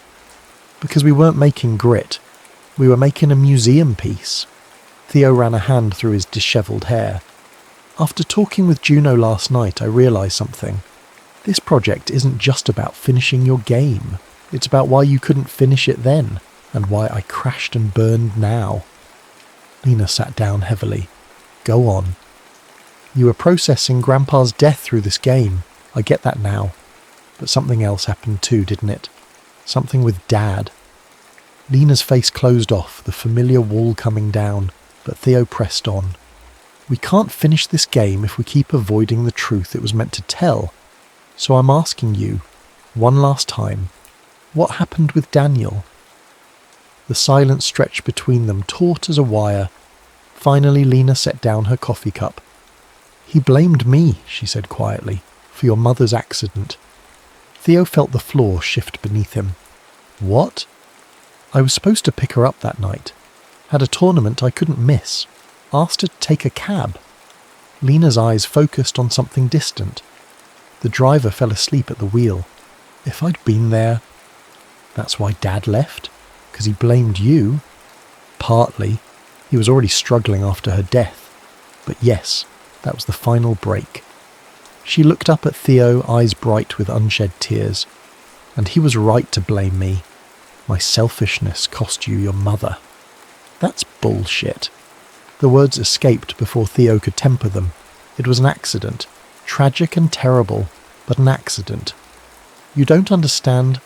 "Because we weren't making Grit. We were making a museum piece." Theo ran a hand through his dishevelled hair. "After talking with Juno last night, I realised something. This project isn't just about finishing your game. It's about why you couldn't finish it then, and why I crashed and burned now." Lena sat down heavily. "Go on." "You were processing Grandpa's death through this game. I get that now. But something else happened too, didn't it? Something with Dad." Lena's face closed off, the familiar wall coming down, but Theo pressed on. "We can't finish this game if we keep avoiding the truth it was meant to tell. So I'm asking you, one last time, what happened with Daniel?" The silence stretched between them, taut as a wire. Finally, Lena set down her coffee cup. "He blamed me," she said quietly, "for your mother's accident." Theo felt the floor shift beneath him. "What?" "I was supposed to pick her up that night. Had a tournament I couldn't miss. Asked her to take a cab." Lena's eyes focused on something distant. The driver fell asleep at the wheel. "If I'd been there..." "That's why Dad left? Because he blamed you?" "Partly. He was already struggling after her death. But yes, that was the final break." She looked up at Theo, eyes bright with unshed tears. "And he was right to blame me. My selfishness cost you your mother." "That's bullshit." The words escaped before Theo could temper them. It was an accident. Tragic and terrible, but an accident. "You don't understand."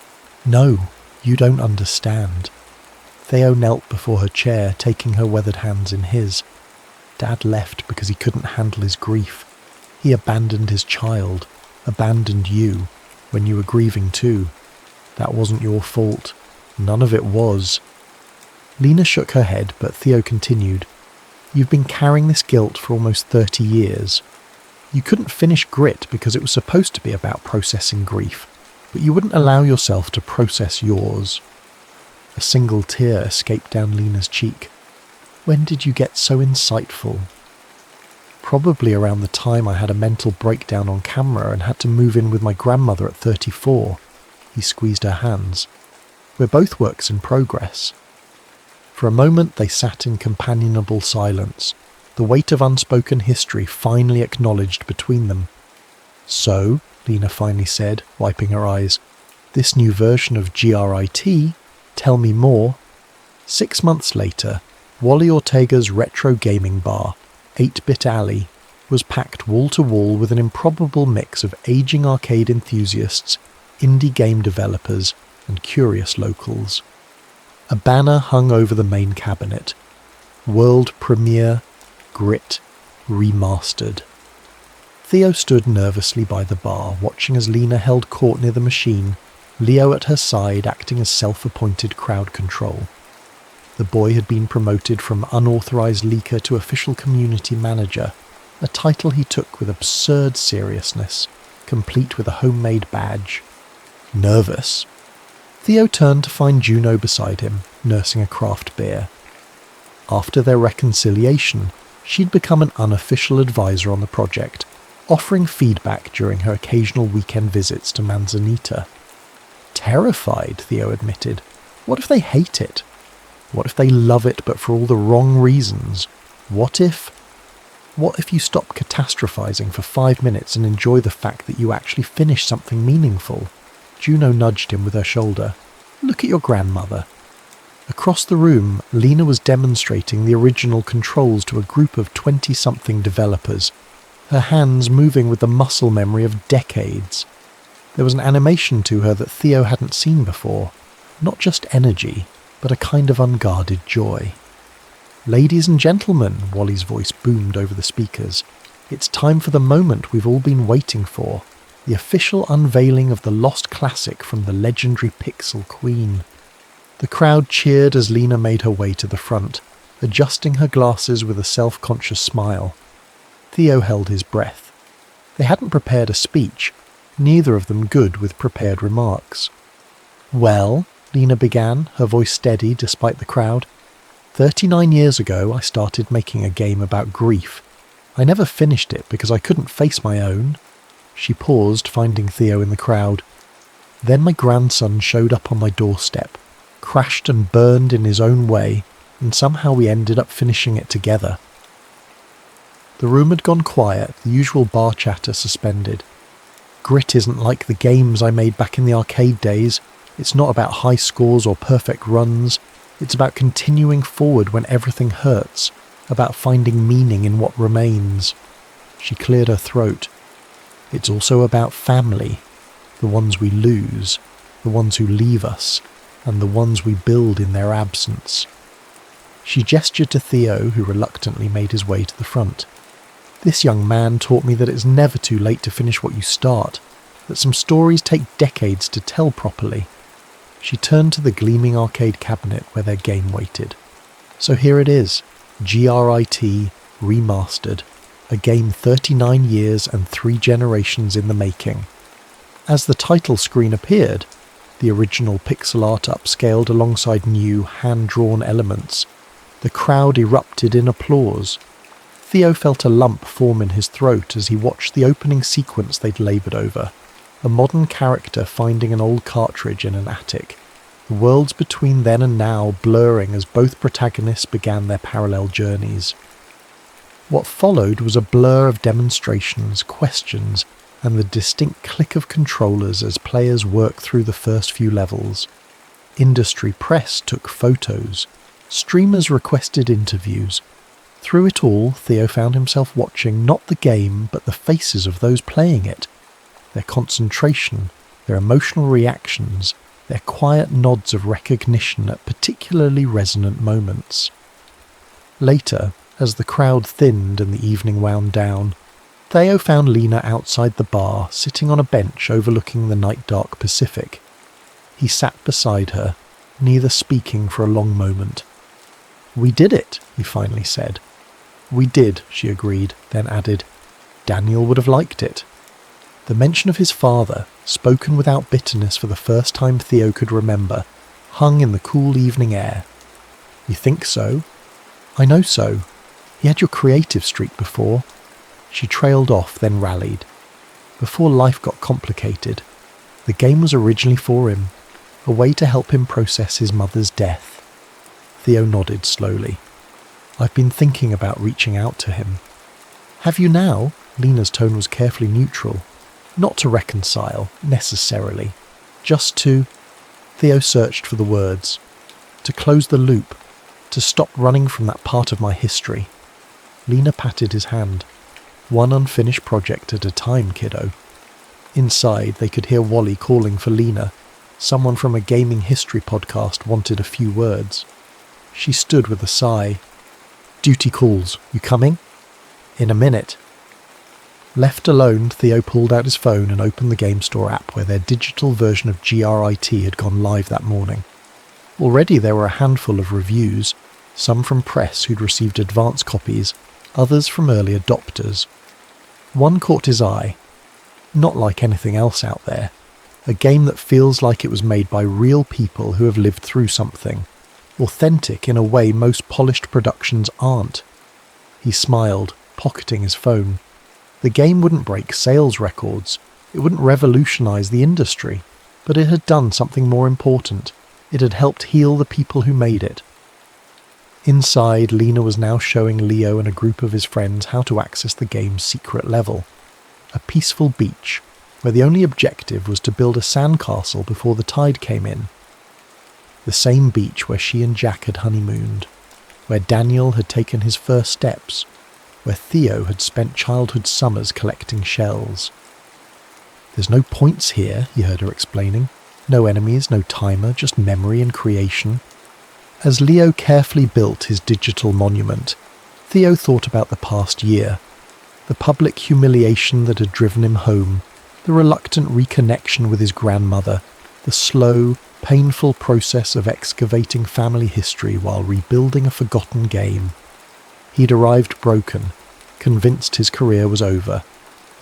"No, you don't understand." Theo knelt before her chair, taking her weathered hands in his. "Dad left because he couldn't handle his grief. He abandoned his child, abandoned you, when you were grieving too. That wasn't your fault. None of it was." Lena shook her head, but Theo continued. "You've been carrying this guilt for almost 30 years. You couldn't finish Grit because it was supposed to be about processing grief, but you wouldn't allow yourself to process yours." A single tear escaped down Lena's cheek. "When did you get so insightful?" "Probably around the time I had a mental breakdown on camera and had to move in with my grandmother at 34. He squeezed her hands. "We're both works in progress." For a moment they sat in companionable silence, the weight of unspoken history finally acknowledged between them. "So," Lena finally said, wiping her eyes, "this new version of GRIT, tell me more." 6 months later, Wally Ortega's retro gaming bar, 8-Bit Alley, was packed wall-to-wall with an improbable mix of aging arcade enthusiasts, indie game developers, and curious locals. A banner hung over the main cabinet. World Premiere, Grit, Remastered. Theo stood nervously by the bar, watching as Lena held court near the machine, Leo at her side acting as self-appointed crowd control. The boy had been promoted from unauthorized leaker to official community manager, a title he took with absurd seriousness, complete with a homemade badge. Nervous? Theo turned to find Juno beside him, nursing a craft beer. After their reconciliation, she'd become an unofficial advisor on the project, offering feedback during her occasional weekend visits to Manzanita. Terrified, Theo admitted. What if they hate it? What if they love it but for all the wrong reasons? What if you stop catastrophizing for 5 minutes and enjoy the fact that you actually finished something meaningful? Juno nudged him with her shoulder. "Look at your grandmother." Across the room, Lena was demonstrating the original controls to a group of 20-something developers, her hands moving with the muscle memory of decades. There was an animation to her that Theo hadn't seen before. Not just energy, but a kind of unguarded joy. "Ladies and gentlemen," Wally's voice boomed over the speakers, "it's time for the moment we've all been waiting for. The official unveiling of the lost classic from the legendary Pixel Queen." The crowd cheered as Lena made her way to the front, adjusting her glasses with a self-conscious smile. Theo held his breath. They hadn't prepared a speech, neither of them good with prepared remarks. "Well," Lena began, her voice steady despite the crowd, 39 years ago I started making a game about grief. I never finished it because I couldn't face my own." She paused, finding Theo in the crowd. "Then my grandson showed up on my doorstep, crashed and burned in his own way, and somehow we ended up finishing it together." The room had gone quiet, the usual bar chatter suspended. "Grit isn't like the games I made back in the arcade days. It's not about high scores or perfect runs. It's about continuing forward when everything hurts, about finding meaning in what remains." She cleared her throat. "It's also about family, the ones we lose, the ones who leave us, and the ones we build in their absence." She gestured to Theo, who reluctantly made his way to the front. "This young man taught me that it's never too late to finish what you start, that some stories take decades to tell properly. She turned to the gleaming arcade cabinet where their game waited. So here it is, GRIT Remastered, a game 39 years and 3 generations in the making. As the title screen appeared, the original pixel art upscaled alongside new, hand-drawn elements. The crowd erupted in applause. Theo felt a lump form in his throat as he watched the opening sequence they'd laboured over. A modern character finding an old cartridge in an attic. The worlds between then and now blurring as both protagonists began their parallel journeys. What followed was a blur of demonstrations, questions, and the distinct click of controllers as players worked through the first few levels. Industry press took photos. Streamers requested interviews. Through it all, Theo found himself watching not the game, but the faces of those playing it. Their concentration, their emotional reactions, their quiet nods of recognition at particularly resonant moments. Later, as the crowd thinned and the evening wound down, Theo found Lena outside the bar, sitting on a bench overlooking the night-dark Pacific. He sat beside her, neither speaking for a long moment. "We did it," he finally said. "We did," she agreed, then added, "Daniel would have liked it." The mention of his father, spoken without bitterness for the first time Theo could remember, hung in the cool evening air. "You think so?" "I know so. He had your creative streak before." She trailed off, then rallied. Before life got complicated, the game was originally for him, a way to help him process his mother's death. Theo nodded slowly. "I've been thinking about reaching out to him." "Have you now?" Lena's tone was carefully neutral. Not to reconcile, necessarily. Just to... Theo searched for the words. To close the loop. To stop running from that part of my history. Lena patted his hand. "One unfinished project at a time, kiddo." Inside, they could hear Wally calling for Lena. Someone from a gaming history podcast wanted a few words. She stood with a sigh. "Duty calls. You coming?" "In a minute." Left alone, Theo pulled out his phone and opened the Game Store app where their digital version of GRIT had gone live that morning. Already there were a handful of reviews, some from press who'd received advance copies, others from early adopters. One caught his eye. Not like anything else out there. A game that feels like it was made by real people who have lived through something. Authentic in a way most polished productions aren't. He smiled, pocketing his phone. The game wouldn't break sales records. It wouldn't revolutionize the industry. But it had done something more important. It had helped heal the people who made it. Inside, Lena was now showing Leo and a group of his friends how to access the game's secret level. A peaceful beach, where the only objective was to build a sandcastle before the tide came in. The same beach where she and Jack had honeymooned, where Daniel had taken his first steps, where Theo had spent childhood summers collecting shells. "There's no points here," he heard her explaining. "No enemies, no timer, just memory and creation." As Leo carefully built his digital monument, Theo thought about the past year, the public humiliation that had driven him home, the reluctant reconnection with his grandmother, the slow, painful process of excavating family history while rebuilding a forgotten game. He'd arrived broken, convinced his career was over,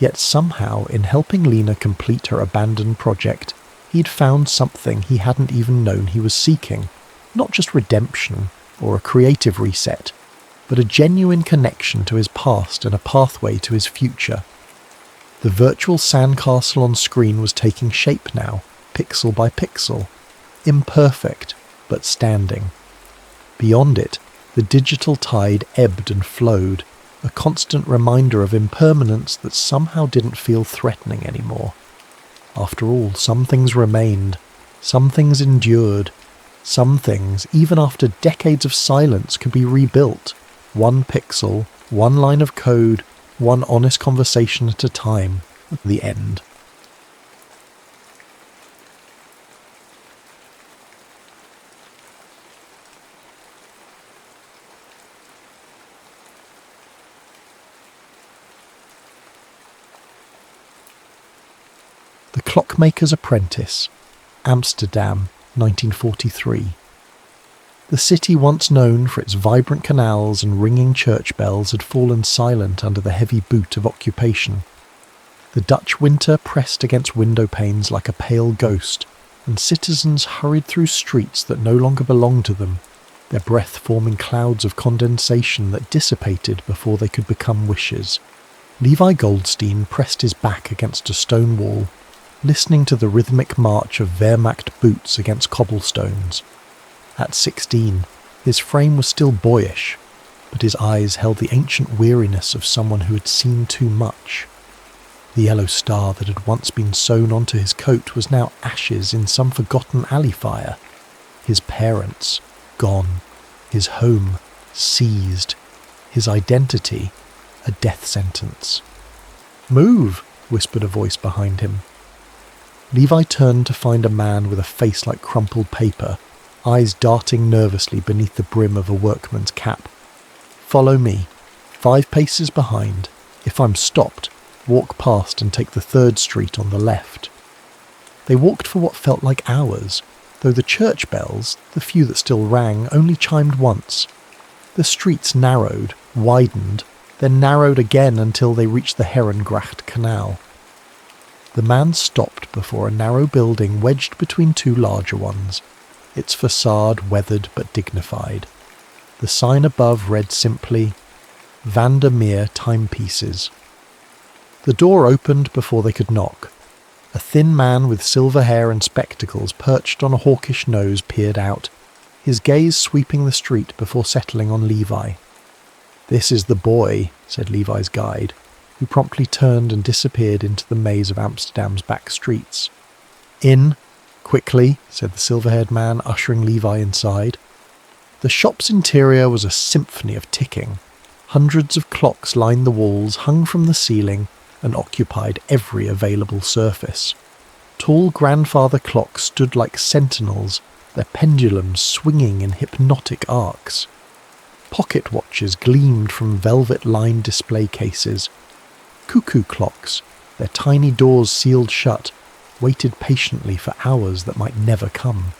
yet somehow in helping Lena complete her abandoned project, he'd found something he hadn't even known he was seeking. Not just redemption or a creative reset, but a genuine connection to his past and a pathway to his future. The virtual sandcastle on screen was taking shape now, pixel by pixel, imperfect, but standing. Beyond it, the digital tide ebbed and flowed, a constant reminder of impermanence that somehow didn't feel threatening anymore. After all, some things remained, some things endured, some things, even after decades of silence, could be rebuilt. One pixel, one line of code, one honest conversation at a time, at the end. The Clockmaker's Apprentice, Amsterdam, 1943. The city once known for its vibrant canals and ringing church bells had fallen silent under the heavy boot of occupation. The Dutch winter pressed against window panes like a pale ghost, and citizens hurried through streets that no longer belonged to them, their breath forming clouds of condensation that dissipated before they could become wishes. Levi Goldstein pressed his back against a stone wall, listening to the rhythmic march of Wehrmacht boots against cobblestones. At 16, his frame was still boyish, but his eyes held the ancient weariness of someone who had seen too much. The yellow star that had once been sewn onto his coat was now ashes in some forgotten alley fire. His parents, gone. His home, seized. His identity, a death sentence. "Move," whispered a voice behind him. Levi turned to find a man with a face like crumpled paper, eyes darting nervously beneath the brim of a workman's cap. "Follow me. 5 paces behind. If I'm stopped, walk past and take the 3rd street on the left." They walked for what felt like hours, though the church bells, the few that still rang, only chimed once. The streets narrowed, widened, then narrowed again until they reached the Herengracht Canal. The man stopped before a narrow building wedged between 2 larger ones, its facade weathered but dignified. The sign above read simply, "Vandermeer Timepieces." The door opened before they could knock. A thin man with silver hair and spectacles perched on a hawkish nose peered out, his gaze sweeping the street before settling on Levi. "This is the boy," said Levi's guide, who promptly turned and disappeared into the maze of Amsterdam's back streets. "In, quickly," said the silver-haired man, ushering Levi inside. The shop's interior was a symphony of ticking. Hundreds of clocks lined the walls, hung from the ceiling, and occupied every available surface. Tall grandfather clocks stood like sentinels, their pendulums swinging in hypnotic arcs. Pocket watches gleamed from velvet-lined display cases. Cuckoo clocks, their tiny doors sealed shut, waited patiently for hours that might never come.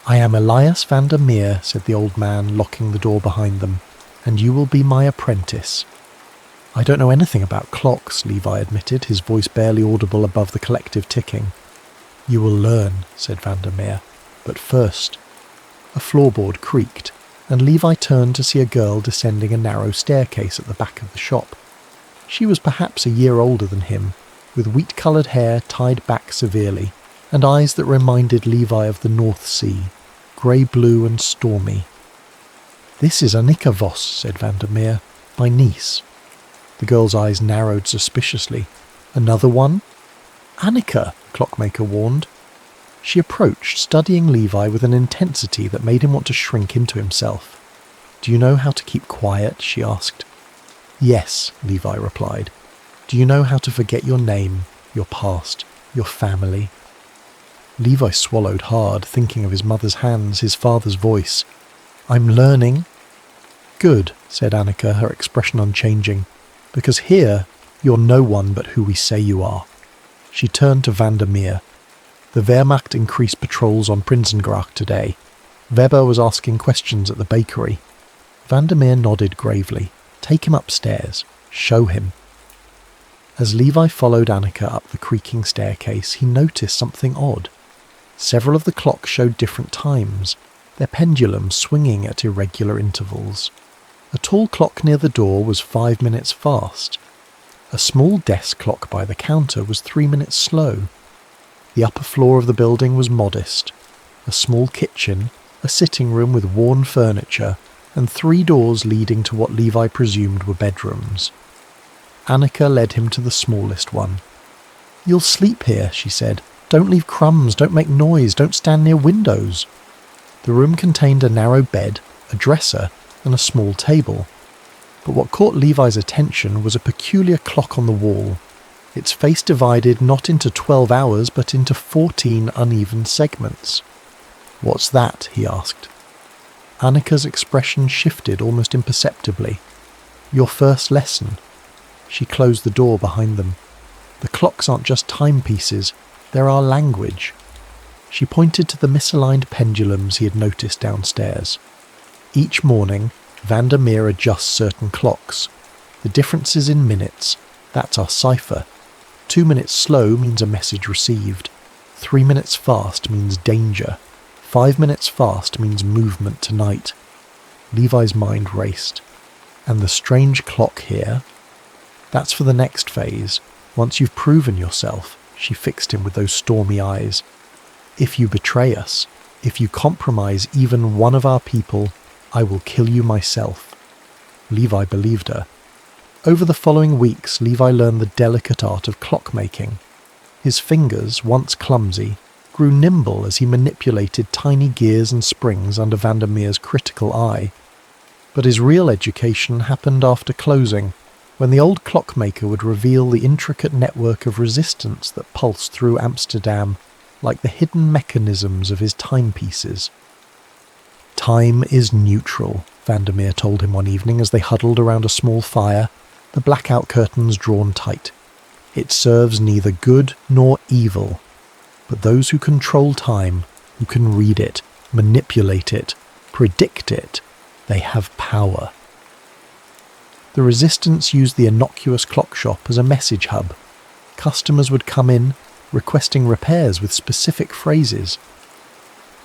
"I am Elias Vandermeer," said the old man, locking the door behind them, "and you will be my apprentice." "I don't know anything about clocks," Levi admitted, his voice barely audible above the collective ticking. "You will learn," said Vandermeer, "but first..." A floorboard creaked, and Levi turned to see a girl descending a narrow staircase at the back of the shop. She was perhaps a year older than him, with wheat-coloured hair tied back severely, and eyes that reminded Levi of the North Sea, grey-blue and stormy. "This is Annika Voss," said Vandermeer, "my niece." The girl's eyes narrowed suspiciously. "Another one?" "Annika," Clockmaker warned. She approached, studying Levi with an intensity that made him want to shrink into himself. "Do you know how to keep quiet?" she asked. "Yes," Levi replied. "Do you know how to forget your name, your past, your family?" Levi swallowed hard, thinking of his mother's hands, his father's voice. "I'm learning." "Good," said Annika, her expression unchanging, "because here you're no one but who we say you are." She turned to Vandermeer. "The Wehrmacht increased patrols on Prinsengracht today. Weber was asking questions at the bakery." Vandermeer nodded gravely. "Take him upstairs. Show him." As Levi followed Annika up the creaking staircase, he noticed something odd. Several of the clocks showed different times, their pendulums swinging at irregular intervals. A tall clock near the door was 5 minutes fast. A small desk clock by the counter was 3 minutes slow. The upper floor of the building was modest. A small kitchen, a sitting room with worn furniture, and 3 doors leading to what Levi presumed were bedrooms. Annika led him to the smallest one. "You'll sleep here," she said. "Don't leave crumbs, don't make noise, don't stand near windows." The room contained a narrow bed, a dresser, and a small table. But what caught Levi's attention was a peculiar clock on the wall, its face divided not into 12 hours but into 14 uneven segments. "What's that?" he asked. Annika's expression shifted almost imperceptibly. "Your first lesson." She closed the door behind them. "The clocks aren't just timepieces, they're our language." She pointed to the misaligned pendulums he had noticed downstairs. Each morning, Vandermeer adjusts certain clocks. The differences in minutes, that's our cipher. 2 minutes slow means a message received. 3 minutes fast means danger. 5 minutes fast means movement tonight. Levi's mind raced. And the strange clock here? That's for the next phase. Once you've proven yourself, she fixed him with those stormy eyes. If you betray us, if you compromise even one of our people, I will kill you myself. Levi believed her. Over the following weeks, Levi learned the delicate art of clockmaking. His fingers, once clumsy, grew nimble as he manipulated tiny gears and springs under Vandermeer's critical eye. But his real education happened after closing, when the old clockmaker would reveal the intricate network of resistance that pulsed through Amsterdam like the hidden mechanisms of his timepieces. Time is neutral, Vandermeer told him one evening as they huddled around a small fire, the blackout curtains drawn tight. It serves neither good nor evil, but those who control time, who can read it, manipulate it, predict it, they have power. The resistance used the innocuous clock shop as a message hub. Customers would come in, requesting repairs with specific phrases.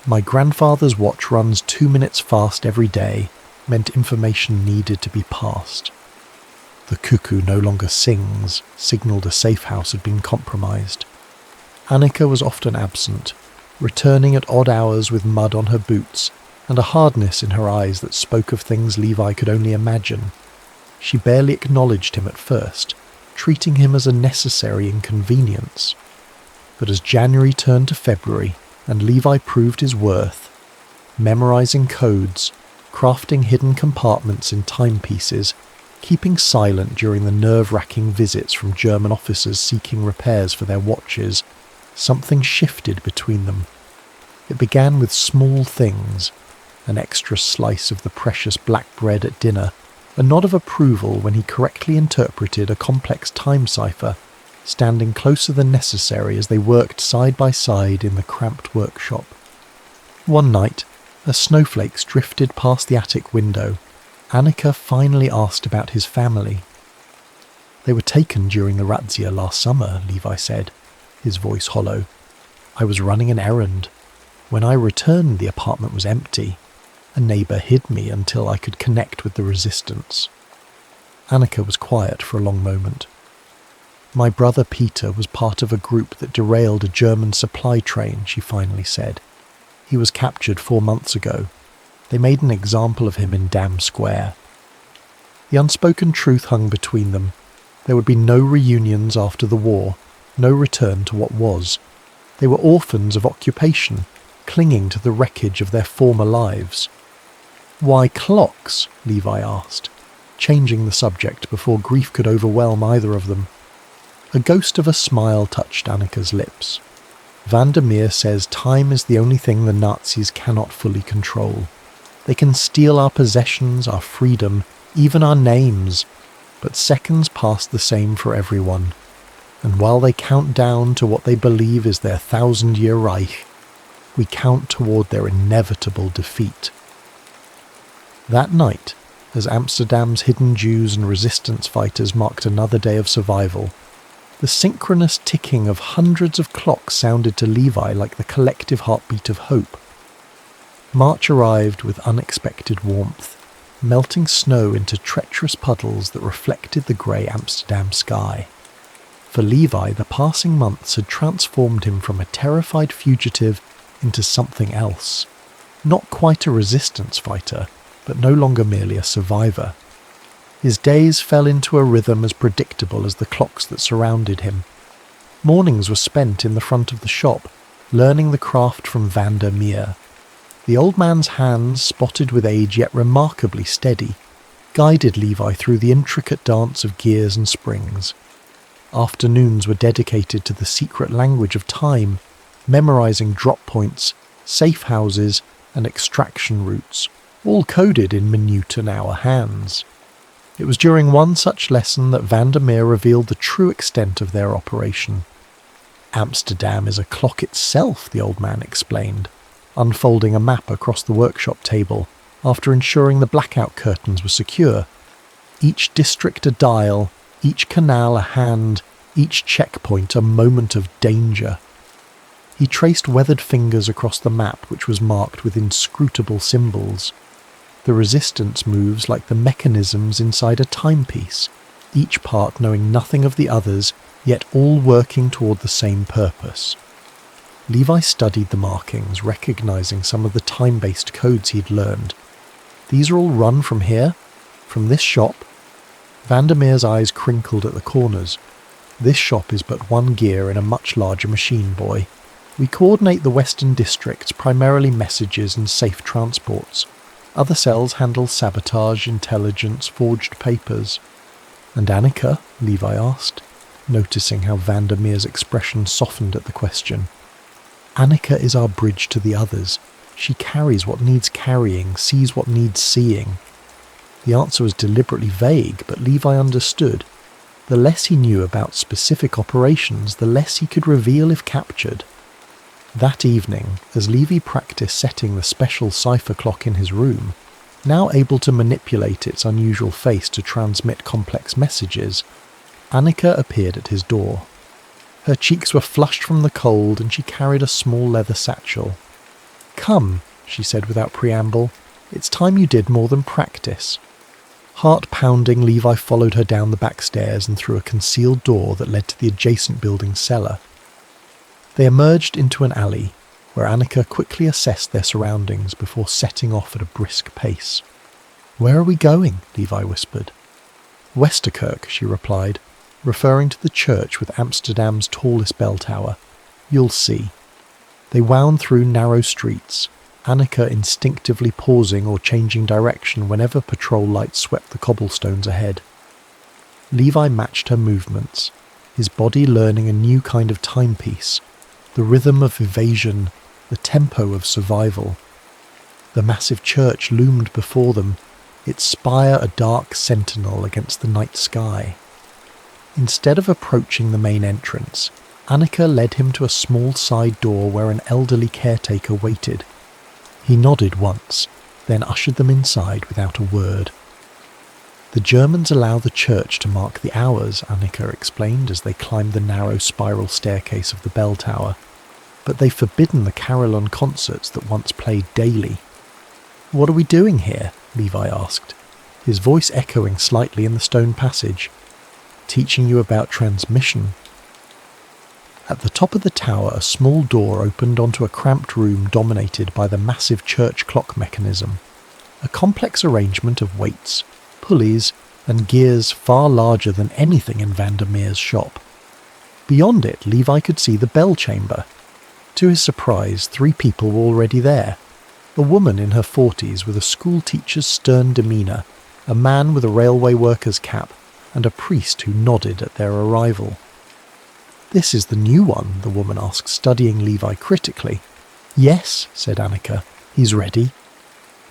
My grandfather's watch runs 2 minutes fast every day, meant information needed to be passed. The cuckoo no longer sings, signalled a safe house had been compromised. Annika was often absent, returning at odd hours with mud on her boots and a hardness in her eyes that spoke of things Levi could only imagine. She barely acknowledged him at first, treating him as a necessary inconvenience. But as January turned to February and Levi proved his worth, memorizing codes, crafting hidden compartments in timepieces, keeping silent during the nerve-wracking visits from German officers seeking repairs for their watches, something shifted between them. It began with small things, an extra slice of the precious black bread at dinner, a nod of approval when he correctly interpreted a complex time cipher, standing closer than necessary as they worked side by side in the cramped workshop. One night, as snowflakes drifted past the attic window, Annika finally asked about his family. They were taken during the razzia last summer, Levi said, his voice hollow. I was running an errand. When I returned, the apartment was empty. A neighbour hid me until I could connect with the resistance. Annika was quiet for a long moment. My brother Peter was part of a group that derailed a German supply train, she finally said. He was captured 4 months ago. They made an example of him in Dam Square. The unspoken truth hung between them. There would be no reunions after the war, no return to what was. They were orphans of occupation, clinging to the wreckage of their former lives. Why clocks? Levi asked, changing the subject before grief could overwhelm either of them. A ghost of a smile touched Annika's lips. Vandermeer says time is the only thing the Nazis cannot fully control. They can steal our possessions, our freedom, even our names, but seconds pass the same for everyone. And while they count down to what they believe is their 1,000-year Reich, we count toward their inevitable defeat. That night, as Amsterdam's hidden Jews and resistance fighters marked another day of survival, the synchronous ticking of hundreds of clocks sounded to Levi like the collective heartbeat of hope. March arrived with unexpected warmth, melting snow into treacherous puddles that reflected the grey Amsterdam sky. For Levi, the passing months had transformed him from a terrified fugitive into something else. Not quite a resistance fighter, but no longer merely a survivor. His days fell into a rhythm as predictable as the clocks that surrounded him. Mornings were spent in the front of the shop, learning the craft from Vandermeer. The old man's hands, spotted with age yet remarkably steady, guided Levi through the intricate dance of gears and springs. Afternoons were dedicated to the secret language of time, memorizing drop points, safe houses, and extraction routes, all coded in minute and hour hands. It was during one such lesson that Vandermeer revealed the true extent of their operation. Amsterdam is a clock itself, the old man explained, unfolding a map across the workshop table after ensuring the blackout curtains were secure. Each district a dial, each canal a hand, each checkpoint a moment of danger. He traced weathered fingers across the map, which was marked with inscrutable symbols. The resistance moves like the mechanisms inside a timepiece, each part knowing nothing of the others, yet all working toward the same purpose. Levi studied the markings, recognizing some of the time-based codes he'd learned. These are all run from here? From this shop? Vandermeer's eyes crinkled at the corners. This shop is but one gear in a much larger machine, boy. We coordinate the Western districts, primarily messages and safe transports. Other cells handle sabotage, intelligence, forged papers. And Annika? Levi asked, noticing how Vandermeer's expression softened at the question. Annika is our bridge to the others. She carries what needs carrying, sees what needs seeing. The answer was deliberately vague, but Levi understood. The less he knew about specific operations, the less he could reveal if captured. That evening, as Levi practiced setting the special cipher clock in his room, now able to manipulate its unusual face to transmit complex messages, Annika appeared at his door. Her cheeks were flushed from the cold and she carried a small leather satchel. "Come," she said without preamble, "it's time you did more than practice." Heart-pounding, Levi followed her down the back stairs and through a concealed door that led to the adjacent building's cellar. They emerged into an alley, where Annika quickly assessed their surroundings before setting off at a brisk pace. "Where are we going?" Levi whispered. "Westerkirk," she replied, referring to the church with Amsterdam's tallest bell tower. "You'll see." They wound through narrow streets, Annika instinctively pausing or changing direction whenever patrol lights swept the cobblestones ahead. Levi matched her movements, his body learning a new kind of timepiece, the rhythm of evasion, the tempo of survival. The massive church loomed before them, its spire a dark sentinel against the night sky. Instead of approaching the main entrance, Annika led him to a small side door where an elderly caretaker waited. He nodded once, then ushered them inside without a word. "The Germans allow the church to mark the hours," Annika explained as they climbed the narrow spiral staircase of the bell tower, "but they've forbidden the carillon concerts that once played daily." "What are we doing here?" Levi asked, his voice echoing slightly in the stone passage. "Teaching you about transmission." At the top of the tower, a small door opened onto a cramped room dominated by the massive church clock mechanism, a complex arrangement of weights, pulleys, and gears far larger than anything in Vandermeer's shop. Beyond it, Levi could see the bell chamber. To his surprise, 3 people were already there. A woman in her 40s with a schoolteacher's stern demeanour, a man with a railway worker's cap, and a priest who nodded at their arrival. "This is the new one?" the woman asked, studying Levi critically. "Yes," said Annika. "He's ready."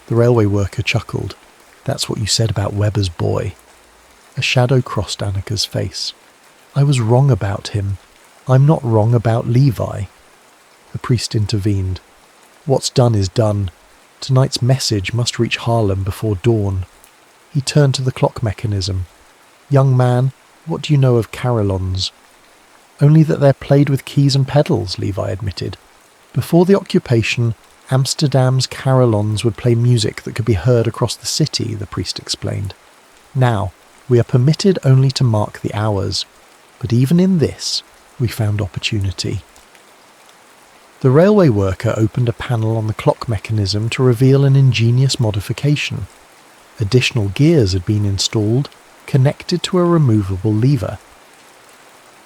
The railway worker chuckled. "That's what you said about Weber's boy." A shadow crossed Annika's face. "I was wrong about him. I'm not wrong about Levi." The priest intervened. "What's done is done. Tonight's message must reach Harlem before dawn." He turned to the clock mechanism. "Young man, what do you know of carillons?" "Only that they're played with keys and pedals," Levi admitted. "Before the occupation, Amsterdam's carillons would play music that could be heard across the city," the priest explained. "Now, we are permitted only to mark the hours, but even in this, we found opportunity." The railway worker opened a panel on the clock mechanism to reveal an ingenious modification. Additional gears had been installed, connected to a removable lever.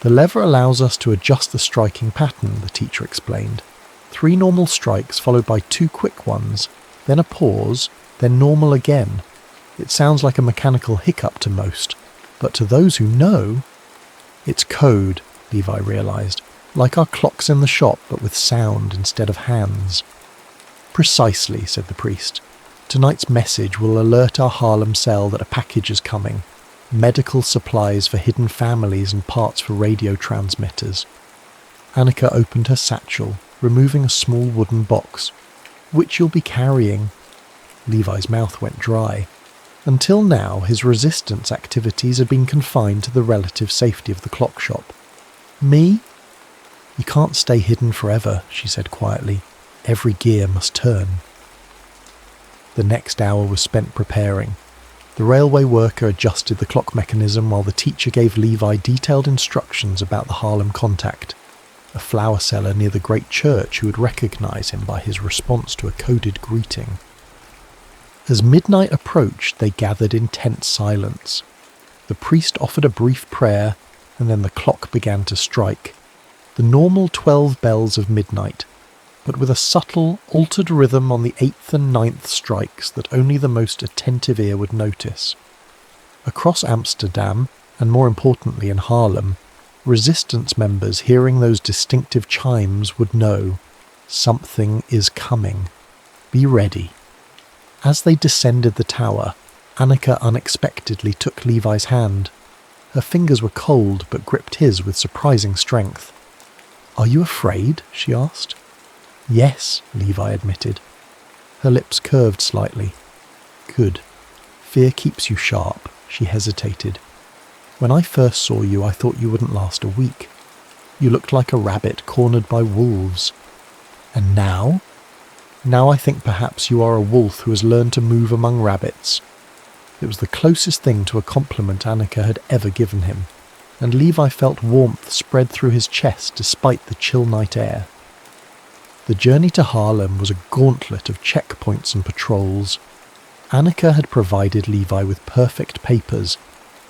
"The lever allows us to adjust the striking pattern," the teacher explained. 3 normal strikes followed by 2 quick ones, then a pause, then normal again. It sounds like a mechanical hiccup to most, but to those who know... "It's code," Levi realized, "like our clocks in the shop, but with sound instead of hands." "Precisely," said the priest. "Tonight's message will alert our Harlem cell that a package is coming. Medical supplies for hidden families and parts for radio transmitters." Annika opened her satchel, removing a small wooden box. "Which you'll be carrying." Levi's mouth went dry. Until now, his resistance activities had been confined to the relative safety of the clock shop. "Me?" "You can't stay hidden forever," she said quietly. "Every gear must turn." The next hour was spent preparing. The railway worker adjusted the clock mechanism while the teacher gave Levi detailed instructions about the Harlem contact, a flower seller near the great church who would recognize him by his response to a coded greeting. As midnight approached, they gathered in tense silence. The priest offered a brief prayer, and then the clock began to strike. The normal 12 bells of midnight, but with a subtle, altered rhythm on the 8th and 9th strikes that only the most attentive ear would notice. Across Amsterdam, and more importantly in Harlem, resistance members hearing those distinctive chimes would know something is coming. Be ready. As they descended the tower, Annika unexpectedly took Levi's hand. Her fingers were cold but gripped his with surprising strength. "Are you afraid?" she asked. "Yes," Levi admitted. Her lips curved slightly. "Good. Fear keeps you sharp." She hesitated. "When I first saw you, I thought you wouldn't last a week. You looked like a rabbit cornered by wolves. And now? Now I think perhaps you are a wolf who has learned to move among rabbits." It was the closest thing to a compliment Annika had ever given him, and Levi felt warmth spread through his chest despite the chill night air. The journey to Harlem was a gauntlet of checkpoints and patrols. Annika had provided Levi with perfect papers,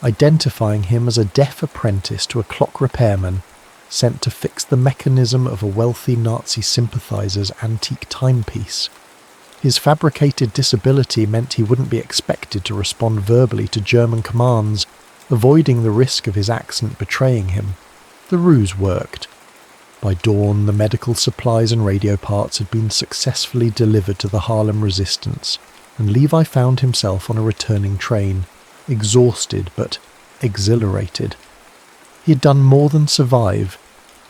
identifying him as a deaf apprentice to a clock repairman sent to fix the mechanism of a wealthy Nazi sympathizer's antique timepiece. His fabricated disability meant he wouldn't be expected to respond verbally to German commands, avoiding the risk of his accent betraying him. The ruse worked. By dawn, the medical supplies and radio parts had been successfully delivered to the Harlem resistance, and Levi found himself on a returning train, exhausted but exhilarated. He had done more than survive.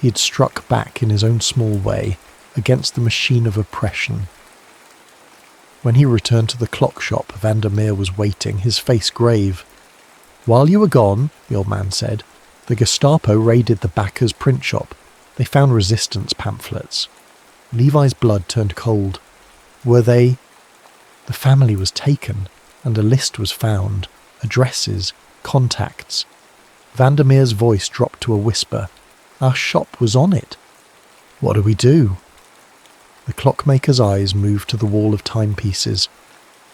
He had struck back in his own small way against the machine of oppression. When he returned to the clock shop, Vandermeer was waiting, his face grave. "While you were gone," the old man said, "the Gestapo raided the Backer's print shop. They found resistance pamphlets." Levi's blood turned cold. "Were they—" "The family was taken, and a list was found. Addresses, contacts." Vandermeer's voice dropped to a whisper. "Our shop was on it." "What do we do?" The clockmaker's eyes moved to the wall of timepieces.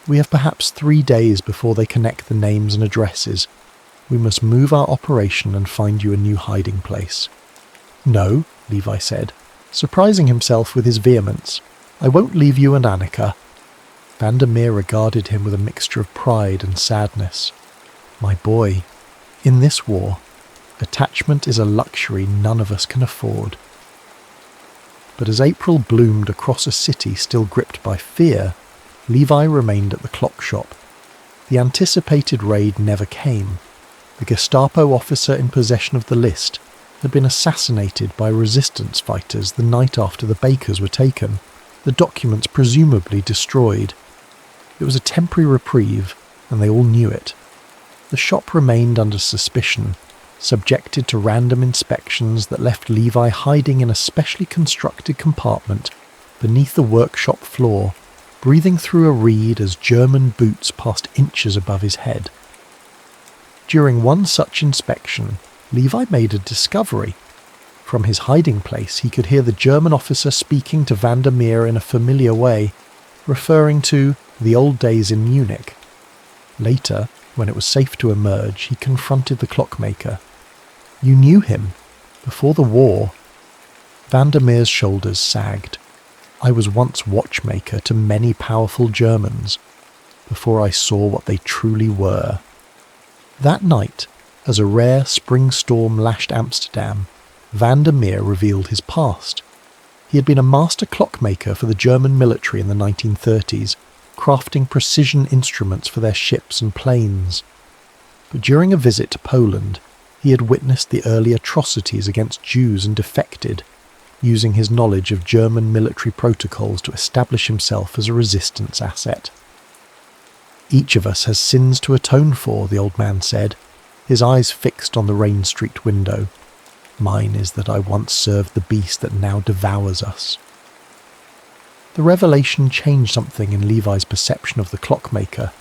"We have perhaps 3 days before they connect the names and addresses. We must move our operation and find you a new hiding place." "No," Levi said, surprising himself with his vehemence. "I won't leave you and Annika." Vandermeer regarded him with a mixture of pride and sadness. "My boy, in this war, attachment is a luxury none of us can afford." But as April bloomed across a city still gripped by fear, Levi remained at the clock shop. The anticipated raid never came. The Gestapo officer in possession of the list had been assassinated by resistance fighters the night after the bakers were taken, the documents presumably destroyed. It was a temporary reprieve, and they all knew it. The shop remained under suspicion, subjected to random inspections that left Levi hiding in a specially constructed compartment beneath the workshop floor, breathing through a reed as German boots passed inches above his head. During one such inspection, Levi made a discovery. From his hiding place, he could hear the German officer speaking to Vandermeer in a familiar way, referring to the old days in Munich. Later, when it was safe to emerge, he confronted the clockmaker. "You knew him. Before the war." Vandermeer's shoulders sagged. "I was once watchmaker to many powerful Germans, before I saw what they truly were." That night, as a rare spring storm lashed Amsterdam, Vandermeer revealed his past. He had been a master clockmaker for the German military in the 1930s, crafting precision instruments for their ships and planes. But during a visit to Poland, he had witnessed the early atrocities against Jews and defected, using his knowledge of German military protocols to establish himself as a resistance asset. "Each of us has sins to atone for," the old man said, his eyes fixed on the rain-streaked window. "Mine is that I once served the beast that now devours us." The revelation changed something in Levi's perception of the Clockmaker,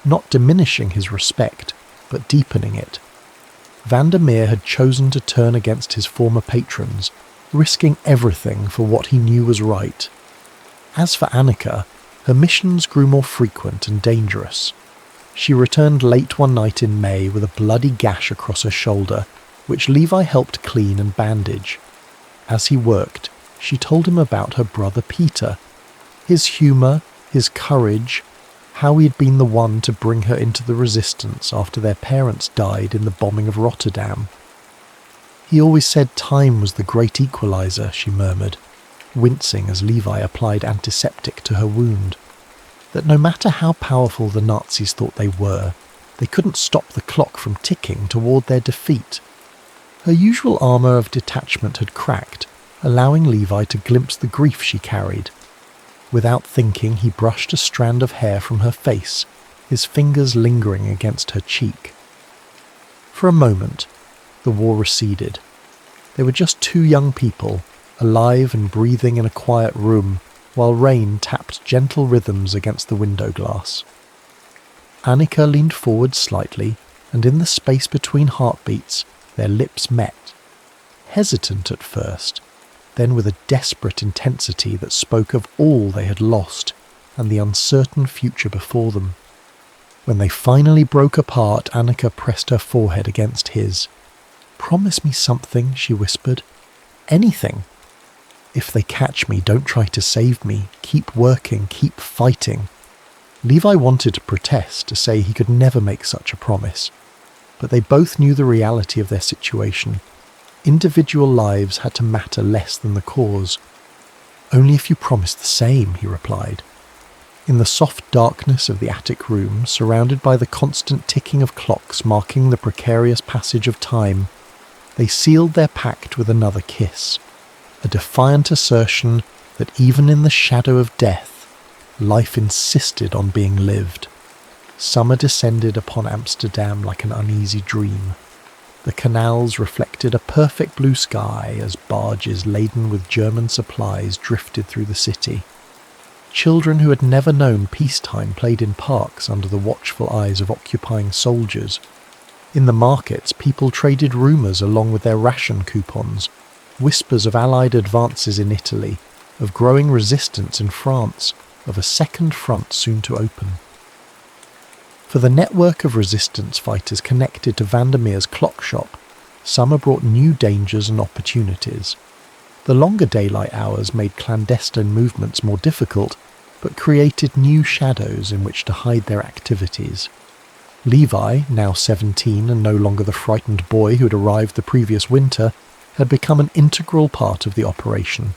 not diminishing his respect, but deepening it. Vandermeer had chosen to turn against his former patrons, risking everything for what he knew was right. As for Annika, her missions grew more frequent and dangerous. She returned late one night in May with a bloody gash across her shoulder, which Levi helped clean and bandage. As he worked, she told him about her brother Peter, his humour, his courage, how he had been the one to bring her into the resistance after their parents died in the bombing of Rotterdam. "He always said time was the great equalizer," she murmured, wincing as Levi applied antiseptic to her wound. That no matter how powerful the Nazis thought they were, they couldn't stop the clock from ticking toward their defeat. Her usual armour of detachment had cracked, allowing Levi to glimpse the grief she carried. Without thinking, he brushed a strand of hair from her face, his fingers lingering against her cheek. For a moment, the war receded. They were just two young people, alive and breathing in a quiet room, while rain tapped gentle rhythms against the window glass. Annika leaned forward slightly, and in the space between heartbeats, their lips met. Hesitant at first, then with a desperate intensity that spoke of all they had lost and the uncertain future before them. When they finally broke apart, Annika pressed her forehead against his. "Promise me something," she whispered. "Anything. If they catch me, don't try to save me. Keep working, keep fighting." Levi wanted to protest, to say he could never make such a promise, but they both knew the reality of their situation. Individual lives had to matter less than the cause. "Only if you promise the same," he replied. In the soft darkness of the attic room, surrounded by the constant ticking of clocks marking the precarious passage of time, they sealed their pact with another kiss, a defiant assertion that even in the shadow of death, life insisted on being lived. Summer descended upon Amsterdam like an uneasy dream. The canals reflected a perfect blue sky as barges laden with German supplies drifted through the city. Children who had never known peacetime played in parks under the watchful eyes of occupying soldiers. In the markets, people traded rumours along with their ration coupons, whispers of Allied advances in Italy, of growing resistance in France, of a second front soon to open. For the network of resistance fighters connected to Vandermeer's clock shop, summer brought new dangers and opportunities. The longer daylight hours made clandestine movements more difficult, but created new shadows in which to hide their activities. Levi, now 17 and no longer the frightened boy who had arrived the previous winter, had become an integral part of the operation.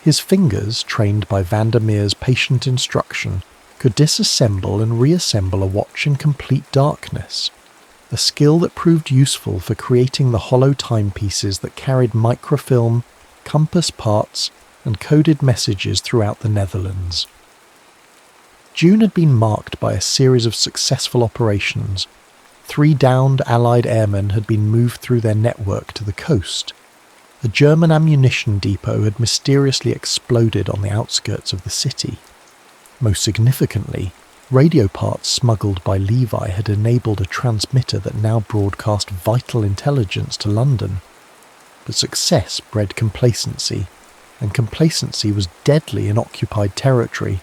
His fingers, trained by Vandermeer's patient instruction, could disassemble and reassemble a watch in complete darkness, a skill that proved useful for creating the hollow timepieces that carried microfilm, compass parts, and coded messages throughout the Netherlands. June had been marked by a series of successful operations. 3 downed Allied airmen had been moved through their network to the coast. A German ammunition depot had mysteriously exploded on the outskirts of the city. Most significantly, radio parts smuggled by Levi had enabled a transmitter that now broadcast vital intelligence to London. But success bred complacency, and complacency was deadly in occupied territory.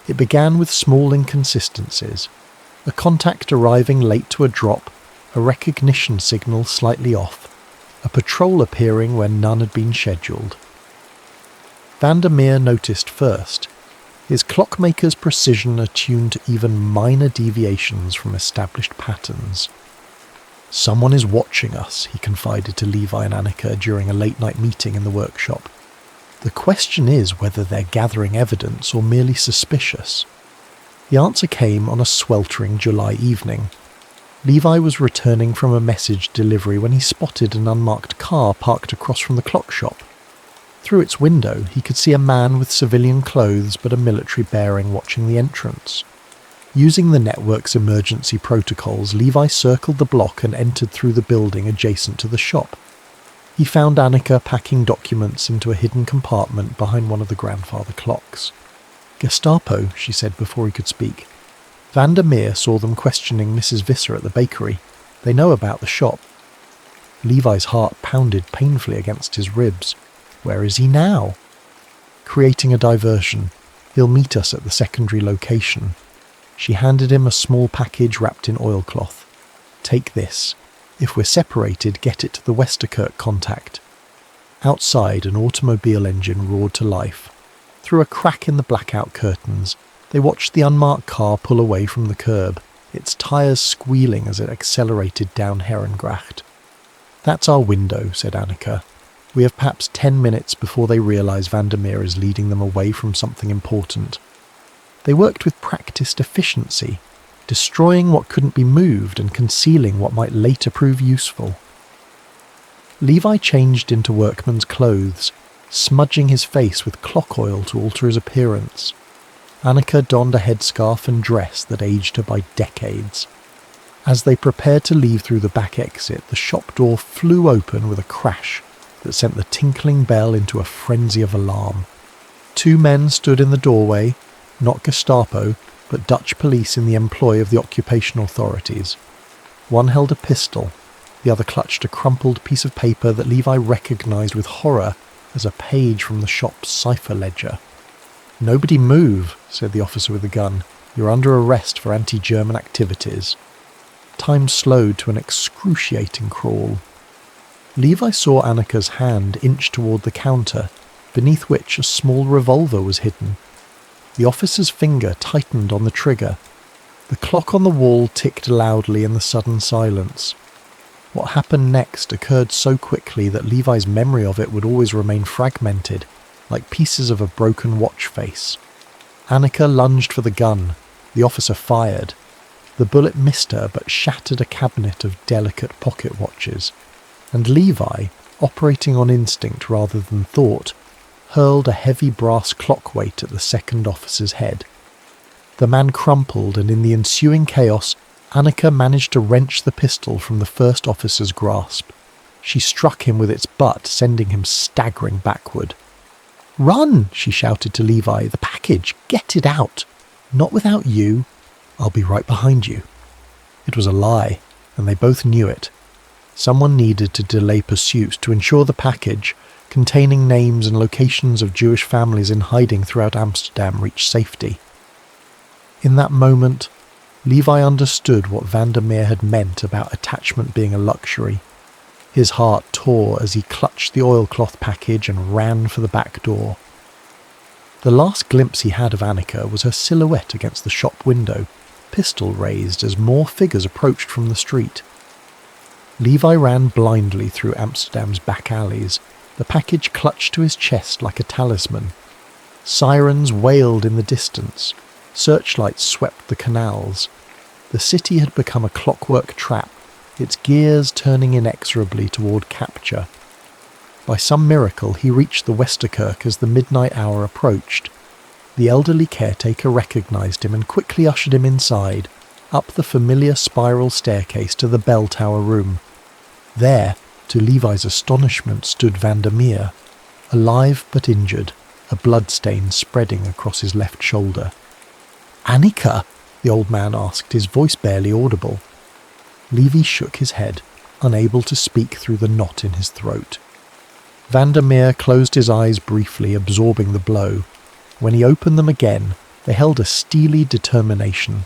It began with small inconsistencies, a contact arriving late to a drop, a recognition signal slightly off, a patrol appearing when none had been scheduled. Vandermeer noticed first, his clockmaker's precision attuned to even minor deviations from established patterns. "Someone is watching us," he confided to Levi and Annika during a late-night meeting in the workshop. "The question is whether they're gathering evidence or merely suspicious." The answer came on a sweltering July evening. Levi was returning from a message delivery when he spotted an unmarked car parked across from the clock shop. Through its window, he could see a man with civilian clothes but a military bearing watching the entrance. Using the network's emergency protocols, Levi circled the block and entered through the building adjacent to the shop. He found Annika packing documents into a hidden compartment behind one of the grandfather clocks. "Gestapo," she said before he could speak. "Vandermeer saw them questioning Mrs. Visser at the bakery. They know about the shop." Levi's heart pounded painfully against his ribs. Where is he now? "Creating a diversion. He'll meet us at the secondary location." She handed him a small package wrapped in oilcloth. "Take this. If we're separated, get it to the Westerkirk contact." Outside, an automobile engine roared to life. Through a crack in the blackout curtains, they watched the unmarked car pull away from the curb, its tyres squealing as it accelerated down Herrengracht. "That's our window," said Annika. "We have perhaps 10 minutes before they realise Vandermeer is leading them away from something important." They worked with practised efficiency, destroying what couldn't be moved and concealing what might later prove useful. Levi changed into workman's clothes, smudging his face with clock oil to alter his appearance. Annika donned a headscarf and dress that aged her by decades. As they prepared to leave through the back exit, the shop door flew open with a crash that sent the tinkling bell into a frenzy of alarm. 2 men stood in the doorway, not Gestapo, but Dutch police in the employ of the occupation authorities. One held a pistol, the other clutched a crumpled piece of paper that Levi recognised with horror as a page from the shop's cipher ledger. "Nobody move," said the officer with the gun. "You're under arrest for anti-German activities." Time slowed to an excruciating crawl. Levi saw Annika's hand inch toward the counter, beneath which a small revolver was hidden. The officer's finger tightened on the trigger. The clock on the wall ticked loudly in the sudden silence. What happened next occurred so quickly that Levi's memory of it would always remain fragmented, like pieces of a broken watch face. Annika lunged for the gun. The officer fired. The bullet missed her but shattered a cabinet of delicate pocket watches. And Levi, operating on instinct rather than thought, hurled a heavy brass clock weight at the second officer's head. The man crumpled, and in the ensuing chaos, Annika managed to wrench the pistol from the first officer's grasp. She struck him with its butt, sending him staggering backward. "Run!" she shouted to Levi. "The package! Get it out! Not without you. I'll be right behind you." It was a lie, and they both knew it. Someone needed to delay pursuit to ensure the package, containing names and locations of Jewish families in hiding throughout Amsterdam, reached safety. In that moment, Levi understood what Vandermeer had meant about attachment being a luxury. His heart tore as he clutched the oilcloth package and ran for the back door. The last glimpse he had of Annika was her silhouette against the shop window, pistol raised as more figures approached from the street. Levi ran blindly through Amsterdam's back alleys, the package clutched to his chest like a talisman. Sirens wailed in the distance. Searchlights swept the canals. The city had become a clockwork trap, its gears turning inexorably toward capture. By some miracle, he reached the Westerkirk as the midnight hour approached. The elderly caretaker recognized him and quickly ushered him inside, up the familiar spiral staircase to the bell tower room. There, to Levi's astonishment, stood Vandermeer, alive but injured, a bloodstain spreading across his left shoulder. "Annika?" the old man asked, his voice barely audible. Levi shook his head, unable to speak through the knot in his throat. Vandermeer closed his eyes briefly, absorbing the blow. When he opened them again, they held a steely determination.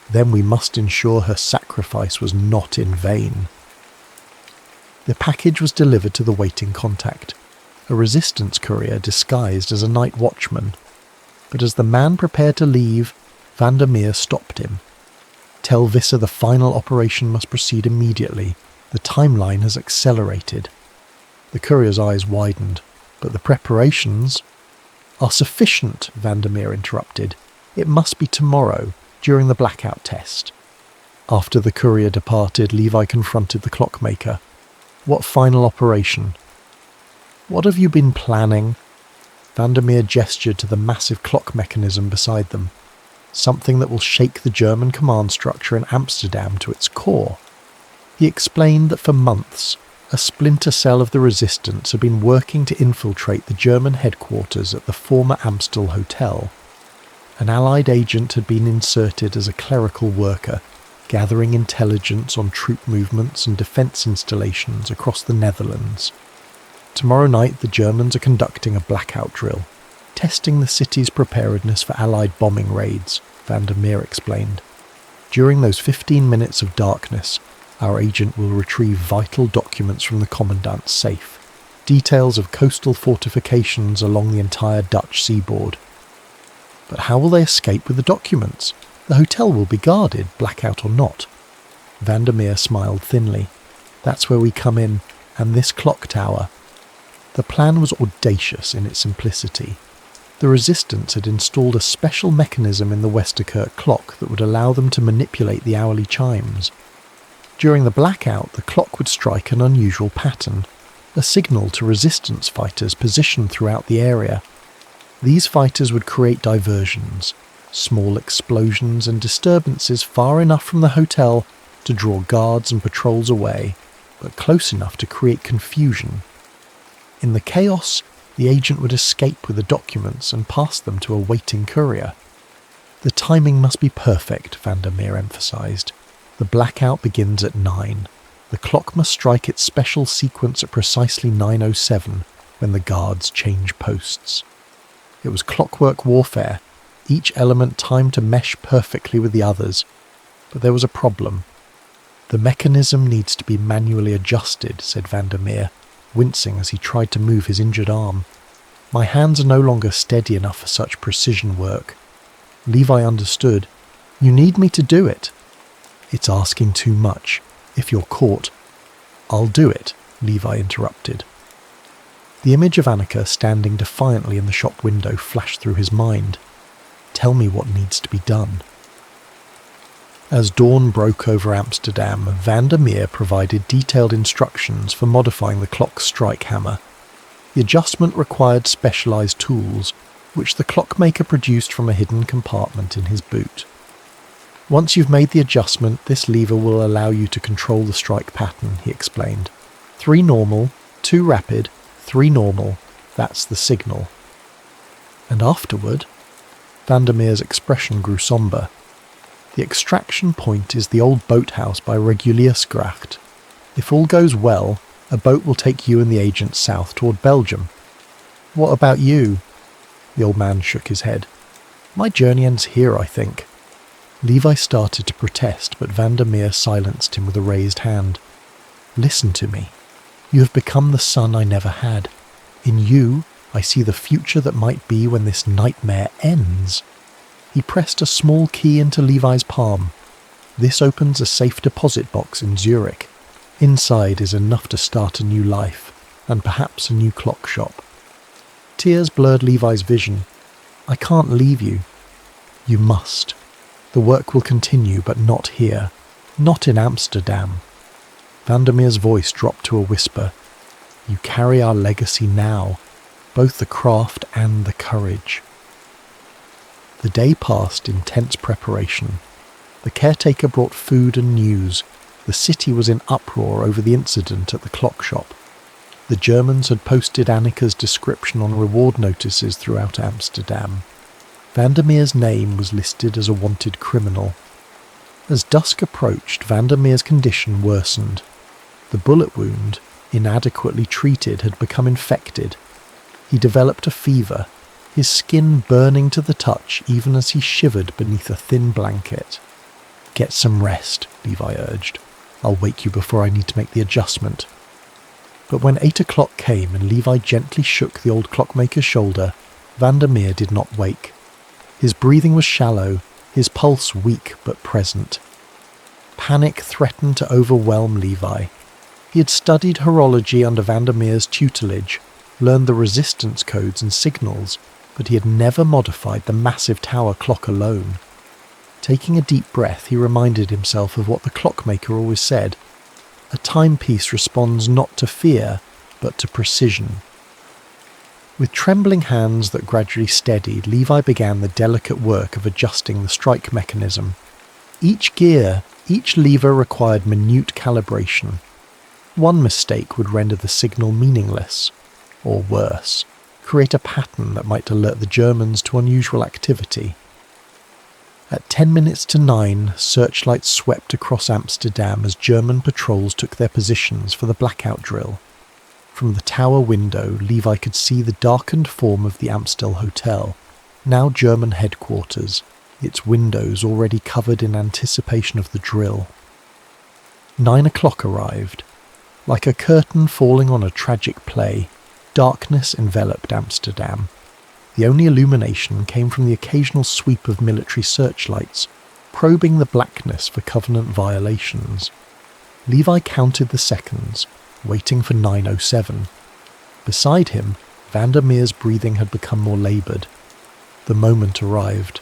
Then we must ensure her sacrifice was not in vain. The package was delivered to the waiting contact, a resistance courier disguised as a night watchman. But as the man prepared to leave, Vandermeer stopped him. "Tell Visser the final operation must proceed immediately. The timeline has accelerated." The courier's eyes widened. "But the preparations—" "Are sufficient," Vandermeer interrupted. "It must be tomorrow, during the blackout test." After the courier departed, Levi confronted the Clockmaker. "What final operation?" What have you been planning? Vandermeer gestured to the massive clock mechanism beside them, something that will shake the German command structure in Amsterdam to its core. He explained that for months, a splinter cell of the resistance had been working to infiltrate the German headquarters at the former Amstel Hotel. An Allied agent had been inserted as a clerical worker, gathering intelligence on troop movements and defence installations across the Netherlands. Tomorrow night the Germans are conducting a blackout drill, testing the city's preparedness for Allied bombing raids, Vandermeer explained. During those 15 minutes of darkness, our agent will retrieve vital documents from the Commandant's safe, details of coastal fortifications along the entire Dutch seaboard. But how will they escape with the documents? The hotel will be guarded, blackout or not. Vandermeer smiled thinly. That's where we come in, and this clock tower. The plan was audacious in its simplicity. The Resistance had installed a special mechanism in the Westerkirk clock that would allow them to manipulate the hourly chimes. During the blackout, the clock would strike an unusual pattern, a signal to Resistance fighters positioned throughout the area. These fighters would create diversions, small explosions and disturbances far enough from the hotel to draw guards and patrols away, but close enough to create confusion. In the chaos, the agent would escape with the documents and pass them to a waiting courier. The timing must be perfect, Vandermeer emphasised. The blackout begins at 9. The clock must strike its special sequence at precisely 9:07, when the guards change posts. It was clockwork warfare, each element timed to mesh perfectly with the others. But there was a problem. The mechanism needs to be manually adjusted, said Vandermeer, wincing as he tried to move his injured arm. My hands are no longer steady enough for such precision work. Levi understood. You need me to do it. It's asking too much. If you're caught, I'll do it, Levi interrupted. The image of Annika standing defiantly in the shop window flashed through his mind. Tell me what needs to be done. As dawn broke over Amsterdam, Vandermeer provided detailed instructions for modifying the clock's strike hammer. The adjustment required specialised tools, which the Clockmaker produced from a hidden compartment in his boot. Once you've made the adjustment, this lever will allow you to control the strike pattern, he explained. 3 normal, 2 rapid, 3 normal, that's the signal. And afterward? Vandermeer's expression grew sombre. The extraction point is the old boathouse by Reguliersgracht. If all goes well, a boat will take you and the agent south toward Belgium. What about you? The old man shook his head. My journey ends here, I think. Levi started to protest, but Vandermeer silenced him with a raised hand. Listen to me. You have become the son I never had. In you, I see the future that might be when this nightmare ends. He pressed a small key into Levi's palm. This opens a safe deposit box in Zurich. Inside is enough to start a new life, and perhaps a new clock shop. Tears blurred Levi's vision. I can't leave you. You must. The work will continue, but not here. Not in Amsterdam. Vandermeer's voice dropped to a whisper. You carry our legacy now, both the craft and the courage. The day passed in tense preparation. The caretaker brought food and news. The city was in uproar over the incident at the clock shop. The Germans had posted Annika's description on reward notices throughout Amsterdam. Vandermeer's name was listed as a wanted criminal. As dusk approached, Vandermeer's condition worsened. The bullet wound, inadequately treated, had become infected. He developed a fever, his skin burning to the touch even as he shivered beneath a thin blanket. Get some rest, Levi urged. I'll wake you before I need to make the adjustment. But when 8 o'clock came and Levi gently shook the old clockmaker's shoulder, Vandermeer did not wake. His breathing was shallow, his pulse weak but present. Panic threatened to overwhelm Levi. He had studied horology under Vandermeer's tutelage, learned the resistance codes and signals, but he had never modified the massive tower clock alone. Taking a deep breath, he reminded himself of what the clockmaker always said. A timepiece responds not to fear, but to precision. With trembling hands that gradually steadied, Levi began the delicate work of adjusting the strike mechanism. Each gear, each lever required minute calibration. One mistake would render the signal meaningless, or worse, create a pattern that might alert the Germans to unusual activity. At 10 minutes to 9, searchlights swept across Amsterdam as German patrols took their positions for the blackout drill. From the tower window, Levi could see the darkened form of the Amstel Hotel, now German headquarters, its windows already covered in anticipation of the drill. 9 o'clock arrived. Like a curtain falling on a tragic play, darkness enveloped Amsterdam. The only illumination came from the occasional sweep of military searchlights, probing the blackness for Covenant violations. Levi counted the seconds, waiting for 9:07. Beside him, Vandermeer's breathing had become more laboured. The moment arrived.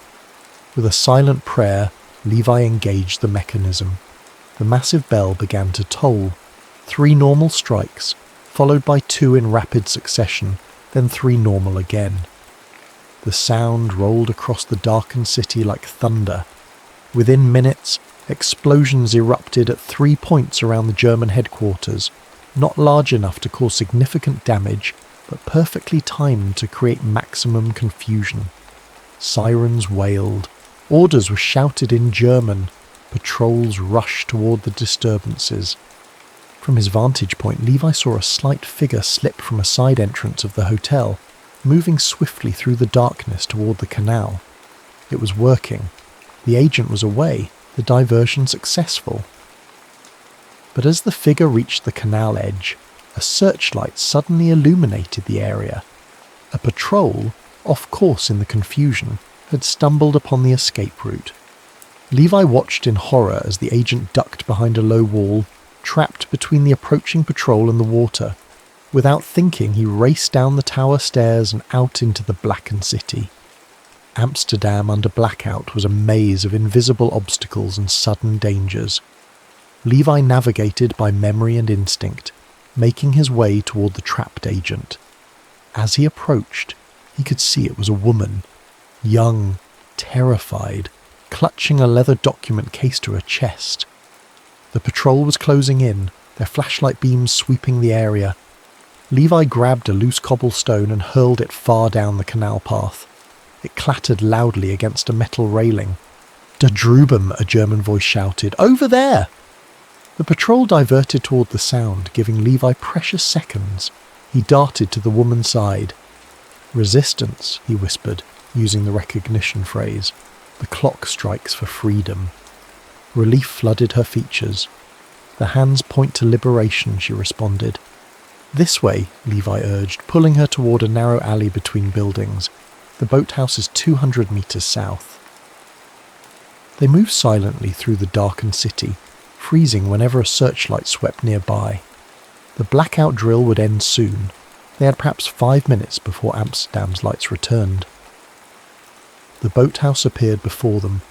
With a silent prayer, Levi engaged the mechanism. The massive bell began to toll. 3 normal strikes, followed by 2 in rapid succession, then 3 normal again. The sound rolled across the darkened city like thunder. Within minutes, explosions erupted at 3 points around the German headquarters, not large enough to cause significant damage, but perfectly timed to create maximum confusion. Sirens wailed. Orders were shouted in German. Patrols rushed toward the disturbances. From his vantage point, Levi saw a slight figure slip from a side entrance of the hotel, moving swiftly through the darkness toward the canal. It was working. The agent was away, the diversion successful. But as the figure reached the canal edge, a searchlight suddenly illuminated the area. A patrol, off course in the confusion, had stumbled upon the escape route. Levi watched in horror as the agent ducked behind a low wall, trapped between the approaching patrol and the water. Without thinking, he raced down the tower stairs and out into the blackened city. Amsterdam under blackout was a maze of invisible obstacles and sudden dangers. Levi navigated by memory and instinct, making his way toward the trapped agent. As he approached, he could see it was a woman, young, terrified, clutching a leather document case to her chest. The patrol was closing in, their flashlight beams sweeping the area. Levi grabbed a loose cobblestone and hurled it far down the canal path. It clattered loudly against a metal railing. "Da drüben," a German voice shouted. "Over there!" The patrol diverted toward the sound, giving Levi precious seconds. He darted to the woman's side. "Resistance," he whispered, using the recognition phrase. "The clock strikes for freedom." Relief flooded her features. "The hands point to liberation," she responded. "This way," Levi urged, pulling her toward a narrow alley between buildings. "The boathouse is 200 meters south." They moved silently through the darkened city, freezing whenever a searchlight swept nearby. The blackout drill would end soon. They had perhaps 5 minutes before Amsterdam's lights returned. The boathouse appeared before them,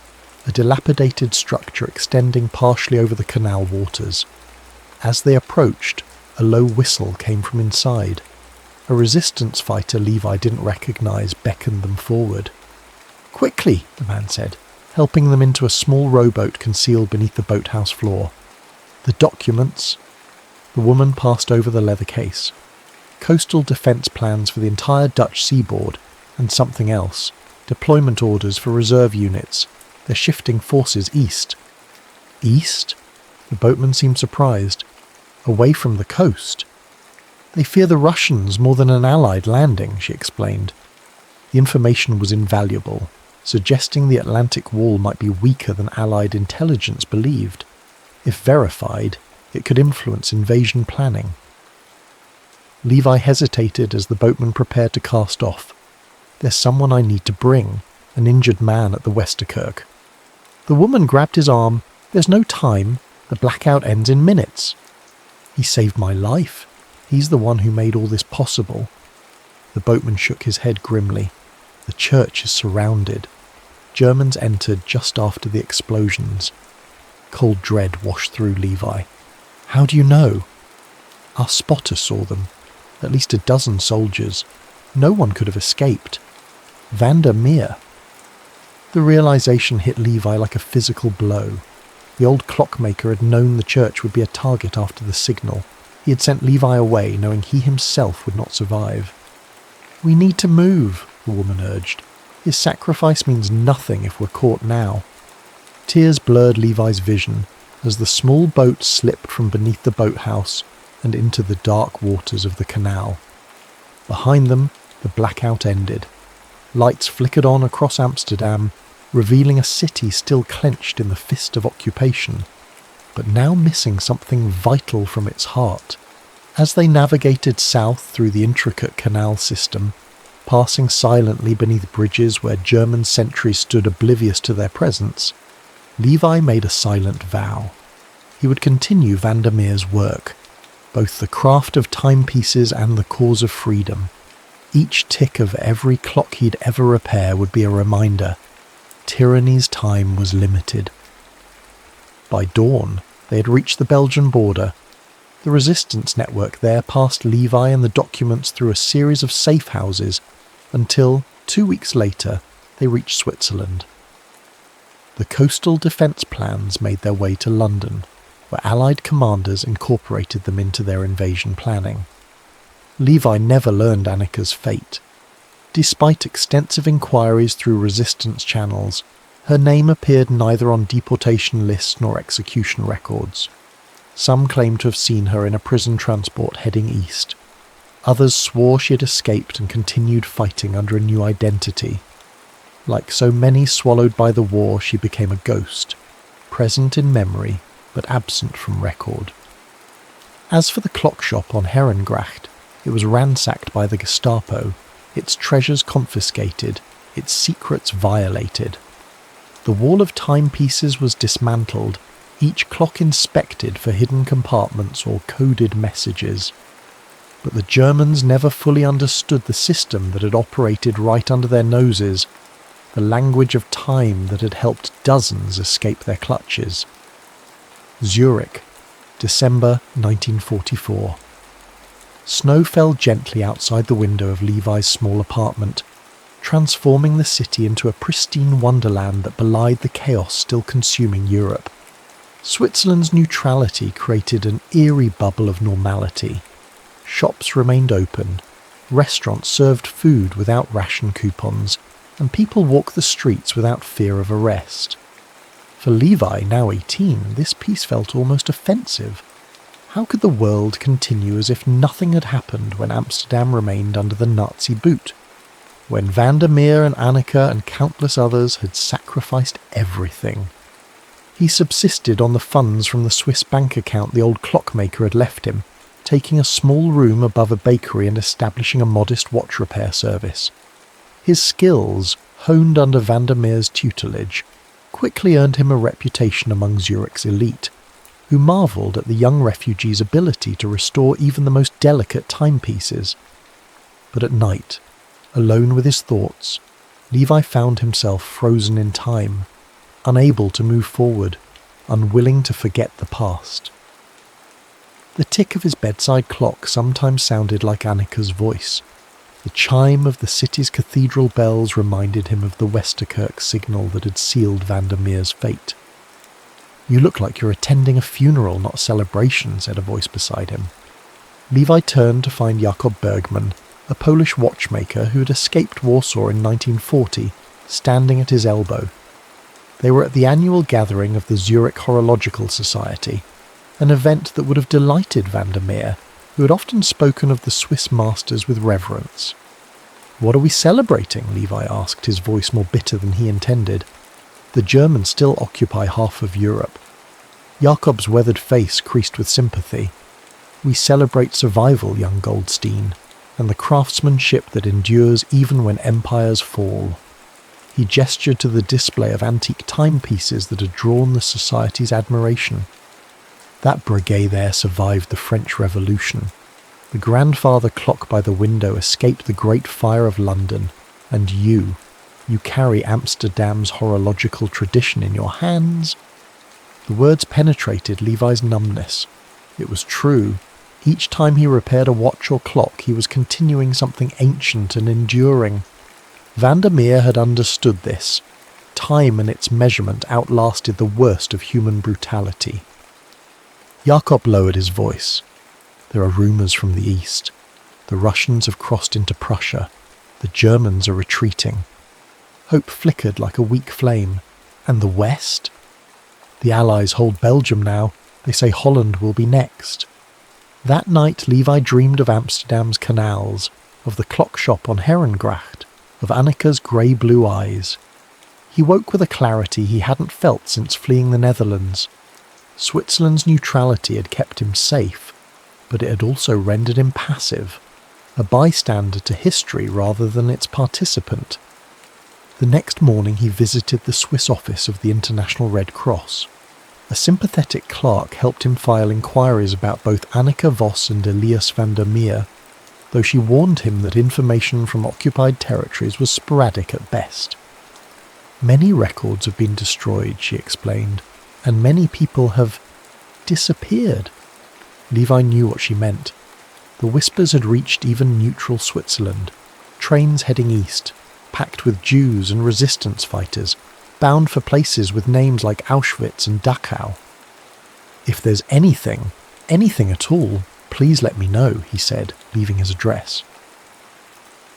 a dilapidated structure extending partially over the canal waters. As they approached, a low whistle came from inside. A resistance fighter Levi didn't recognize beckoned them forward. "Quickly," the man said, helping them into a small rowboat concealed beneath the boathouse floor. "The documents." The woman passed over the leather case. "Coastal defence plans for the entire Dutch seaboard, and something else. Deployment orders for reserve units. They're shifting forces east." "East?" The boatman seemed surprised. "Away from the coast." "They fear the Russians more than an Allied landing," she explained. The information was invaluable, suggesting the Atlantic Wall might be weaker than Allied intelligence believed. If verified, it could influence invasion planning. Levi hesitated as the boatman prepared to cast off. "There's someone I need to bring, an injured man at the Westerkerk." The woman grabbed his arm. "There's no time. The blackout ends in minutes." "He saved my life. He's the one who made all this possible." The boatman shook his head grimly. "The church is surrounded." Germans entered just after the explosions. Cold dread washed through Levi. "How do you know?" "Our spotter saw them. At least a dozen soldiers. No one could have escaped. Vandermeer. The realization hit Levi like a physical blow. The old clockmaker had known the church would be a target after the signal. He had sent Levi away, knowing he himself would not survive. "We need to move," the woman urged. "His sacrifice means nothing if we're caught now." Tears blurred Levi's vision as the small boat slipped from beneath the boathouse and into the dark waters of the canal. Behind them, the blackout ended. Lights flickered on across Amsterdam, revealing a city still clenched in the fist of occupation, but now missing something vital from its heart. As they navigated south through the intricate canal system, passing silently beneath bridges where German sentries stood oblivious to their presence, Levi made a silent vow. He would continue Vandermeer's work, both the craft of timepieces and the cause of freedom. Each tick of every clock he'd ever repair would be a reminder. Tyranny's time was limited. By dawn, they had reached the Belgian border. The resistance network there passed Levi and the documents through a series of safe houses until, 2 weeks later, they reached Switzerland. The coastal defence plans made their way to London, where Allied commanders incorporated them into their invasion planning. Levi never learned Annika's fate. Despite extensive inquiries through resistance channels, her name appeared neither on deportation lists nor execution records. Some claimed to have seen her in a prison transport heading east. Others swore she had escaped and continued fighting under a new identity. Like so many swallowed by the war, she became a ghost, present in memory but absent from record. As for the clock shop on Herengracht, it was ransacked by the Gestapo, its treasures confiscated, its secrets violated. The wall of timepieces was dismantled, each clock inspected for hidden compartments or coded messages. But the Germans never fully understood the system that had operated right under their noses, the language of time that had helped dozens escape their clutches. Zurich, December 1944. Snow fell gently outside the window of Levi's small apartment, transforming the city into a pristine wonderland that belied the chaos still consuming Europe. Switzerland's neutrality created an eerie bubble of normality. Shops remained open, restaurants served food without ration coupons, and people walked the streets without fear of arrest. For Levi, now 18, this peace felt almost offensive. How could the world continue as if nothing had happened when Amsterdam remained under the Nazi boot? When Vandermeer and Annika and countless others had sacrificed everything? He subsisted on the funds from the Swiss bank account the old clockmaker had left him, taking a small room above a bakery and establishing a modest watch repair service. His skills, honed under Vandermeer's tutelage, quickly earned him a reputation among Zurich's elite, who marvelled at the young refugee's ability to restore even the most delicate timepieces. But at night, alone with his thoughts, Levi found himself frozen in time, unable to move forward, unwilling to forget the past. The tick of his bedside clock sometimes sounded like Annika's voice. The chime of the city's cathedral bells reminded him of the Westerkirk signal that had sealed Vandermeer's fate. "You look like you're attending a funeral, not a celebration," said a voice beside him. Levi turned to find Jakob Bergman, a Polish watchmaker who had escaped Warsaw in 1940, standing at his elbow. They were at the annual gathering of the Zurich Horological Society, an event that would have delighted Vandermeer, who had often spoken of the Swiss masters with reverence. "What are we celebrating?" Levi asked, his voice more bitter than he intended. The Germans still occupy half of Europe. Jakob's weathered face creased with sympathy. "We celebrate survival, young Goldstein, and the craftsmanship that endures even when empires fall." He gestured to the display of antique timepieces that had drawn the society's admiration. "That breguet there survived the French Revolution. The grandfather clock by the window escaped the Great Fire of London, and you carry Amsterdam's horological tradition in your hands." The words penetrated Levi's numbness. It was true. Each time he repaired a watch or clock, he was continuing something ancient and enduring. Vandermeer had understood this. Time and its measurement outlasted the worst of human brutality. Jakob lowered his voice. There are rumours from the east. The Russians have crossed into Prussia. The Germans are retreating. Hope flickered like a weak flame. And the West? The Allies hold Belgium now. They say Holland will be next. That night Levi dreamed of Amsterdam's canals, of the clock shop on Herengracht, of Annika's grey-blue eyes. He woke with a clarity he hadn't felt since fleeing the Netherlands. Switzerland's neutrality had kept him safe, but it had also rendered him passive, a bystander to history rather than its participant. The next morning he visited the Swiss office of the International Red Cross. A sympathetic clerk helped him file inquiries about both Annika Voss and Elias van der Meer, though she warned him that information from occupied territories was sporadic at best. Many records have been destroyed, she explained, and many people have disappeared. Levi knew what she meant. The whispers had reached even neutral Switzerland, trains heading east, packed with Jews and resistance fighters, bound for places with names like Auschwitz and Dachau. If there's anything at all, please let me know, he said, leaving his address.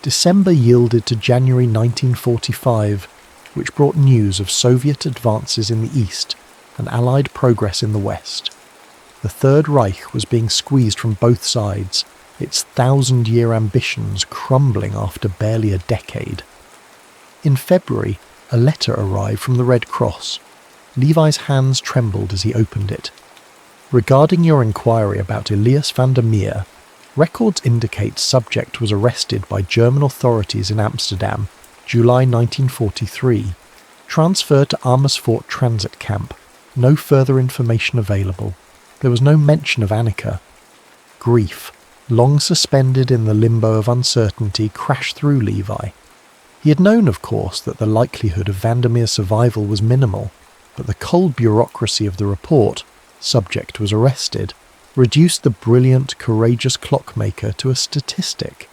December yielded to January 1945, which brought news of Soviet advances in the east and Allied progress in the west. The Third Reich was being squeezed from both sides, its 1,000-year ambitions crumbling after barely a decade. In February, a letter arrived from the Red Cross. Levi's hands trembled as he opened it. Regarding your inquiry about Elias van der Meer, records indicate subject was arrested by German authorities in Amsterdam, July 1943. Transferred to Amersfoort transit camp. No further information available. There was no mention of Annika. Grief, long suspended in the limbo of uncertainty, crashed through Levi. He had known, of course, that the likelihood of Vandermeer's survival was minimal, but the cold bureaucracy of the report, subject was arrested, reduced the brilliant, courageous Clockmaker to a statistic.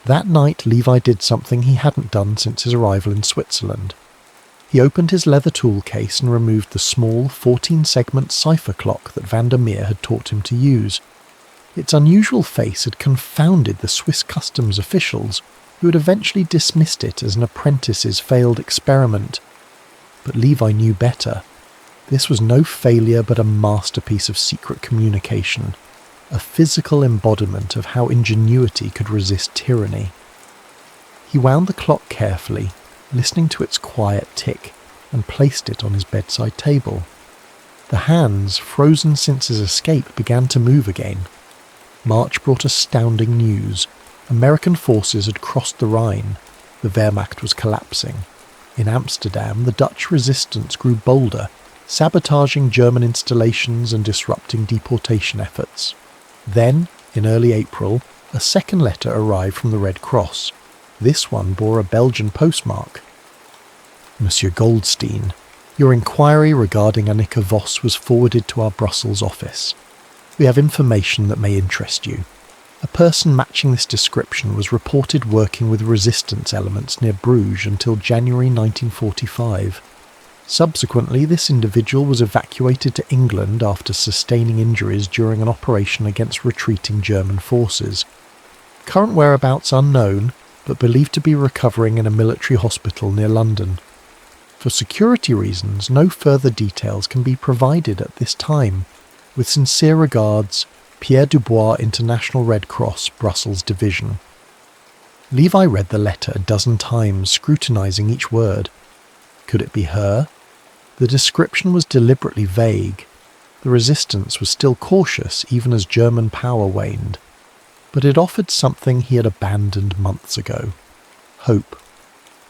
That night Levi did something he hadn't done since his arrival in Switzerland. He opened his leather tool case and removed the small 14-segment cipher clock that Vandermeer had taught him to use. Its unusual face had confounded the Swiss customs officials, who had eventually dismissed it as an apprentice's failed experiment. But Levi knew better. This was no failure but a masterpiece of secret communication, a physical embodiment of how ingenuity could resist tyranny. He wound the clock carefully, listening to its quiet tick, and placed it on his bedside table. The hands, frozen since his escape, began to move again. March brought astounding news. American forces had crossed the Rhine. The Wehrmacht was collapsing. In Amsterdam, the Dutch resistance grew bolder, sabotaging German installations and disrupting deportation efforts. Then, in early April, a second letter arrived from the Red Cross. This one bore a Belgian postmark. Monsieur Goldstein, your inquiry regarding Annika Voss was forwarded to our Brussels office. We have information that may interest you. A person matching this description was reported working with resistance elements near Bruges until January 1945. Subsequently, this individual was evacuated to England after sustaining injuries during an operation against retreating German forces. Current whereabouts unknown, but believed to be recovering in a military hospital near London. For security reasons, no further details can be provided at this time. With sincere regards, Pierre Dubois, International Red Cross, Brussels Division. Levi read the letter a dozen times, scrutinizing each word. Could it be her? The description was deliberately vague. The resistance was still cautious even as German power waned. But it offered something he had abandoned months ago. Hope.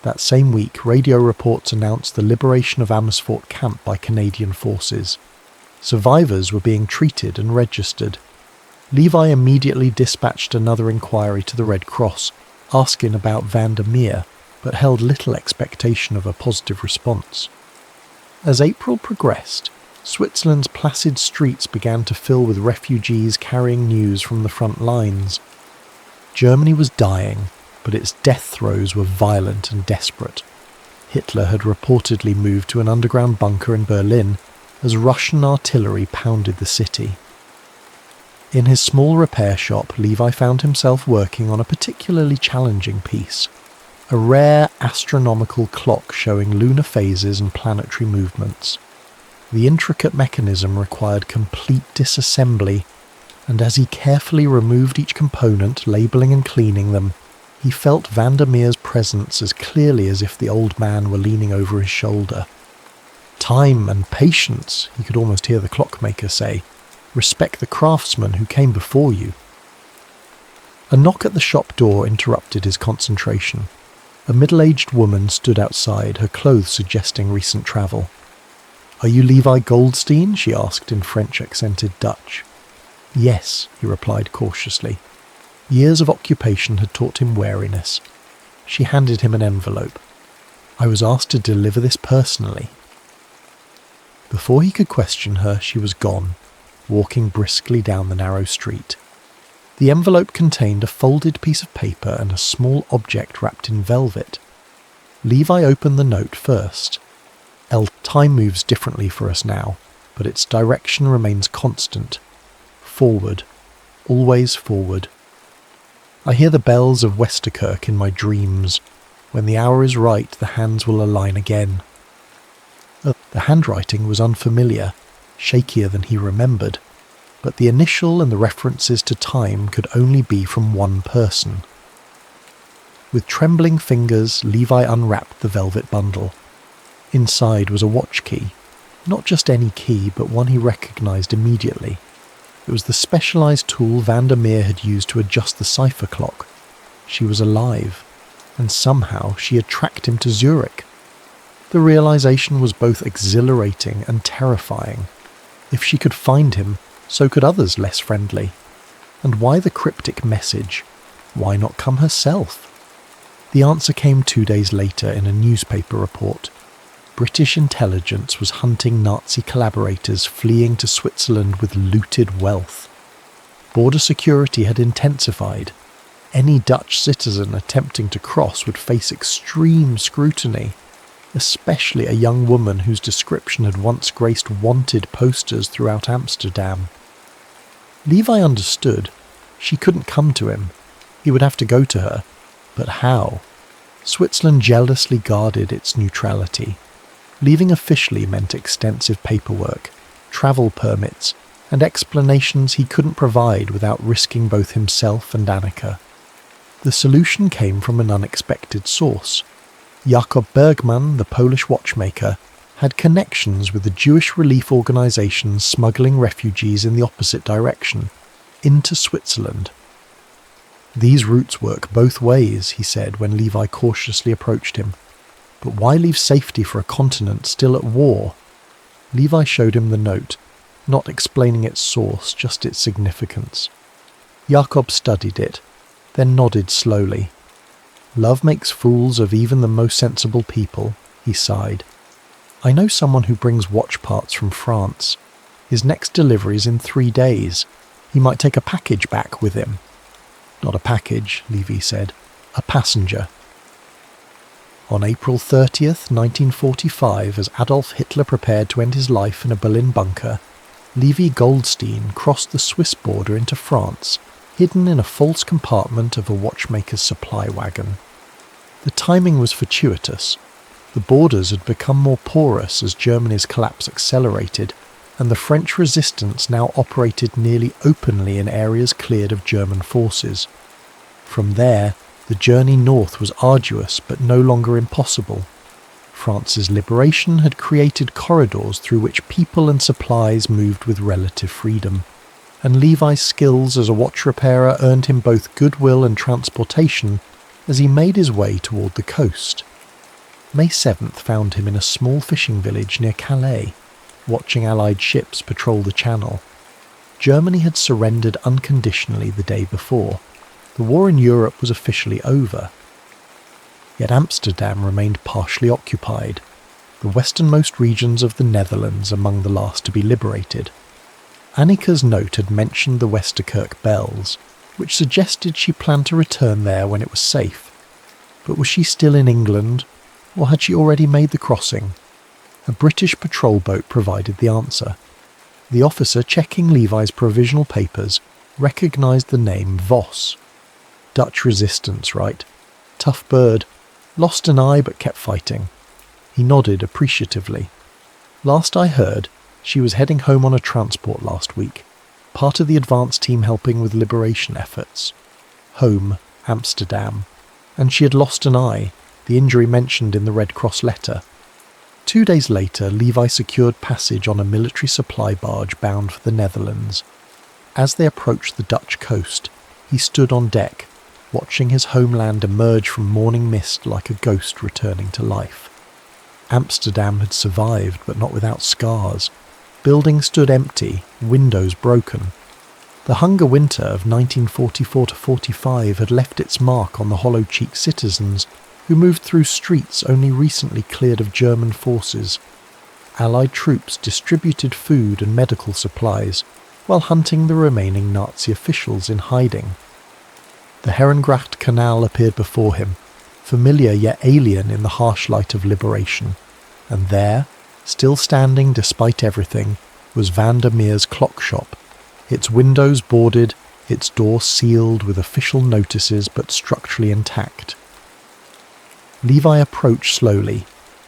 That same week, radio reports announced the liberation of Amersfoort camp by Canadian forces. Survivors were being treated and registered. Levi immediately dispatched another inquiry to the Red Cross, asking about Van der Meer, but held little expectation of a positive response. As April progressed, Switzerland's placid streets began to fill with refugees carrying news from the front lines. Germany was dying, but its death throes were violent and desperate. Hitler had reportedly moved to an underground bunker in Berlin as Russian artillery pounded the city. In his small repair shop, Levi found himself working on a particularly challenging piece, a rare astronomical clock showing lunar phases and planetary movements. The intricate mechanism required complete disassembly, and as he carefully removed each component, labelling and cleaning them, he felt Vandermeer's presence as clearly as if the old man were leaning over his shoulder. "Time and patience," he could almost hear the clockmaker say. "Respect the craftsman who came before you." A knock at the shop door interrupted his concentration. A middle-aged woman stood outside, her clothes suggesting recent travel. "Are you Levi Goldstein?" she asked in French-accented Dutch. "Yes," he replied cautiously. Years of occupation had taught him wariness. She handed him an envelope. "I was asked to deliver this personally." Before he could question her, she was gone, walking briskly down the narrow street. The envelope contained a folded piece of paper and a small object wrapped in velvet. Levi opened the note first. Time moves differently for us now, but its direction remains constant. Forward. Always forward. I hear the bells of Westerkirk in my dreams. When the hour is right, the hands will align again. The handwriting was unfamiliar, shakier than he remembered, but the initial and the references to time could only be from one person. With trembling fingers, Levi unwrapped the velvet bundle. Inside was a watch key. Not just any key, but one he recognised immediately. It was the specialised tool Vandermeer had used to adjust the cipher clock. She was alive, and somehow she had tracked him to Zurich. The realisation was both exhilarating and terrifying. If she could find him, so could others less friendly. And why the cryptic message? Why not come herself? The answer came 2 days later in a newspaper report. British intelligence was hunting Nazi collaborators fleeing to Switzerland with looted wealth. Border security had intensified. Any Dutch citizen attempting to cross would face extreme scrutiny, especially a young woman whose description had once graced wanted posters throughout Amsterdam. Levi understood. She couldn't come to him. He would have to go to her. But how? Switzerland jealously guarded its neutrality. Leaving officially meant extensive paperwork, travel permits, and explanations he couldn't provide without risking both himself and Annika. The solution came from an unexpected source. Jakob Bergman, the Polish watchmaker, had connections with the Jewish relief organisations smuggling refugees in the opposite direction, into Switzerland. "These routes work both ways," he said when Levi cautiously approached him. "But why leave safety for a continent still at war?" Levi showed him the note, not explaining its source, just its significance. Jakob studied it, then nodded slowly. "Love makes fools of even the most sensible people," he sighed. "I know someone who brings watch parts from France. His next delivery is in 3 days. He might take a package back with him." "Not a package," Levi said. "A passenger." On April 30th, 1945, as Adolf Hitler prepared to end his life in a Berlin bunker, Levi Goldstein crossed the Swiss border into France, hidden in a false compartment of a watchmaker's supply wagon. The timing was fortuitous. The borders had become more porous as Germany's collapse accelerated, and the French resistance now operated nearly openly in areas cleared of German forces. From there, the journey north was arduous but no longer impossible. France's liberation had created corridors through which people and supplies moved with relative freedom, and Levi's skills as a watch repairer earned him both goodwill and transportation as he made his way toward the coast. May 7th found him in a small fishing village near Calais, watching Allied ships patrol the channel. Germany had surrendered unconditionally the day before. The war in Europe was officially over. Yet Amsterdam remained partially occupied. the westernmost regions of the Netherlands among the last to be liberated. Annika's note had mentioned the Westerkirk bells, which suggested she planned to return there when it was safe. But was she still in England, or had she already made the crossing? A British patrol boat provided the answer. The officer checking Levi's provisional papers recognised the name Vos. Dutch resistance, right? Tough bird. Lost an eye but kept fighting. He nodded appreciatively. Last I heard, she was heading home on a transport last week, part of the advance team helping with liberation efforts. Home, Amsterdam. And she had lost an eye, the injury mentioned in the Red Cross letter. 2 days later, Levi secured passage on a military supply barge bound for the Netherlands. As they approached the Dutch coast, he stood on deck, watching his homeland emerge from morning mist like a ghost returning to life. Amsterdam had survived, but not without scars. Buildings stood empty, windows broken. The hunger winter of 1944-45 had left its mark on the hollow-cheeked citizens who moved through streets only recently cleared of German forces. Allied troops distributed food and medical supplies while hunting the remaining Nazi officials in hiding. The Herengracht Canal appeared before him, familiar yet alien in the harsh light of liberation, and there, still standing despite everything, was Vandermeer's clock shop, its windows boarded, its door sealed with official notices but structurally intact. Levi approached slowly,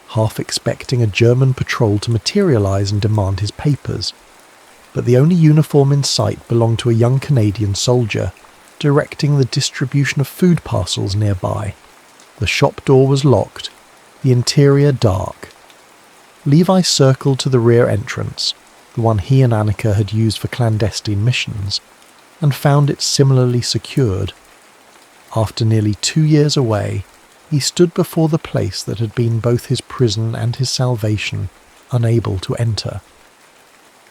half expecting a German patrol to materialise and demand his papers, but the only uniform in sight belonged to a young Canadian soldier, directing the distribution of food parcels nearby. The shop door was locked, the interior dark. Levi circled to the rear entrance, the one he and Annika had used for clandestine missions, and found it similarly secured. After nearly 2 years away, he stood before the place that had been both his prison and his salvation, unable to enter.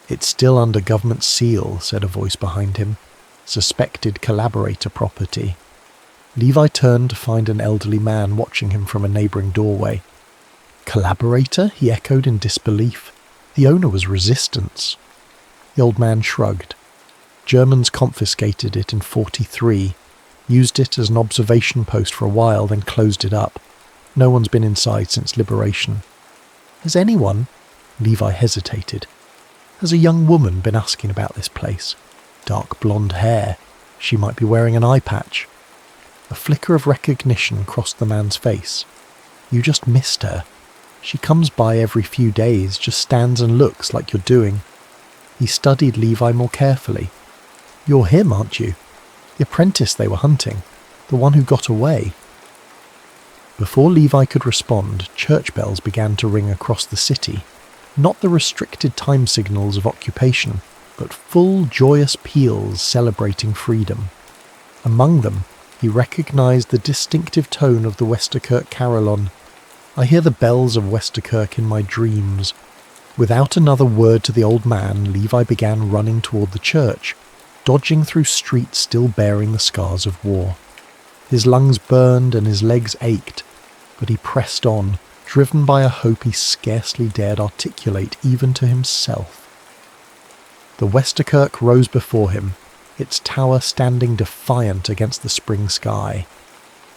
"It's still under government seal," said a voice behind him. "Suspected collaborator property." Levi turned to find an elderly man watching him from a neighbouring doorway. "Collaborator?" he echoed in disbelief. The owner was resistance. The old man shrugged. Germans confiscated it in 43, used it as an observation post for a while, then closed it up. No one's been inside since liberation. "Has anyone?" Levi hesitated. "Has a young woman been asking about this place? Dark blonde hair. She might be wearing an eye patch." A flicker of recognition crossed the man's face. "You just missed her. She comes by every few days, just stands and looks like you're doing." He studied Levi more carefully. "You're him, aren't you? The apprentice they were hunting. The one who got away." Before Levi could respond, church bells began to ring across the city. Not the restricted time signals of occupation, but full, joyous peals celebrating freedom. Among them, he recognised the distinctive tone of the Westerkirk carillon. "I hear the bells of Westerkirk in my dreams." Without another word to the old man, Levi began running toward the church, dodging through streets still bearing the scars of war. His lungs burned and his legs ached, but he pressed on, driven by a hope he scarcely dared articulate even to himself. The Westerkirk rose before him, its tower standing defiant against the spring sky.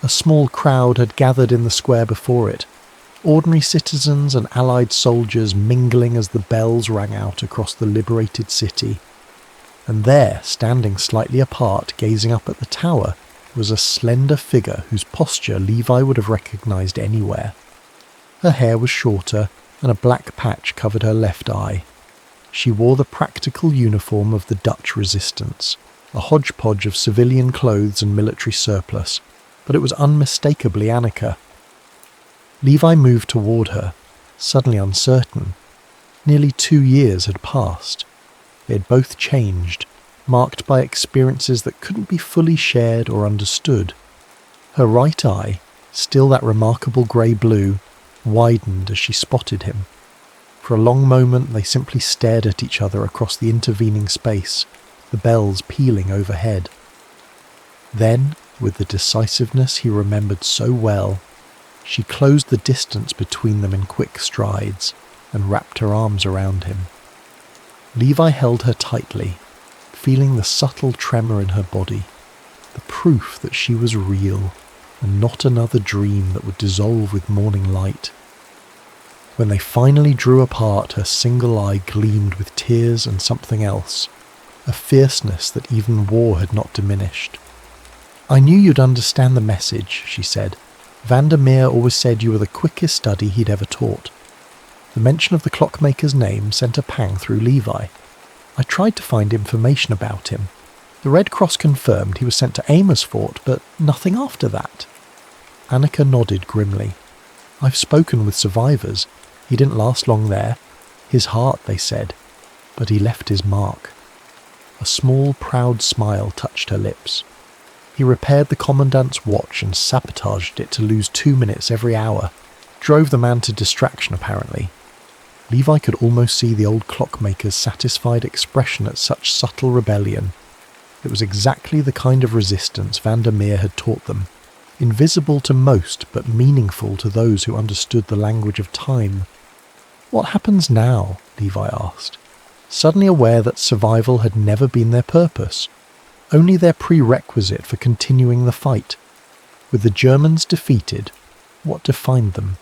A small crowd had gathered in the square before it, ordinary citizens and allied soldiers mingling as the bells rang out across the liberated city. And there, standing slightly apart, gazing up at the tower, was a slender figure whose posture Levi would have recognised anywhere. Her hair was shorter, and a black patch covered her left eye. She wore the practical uniform of the Dutch resistance, a hodgepodge of civilian clothes and military surplus, but it was unmistakably Annika. Levi moved toward her, suddenly uncertain. Nearly 2 years had passed. They had both changed, marked by experiences that couldn't be fully shared or understood. Her right eye, still that remarkable grey-blue, widened as she spotted him. For a long moment they simply stared at each other across the intervening space, the bells pealing overhead. Then, with the decisiveness he remembered so well, She closed the distance between them in quick strides and wrapped her arms around him. Levi held her tightly, feeling the subtle tremor in her body, the proof that she was real and not another dream that would dissolve with morning light. When they finally drew apart, her single eye gleamed with tears and something else, a fierceness that even war had not diminished. "I knew you'd understand the message," she said. "Vandermeer always said you were the quickest study he'd ever taught." The mention of the Clockmaker's name sent a pang through Levi. I tried to find information about him. The Red Cross confirmed he was sent to Amersfoort, but nothing after that. Annika nodded grimly. "I've spoken with survivors. He didn't last long there. His heart, they said. But he left his mark." A small, proud smile touched her lips. He repaired the Commandant's watch and sabotaged it to lose 2 minutes every hour. Drove the man to distraction, apparently. Levi could almost see the old Clockmaker's satisfied expression at such subtle rebellion. It was exactly the kind of resistance Vandermeer had taught them. Invisible to most, but meaningful to those who understood the language of time. "What happens now?" Levi asked, suddenly aware that survival had never been their purpose, only their prerequisite for continuing the fight. With the Germans defeated, what defined them?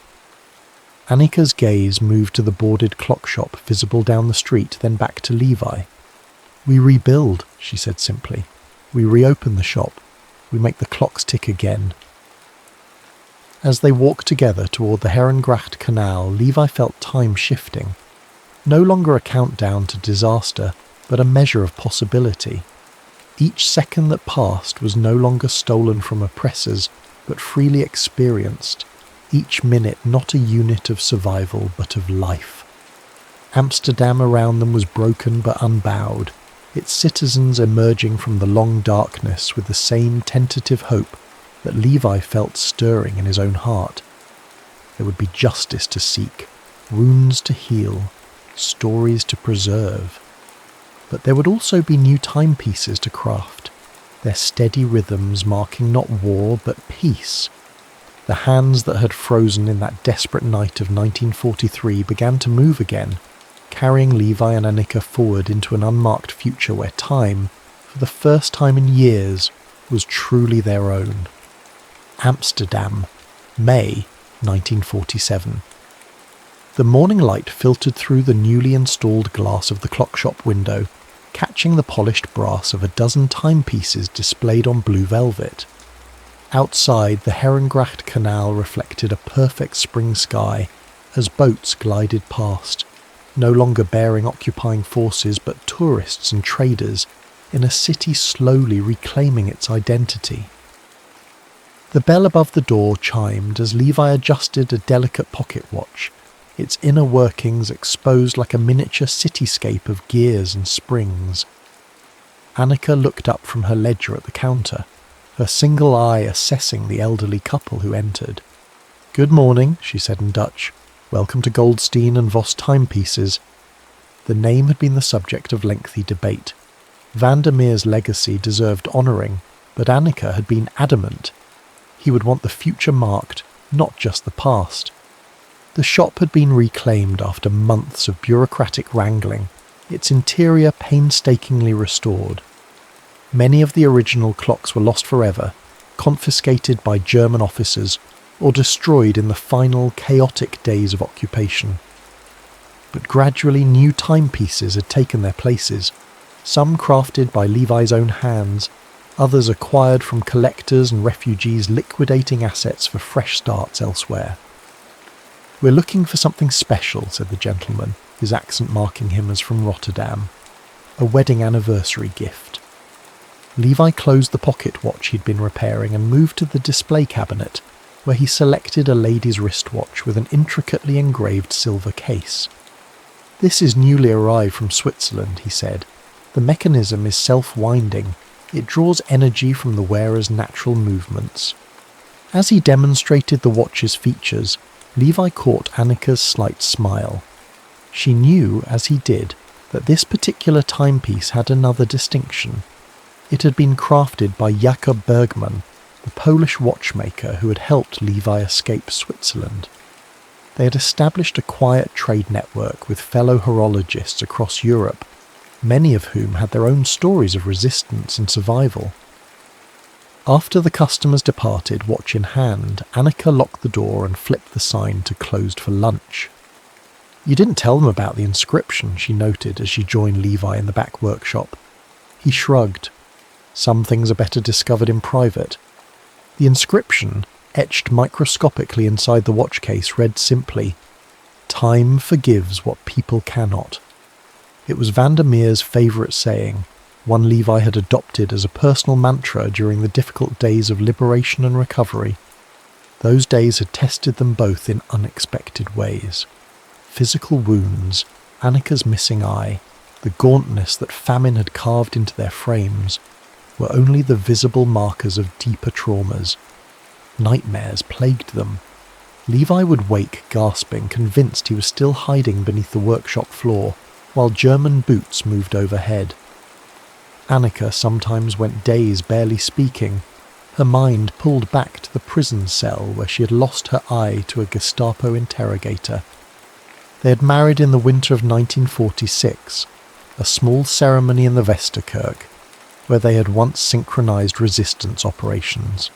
Annika's gaze moved to the boarded clock shop visible down the street, then back to Levi. "We rebuild," she said simply. "We reopen the shop. We make the clocks tick again." As they walked together toward the Herengracht Canal, Levi felt time shifting. No longer a countdown to disaster, but a measure of possibility. Each second that passed was no longer stolen from oppressors, but freely experienced. Each minute not a unit of survival, but of life. Amsterdam around them was broken but unbowed, its citizens emerging from the long darkness with the same tentative hope that Levi felt stirring in his own heart. There would be justice to seek, wounds to heal, stories to preserve. But there would also be new timepieces to craft, their steady rhythms marking not war but peace. The hands that had frozen in that desperate night of 1943 began to move again, carrying Levi and Annika forward into an unmarked future where time, for the first time in years, was truly their own. Amsterdam, May 1947. The morning light filtered through the newly installed glass of the clock shop window, catching the polished brass of a dozen timepieces displayed on blue velvet. Outside, the Herengracht Canal reflected a perfect spring sky as boats glided past, no longer bearing occupying forces but tourists and traders in a city slowly reclaiming its identity. The bell above the door chimed as Levi adjusted a delicate pocket watch, its inner workings exposed like a miniature cityscape of gears and springs. Annika looked up from her ledger at the counter, her single eye assessing the elderly couple who entered. "Good morning," she said in Dutch. "Welcome to Goldstein and Voss Timepieces." The name had been the subject of lengthy debate. Vandermeer's legacy deserved honouring, but Annika had been adamant. He would want the future marked, not just the past. The shop had been reclaimed after months of bureaucratic wrangling, its interior painstakingly restored. Many of the original clocks were lost forever, confiscated by German officers, or destroyed in the final chaotic days of occupation. But gradually new timepieces had taken their places, some crafted by Levi's own hands, others acquired from collectors and refugees liquidating assets for fresh starts elsewhere. "We're looking for something special," said the gentleman, his accent marking him as from Rotterdam. "A wedding anniversary gift." Levi closed the pocket watch he'd been repairing and moved to the display cabinet, where he selected a lady's wristwatch with an intricately engraved silver case. "This is newly arrived from Switzerland," he said. "The mechanism is self-winding. It draws energy from the wearer's natural movements." As he demonstrated the watch's features, Levi caught Annika's slight smile. She knew, as he did, that this particular timepiece had another distinction. It had been crafted by Jacob Bergman, the Polish watchmaker who had helped Levi escape Switzerland. They had established a quiet trade network with fellow horologists across Europe, many of whom had their own stories of resistance and survival. After the customers departed, watch in hand, Annika locked the door and flipped the sign to "closed for lunch." "You didn't tell them about the inscription," she noted as she joined Levi in the back workshop. He shrugged. "Some things are better discovered in private." The inscription, etched microscopically inside the watch case, read simply, "Time forgives what people cannot." It was Vandermeer's favourite saying, one Levi had adopted as a personal mantra during the difficult days of liberation and recovery. Those days had tested them both in unexpected ways. Physical wounds, Annika's missing eye, the gauntness that famine had carved into their frames, were only the visible markers of deeper traumas. Nightmares plagued them. Levi would wake gasping, convinced he was still hiding beneath the workshop floor, while German boots moved overhead. Annika sometimes went days barely speaking, her mind pulled back to the prison cell where she had lost her eye to a Gestapo interrogator. They had married in the winter of 1946, a small ceremony in the Westerkirk, where they had once synchronized resistance operations.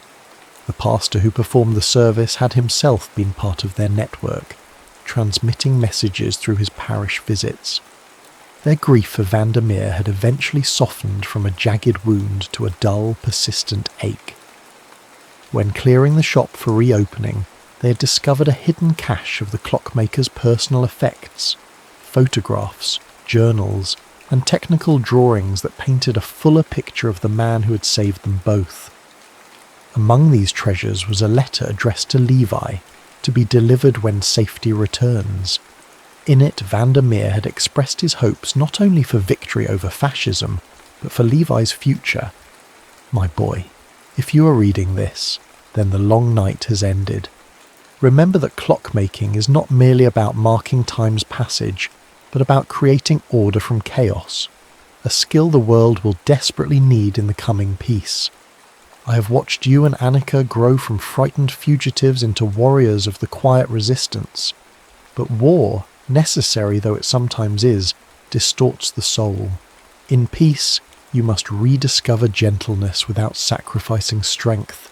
The pastor who performed the service had himself been part of their network, transmitting messages through his parish visits. Their grief for Vandermeer had eventually softened from a jagged wound to a dull, persistent ache. When clearing the shop for reopening, they had discovered a hidden cache of the Clockmaker's personal effects, photographs, journals, and technical drawings that painted a fuller picture of the man who had saved them both. Among these treasures was a letter addressed to Levi, to be delivered when safety returns. In it, Vandermeer had expressed his hopes not only for victory over fascism, but for Levi's future. "My boy, if you are reading this, then the long night has ended. Remember that clockmaking is not merely about marking time's passage, but about creating order from chaos, a skill the world will desperately need in the coming peace. I have watched you and Annika grow from frightened fugitives into warriors of the quiet resistance. But war, necessary though it sometimes is, distorts the soul. In peace, you must rediscover gentleness without sacrificing strength.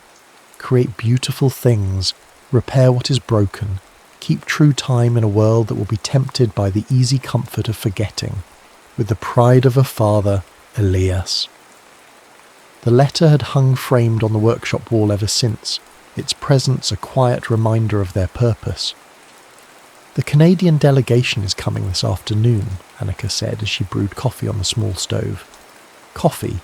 Create beautiful things, repair what is broken, keep true time in a world that will be tempted by the easy comfort of forgetting. With the pride of a father, Elias." The letter had hung framed on the workshop wall ever since, its presence a quiet reminder of their purpose. "The Canadian delegation is coming this afternoon," Annika said as she brewed coffee on the small stove. Coffee,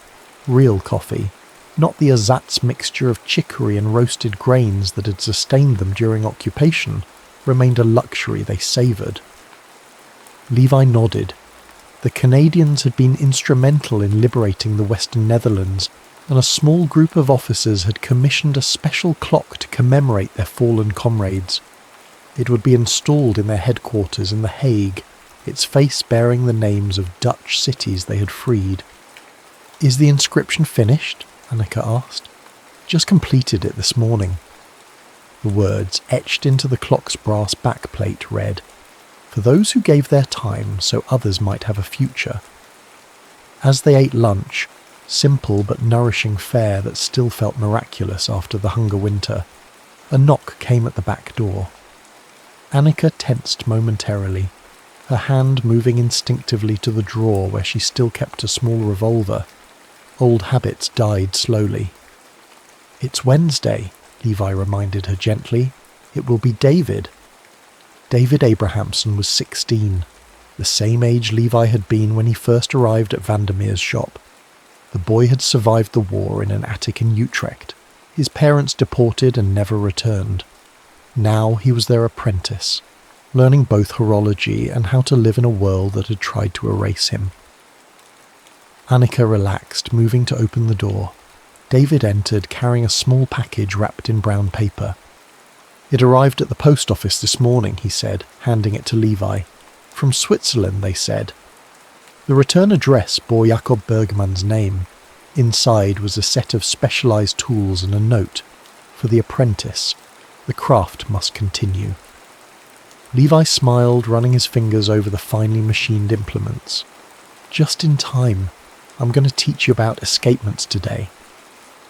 real coffee, not the ersatz mixture of chicory and roasted grains that had sustained them during occupation, remained a luxury they savoured. Levi nodded. The Canadians had been instrumental in liberating the Western Netherlands, and a small group of officers had commissioned a special clock to commemorate their fallen comrades. It would be installed in their headquarters in The Hague, its face bearing the names of Dutch cities they had freed. "Is the inscription finished?" Annika asked. "Just completed it this morning." The words, etched into the clock's brass backplate, read, "For those who gave their time so others might have a future." As they ate lunch, simple but nourishing fare that still felt miraculous after the hunger winter, a knock came at the back door. Annika tensed momentarily, her hand moving instinctively to the drawer where she still kept a small revolver. Old habits died slowly. "It's Wednesday," Levi reminded her gently. "It will be David." David Abrahamson was 16, the same age Levi had been when he first arrived at Vandermeer's shop. The boy had survived the war in an attic in Utrecht, his parents deported and never returned. Now he was their apprentice, learning both horology and how to live in a world that had tried to erase him. Annika relaxed, moving to open the door. David entered, carrying a small package wrapped in brown paper. "It arrived at the post office this morning," he said, handing it to Levi. "From Switzerland, they said." The return address bore Jakob Bergmann's name. Inside was a set of specialised tools and a note. For the apprentice, the craft must continue. Levi smiled, running his fingers over the finely machined implements. Just in time. I'm going to teach you about escapements today.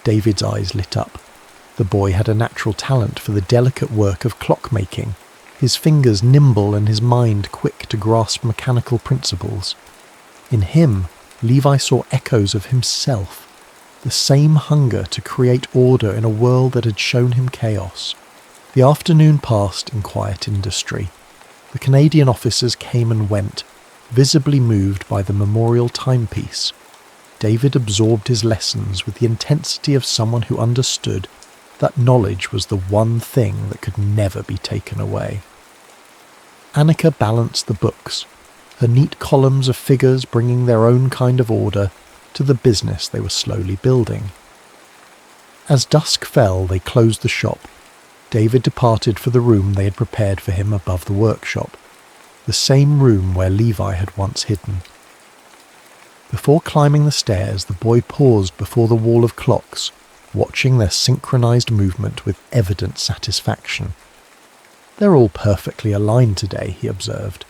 David's eyes lit up. The boy had a natural talent for the delicate work of clockmaking, his fingers nimble and his mind quick to grasp mechanical principles. In him, Levi saw echoes of himself, the same hunger to create order in a world that had shown him chaos. The afternoon passed in quiet industry. The Canadian officers came and went, visibly moved by the memorial timepiece. David absorbed his lessons with the intensity of someone who understood that knowledge was the one thing that could never be taken away. Annika balanced the books, her neat columns of figures bringing their own kind of order to the business they were slowly building. As dusk fell, they closed the shop. David departed for the room they had prepared for him above the workshop, the same room where Levi had once hidden. Before climbing the stairs, the boy paused before the wall of clocks, watching their synchronized movement with evident satisfaction. They're all perfectly aligned today, he observed.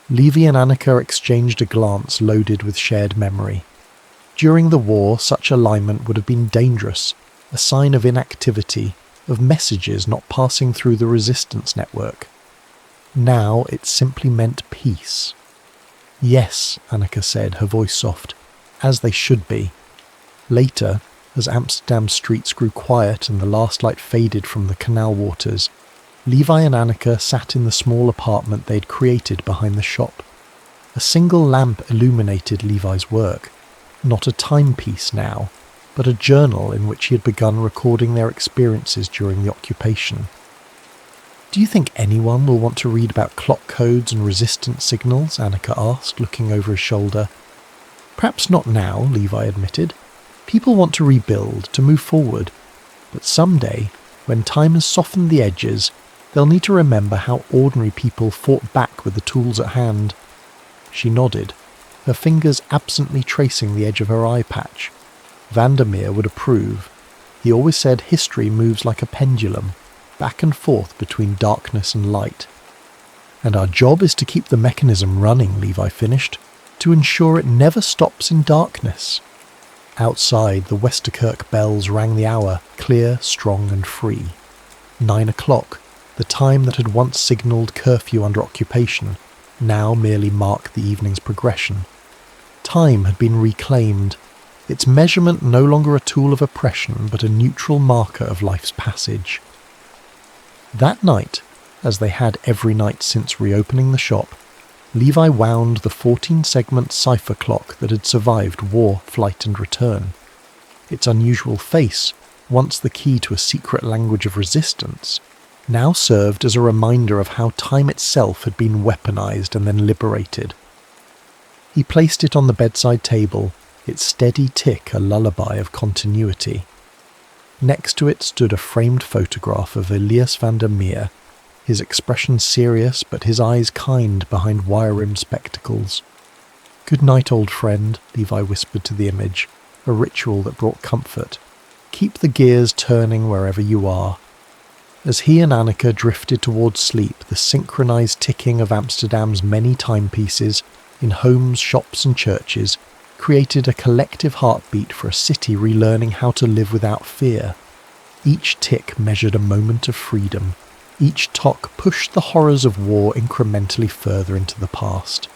Levi and Annika exchanged a glance loaded with shared memory. During the war, such alignment would have been dangerous, a sign of inactivity, of messages not passing through the resistance network. Now it simply meant peace. Yes, Annika said, her voice soft, as they should be. Later, as Amsterdam's streets grew quiet and the last light faded from the canal waters, Levi and Annika sat in the small apartment they'd created behind the shop. A single lamp illuminated Levi's work, not a timepiece now, but a journal in which he had begun recording their experiences during the occupation. "Do you think anyone will want to read about clock codes and resistance signals?" Annika asked, looking over his shoulder. "Perhaps not now," Levi admitted. "People want to rebuild, to move forward. But someday, when time has softened the edges, they'll need to remember how ordinary people fought back with the tools at hand." She nodded, her fingers absently tracing the edge of her eye patch. Vandermeer would approve. He always said history moves like a pendulum, back and forth between darkness and light. "And our job is to keep the mechanism running," Levi finished, "to ensure it never stops in darkness." Outside, the Westerkirk bells rang the hour, clear, strong and free. 9 o'clock, the time that had once signalled curfew under occupation, now merely marked the evening's progression. Time had been reclaimed, its measurement no longer a tool of oppression but a neutral marker of life's passage. That night, as they had every night since reopening the shop, Levi wound the 14-segment cipher clock that had survived war, flight and return. Its unusual face, once the key to a secret language of resistance, now served as a reminder of how time itself had been weaponized and then liberated. He placed it on the bedside table, its steady tick a lullaby of continuity. Next to it stood a framed photograph of Elias Vandermeer, his expression serious but his eyes kind behind wire-rimmed spectacles. "Good night, old friend," Levi whispered to the image, a ritual that brought comfort. "Keep the gears turning wherever you are." As he and Annika drifted towards sleep, the synchronized ticking of Amsterdam's many timepieces, in homes, shops and churches, created a collective heartbeat for a city relearning how to live without fear. Each tick measured a moment of freedom. Each tock pushed the horrors of war incrementally further into the past.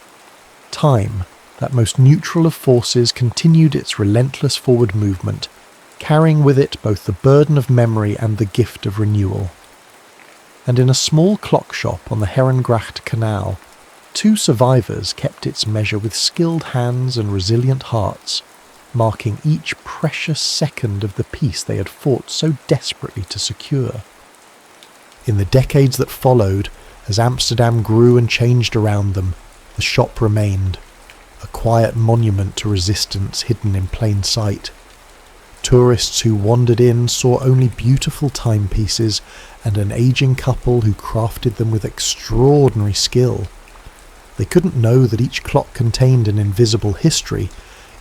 Time, that most neutral of forces, continued its relentless forward movement, carrying with it both the burden of memory and the gift of renewal. And in a small clock shop on the Herengracht Canal, 2 survivors kept its measure with skilled hands and resilient hearts, marking each precious second of the peace they had fought so desperately to secure. In the decades that followed, as Amsterdam grew and changed around them, the shop remained, a quiet monument to resistance hidden in plain sight. Tourists who wandered in saw only beautiful timepieces and an aging couple who crafted them with extraordinary skill. They couldn't know that each clock contained an invisible history,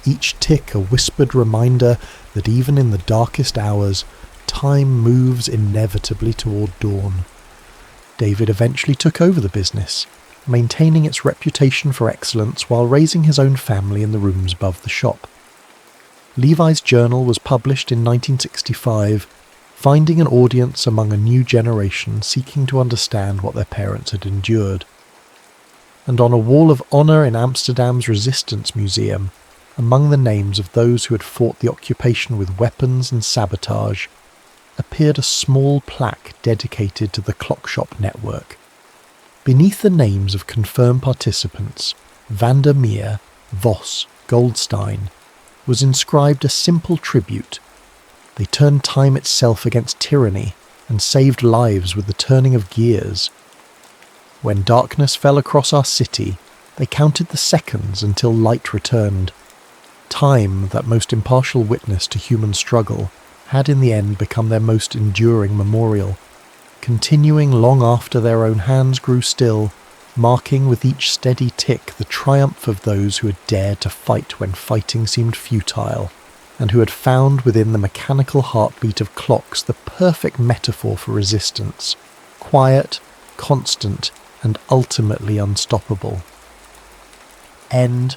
each tick a whispered reminder that even in the darkest hours, time moves inevitably toward dawn. David eventually took over the business, maintaining its reputation for excellence while raising his own family in the rooms above the shop. Levi's journal was published in 1965, finding an audience among a new generation seeking to understand what their parents had endured. And on a wall of honour in Amsterdam's Resistance Museum, among the names of those who had fought the occupation with weapons and sabotage, appeared a small plaque dedicated to the Clock Shop network. Beneath the names of confirmed participants, Vandermeer, Voss, Goldstein, was inscribed a simple tribute. They turned time itself against tyranny and saved lives with the turning of gears. When darkness fell across our city, they counted the seconds until light returned. Time, that most impartial witness to human struggle, had in the end become their most enduring memorial, continuing long after their own hands grew still, marking with each steady tick the triumph of those who had dared to fight when fighting seemed futile, and who had found within the mechanical heartbeat of clocks the perfect metaphor for resistance, quiet, constant, and ultimately unstoppable. End.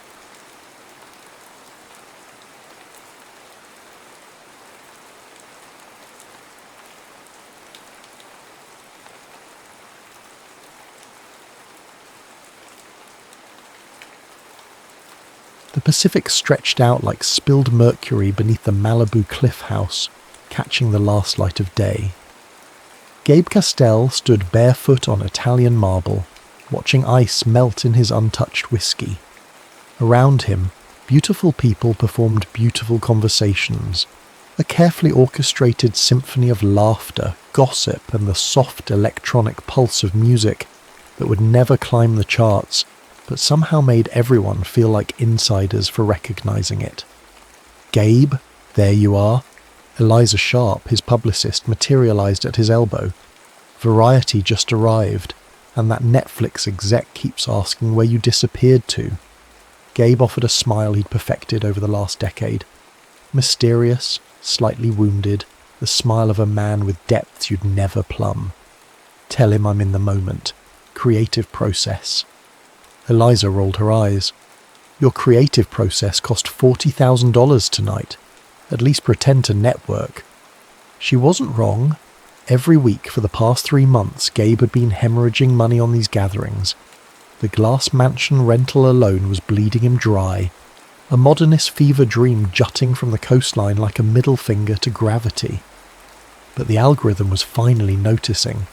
The Pacific stretched out like spilled mercury beneath the Malibu cliff house, catching the last light of day. Gabe Castell stood barefoot on Italian marble, watching ice melt in his untouched whiskey. Around him, beautiful people performed beautiful conversations, a carefully orchestrated symphony of laughter, gossip, and the soft electronic pulse of music that would never climb the charts, but somehow made everyone feel like insiders for recognizing it. "Gabe, there you are." Eliza Sharp, his publicist, materialized at his elbow. Variety just arrived, and that Netflix exec keeps asking where you disappeared to. Gabe offered a smile he'd perfected over the last decade. Mysterious, slightly wounded, the smile of a man with depths you'd never plumb. "Tell him I'm in the moment. Creative process." Eliza rolled her eyes. "Your creative process cost $40,000 tonight. At least pretend to network." She wasn't wrong. Every week for the past 3 months, Gabe had been hemorrhaging money on these gatherings. The glass mansion rental alone was bleeding him dry, a modernist fever dream jutting from the coastline like a middle finger to gravity. But the algorithm was finally noticing.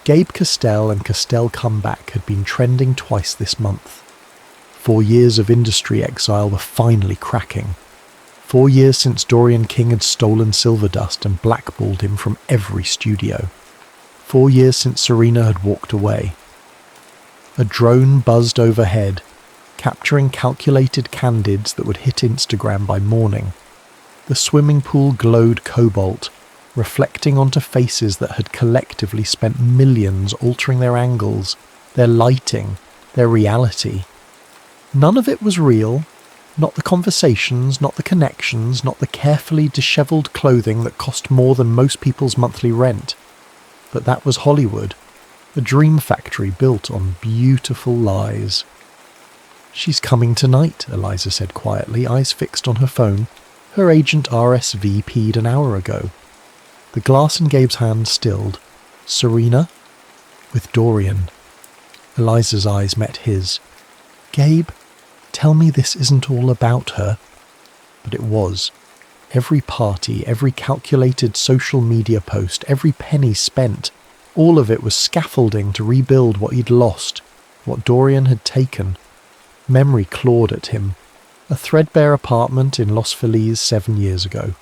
Gabe Castell and Castell Comeback had been trending twice this month. 4 years of industry exile were finally cracking. 4 years since Dorian King had stolen Silverdust and blackballed him from every studio. 4 years since Serena had walked away. A drone buzzed overhead, capturing calculated candids that would hit Instagram by morning. The swimming pool glowed cobalt, reflecting onto faces that had collectively spent millions altering their angles, their lighting, their reality. None of it was real. Not the conversations, not the connections, not the carefully dishevelled clothing that cost more than most people's monthly rent. But that was Hollywood, a dream factory built on beautiful lies. "She's coming tonight," Eliza said quietly, eyes fixed on her phone. Her agent RSVP'd an hour ago. The glass in Gabe's hand stilled. "Serena?" "With Dorian." Eliza's eyes met his. "Gabe, tell me this isn't all about her." But it was. Every party, every calculated social media post, every penny spent, all of it was scaffolding to rebuild what he'd lost, what Dorian had taken. Memory clawed at him. A threadbare apartment in Los Feliz 7 years ago.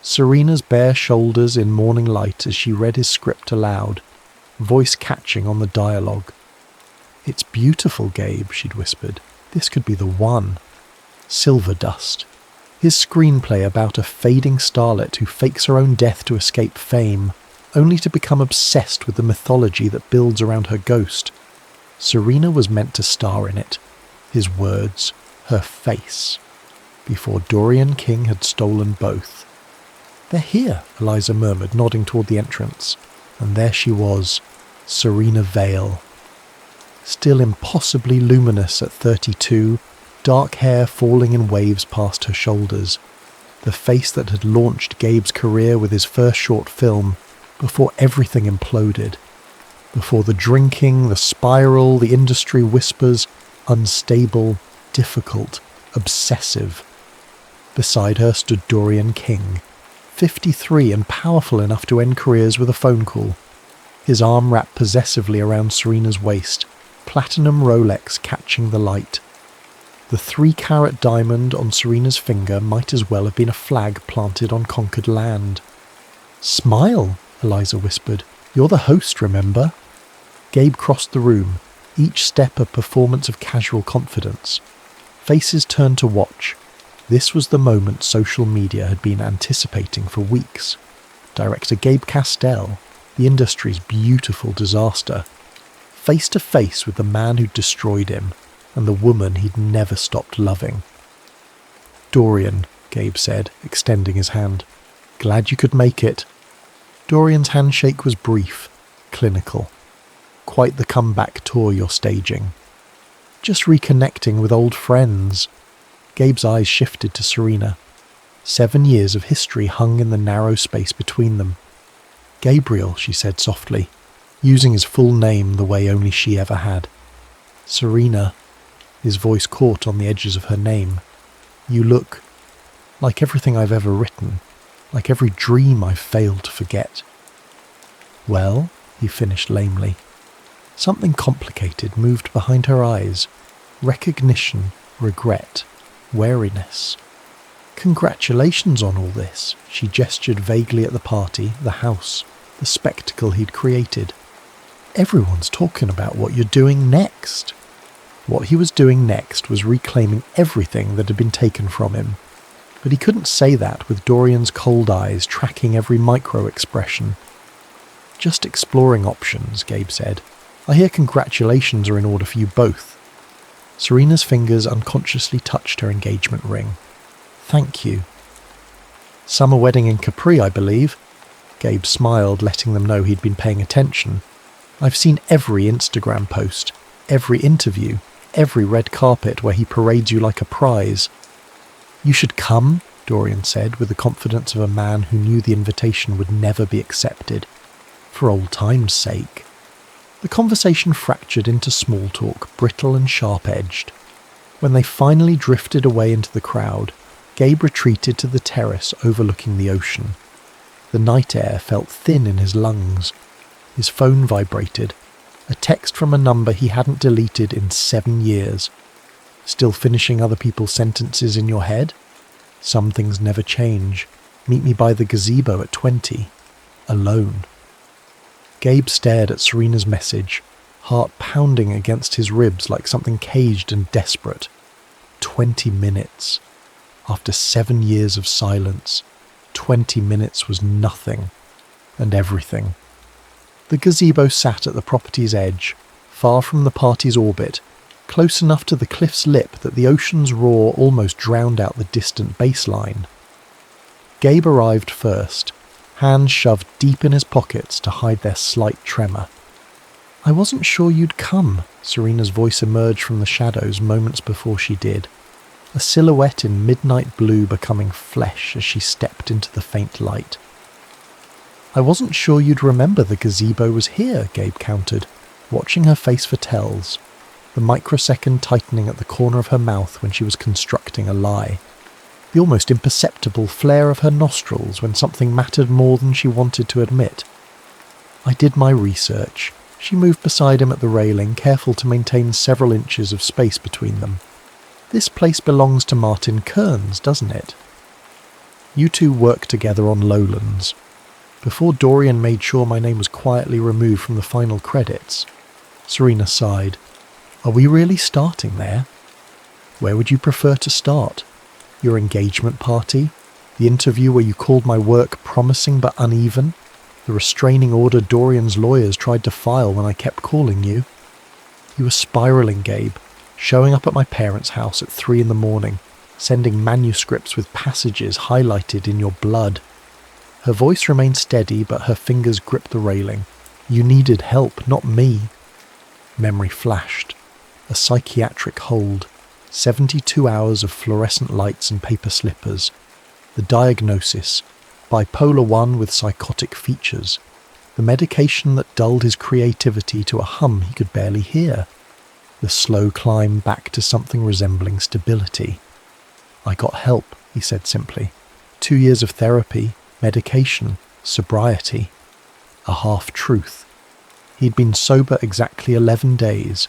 Serena's bare shoulders in morning light as she read his script aloud, voice catching on the dialogue. "It's beautiful, Gabe," she'd whispered. "This could be the one." Silverdust. His screenplay about a fading starlet who fakes her own death to escape fame, only to become obsessed with the mythology that builds around her ghost. Serena was meant to star in it. His words, her face. before Dorian King had stolen both. "They're here," Eliza murmured, nodding toward the entrance. And there she was, Serena Vale. Still impossibly luminous at 32, dark hair falling in waves past her shoulders. The face that had launched Gabe's career with his first short film, before everything imploded. Before the drinking, the spiral, the industry whispers, unstable, difficult, obsessive. Beside her stood Dorian King, 53 and powerful enough to end careers with a phone call. His arm wrapped possessively around Serena's waist, platinum Rolex catching the light. The 3-carat diamond on Serena's finger might as well have been a flag planted on conquered land. "Smile," Eliza whispered. "You're the host, remember?" Gabe crossed the room, each step a performance of casual confidence. Faces turned to watch. This was the moment social media had been anticipating for weeks. Director Gabe Castell, the industry's beautiful disaster, face to face with the man who'd destroyed him and the woman he'd never stopped loving. "Dorian," Gabe said, extending his hand. "Glad you could make it." Dorian's handshake was brief, clinical. "Quite the comeback tour you're staging." "Just reconnecting with old friends." Gabe's eyes shifted to Serena. 7 years of history hung in the narrow space between them. "Gabriel," she said softly, using his full name the way only she ever had. "Serena," his voice caught on the edges of her name. "You look like everything I've ever written, like every dream I've failed to forget." "Well," he finished lamely. Something complicated moved behind her eyes. Recognition, regret, wariness. "Congratulations on all this," she gestured vaguely at the party, the house, the spectacle he'd created. "Everyone's talking about what you're doing next." What he was doing next was reclaiming everything that had been taken from him. But he couldn't say that with Dorian's cold eyes tracking every micro-expression. "Just exploring options," Gabe said. "I hear congratulations are in order for you both." Serena's fingers unconsciously touched her engagement ring. "Thank you." "Summer wedding in Capri, I believe." Gabe smiled, letting them know he'd been paying attention. "I've seen every Instagram post, every interview, every red carpet where he parades you like a prize." "You should come," Dorian said, with the confidence of a man who knew the invitation would never be accepted. "For old time's sake." The conversation fractured into small talk, brittle and sharp-edged. When they finally drifted away into the crowd, Gabe retreated to the terrace overlooking the ocean. The night air felt thin in his lungs. His phone vibrated. A text from a number he hadn't deleted in 7 years. "Still finishing other people's sentences in your head? Some things never change. Meet me by the gazebo at 20. Alone." Gabe stared at Serena's message, heart pounding against his ribs like something caged and desperate. 20 minutes. After 7 years of silence, 20 minutes was nothing, and everything. The gazebo sat at the property's edge, far from the party's orbit, close enough to the cliff's lip that the ocean's roar almost drowned out the distant baseline. Gabe arrived first, hands shoved deep in his pockets to hide their slight tremor. "I wasn't sure you'd come," Serena's voice emerged from the shadows moments before she did, a silhouette in midnight blue becoming flesh as she stepped into the faint light. "I wasn't sure you'd remember the gazebo was here," Gabe countered, watching her face for tells, the microsecond tightening at the corner of her mouth when she was constructing a lie. The almost imperceptible flare of her nostrils when something mattered more than she wanted to admit. "I did my research." She moved beside him at the railing, careful to maintain several inches of space between them. "This place belongs to Martin Kearns, doesn't it? You two worked together on Lowlands. Before Dorian made sure my name was quietly removed from the final credits." Serena sighed. "Are we really starting there? Where would you prefer to start? Your engagement party? The interview where you called my work promising but uneven? The restraining order Dorian's lawyers tried to file when I kept calling you? You were spiraling, Gabe, showing up at my parents' house at 3 in the morning, sending manuscripts with passages highlighted in your blood. Her voice remained steady, but her fingers gripped the railing. You needed help, not me. Memory flashed. A psychiatric hold. 72 hours of fluorescent lights and paper slippers. The diagnosis. Bipolar 1 with psychotic features. The medication that dulled his creativity to a hum he could barely hear. The slow climb back to something resembling stability. I got help, he said simply. 2 years of therapy, medication, sobriety. A half-truth. He'd been sober exactly 11 days,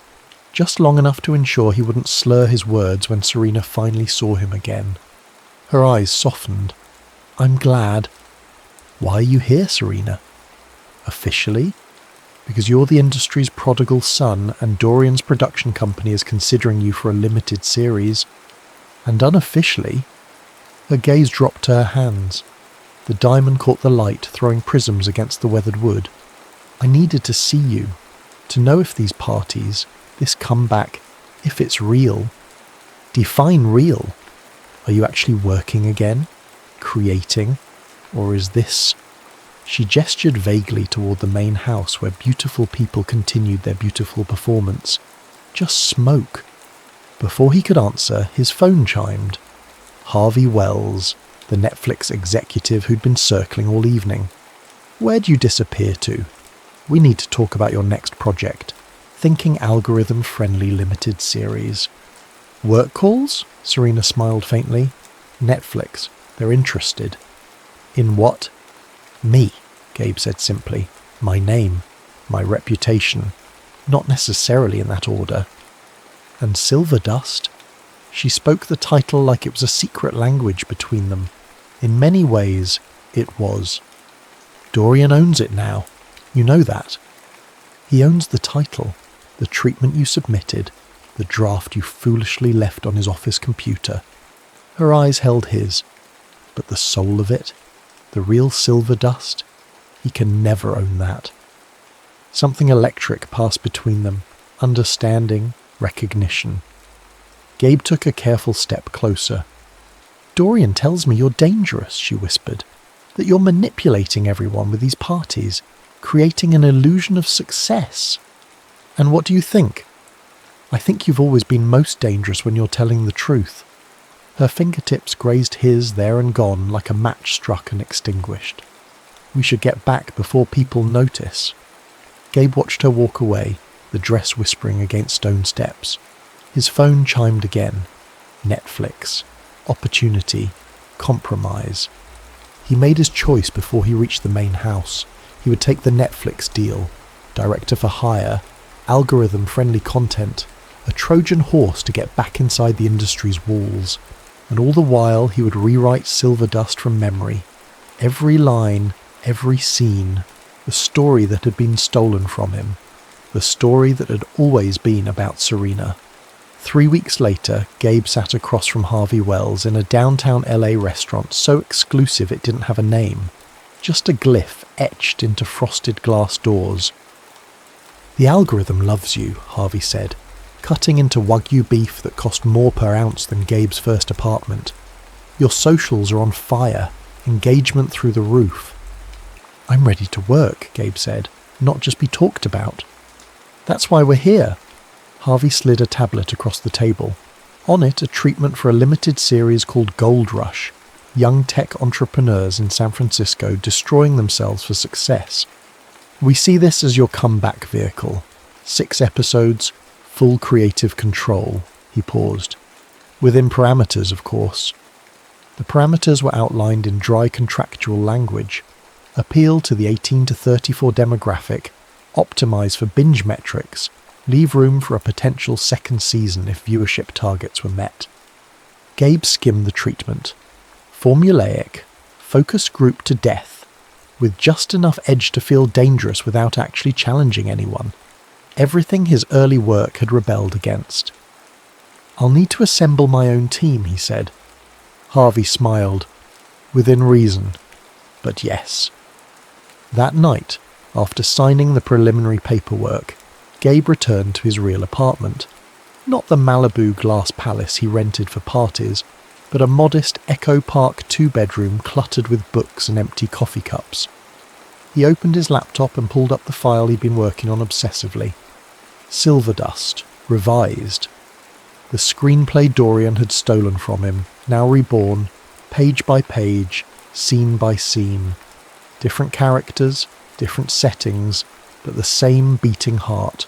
just long enough to ensure he wouldn't slur his words when Serena finally saw him again. Her eyes softened. I'm glad. Why are you here, Serena? Officially? Because you're the industry's prodigal son and Dorian's production company is considering you for a limited series. And unofficially, her gaze dropped to her hands. The diamond caught the light, throwing prisms against the weathered wood. I needed to see you, to know if these parties, this comeback, if it's real. Define real. Are you actually working again? Creating? Or is this... She gestured vaguely toward the main house where beautiful people continued their beautiful performance. Just smoke. Before he could answer, his phone chimed. Harvey Wells, the Netflix executive who'd been circling all evening. Where'd you disappear to? We need to talk about your next project. Thinking algorithm-friendly limited series. Work calls? Serena smiled faintly. Netflix. They're interested. In what? Me, Gabe said simply. My name. My reputation. Not necessarily in that order. And Silverdust? She spoke the title like it was a secret language between them. In many ways, it was. Dorian owns it now. You know that. He owns the title, the treatment you submitted, the draft you foolishly left on his office computer. Her eyes held his. But the soul of it, the real Silverdust, he can never own that. Something electric passed between them, understanding, recognition. Gabe took a careful step closer. Dorian tells me you're dangerous, she whispered, that you're manipulating everyone with these parties, creating an illusion of success. And what do you think? I think you've always been most dangerous when you're telling the truth. Her fingertips grazed his there and gone like a match struck and extinguished. We should get back before people notice. Gabe watched her walk away, the dress whispering against stone steps. His phone chimed again. Netflix. Opportunity. Compromise. He made his choice before he reached the main house. He would take the Netflix deal. Director for hire. Algorithm-friendly content. A Trojan horse to get back inside the industry's walls. And all the while he would rewrite Silverdust from memory. Every line, every scene. The story that had been stolen from him. The story that had always been about Serena. 3 weeks later, Gabe sat across from Harvey Wells in a downtown LA restaurant so exclusive it didn't have a name. Just a glyph etched into frosted glass doors. The algorithm loves you, Harvey said, cutting into Wagyu beef that cost more per ounce than Gabe's first apartment. Your socials are on fire, engagement through the roof. I'm ready to work, Gabe said, not just be talked about. That's why we're here. Harvey slid a tablet across the table. On it, a treatment for a limited series called Gold Rush, young tech entrepreneurs in San Francisco destroying themselves for success. We see this as your comeback vehicle. 6 episodes, full creative control. He paused. Within parameters, of course. The parameters were outlined in dry contractual language. Appeal to the 18 to 34 demographic, optimize for binge metrics, leave room for a potential second season if viewership targets were met. Gabe skimmed the treatment. Formulaic, focus group to death, with just enough edge to feel dangerous without actually challenging anyone. Everything his early work had rebelled against. I'll need to assemble my own team, he said. Harvey smiled. Within reason. But yes. That night, after signing the preliminary paperwork, Gabe returned to his real apartment. Not the Malibu glass palace he rented for parties, but a modest Echo Park 2-bedroom cluttered with books and empty coffee cups. He opened his laptop and pulled up the file he'd been working on obsessively. Silverdust, revised. The screenplay Dorian had stolen from him, now reborn, page by page, scene by scene. Different characters, different settings, but the same beating heart.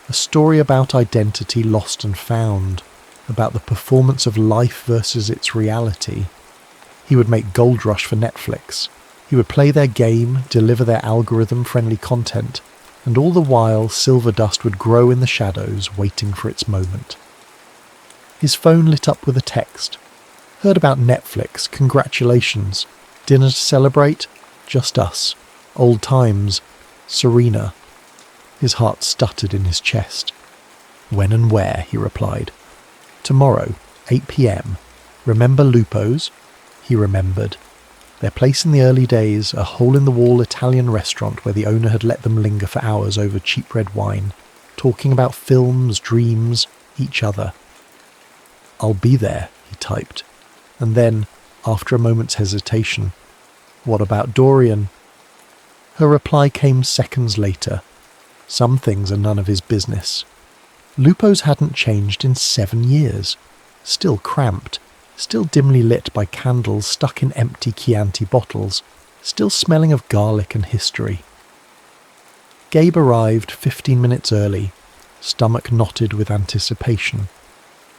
A story about identity lost and found, about the performance of life versus its reality. He would make Gold Rush for Netflix. He would play their game, deliver their algorithm-friendly content, and all the while Silverdust would grow in the shadows, waiting for its moment. His phone lit up with a text. Heard about Netflix, congratulations. Dinner to celebrate? Just us. Old times. Serena. His heart stuttered in his chest. When and where, he replied. Tomorrow, 8 p.m. Remember Lupo's? He remembered. Their place in the early days, a hole-in-the-wall Italian restaurant where the owner had let them linger for hours over cheap red wine, talking about films, dreams, each other. I'll be there, he typed. And then, after a moment's hesitation, what about Dorian? Her reply came seconds later. Some things are none of his business. Lupo's hadn't changed in 7 years. Still cramped, still dimly lit by candles stuck in empty Chianti bottles, still smelling of garlic and history. Gabe arrived 15 minutes early, stomach knotted with anticipation.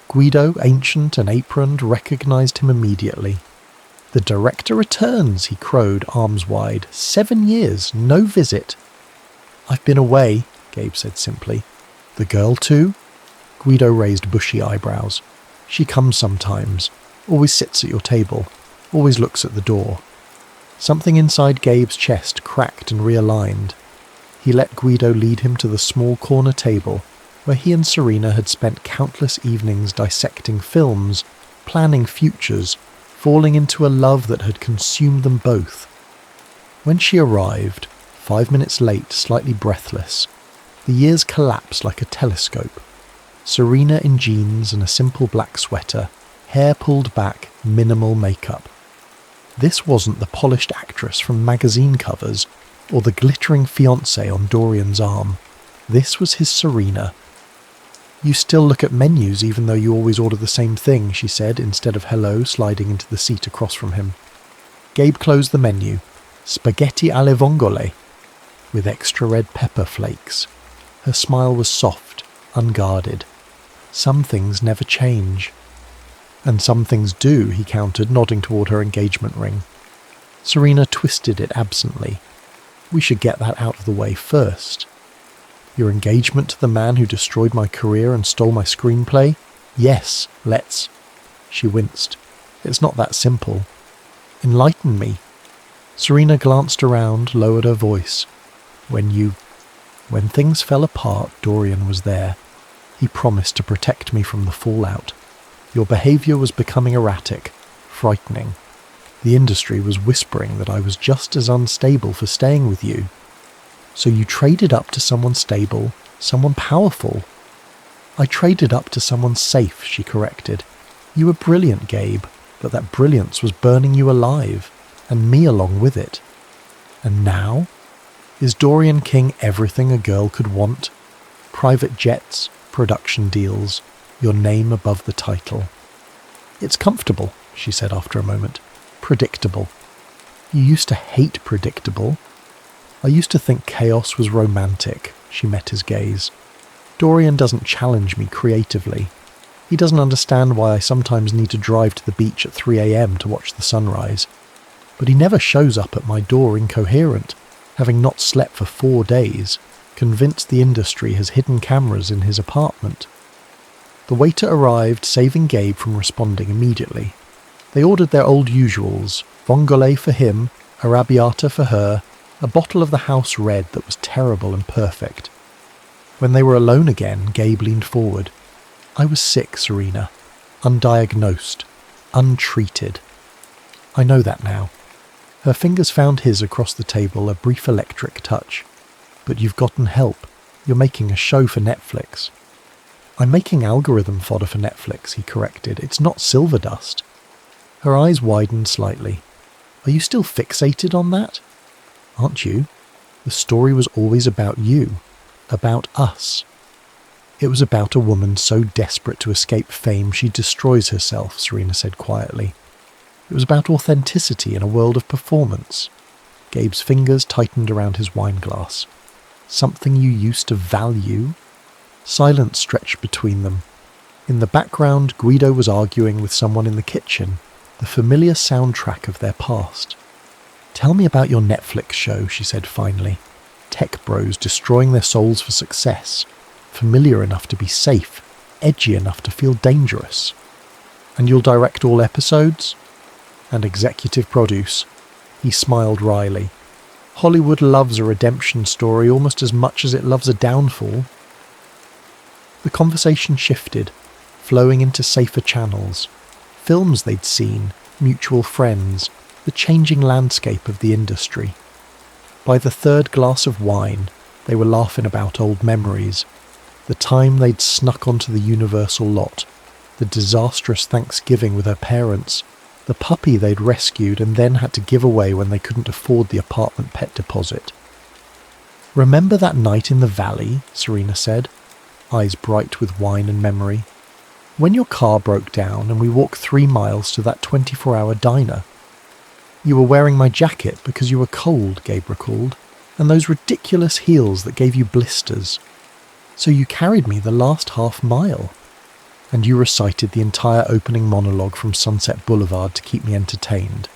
Guido, ancient and aproned, recognised him immediately. The director returns, he crowed, arms wide. 7 years, no visit. I've been away, Gabe said simply. The girl too? Guido raised bushy eyebrows. She comes sometimes, always sits at your table, always looks at the door. Something inside Gabe's chest cracked and realigned. He let Guido lead him to the small corner table where he and Serena had spent countless evenings dissecting films, planning futures, falling into a love that had consumed them both. When she arrived, 5 minutes late, slightly breathless, the years collapsed like a telescope. Serena in jeans and a simple black sweater, hair pulled back, minimal makeup. This wasn't the polished actress from magazine covers or the glittering fiancé on Dorian's arm. This was his Serena. You still look at menus even though you always order the same thing, she said, instead of hello, sliding into the seat across from him. Gabe closed the menu. Spaghetti alle vongole, with extra red pepper flakes. Her smile was soft, unguarded. Some things never change. And some things do, he countered, nodding toward her engagement ring. Serena twisted it absently. We should get that out of the way first. Your engagement to the man who destroyed my career and stole my screenplay? Yes, let's. She winced. It's not that simple. Enlighten me. Serena glanced around, lowered her voice. When things fell apart, Dorian was there. He promised to protect me from the fallout. Your behaviour was becoming erratic, frightening. The industry was whispering that I was just as unstable for staying with you. So you traded up to someone stable, someone powerful. I traded up to someone safe, she corrected. You were brilliant, Gabe, but that brilliance was burning you alive, and me along with it. And now? Is Dorian King everything a girl could want? Private jets, production deals, your name above the title. It's comfortable, she said after a moment. Predictable. You used to hate predictable. I used to think chaos was romantic, she met his gaze. Dorian doesn't challenge me creatively. He doesn't understand why I sometimes need to drive to the beach at 3 a.m. to watch the sunrise. But he never shows up at my door incoherent, having not slept for 4 days, convinced the industry has hidden cameras in his apartment. The waiter arrived, saving Gabe from responding immediately. They ordered their old usuals, vongole for him, arrabbiata for her, a bottle of the house red that was terrible and perfect. When they were alone again, Gabe leaned forward. I was sick, Serena. Undiagnosed. Untreated. I know that now. Her fingers found his across the table, a brief electric touch. But you've gotten help. You're making a show for Netflix. I'm making algorithm fodder for Netflix, he corrected. It's not Silverdust. Her eyes widened slightly. Are you still fixated on that? Aren't you? The story was always about you. About us. It was about a woman so desperate to escape fame she destroys herself, Serena said quietly. It was about authenticity in a world of performance. Gabe's fingers tightened around his wineglass. Something you used to value? Silence stretched between them. In the background, Guido was arguing with someone in the kitchen, the familiar soundtrack of their past. Tell me about your Netflix show, she said finally. Tech bros destroying their souls for success. Familiar enough to be safe, edgy enough to feel dangerous. And you'll direct all episodes? And executive produce. He smiled wryly. Hollywood loves a redemption story almost as much as it loves a downfall. The conversation shifted, flowing into safer channels. Films they'd seen, mutual friends, the changing landscape of the industry. By the third glass of wine, they were laughing about old memories. The time they'd snuck onto the Universal lot, the disastrous Thanksgiving with her parents, the puppy they'd rescued and then had to give away when they couldn't afford the apartment pet deposit. Remember that night in the valley, Serena said, eyes bright with wine and memory. When your car broke down and we walked 3 miles to that 24-hour diner. You were wearing my jacket because you were cold, Gabe recalled, and those ridiculous heels that gave you blisters. So you carried me the last half mile. And you recited the entire opening monologue from Sunset Boulevard to keep me entertained.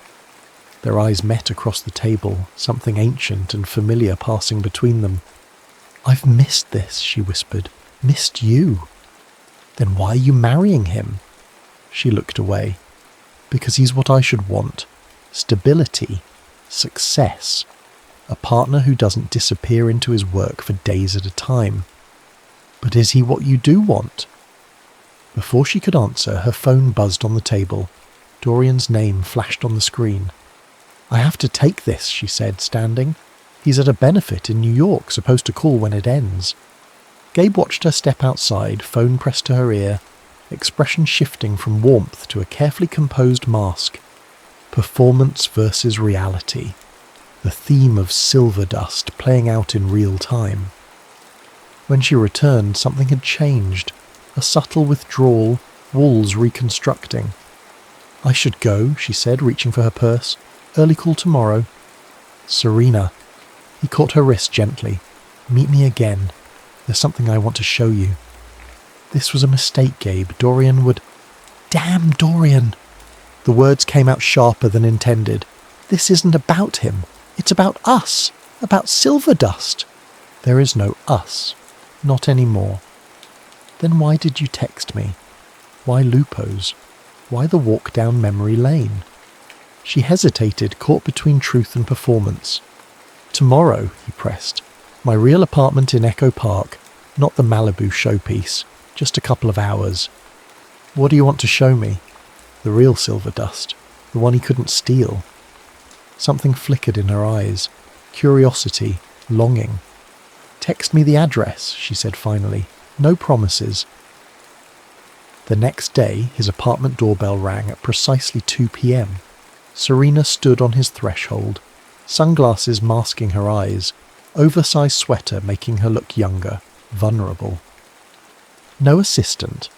Their eyes met across the table, something ancient and familiar passing between them. I've missed this, she whispered. Missed you. Then why are you marrying him? She looked away. Because he's what I should want. Stability. Success. A partner who doesn't disappear into his work for days at a time. But is he what you do want? Before she could answer, her phone buzzed on the table. Dorian's name flashed on the screen. I have to take this, she said, standing. He's at a benefit in New York, supposed to call when it ends. Gabe watched her step outside, phone pressed to her ear, expression shifting from warmth to a carefully composed mask. Performance versus reality. The theme of Silverdust playing out in real time. When she returned, something had changed. A subtle withdrawal, walls reconstructing. I should go, she said, reaching for her purse. Early call tomorrow. Serena. He caught her wrist gently. Meet me again. There's something I want to show you. This was a mistake, Gabe. Dorian would... Damn Dorian! The words came out sharper than intended. This isn't about him. It's about us. About Silverdust. There is no us. Not anymore. Then why did you text me? Why Lupo's? Why the walk down memory lane? She hesitated, caught between truth and performance. Tomorrow, he pressed. My real apartment in Echo Park, not the Malibu showpiece. Just a couple of hours. What do you want to show me? The real Silverdust. The one he couldn't steal. Something flickered in her eyes. Curiosity. Longing. Text me the address, she said finally. No promises. The next day, his apartment doorbell rang at precisely 2 p.m. Serena stood on his threshold, sunglasses masking her eyes, oversized sweater making her look younger, vulnerable. No assistant.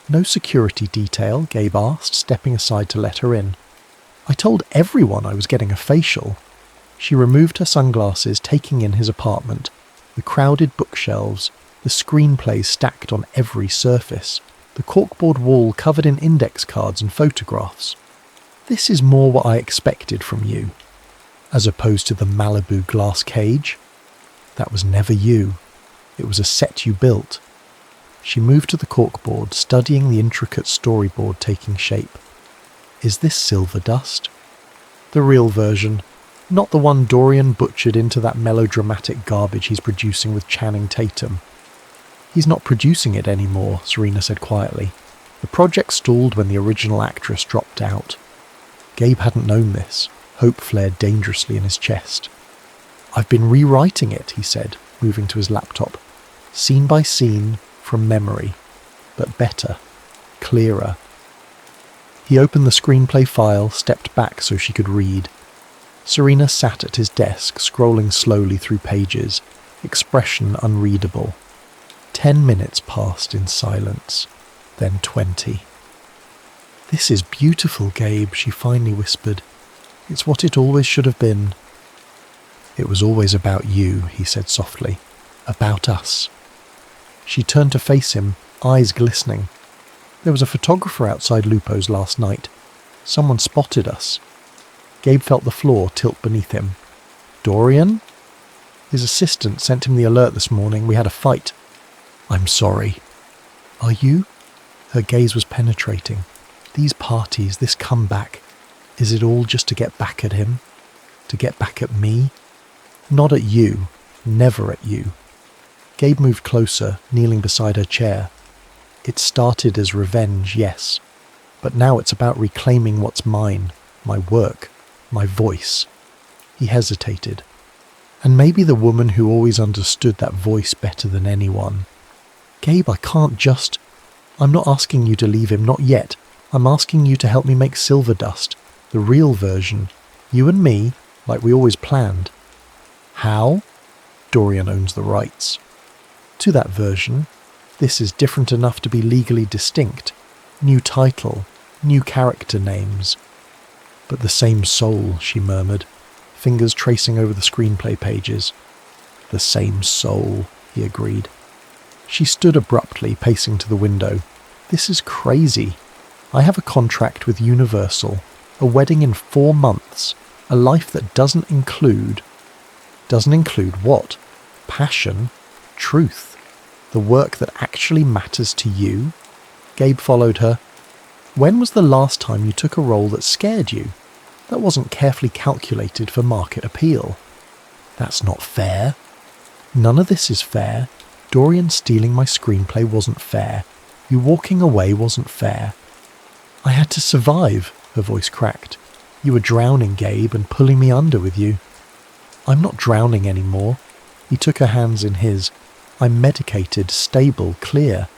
No security detail, Gabe asked, stepping aside to let her in. I told everyone I was getting a facial. She removed her sunglasses, taking in his apartment, the crowded bookshelves, the screenplays stacked on every surface, the corkboard wall covered in index cards and photographs. This is more what I expected from you, as opposed to the Malibu glass cage. That was never you. It was a set you built. She moved to the corkboard, studying the intricate storyboard taking shape. Is this Silverdust? The real version, not the one Dorian butchered into that melodramatic garbage he's producing with Channing Tatum. He's not producing it anymore, Serena said quietly. The project stalled when the original actress dropped out. Gabe hadn't known this. Hope flared dangerously in his chest. I've been rewriting it, he said, moving to his laptop. Scene by scene, from memory. But better. Clearer. He opened the screenplay file, stepped back so she could read. Serena sat at his desk, scrolling slowly through pages, expression unreadable. 10 minutes passed in silence, then 20. "This is beautiful, Gabe," she finally whispered. "It's what it always should have been." "It was always about you," he said softly. "About us." She turned to face him, eyes glistening. "There was a photographer outside Lupo's last night. Someone spotted us." Gabe felt the floor tilt beneath him. "Dorian?" "His assistant sent him the alert this morning. We had a fight." "I'm sorry." "Are you?" Her gaze was penetrating. "These parties, this comeback, is it all just to get back at him? To get back at me?" "Not at you. Never at you." Gabe moved closer, kneeling beside her chair. "It started as revenge, yes. But now it's about reclaiming what's mine, my work, my voice." He hesitated. "And maybe the woman who always understood that voice better than anyone." "Gabe, I can't just... I'm not asking you to leave him, not yet. I'm asking you to help me make Silverdust, the real version. You and me, like we always planned." "How?" "Dorian owns the rights to that version. This is different enough to be legally distinct. New title, new character names." "But the same soul," she murmured, fingers tracing over the screenplay pages. "The same soul," he agreed. She stood abruptly, pacing to the window. "This is crazy. I have a contract with Universal, a wedding in 4 months, a life that doesn't include... Doesn't include what? Passion? Truth? The work that actually matters to you?" Gabe followed her. "When was the last time you took a role that scared you? That wasn't carefully calculated for market appeal." "That's not fair." "None of this is fair. Dorian stealing my screenplay wasn't fair. You walking away wasn't fair." "I had to survive," her voice cracked. "You were drowning, Gabe, and pulling me under with you." "I'm not drowning anymore." He took her hands in his. "I'm medicated, stable, clear."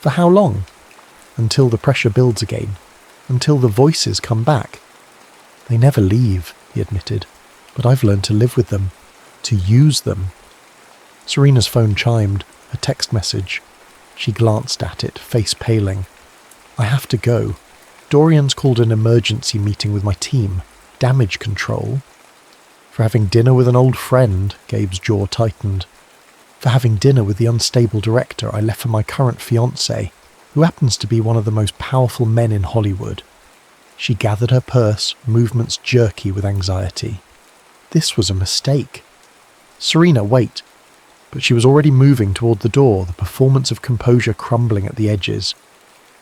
"For how long?" "Until the pressure builds again. Until the voices come back." "They never leave," he admitted. "But I've learned to live with them. To use them." Serena's phone chimed, a text message. She glanced at it, face paling. "I have to go. Dorian's called an emergency meeting with my team. Damage control." "For having dinner with an old friend," Gabe's jaw tightened. "For having dinner with the unstable director I left for my current fiancé, who happens to be one of the most powerful men in Hollywood." She gathered her purse, movements jerky with anxiety. This was a mistake. "Serena, wait." But she was already moving toward the door, the performance of composure crumbling at the edges.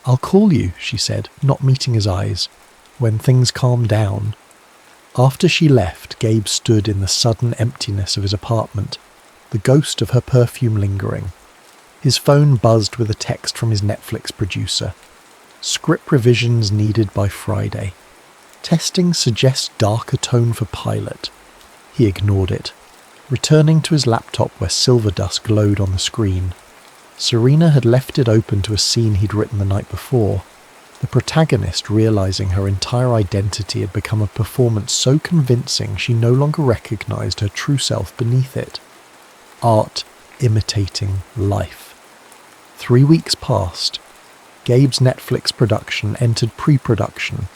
"I'll call you," she said, not meeting his eyes, "when things calm down." After she left, Gabe stood in the sudden emptiness of his apartment, the ghost of her perfume lingering. His phone buzzed with a text from his Netflix producer. "Script revisions needed by Friday. Testing suggests darker tone for pilot." He ignored it, returning to his laptop where Silverdust glowed on the screen. Serena had left it open to a scene he'd written the night before, the protagonist realizing her entire identity had become a performance so convincing she no longer recognized her true self beneath it. Art imitating life. 3 weeks passed. Gabe's Netflix production entered pre-production,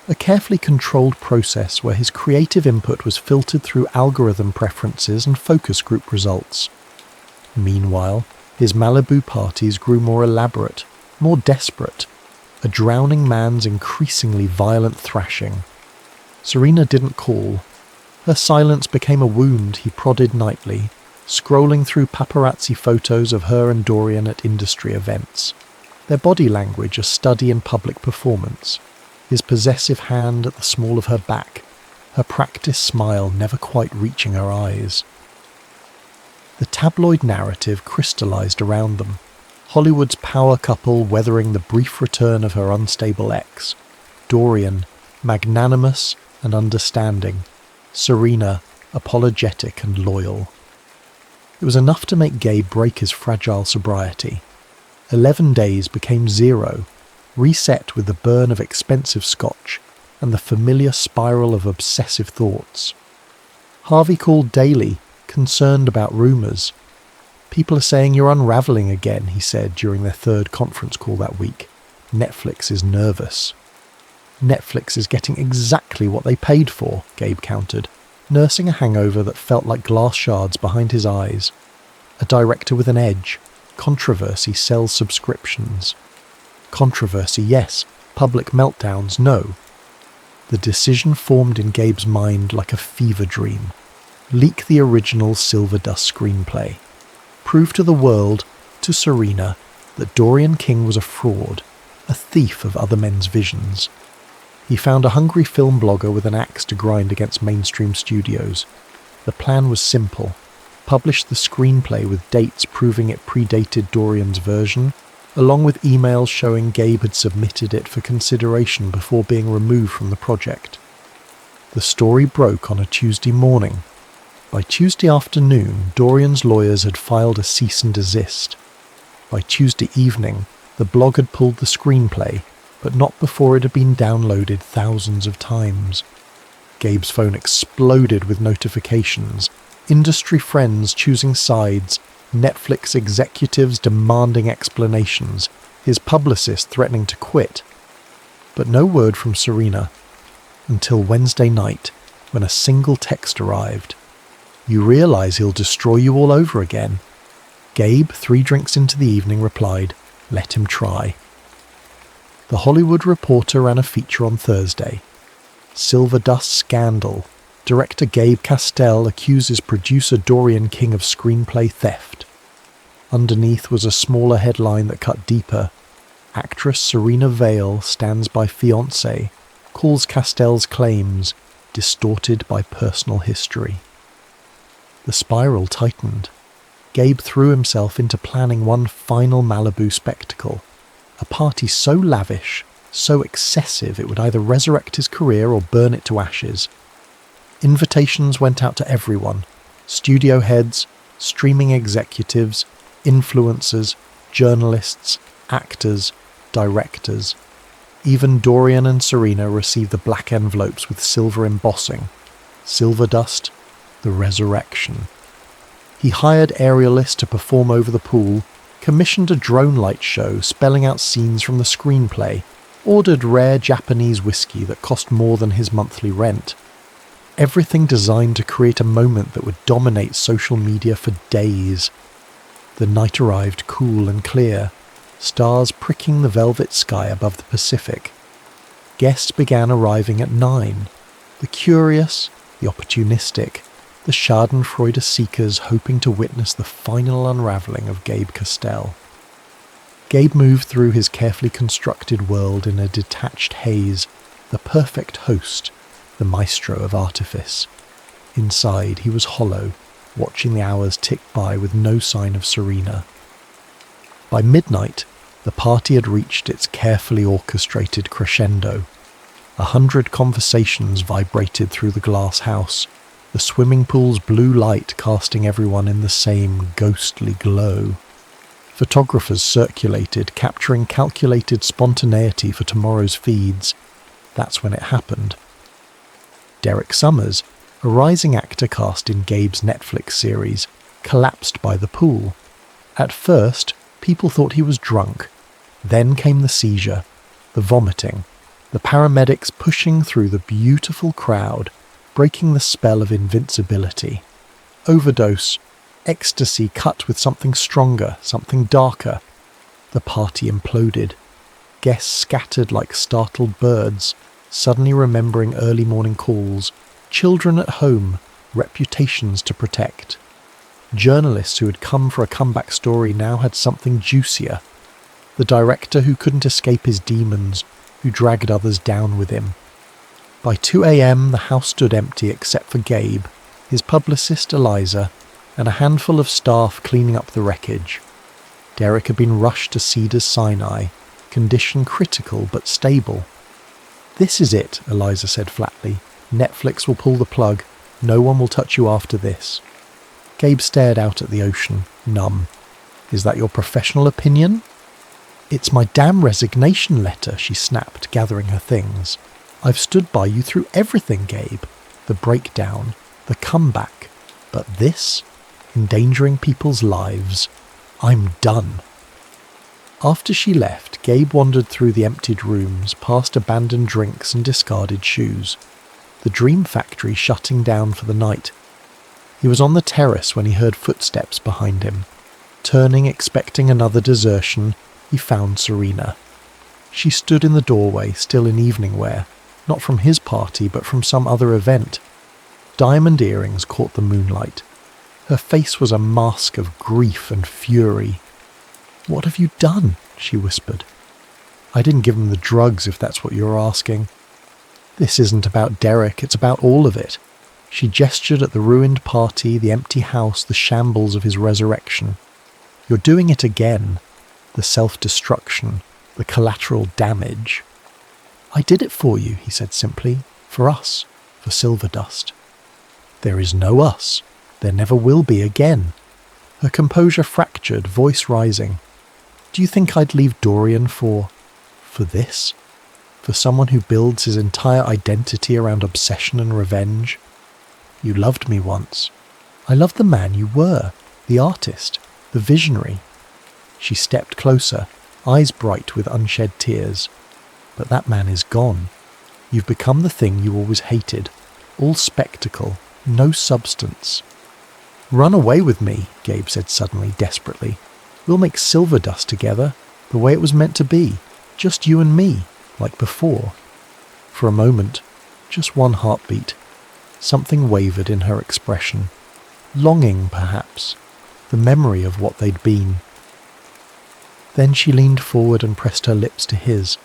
a carefully controlled process where his creative input was filtered through algorithm preferences and focus group results. Meanwhile, his Malibu parties grew more elaborate, more desperate, a drowning man's increasingly violent thrashing. Serena didn't call. Her silence became a wound he prodded nightly, scrolling through paparazzi photos of her and Dorian at industry events. Their body language a study in public performance. His possessive hand at the small of her back, her practiced smile never quite reaching her eyes. The tabloid narrative crystallized around them. Hollywood's power couple weathering the brief return of her unstable ex. Dorian, magnanimous and understanding. Serena, apologetic and loyal. It was enough to make Gabe break his fragile sobriety. 11 days became 0. reset with the burn of expensive scotch and the familiar spiral of obsessive thoughts. Harvey called daily, concerned about rumours. "People are saying you're unravelling again," he said during their third conference call that week. "Netflix is nervous." "Netflix is getting exactly what they paid for," Gabe countered, nursing a hangover that felt like glass shards behind his eyes. A director with an edge. Controversy sells subscriptions. Controversy, yes. Public meltdowns, no. The decision formed in Gabe's mind like a fever dream. Leak the original Silverdust screenplay. Prove to the world, to Serena, that Dorian King was a fraud, a thief of other men's visions. He found a hungry film blogger with an axe to grind against mainstream studios. The plan was simple. Publish the screenplay with dates proving it predated Dorian's version, along with emails showing Gabe had submitted it for consideration before being removed from the project. The story broke on a Tuesday morning. By Tuesday afternoon, Dorian's lawyers had filed a cease and desist. By Tuesday evening, the blog had pulled the screenplay, but not before it had been downloaded thousands of times. Gabe's phone exploded with notifications, industry friends choosing sides, Netflix executives demanding explanations, his publicist threatening to quit. But no word from Serena, until Wednesday night, when a single text arrived. "You realise he'll destroy you all over again." Gabe, 3 drinks into the evening, replied, "Let him try." The Hollywood Reporter ran a feature on Thursday. Silverdust Scandal. Director Gabe Castell accuses producer Dorian King of screenplay theft. Underneath was a smaller headline that cut deeper. Actress Serena Vale stands by fiancé, calls Castell's claims distorted by personal history. The spiral tightened. Gabe threw himself into planning one final Malibu spectacle. A party so lavish, so excessive it would either resurrect his career or burn it to ashes. Invitations went out to everyone. Studio heads, streaming executives, influencers, journalists, actors, directors. Even Dorian and Serena received the black envelopes with silver embossing. Silverdust, the resurrection. He hired aerialists to perform over the pool, commissioned a drone light show spelling out scenes from the screenplay, ordered rare Japanese whiskey that cost more than his monthly rent. Everything designed to create a moment that would dominate social media for days. The night arrived cool and clear, stars pricking the velvet sky above the Pacific. Guests began arriving at 9. The curious, the opportunistic, the schadenfreude seekers hoping to witness the final unravelling of Gabe Castell. Gabe moved through his carefully constructed world in a detached haze, the perfect host, the maestro of artifice. Inside, he was hollow, watching the hours tick by with no sign of Serena. By midnight, the party had reached its carefully orchestrated crescendo. 100 conversations vibrated through the glass house, the swimming pool's blue light casting everyone in the same ghostly glow. Photographers circulated, capturing calculated spontaneity for tomorrow's feeds. That's when it happened. Derek Summers, a rising actor cast in Gabe's Netflix series, collapsed by the pool. At first, people thought he was drunk. Then came the seizure, the vomiting, the paramedics pushing through the beautiful crowd, breaking the spell of invincibility. Overdose, ecstasy cut with something stronger, something darker. The party imploded. Guests scattered like startled birds, suddenly remembering early morning calls, children at home, reputations to protect. Journalists who had come for a comeback story now had something juicier. The director who couldn't escape his demons, who dragged others down with him. By 2 a.m. the house stood empty except for Gabe, his publicist Eliza, and a handful of staff cleaning up the wreckage. Derek had been rushed to Cedars-Sinai, condition critical but stable. "This is it," Eliza said flatly. "Netflix will pull the plug. No one will touch you after this." Gabe stared out at the ocean, numb. "Is that your professional opinion?" "It's my damn resignation letter," she snapped, gathering her things. "I've stood by you through everything, Gabe. The breakdown, the comeback. But this? Endangering people's lives. I'm done." After she left, Gabe wandered through the emptied rooms, past abandoned drinks and discarded shoes. The dream factory shutting down for the night. He was on the terrace when he heard footsteps behind him. Turning, expecting another desertion, he found Serena. She stood in the doorway, still in evening wear, not from his party but from some other event. Diamond earrings caught the moonlight. Her face was a mask of grief and fury. "What have you done?" she whispered. "I didn't give him the drugs, if that's what you're asking." "This isn't about Derek, it's about all of it." She gestured at the ruined party, the empty house, the shambles of his resurrection. "You're doing it again. The self-destruction, the collateral damage." "I did it for you," he said simply. "For us. For Silverdust." "There is no us. There never will be again." Her composure fractured, voice rising. "Do you think I'd leave Dorian for this? For someone who builds his entire identity around obsession and revenge? You loved me once. I loved the man you were, the artist, the visionary." She stepped closer, eyes bright with unshed tears. "But that man is gone. You've become the thing you always hated. All spectacle, no substance." "Run away with me," Gabe said suddenly, desperately. "We'll make Silverdust together, the way it was meant to be. Just you and me, like before." For a moment, just one heartbeat, something wavered in her expression. Longing, perhaps, the memory of what they'd been. Then she leaned forward and pressed her lips to his,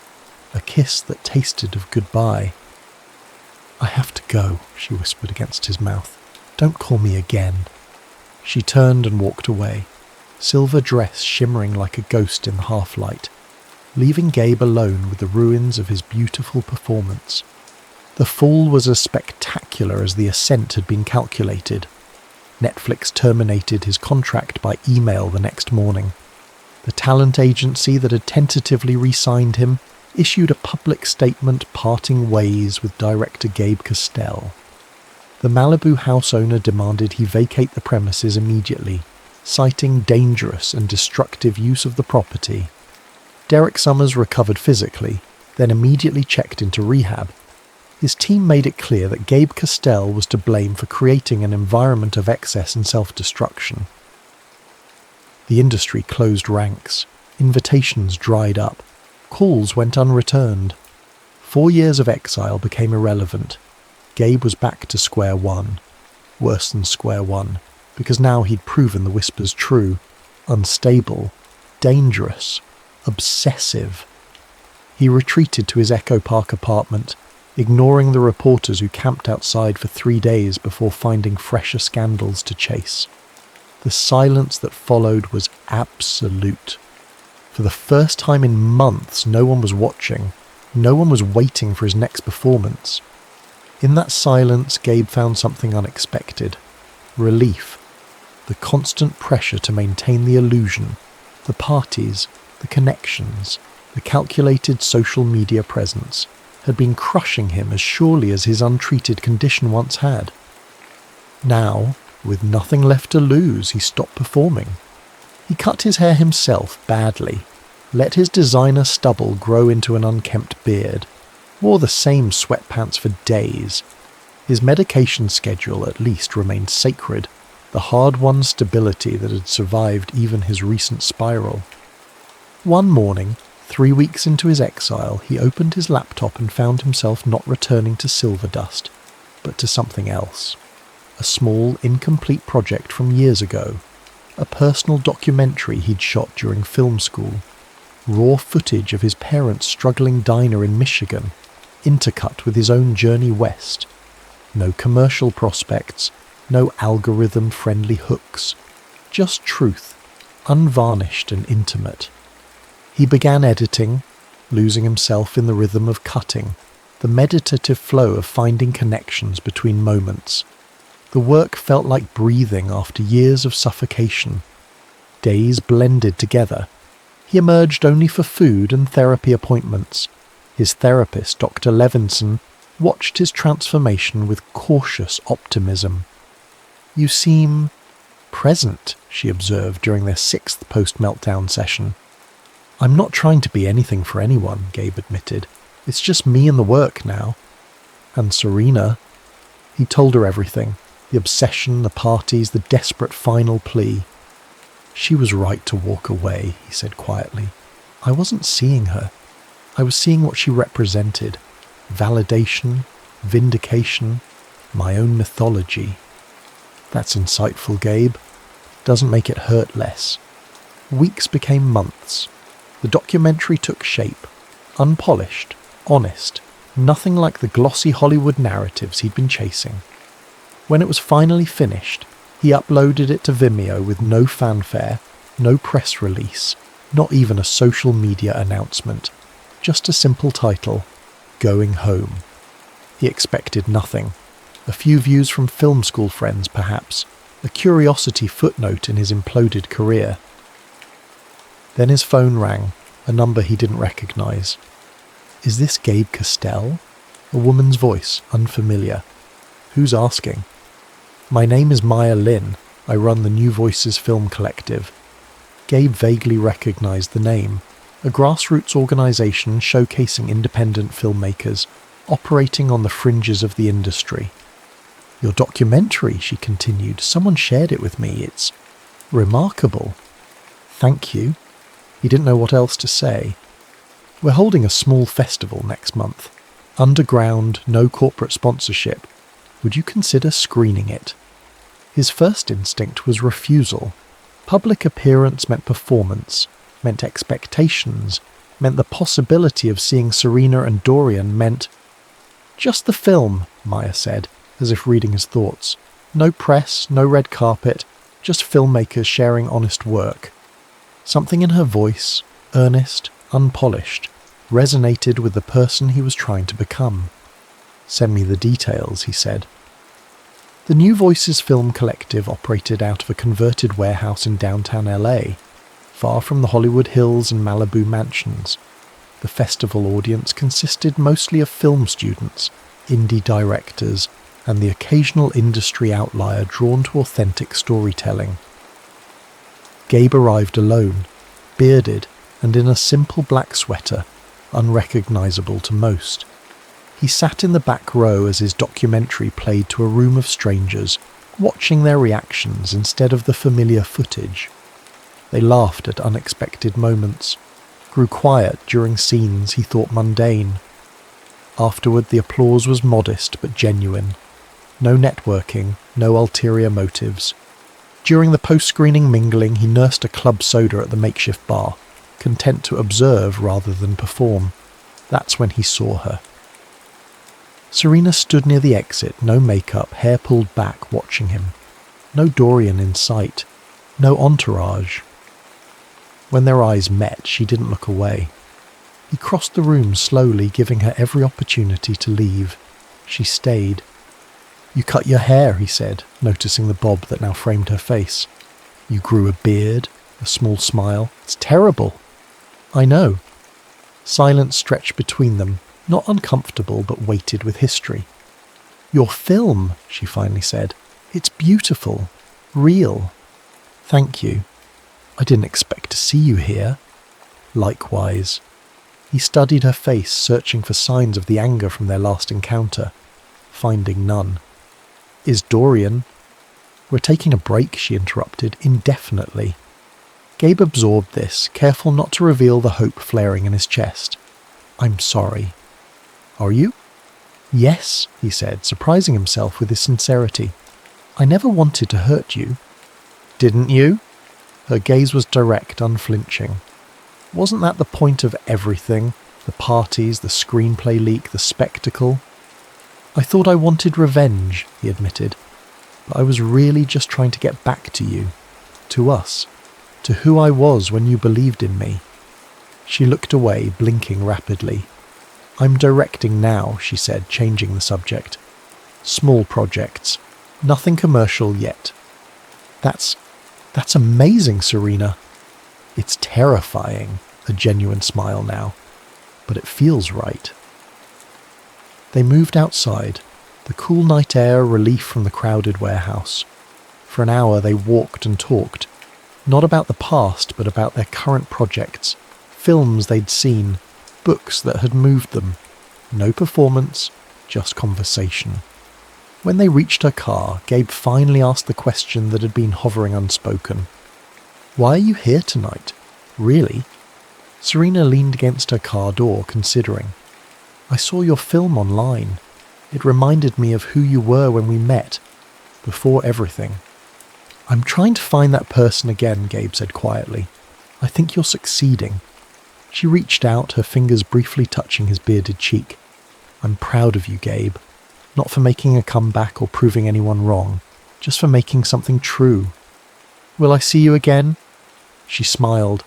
a kiss that tasted of goodbye. "I have to go," she whispered against his mouth. "Don't call me again." She turned and walked away, silver dress shimmering like a ghost in the half-light, leaving Gabe alone with the ruins of his beautiful performance. The fall was as spectacular as the ascent had been calculated. Netflix terminated his contract by email the next morning. The talent agency that had tentatively re-signed him issued a public statement parting ways with director Gabe Castell. The Malibu house owner demanded he vacate the premises immediately, citing dangerous and destructive use of the property. Derek Summers recovered physically, then immediately checked into rehab. His team made it clear that Gabe Castell was to blame for creating an environment of excess and self-destruction. The industry closed ranks, invitations dried up, calls went unreturned. 4 years of exile became irrelevant. Gabe was back to square one. Worse than square one, because now he'd proven the whispers true. Unstable, dangerous, obsessive. He retreated to his Echo Park apartment, ignoring the reporters who camped outside for 3 days before finding fresher scandals to chase. The silence that followed was absolute. For the first time in months, no one was watching. No one was waiting for his next performance. In that silence, Gabe found something unexpected. Relief. The constant pressure to maintain the illusion, the parties, the connections, the calculated social media presence, had been crushing him as surely as his untreated condition once had. Now, with nothing left to lose, he stopped performing. He cut his hair himself badly, let his designer stubble grow into an unkempt beard, wore the same sweatpants for days. His medication schedule at least remained sacred, the hard-won stability that had survived even his recent spiral. One morning, 3 weeks into his exile, he opened his laptop and found himself not returning to Silverdust, but to something else. A small, incomplete project from years ago. A personal documentary he'd shot during film school. Raw footage of his parents' struggling diner in Michigan, intercut with his own journey west. No commercial prospects, no algorithm-friendly hooks. Just truth, unvarnished and intimate. He began editing, losing himself in the rhythm of cutting, the meditative flow of finding connections between moments. The work felt like breathing after years of suffocation. Days blended together. He emerged only for food and therapy appointments. His therapist, Dr. Levinson, watched his transformation with cautious optimism. "You seem present," she observed during their 6th post-meltdown session. "I'm not trying to be anything for anyone," Gabe admitted. "It's just me and the work now." And Serena? He told her everything. The obsession, the parties, the desperate final plea. "She was right to walk away," he said quietly. "I wasn't seeing her. I was seeing what she represented. Validation, vindication, my own mythology." "That's insightful, Gabe. Doesn't make it hurt less." Weeks became months. The documentary took shape. Unpolished, honest, nothing like the glossy Hollywood narratives he'd been chasing. When it was finally finished, he uploaded it to Vimeo with no fanfare, no press release, not even a social media announcement. Just a simple title, Going Home. He expected nothing. A few views from film school friends, perhaps. A curiosity footnote in his imploded career. Then his phone rang, a number he didn't recognize. "Is this Gabe Castell?" A woman's voice, unfamiliar. "Who's asking?" "My name is Maya Lin. I run the New Voices Film Collective." Gabe vaguely recognized the name. A grassroots organization showcasing independent filmmakers, operating on the fringes of the industry. "Your documentary," she continued. "Someone shared it with me. It's remarkable." "Thank you." He didn't know what else to say. "We're holding a small festival next month. Underground, no corporate sponsorship. Would you consider screening it?" His first instinct was refusal. Public appearance meant performance, meant expectations, meant the possibility of seeing Serena and Dorian, meant... "Just the film," Maya said, as if reading his thoughts. "No press, no red carpet, just filmmakers sharing honest work." Something in her voice, earnest, unpolished, resonated with the person he was trying to become. "Send me the details," he said. The New Voices Film Collective operated out of a converted warehouse in downtown LA, far from the Hollywood Hills and Malibu mansions. The festival audience consisted mostly of film students, indie directors, and the occasional industry outlier drawn to authentic storytelling. Gabe arrived alone, bearded, and in a simple black sweater, unrecognizable to most. He sat in the back row as his documentary played to a room of strangers, watching their reactions instead of the familiar footage. They laughed at unexpected moments, grew quiet during scenes he thought mundane. Afterward, the applause was modest but genuine. No networking, no ulterior motives. During the post-screening mingling, he nursed a club soda at the makeshift bar, content to observe rather than perform. That's when he saw her. Serena stood near the exit, no makeup, hair pulled back, watching him. No Dorian in sight. No entourage. When their eyes met, she didn't look away. He crossed the room slowly, giving her every opportunity to leave. She stayed. "You cut your hair," he said, noticing the bob that now framed her face. "You grew a beard," a small smile. "It's terrible." "I know." Silence stretched between them, not uncomfortable but weighted with history. "Your film," she finally said. "It's beautiful. Real." "Thank you. I didn't expect to see you here." "Likewise." He studied her face, searching for signs of the anger from their last encounter, finding none. "Is Dorian—" "We're taking a break," she interrupted, "indefinitely." Gabe absorbed this, careful not to reveal the hope flaring in his chest. "I'm sorry." "Are you?" "Yes," he said, surprising himself with his sincerity. "I never wanted to hurt you." "Didn't you?" Her gaze was direct, unflinching. Wasn't that the point of everything? The parties, the screenplay leak, the spectacle? "I thought I wanted revenge," he admitted. "But I was really just trying to get back to you. To us. To who I was when you believed in me." She looked away, blinking rapidly. "I'm directing now," she said, changing the subject. "Small projects. Nothing commercial yet." That's amazing, Serena." It's terrifying, a genuine smile now, but it feels right. They moved outside, the cool night air a relief from the crowded warehouse. For an hour they walked and talked, not about the past but about their current projects, films they'd seen, books that had moved them. No performance, just conversation. When they reached her car, Gabe finally asked the question that had been hovering unspoken. "Why are you here tonight? Really?" Serena leaned against her car door, considering. "I saw your film online. It reminded me of who you were when we met, before everything." "I'm trying to find that person again," Gabe said quietly. "I think you're succeeding." She reached out, her fingers briefly touching his bearded cheek. "I'm proud of you, Gabe. Not for making a comeback or proving anyone wrong, just for making something true. Will I see you again?" She smiled,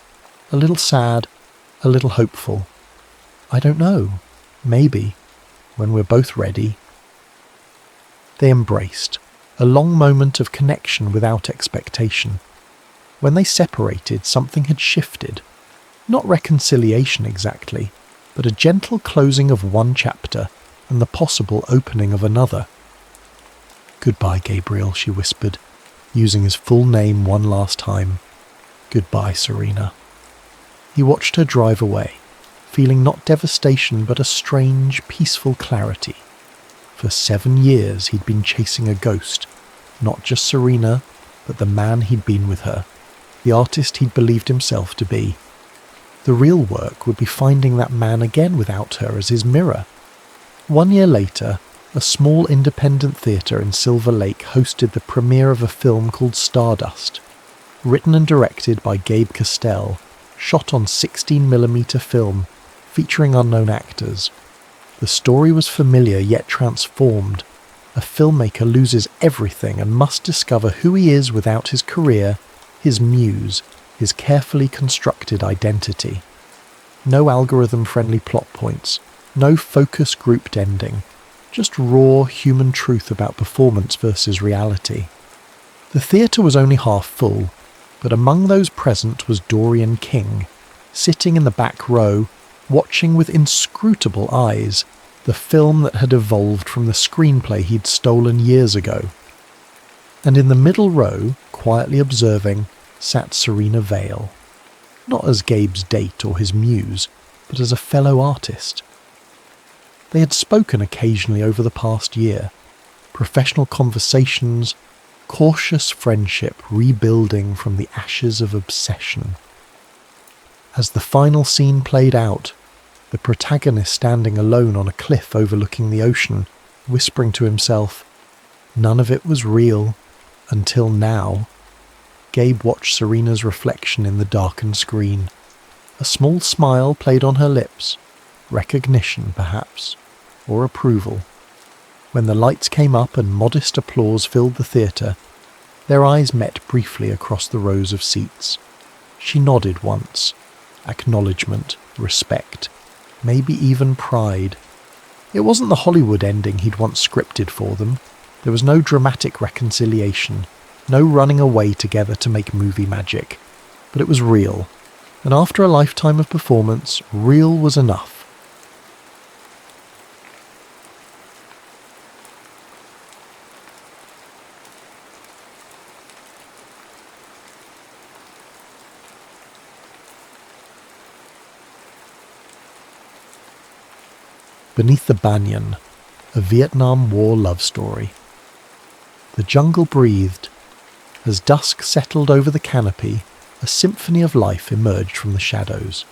a little sad, a little hopeful. "I don't know. Maybe. When we're both ready." They embraced, a long moment of connection without expectation. When they separated, something had shifted. Not reconciliation exactly, but a gentle closing of one chapter and the possible opening of another. "Goodbye, Gabriel," she whispered, using his full name one last time. "Goodbye, Serena." He watched her drive away, feeling not devastation but a strange, peaceful clarity. For 7 years he'd been chasing a ghost, not just Serena, but the man he'd been with her, the artist he'd believed himself to be. The real work would be finding that man again without her as his mirror. 1 year later, a small independent theatre in Silver Lake hosted the premiere of a film called Stardust, written and directed by Gabe Castell, shot on 16mm film, featuring unknown actors. The story was familiar yet transformed. A filmmaker loses everything and must discover who he is without his career, his muse, his carefully constructed identity. No algorithm-friendly plot points, no focus-grouped ending, just raw human truth about performance versus reality. The theatre was only half full, but among those present was Dorian King, sitting in the back row, watching with inscrutable eyes the film that had evolved from the screenplay he'd stolen years ago. And in the middle row, quietly observing, sat Serena Vale. Not as Gabe's date or his muse, but as a fellow artist. They had spoken occasionally over the past year, professional conversations, cautious friendship rebuilding from the ashes of obsession. As the final scene played out, the protagonist standing alone on a cliff overlooking the ocean, whispering to himself, "None of it was real, until now." Gabe watched Serena's reflection in the darkened screen. A small smile played on her lips, recognition perhaps, or approval. When the lights came up and modest applause filled the theatre, their eyes met briefly across the rows of seats. She nodded once, acknowledgement, respect, maybe even pride. It wasn't the Hollywood ending he'd once scripted for them. There was no dramatic reconciliation, no running away together to make movie magic. But it was real, and after a lifetime of performance, real was enough. Beneath the Banyan, a Vietnam War love story. The jungle breathed. As dusk settled over the canopy, a symphony of life emerged from the shadows.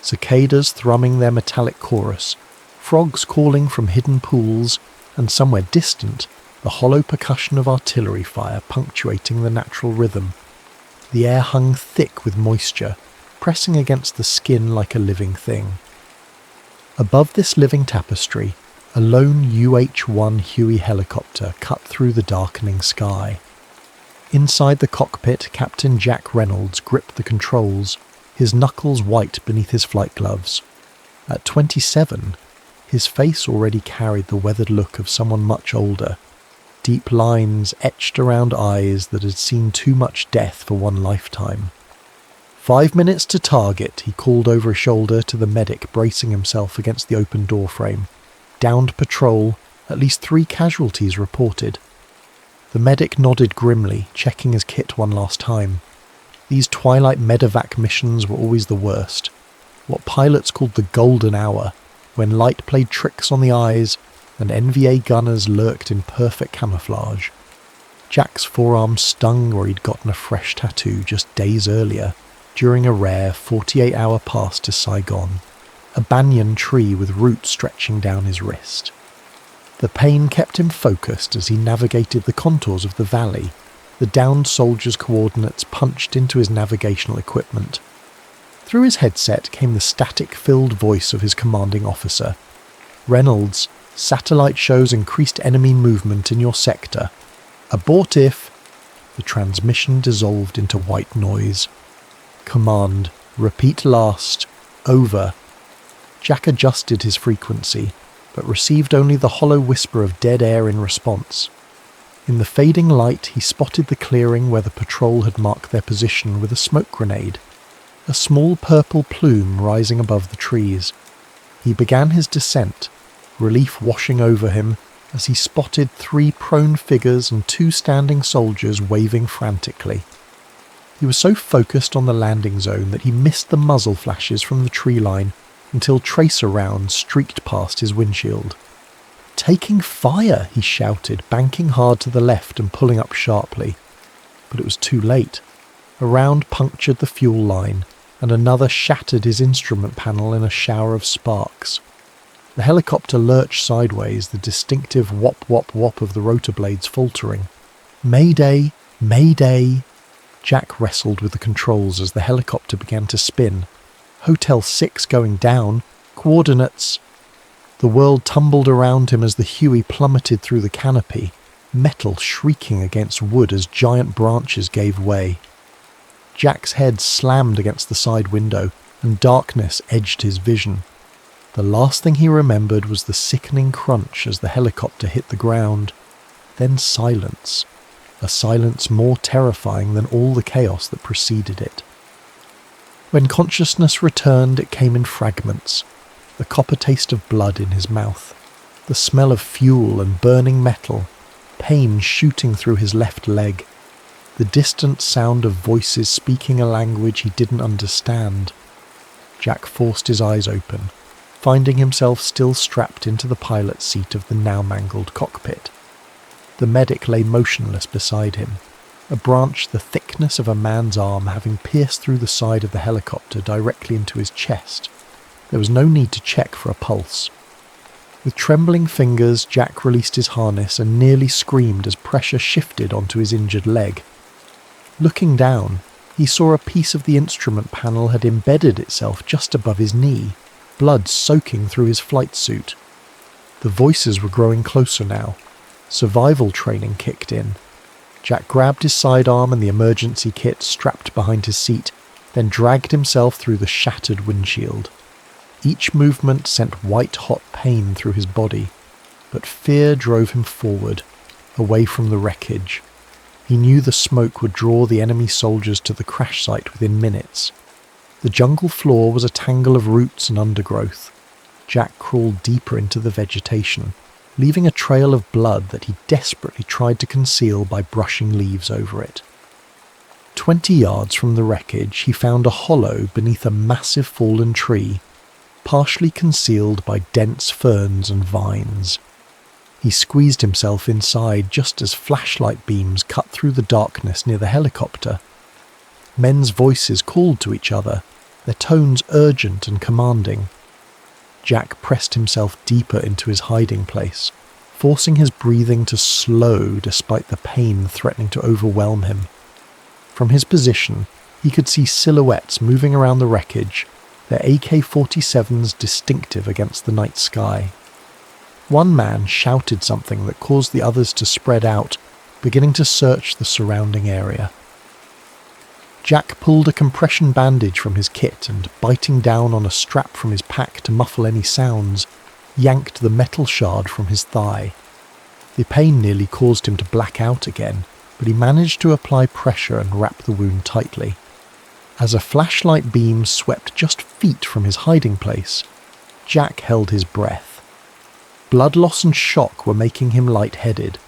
Cicadas thrumming their metallic chorus, frogs calling from hidden pools, and somewhere distant, the hollow percussion of artillery fire punctuating the natural rhythm. The air hung thick with moisture, pressing against the skin like a living thing. Above this living tapestry, a lone UH-1 Huey helicopter cut through the darkening sky. Inside the cockpit, Captain Jack Reynolds gripped the controls, his knuckles white beneath his flight gloves. At 27, his face already carried the weathered look of someone much older, deep lines etched around eyes that had seen too much death for one lifetime. 5 minutes to target, he called over his shoulder to the medic bracing himself against the open door frame. Downed patrol, at least 3 casualties reported. The medic nodded grimly, checking his kit one last time. These Twilight medevac missions were always the worst. What pilots called the golden hour, when light played tricks on the eyes and NVA gunners lurked in perfect camouflage. Jack's forearm stung where he'd gotten a fresh tattoo just days earlier, during a rare 48-hour pass to Saigon, a banyan tree with roots stretching down his wrist. The pain kept him focused as he navigated the contours of the valley, the downed soldier's coordinates punched into his navigational equipment. Through his headset came the static-filled voice of his commanding officer. "Reynolds, satellite shows increased enemy movement in your sector. Abort if..." The transmission dissolved into white noise. "Command, repeat last, over." Jack adjusted his frequency, but received only the hollow whisper of dead air in response. In the fading light, he spotted the clearing where the patrol had marked their position with a smoke grenade, a small purple plume rising above the trees. He began his descent, relief washing over him as he spotted 3 prone figures and 2 standing soldiers waving frantically. He was so focused on the landing zone that he missed the muzzle flashes from the tree line until tracer rounds streaked past his windshield. "Taking fire!" he shouted, banking hard to the left and pulling up sharply. But it was too late. A round punctured the fuel line, and another shattered his instrument panel in a shower of sparks. The helicopter lurched sideways, the distinctive whop-whop-whop of the rotor blades faltering. "Mayday! Mayday!" Jack wrestled with the controls as the helicopter began to spin. Hotel 6 going down. Coordinates. The world tumbled around him as the Huey plummeted through the canopy, metal shrieking against wood as giant branches gave way. Jack's head slammed against the side window, and darkness edged his vision. The last thing he remembered was the sickening crunch as the helicopter hit the ground. Then silence. A silence more terrifying than all the chaos that preceded it. When consciousness returned, it came in fragments, the copper taste of blood in his mouth, the smell of fuel and burning metal, pain shooting through his left leg, the distant sound of voices speaking a language he didn't understand. Jack forced his eyes open, finding himself still strapped into the pilot's seat of the now-mangled cockpit. The medic lay motionless beside him, a branch the thickness of a man's arm having pierced through the side of the helicopter directly into his chest. There was no need to check for a pulse. With trembling fingers, Jack released his harness and nearly screamed as pressure shifted onto his injured leg. Looking down, he saw a piece of the instrument panel had embedded itself just above his knee, blood soaking through his flight suit. The voices were growing closer now. Survival training kicked in. Jack grabbed his sidearm and the emergency kit strapped behind his seat, then dragged himself through the shattered windshield. Each movement sent white-hot pain through his body, but fear drove him forward, away from the wreckage. He knew the smoke would draw the enemy soldiers to the crash site within minutes. The jungle floor was a tangle of roots and undergrowth. Jack crawled deeper into the vegetation, leaving a trail of blood that he desperately tried to conceal by brushing leaves over it. 20 yards from the wreckage, he found a hollow beneath a massive fallen tree, partially concealed by dense ferns and vines. He squeezed himself inside just as flashlight beams cut through the darkness near the helicopter. Men's voices called to each other, their tones urgent and commanding. Jack pressed himself deeper into his hiding place, forcing his breathing to slow despite the pain threatening to overwhelm him. From his position, he could see silhouettes moving around the wreckage, their AK-47s distinctive against the night sky. One man shouted something that caused the others to spread out, beginning to search the surrounding area. Jack pulled a compression bandage from his kit and, biting down on a strap from his pack to muffle any sounds, yanked the metal shard from his thigh. The pain nearly caused him to black out again, but he managed to apply pressure and wrap the wound tightly. As a flashlight beam swept just feet from his hiding place, Jack held his breath. Blood loss and shock were making him lightheaded,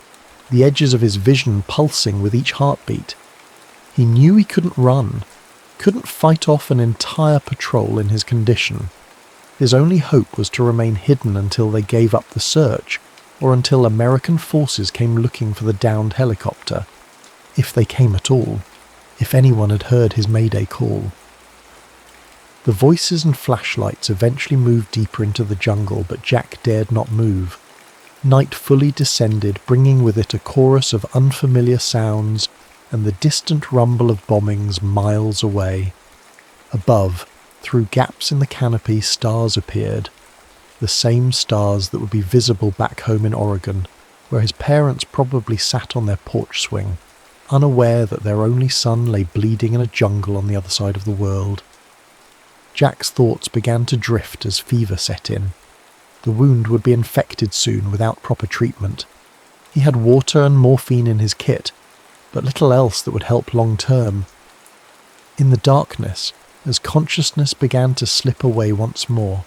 the edges of his vision pulsing with each heartbeat. He knew he couldn't run, couldn't fight off an entire patrol in his condition. His only hope was to remain hidden until they gave up the search, or until American forces came looking for the downed helicopter, if they came at all, if anyone had heard his mayday call. The voices and flashlights eventually moved deeper into the jungle, but Jack dared not move. Night fully descended, bringing with it a chorus of unfamiliar sounds and the distant rumble of bombings miles away. Above, through gaps in the canopy, stars appeared, the same stars that would be visible back home in Oregon, where his parents probably sat on their porch swing, unaware that their only son lay bleeding in a jungle on the other side of the world. Jack's thoughts began to drift as fever set in. The wound would be infected soon without proper treatment. He had water and morphine in his kit, but little else that would help long term. In the darkness, as consciousness began to slip away once more,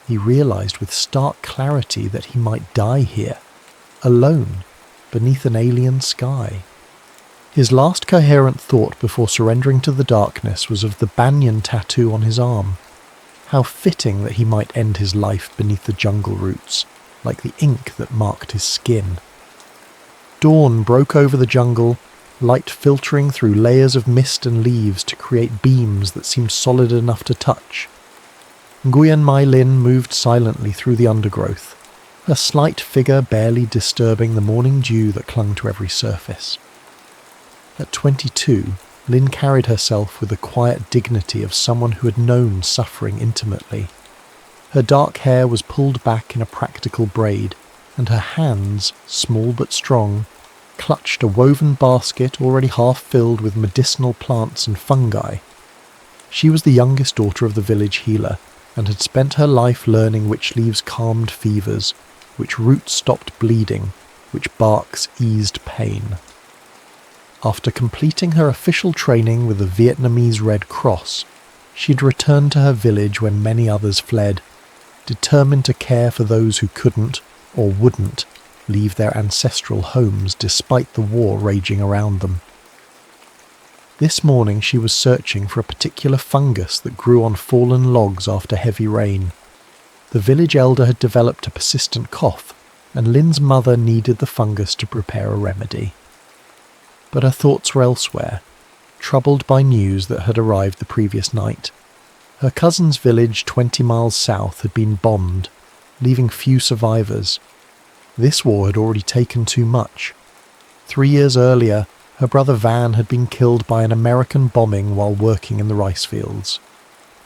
he realized with stark clarity that he might die here, alone, beneath an alien sky. His last coherent thought before surrendering to the darkness was of the Banyan tattoo on his arm. How fitting that he might end his life beneath the jungle roots, like the ink that marked his skin. Dawn broke over the jungle, light filtering through layers of mist and leaves to create beams that seemed solid enough to touch. Nguyen Mai Lin moved silently through the undergrowth, her slight figure barely disturbing the morning dew that clung to every surface. At 22, Lin carried herself with the quiet dignity of someone who had known suffering intimately. Her dark hair was pulled back in a practical braid, and her hands, small but strong, clutched a woven basket already half filled with medicinal plants and fungi. She was the youngest daughter of the village healer, and had spent her life learning which leaves calmed fevers, which roots stopped bleeding, which barks eased pain. After completing her official training with the Vietnamese Red Cross, she'd returned to her village when many others fled, determined to care for those who couldn't, or wouldn't, leave their ancestral homes despite the war raging around them. This morning she was searching for a particular fungus that grew on fallen logs after heavy rain. The village elder had developed a persistent cough, and Lin's mother needed the fungus to prepare a remedy. But her thoughts were elsewhere, troubled by news that had arrived the previous night. Her cousin's village 20 miles south had been bombed, leaving few survivors. This war had already taken too much. 3 years earlier, her brother Van had been killed by an American bombing while working in the rice fields.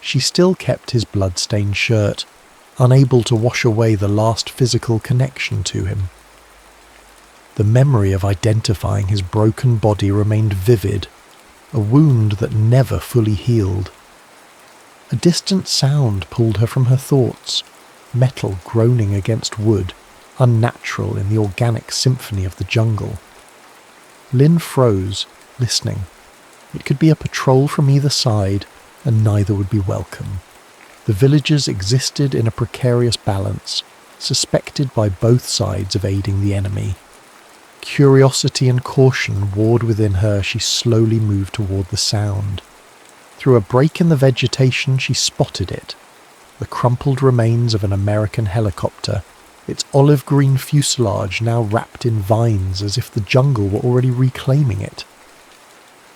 She still kept his blood-stained shirt, unable to wash away the last physical connection to him. The memory of identifying his broken body remained vivid, a wound that never fully healed. A distant sound pulled her from her thoughts, metal groaning against wood, unnatural in the organic symphony of the jungle. Lin froze, listening. It could be a patrol from either side, and neither would be welcome. The villagers existed in a precarious balance, suspected by both sides of aiding the enemy. Curiosity and caution warred within her. She slowly moved toward the sound. Through a break in the vegetation she spotted it, the crumpled remains of an American helicopter, its olive-green fuselage now wrapped in vines as if the jungle were already reclaiming it.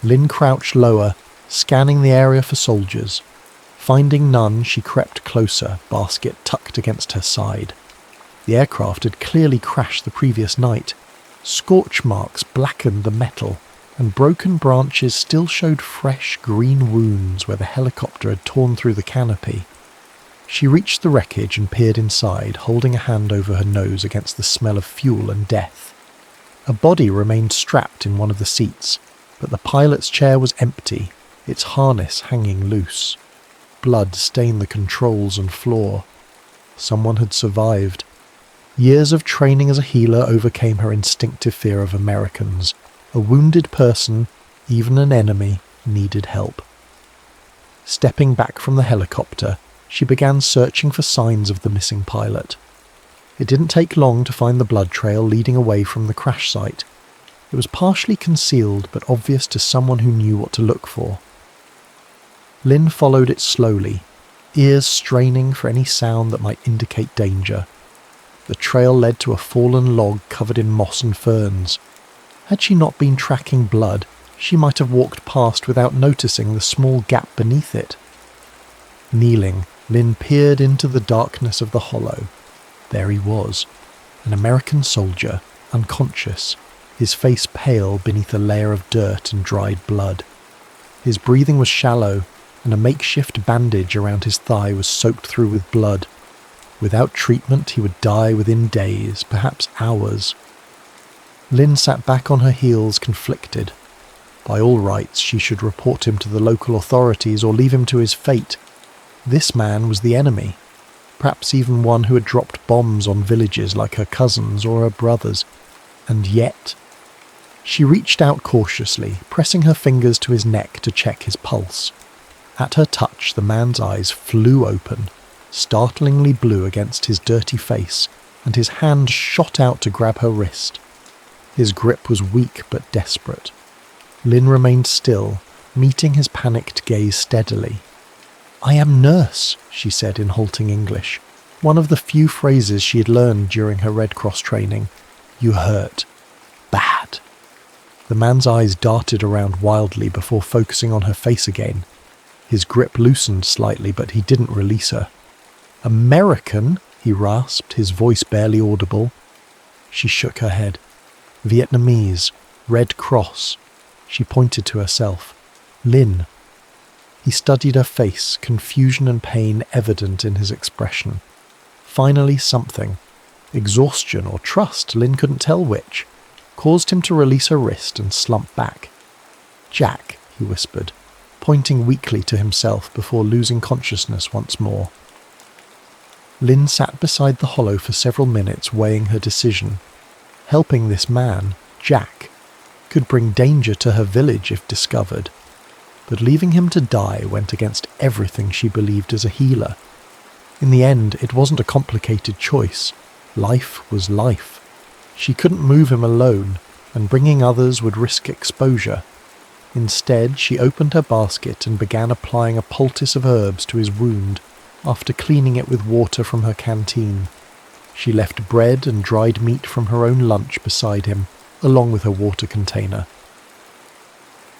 Lin crouched lower, scanning the area for soldiers. Finding none, she crept closer, basket tucked against her side. The aircraft had clearly crashed the previous night. Scorch marks blackened the metal, and broken branches still showed fresh green wounds where the helicopter had torn through the canopy. She reached the wreckage and peered inside, holding a hand over her nose against the smell of fuel and death. A body remained strapped in one of the seats, but the pilot's chair was empty, its harness hanging loose. Blood stained the controls and floor. Someone had survived. Years of training as a healer overcame her instinctive fear of Americans. A wounded person, even an enemy, needed help. Stepping back from the helicopter, she began searching for signs of the missing pilot. It didn't take long to find the blood trail leading away from the crash site. It was partially concealed but obvious to someone who knew what to look for. Lynn followed it slowly, ears straining for any sound that might indicate danger. The trail led to a fallen log covered in moss and ferns. Had she not been tracking blood, she might have walked past without noticing the small gap beneath it. Kneeling, Lynn peered into the darkness of the hollow. There he was, an American soldier, unconscious, his face pale beneath a layer of dirt and dried blood. His breathing was shallow, and a makeshift bandage around his thigh was soaked through with blood. Without treatment, he would die within days, perhaps hours. Lynn sat back on her heels, conflicted. By all rights, she should report him to the local authorities or leave him to his fate. This man was the enemy, perhaps even one who had dropped bombs on villages like her cousins or her brothers. And yet, she reached out cautiously, pressing her fingers to his neck to check his pulse. At her touch, the man's eyes flew open, startlingly blue against his dirty face, and his hand shot out to grab her wrist. His grip was weak but desperate. Lynn remained still, meeting his panicked gaze steadily. "I am nurse," she said in halting English, one of the few phrases she had learned during her Red Cross training. "You hurt. Bad." The man's eyes darted around wildly before focusing on her face again. His grip loosened slightly, but he didn't release her. "American?" he rasped, his voice barely audible. She shook her head. "Vietnamese. Red Cross." She pointed to herself. "Lynn." He studied her face, confusion and pain evident in his expression. Finally something, exhaustion or trust, Lynn couldn't tell which, caused him to release her wrist and slump back. "Jack," he whispered, pointing weakly to himself before losing consciousness once more. Lynn sat beside the hollow for several minutes, weighing her decision. Helping this man, Jack, could bring danger to her village if discovered, but leaving him to die went against everything she believed as a healer. In the end, it wasn't a complicated choice. Life was life. She couldn't move him alone, and bringing others would risk exposure. Instead, she opened her basket and began applying a poultice of herbs to his wound, after cleaning it with water from her canteen. She left bread and dried meat from her own lunch beside him, along with her water container.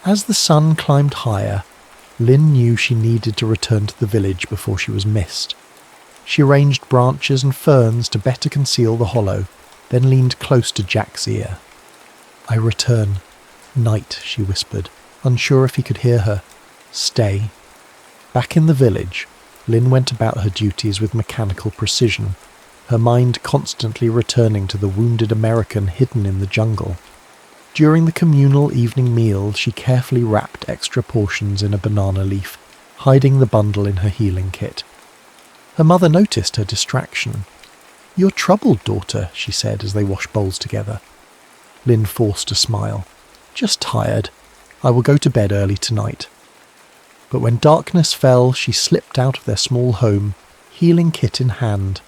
As the sun climbed higher, Lynn knew she needed to return to the village before she was missed. She arranged branches and ferns to better conceal the hollow, then leaned close to Jack's ear. "I return. Night," she whispered, unsure if he could hear her. "Stay." Back in the village, Lynn went about her duties with mechanical precision, her mind constantly returning to the wounded American hidden in the jungle. During the communal evening meal, she carefully wrapped extra portions in a banana leaf, hiding the bundle in her healing kit. Her mother noticed her distraction. "You're troubled, daughter," she said as they washed bowls together. Lynn forced a smile. "Just tired. I will go to bed early tonight." But when darkness fell, she slipped out of their small home, healing kit in hand.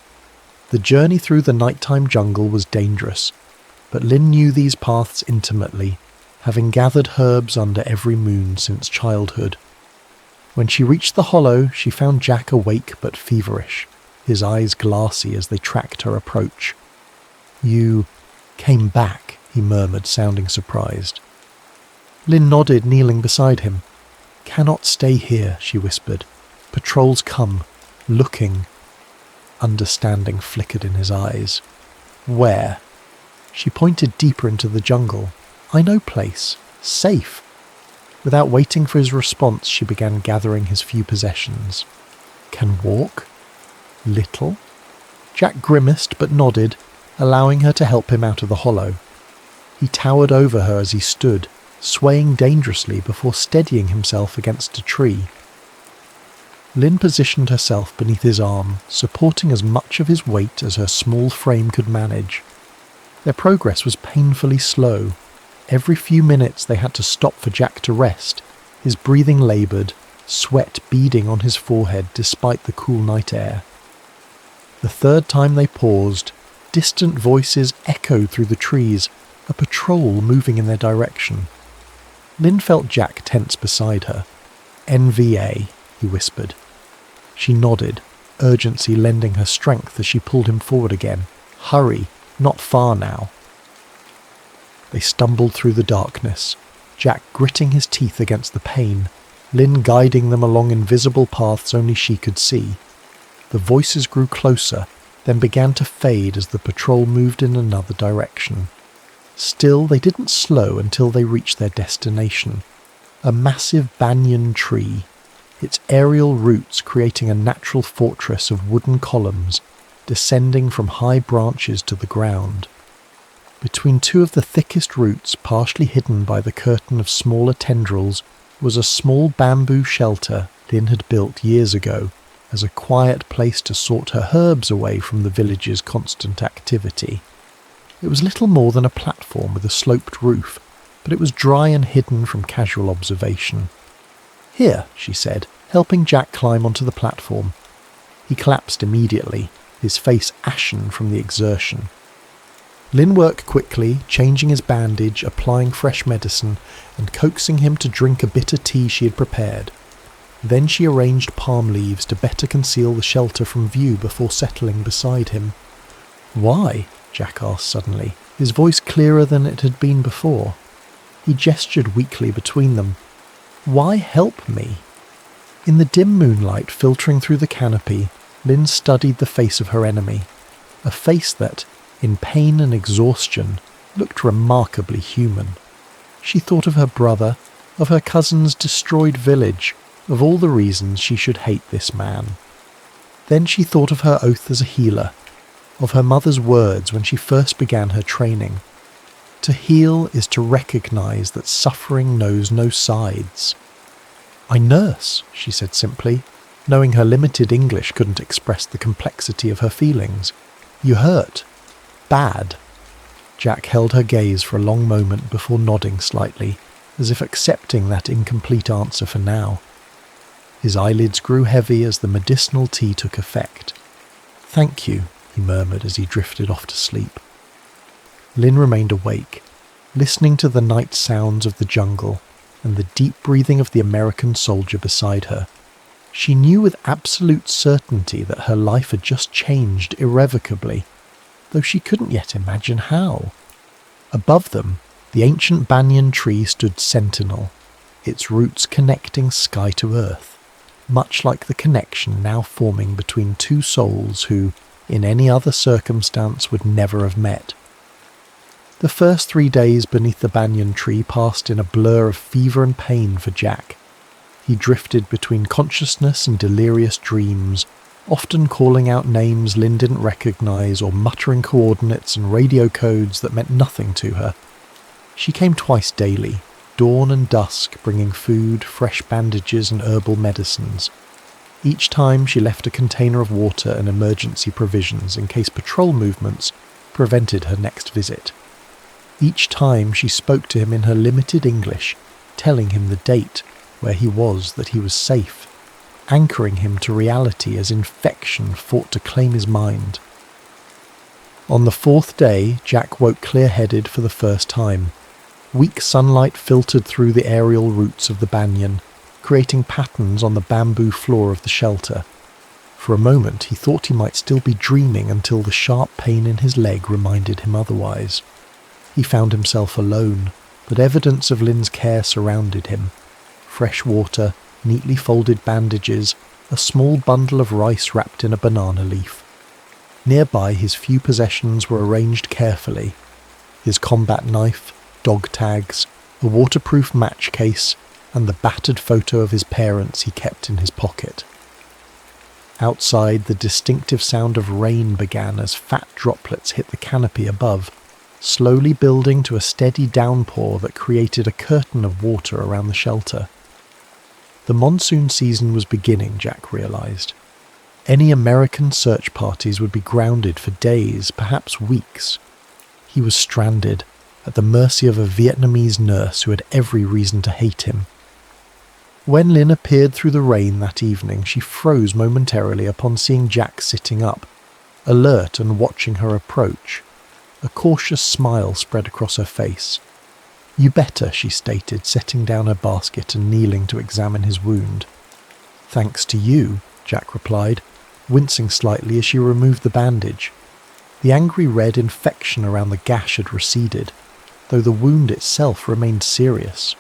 The journey through the nighttime jungle was dangerous, but Lynn knew these paths intimately, having gathered herbs under every moon since childhood. When she reached the hollow, she found Jack awake but feverish, his eyes glassy as they tracked her approach. "You came back," he murmured, sounding surprised. Lynn nodded, kneeling beside him. "Cannot stay here," she whispered. "Patrols come, looking." Understanding flickered in his eyes. "Where?" She pointed deeper into the jungle. "I know place. Safe." Without waiting for his response, she began gathering his few possessions. "Can walk? Little?" Jack grimaced but nodded, allowing her to help him out of the hollow. He towered over her as he stood, swaying dangerously before steadying himself against a tree. Lynn positioned herself beneath his arm, supporting as much of his weight as her small frame could manage. Their progress was painfully slow. Every few minutes they had to stop for Jack to rest, his breathing laboured, sweat beading on his forehead despite the cool night air. The third time they paused, distant voices echoed through the trees, a patrol moving in their direction. Lynn felt Jack tense beside her. "NVA," he whispered. She nodded, urgency lending her strength as she pulled him forward again. "Hurry, not far now." They stumbled through the darkness, Jack gritting his teeth against the pain, Lynn guiding them along invisible paths only she could see. The voices grew closer, then began to fade as the patrol moved in another direction. Still, they didn't slow until they reached their destination. A massive banyan tree, its aerial roots creating a natural fortress of wooden columns, descending from high branches to the ground. Between two of the thickest roots, partially hidden by the curtain of smaller tendrils, was a small bamboo shelter Lynn had built years ago as a quiet place to sort her herbs away from the village's constant activity. It was little more than a platform with a sloped roof, but it was dry and hidden from casual observation. "Here," she said, helping Jack climb onto the platform. He collapsed immediately, his face ashen from the exertion. Lynn worked quickly, changing his bandage, applying fresh medicine, and coaxing him to drink a bitter tea she had prepared. Then she arranged palm leaves to better conceal the shelter from view before settling beside him. "Why?" Jack asked suddenly, his voice clearer than it had been before. He gestured weakly between them. "Why help me?" In the dim moonlight filtering through the canopy, Lynn studied the face of her enemy, a face that, in pain and exhaustion, looked remarkably human. She thought of her brother, of her cousin's destroyed village, of all the reasons she should hate this man. Then she thought of her oath as a healer, of her mother's words when she first began her training. To heal is to recognize that suffering knows no sides. "I nurse," she said simply, knowing her limited English couldn't express the complexity of her feelings. "You hurt. Bad." Jack held her gaze for a long moment before nodding slightly, as if accepting that incomplete answer for now. His eyelids grew heavy as the medicinal tea took effect. "Thank you," he murmured as he drifted off to sleep. Lynn remained awake, listening to the night sounds of the jungle and the deep breathing of the American soldier beside her. She knew with absolute certainty that her life had just changed irrevocably, though she couldn't yet imagine how. Above them, the ancient banyan tree stood sentinel, its roots connecting sky to earth, much like the connection now forming between two souls who, in any other circumstance, would never have met. The first 3 days beneath the banyan tree passed in a blur of fever and pain for Jack. He drifted between consciousness and delirious dreams, often calling out names Lynn didn't recognize or muttering coordinates and radio codes that meant nothing to her. She came twice daily, dawn and dusk, bringing food, fresh bandages and herbal medicines. Each time she left a container of water and emergency provisions in case patrol movements prevented her next visit. Each time she spoke to him in her limited English, telling him the date, where he was, that he was safe, anchoring him to reality as infection fought to claim his mind. On the 4th day, Jack woke clear-headed for the first time. Weak sunlight filtered through the aerial roots of the banyan, creating patterns on the bamboo floor of the shelter. For a moment he thought he might still be dreaming until the sharp pain in his leg reminded him otherwise. He found himself alone, but evidence of Lynn's care surrounded him. Fresh water, neatly folded bandages, a small bundle of rice wrapped in a banana leaf. Nearby his few possessions were arranged carefully. His combat knife, dog tags, a waterproof match case, and the battered photo of his parents he kept in his pocket. Outside, the distinctive sound of rain began as fat droplets hit the canopy above, slowly building to a steady downpour that created a curtain of water around the shelter. The monsoon season was beginning, Jack realized. Any American search parties would be grounded for days, perhaps weeks. He was stranded, at the mercy of a Vietnamese nurse who had every reason to hate him. When Lynn appeared through the rain that evening, she froze momentarily upon seeing Jack sitting up, alert and watching her approach. A cautious smile spread across her face. "You better," she stated, setting down her basket and kneeling to examine his wound. "Thanks to you," Jack replied, wincing slightly as she removed the bandage. The angry red infection around the gash had receded, though the wound itself remained serious.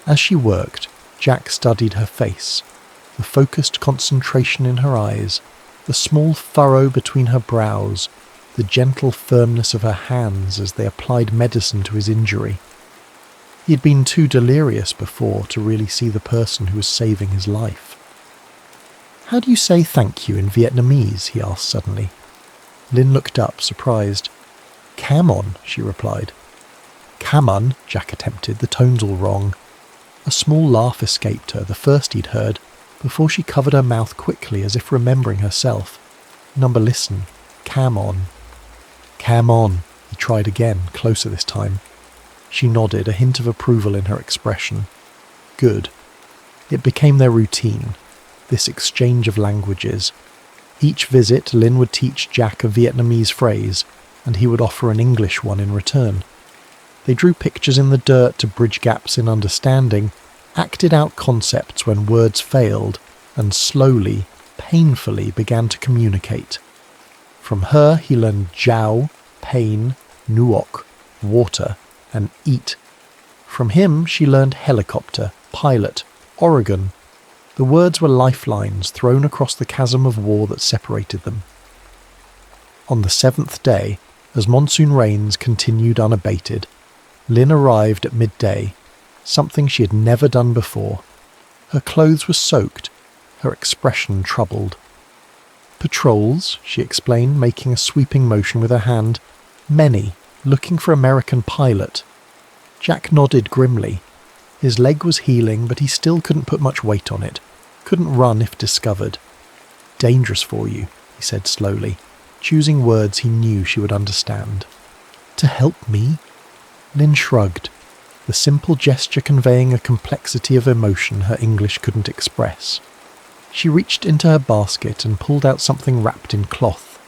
As she worked, Jack studied her face, the focused concentration in her eyes, the small furrow between her brows, the gentle firmness of her hands as they applied medicine to his injury. He had been too delirious before to really see the person who was saving his life. "How do you say thank you in Vietnamese?" he asked suddenly. Lynn looked up, surprised. "Come on," she replied. "Come on," Jack attempted, the tones all wrong. A small laugh escaped her, the first he'd heard, before she covered her mouth quickly as if remembering herself. "Number listen. Come on." "Come on," he tried again, closer this time. She nodded, a hint of approval in her expression. Good. It became their routine, this exchange of languages. Each visit, Lynn would teach Jack a Vietnamese phrase, and he would offer an English one in return. They drew pictures in the dirt to bridge gaps in understanding, acted out concepts when words failed, and slowly, painfully began to communicate. From her he learned jiao, pain, nuok, water, and eat. From him she learned helicopter, pilot, Oregon. The words were lifelines thrown across the chasm of war that separated them. On the 7th day, as monsoon rains continued unabated, Lynn arrived at midday, something she had never done before. Her clothes were soaked, her expression troubled. "Patrols," she explained, making a sweeping motion with her hand. "Many, looking for American pilot." Jack nodded grimly. His leg was healing, but he still couldn't put much weight on it. Couldn't run if discovered. "Dangerous for you," he said slowly, choosing words he knew she would understand. "To help me?" Lynn shrugged, the simple gesture conveying a complexity of emotion her English couldn't express. She reached into her basket and pulled out something wrapped in cloth,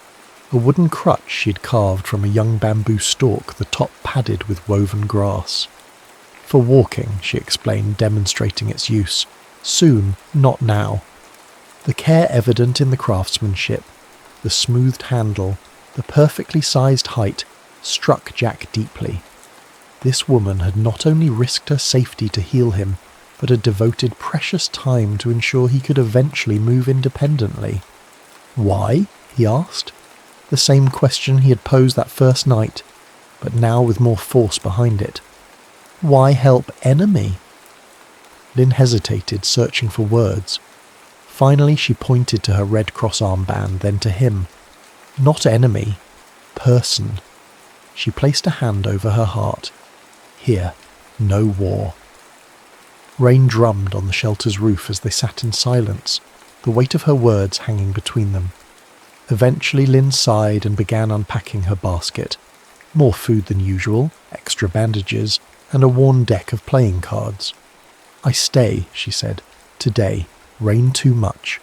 a wooden crutch she'd carved from a young bamboo stalk, the top padded with woven grass. "For walking," she explained, demonstrating its use. "Soon, not now." The care evident in the craftsmanship, the smoothed handle, the perfectly sized height, struck Jack deeply. This woman had not only risked her safety to heal him, but had devoted precious time to ensure he could eventually move independently. "Why?" he asked. The same question he had posed that first night, but now with more force behind it. "Why help enemy?" Lynn hesitated, searching for words. Finally she pointed to her Red Cross armband, then to him. "Not enemy. Person." She placed a hand over her heart. "Here, no war." Rain drummed on the shelter's roof as they sat in silence, the weight of her words hanging between them. Eventually Lynn sighed and began unpacking her basket. More food than usual, extra bandages, and a worn deck of playing cards. "I stay," she said. "Today. Rain too much."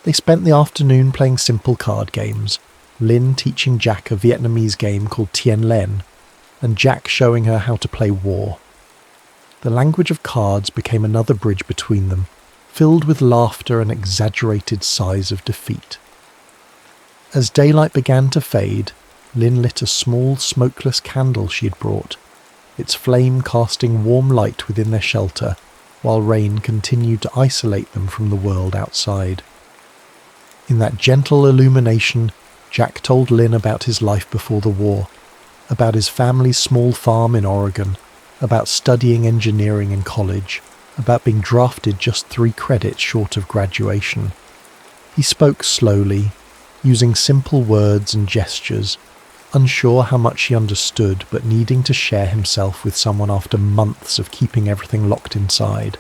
They spent the afternoon playing simple card games, Lynn teaching Jack a Vietnamese game called Tien Len, and Jack showing her how to play war. The language of cards became another bridge between them, filled with laughter and exaggerated sighs of defeat. As daylight began to fade, Lynn lit a small, smokeless candle she had brought, its flame casting warm light within their shelter, while rain continued to isolate them from the world outside. In that gentle illumination, Jack told Lynn about his life before the war, about his family's small farm in Oregon, about studying engineering in college, about being drafted just 3 credits short of graduation. He spoke slowly, using simple words and gestures, unsure how much he understood, but needing to share himself with someone after months of keeping everything locked inside.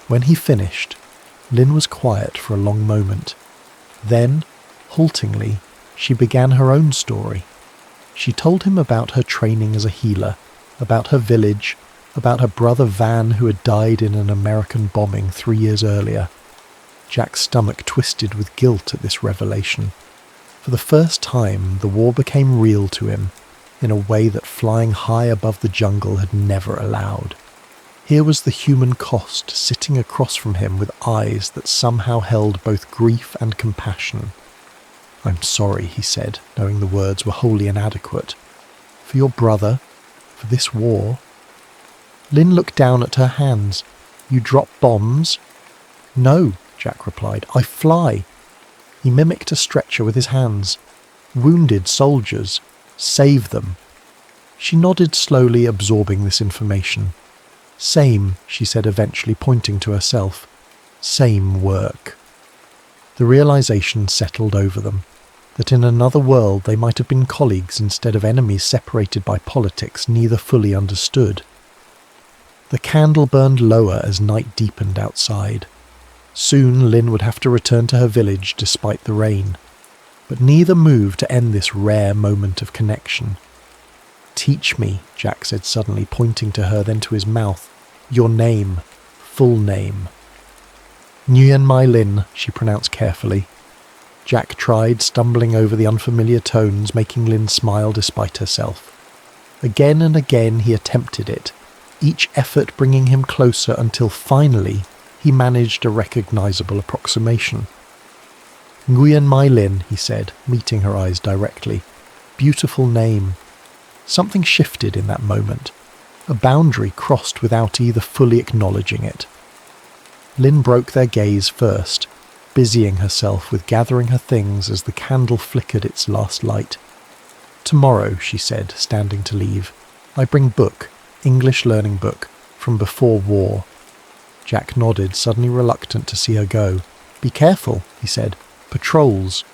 When he finished, Lynn was quiet for a long moment. Then, haltingly, she began her own story. She told him about her training as a healer, about her village, about her brother Van who had died in an American bombing 3 years earlier. Jack's stomach twisted with guilt at this revelation. For the first time, the war became real to him, in a way that flying high above the jungle had never allowed. Here was the human cost sitting across from him with eyes that somehow held both grief and compassion. "I'm sorry," he said, knowing the words were wholly inadequate. "For your brother, for this war." Lynn looked down at her hands. "You drop bombs?" "No," Jack replied. "I fly." He mimicked a stretcher with his hands. "Wounded soldiers. Save them." She nodded slowly, absorbing this information. "Same," she said eventually, pointing to herself. "Same work." The realization settled over them, that in another world they might have been colleagues instead of enemies separated by politics neither fully understood. The candle burned lower as night deepened outside. Soon Lynn would have to return to her village despite the rain, but neither moved to end this rare moment of connection. "Teach me," Jack said suddenly, pointing to her, then to his mouth. "Your name, full name." "Nguyen Mai Lin," she pronounced carefully. Jack tried, stumbling over the unfamiliar tones, making Lynn smile despite herself. Again and again he attempted it, each effort bringing him closer until finally he managed a recognizable approximation. "Nguyen Mai Lin," he said, meeting her eyes directly. "Beautiful name." Something shifted in that moment. A boundary crossed without either fully acknowledging it. Lynn broke their gaze first, busying herself with gathering her things as the candle flickered its last light. "Tomorrow," she said, standing to leave, "I bring book, English learning book, from before war." Jack nodded, suddenly reluctant to see her go. "Be careful," he said. "Patrols."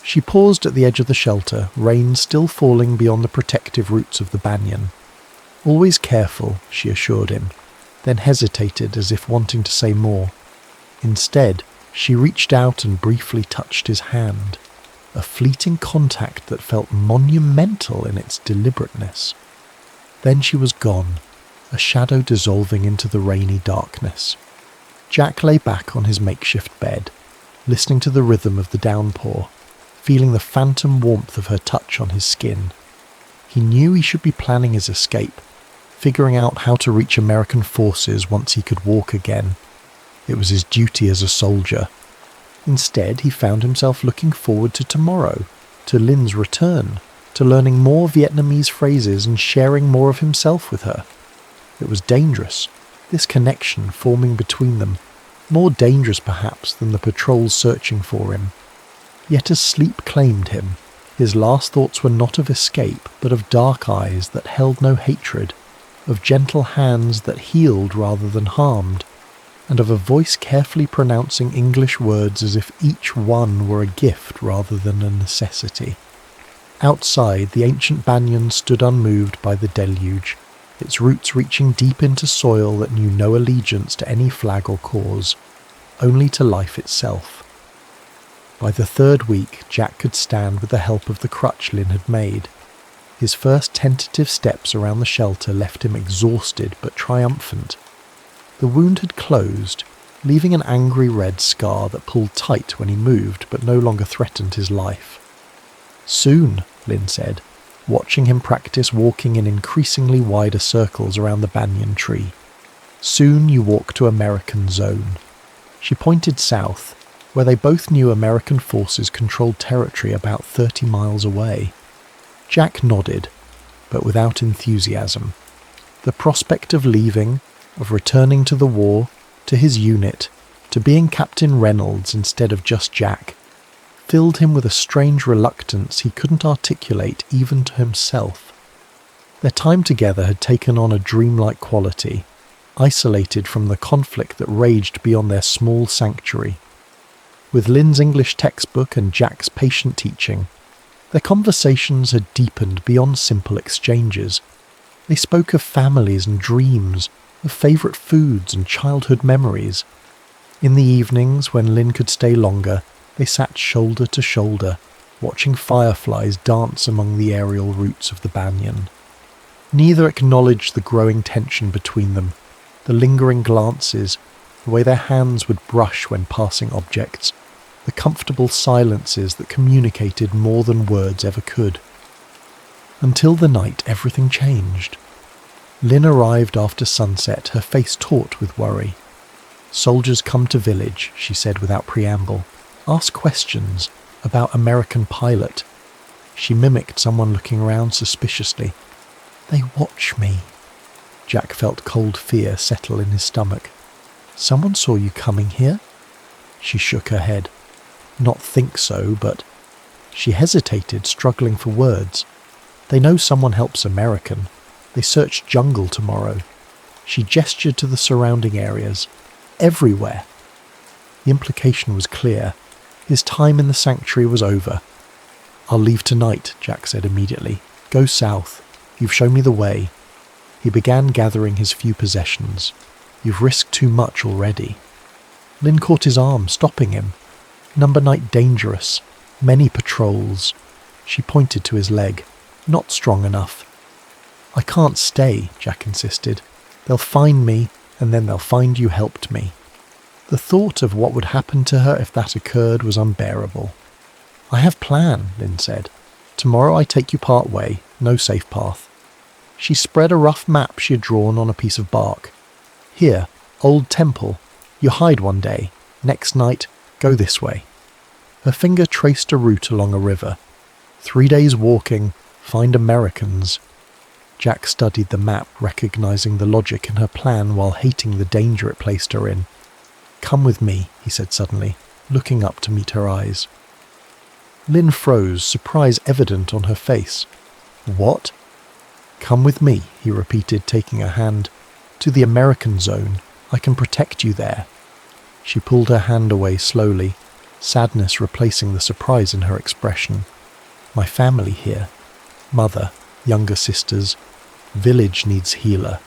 She paused at the edge of the shelter, rain still falling beyond the protective roots of the banyan. "Always careful," she assured him, then hesitated as if wanting to say more. Instead, she reached out and briefly touched his hand, a fleeting contact that felt monumental in its deliberateness. Then she was gone, a shadow dissolving into the rainy darkness. Jack lay back on his makeshift bed, listening to the rhythm of the downpour, feeling the phantom warmth of her touch on his skin. He knew he should be planning his escape, figuring out how to reach American forces once he could walk again. It was his duty as a soldier. Instead, he found himself looking forward to tomorrow, to Lynn's return, to learning more Vietnamese phrases and sharing more of himself with her. It was dangerous, this connection forming between them, more dangerous perhaps than the patrols searching for him. Yet as sleep claimed him, his last thoughts were not of escape, but of dark eyes that held no hatred, of gentle hands that healed rather than harmed, and of a voice carefully pronouncing English words as if each one were a gift rather than a necessity. Outside, the ancient banyan stood unmoved by the deluge, its roots reaching deep into soil that knew no allegiance to any flag or cause, only to life itself. By the third week, Jack could stand with the help of the crutch Lynn had made. His first tentative steps around the shelter left him exhausted but triumphant. The wound had closed, leaving an angry red scar that pulled tight when he moved but no longer threatened his life. "Soon," Lynn said, watching him practice walking in increasingly wider circles around the banyan tree. "Soon you walk to American zone." She pointed south, where they both knew American forces controlled territory about 30 miles away. Jack nodded, but without enthusiasm. The prospect of leaving, of returning to the war, to his unit, to being Captain Reynolds instead of just Jack, filled him with a strange reluctance he couldn't articulate even to himself. Their time together had taken on a dreamlike quality, isolated from the conflict that raged beyond their small sanctuary. With Lynn's English textbook and Jack's patient teaching, their conversations had deepened beyond simple exchanges. They spoke of families and dreams, of favourite foods and childhood memories. In the evenings, when Lynn could stay longer, they sat shoulder to shoulder, watching fireflies dance among the aerial roots of the banyan. Neither acknowledged the growing tension between them, the lingering glances, the way their hands would brush when passing objects, the comfortable silences that communicated more than words ever could. Until the night everything changed. Lynn arrived after sunset, her face taut with worry. "Soldiers come to village," she said without preamble. "Ask questions about American pilot." She mimicked someone looking around suspiciously. "They watch me." Jack felt cold fear settle in his stomach. "Someone saw you coming here?" She shook her head. "Not think so, but..." She hesitated, struggling for words. "They know someone helps American. They search jungle tomorrow." She gestured to the surrounding areas. Everywhere. The implication was clear. His time in the sanctuary was over. "I'll leave tonight," Jack said immediately. "Go south. You've shown me the way." He began gathering his few possessions. "You've risked too much already." Lynn caught his arm, stopping him. "Number night dangerous. Many patrols." She pointed to his leg. "Not strong enough." "I can't stay," Jack insisted. "They'll find me, and then they'll find you helped me." The thought of what would happen to her if that occurred was unbearable. "I have plan," Lynn said. "Tomorrow I take you part way, no safe path." She spread a rough map she had drawn on a piece of bark. "Here, old temple. You hide one day. Next night, go this way." Her finger traced a route along a river. 3 days walking, find Americans. Jack studied the map, recognizing the logic in her plan while hating the danger it placed her in. "Come with me," he said suddenly, looking up to meet her eyes. Lynn froze, surprise evident on her face. "What?" "Come with me," he repeated, taking her hand. "To the American zone. I can protect you there." She pulled her hand away slowly, sadness replacing the surprise in her expression. "My family here. Mother, younger sisters. Village needs healer."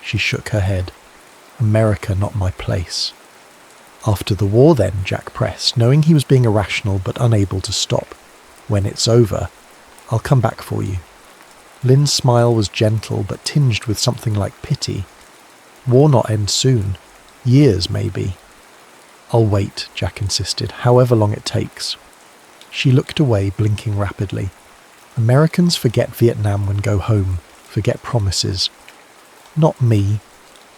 She shook her head. "America not my place." "After the war then," Jack pressed, knowing he was being irrational but unable to stop. "When it's over, I'll come back for you." Lynn's smile was gentle but tinged with something like pity. "War not end soon. Years, maybe." "I'll wait," Jack insisted, "however long it takes." She looked away, blinking rapidly. Americans forget Vietnam when go home, forget promises. "Not me."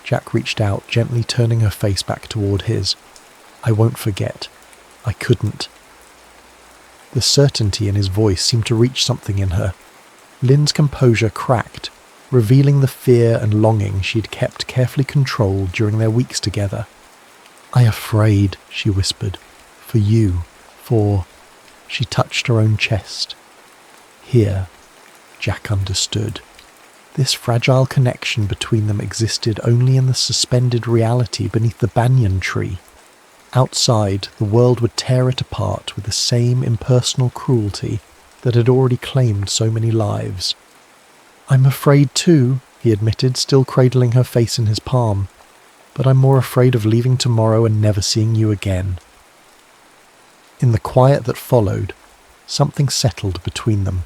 Jack reached out, gently turning her face back toward his. "I won't forget. I couldn't." The certainty in his voice seemed to reach something in her. Lynn's composure cracked, revealing the fear and longing she had kept carefully controlled during their weeks together. "I afraid," she whispered. "For you. For..." She touched her own chest. Here. Jack understood. This fragile connection between them existed only in the suspended reality beneath the banyan tree. Outside, the world would tear it apart with the same impersonal cruelty that had already claimed so many lives. "I'm afraid too," he admitted, still cradling her face in his palm. "But I'm more afraid of leaving tomorrow and never seeing you again." In the quiet that followed, something settled between them,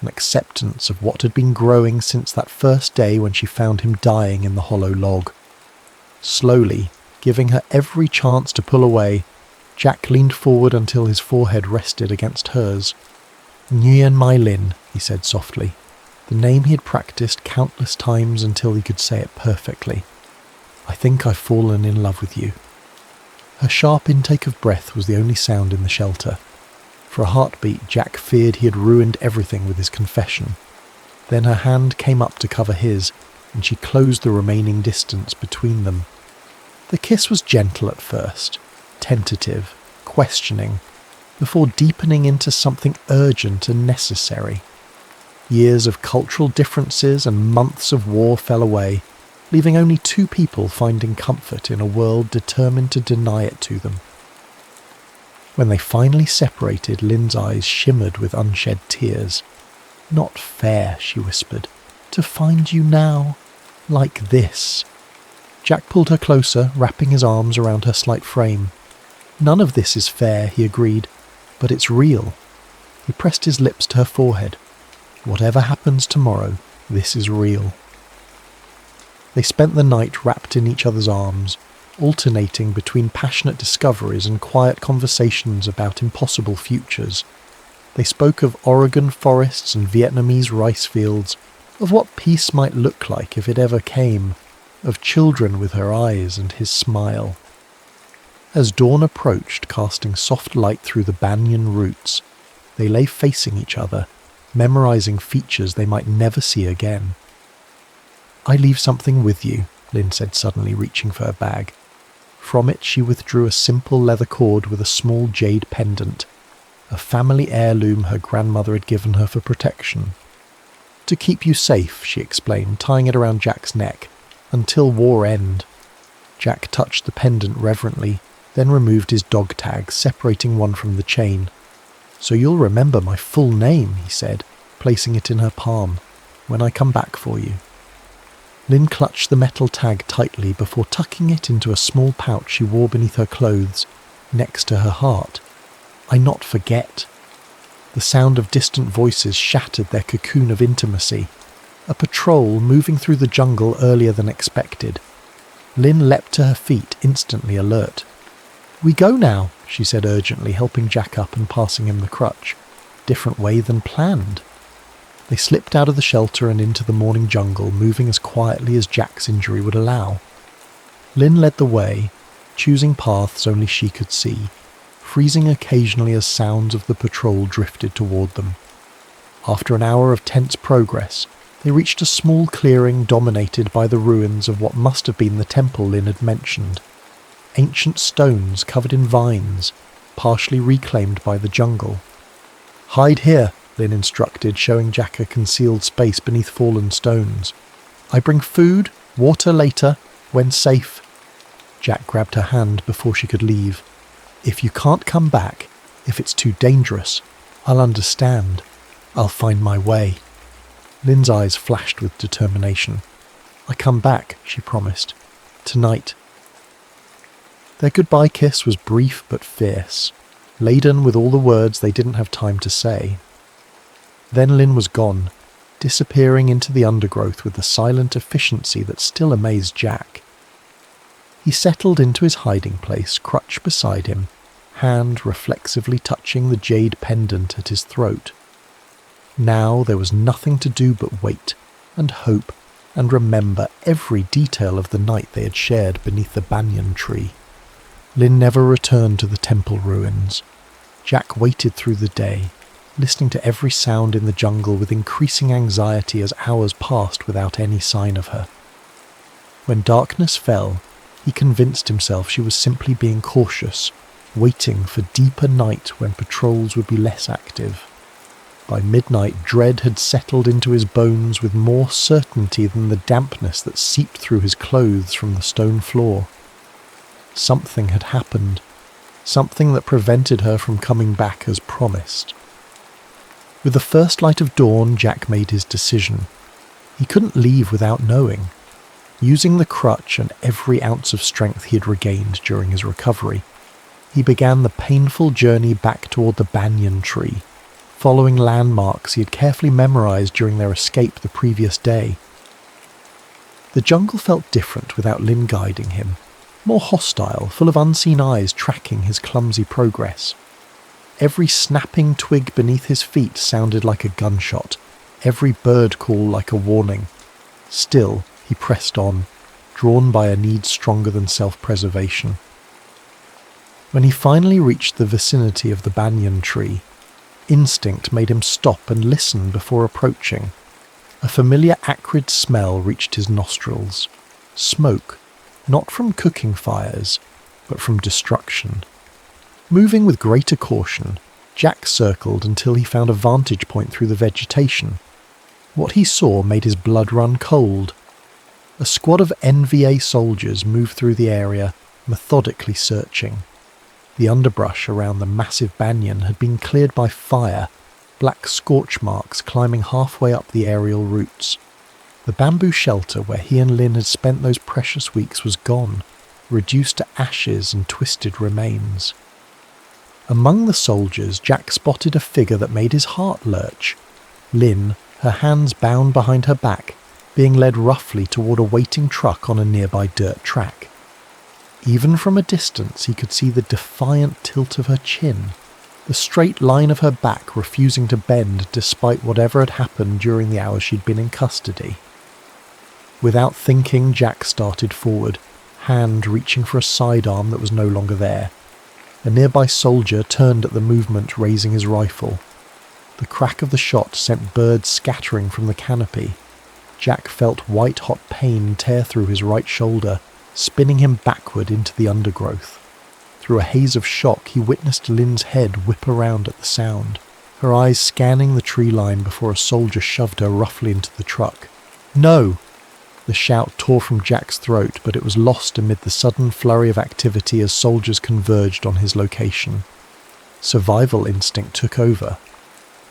an acceptance of what had been growing since that first day when she found him dying in the hollow log. Slowly, giving her every chance to pull away, Jack leaned forward until his forehead rested against hers. "Nguyen Mai Lin," he said softly, the name he had practiced countless times until he could say it perfectly. "I think I've fallen in love with you." Her sharp intake of breath was the only sound in the shelter. For a heartbeat, Jack feared he had ruined everything with his confession. Then her hand came up to cover his, and she closed the remaining distance between them. The kiss was gentle at first, tentative, questioning, before deepening into something urgent and necessary. Years of cultural differences and months of war fell away, leaving only two people finding comfort in a world determined to deny it to them. When they finally separated, Lynn's eyes shimmered with unshed tears. "Not fair," she whispered, "to find you now, like this." Jack pulled her closer, wrapping his arms around her slight frame. "None of this is fair," he agreed, "but it's real." He pressed his lips to her forehead. "Whatever happens tomorrow, This is real. They spent the night wrapped in each other's arms, alternating between passionate discoveries and quiet conversations about impossible futures. They spoke of Oregon forests and Vietnamese rice fields, of what peace might look like if it ever came, of children with her eyes and his smile. As dawn approached, casting soft light through the banyan roots, they lay facing each other, memorizing features they might never see again. "I leave something with you," Lynn said suddenly, reaching for her bag. From it she withdrew a simple leather cord with a small jade pendant, a family heirloom her grandmother had given her for protection. "To keep you safe," she explained, tying it around Jack's neck, "until war end." Jack touched the pendant reverently, then removed his dog tag, separating one from the chain. "So you'll remember my full name," he said, placing it in her palm, "when I come back for you." Lynn clutched the metal tag tightly before tucking it into a small pouch she wore beneath her clothes, next to her heart. "I not forget." The sound of distant voices shattered their cocoon of intimacy. A patrol moving through the jungle earlier than expected. Lynn leapt to her feet, instantly alert. "We go now," she said urgently, helping Jack up and passing him the crutch. "Different way than planned." They slipped out of the shelter and into the morning jungle, moving as quietly as Jack's injury would allow. Lynn led the way, choosing paths only she could see, freezing occasionally as sounds of the patrol drifted toward them. After an hour of tense progress, they reached a small clearing dominated by the ruins of what must have been the temple Lynn had mentioned. Ancient stones covered in vines, partially reclaimed by the jungle. "Hide here," Lynn instructed, showing Jack a concealed space beneath fallen stones. "I bring food, water later, when safe." Jack grabbed her hand before she could leave. "If you can't come back, if it's too dangerous, I'll understand. I'll find my way." Lynn's eyes flashed with determination. "I come back," she promised. "Tonight." Their goodbye kiss was brief but fierce, laden with all the words they didn't have time to say. Then Lynn was gone, disappearing into the undergrowth with the silent efficiency that still amazed Jack. He settled into his hiding place, crutch beside him, hand reflexively touching the jade pendant at his throat. Now there was nothing to do but wait, and hope, and remember every detail of the night they had shared beneath the banyan tree. Lynn never returned to the temple ruins. Jack waited through the day, listening to every sound in the jungle with increasing anxiety as hours passed without any sign of her. When darkness fell, he convinced himself she was simply being cautious, waiting for deeper night when patrols would be less active. By midnight, dread had settled into his bones with more certainty than the dampness that seeped through his clothes from the stone floor. Something had happened, something that prevented her from coming back as promised. With the first light of dawn, Jack made his decision. He couldn't leave without knowing. Using the crutch and every ounce of strength he had regained during his recovery, he began the painful journey back toward the banyan tree, following landmarks he had carefully memorized during their escape the previous day. The jungle felt different without Lynn guiding him, more hostile, full of unseen eyes tracking his clumsy progress. Every snapping twig beneath his feet sounded like a gunshot, every bird call like a warning. Still, he pressed on, drawn by a need stronger than self-preservation. When he finally reached the vicinity of the banyan tree, instinct made him stop and listen before approaching. A familiar acrid smell reached his nostrils. Smoke, not from cooking fires, but from destruction. Moving with greater caution, Jack circled until he found a vantage point through the vegetation. What he saw made his blood run cold. A squad of NVA soldiers moved through the area, methodically searching. The underbrush around the massive banyan had been cleared by fire, black scorch marks climbing halfway up the aerial roots. The bamboo shelter where he and Lynn had spent those precious weeks was gone, reduced to ashes and twisted remains. Among the soldiers, Jack spotted a figure that made his heart lurch. Lynn, her hands bound behind her back, being led roughly toward a waiting truck on a nearby dirt track. Even from a distance he could see the defiant tilt of her chin, the straight line of her back refusing to bend despite whatever had happened during the hours she'd been in custody. Without thinking, Jack started forward, hand reaching for a sidearm that was no longer there. A nearby soldier turned at the movement, raising his rifle. The crack of the shot sent birds scattering from the canopy. Jack felt white-hot pain tear through his right shoulder, spinning him backward into the undergrowth. Through a haze of shock, he witnessed Lynn's head whip around at the sound, her eyes scanning the tree line before a soldier shoved her roughly into the truck. "No!" The shout tore from Jack's throat, but it was lost amid the sudden flurry of activity as soldiers converged on his location. Survival instinct took over.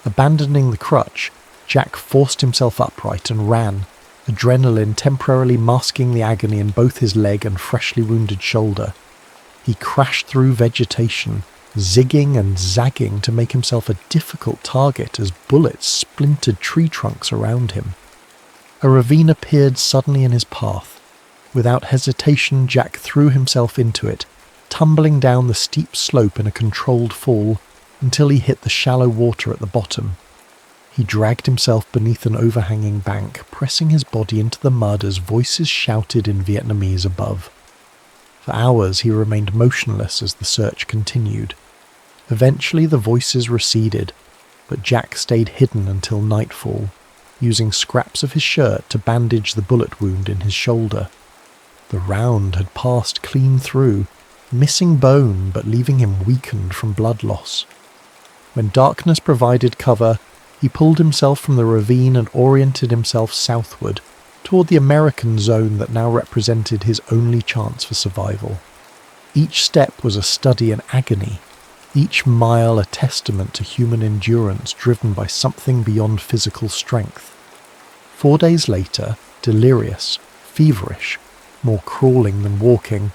Abandoning the crutch, Jack forced himself upright and ran, adrenaline temporarily masking the agony in both his leg and freshly wounded shoulder. He crashed through vegetation, zigging and zagging to make himself a difficult target as bullets splintered tree trunks around him. A ravine appeared suddenly in his path. Without hesitation, Jack threw himself into it, tumbling down the steep slope in a controlled fall until he hit the shallow water at the bottom. He dragged himself beneath an overhanging bank, pressing his body into the mud as voices shouted in Vietnamese above. For hours he remained motionless as the search continued. Eventually the voices receded, but Jack stayed hidden until nightfall, using scraps of his shirt to bandage the bullet wound in his shoulder. The round had passed clean through, missing bone but leaving him weakened from blood loss. When darkness provided cover, he pulled himself from the ravine and oriented himself southward, toward the American zone that now represented his only chance for survival. Each step was a study in agony, each mile a testament to human endurance driven by something beyond physical strength. 4 days later, delirious, feverish, more crawling than walking,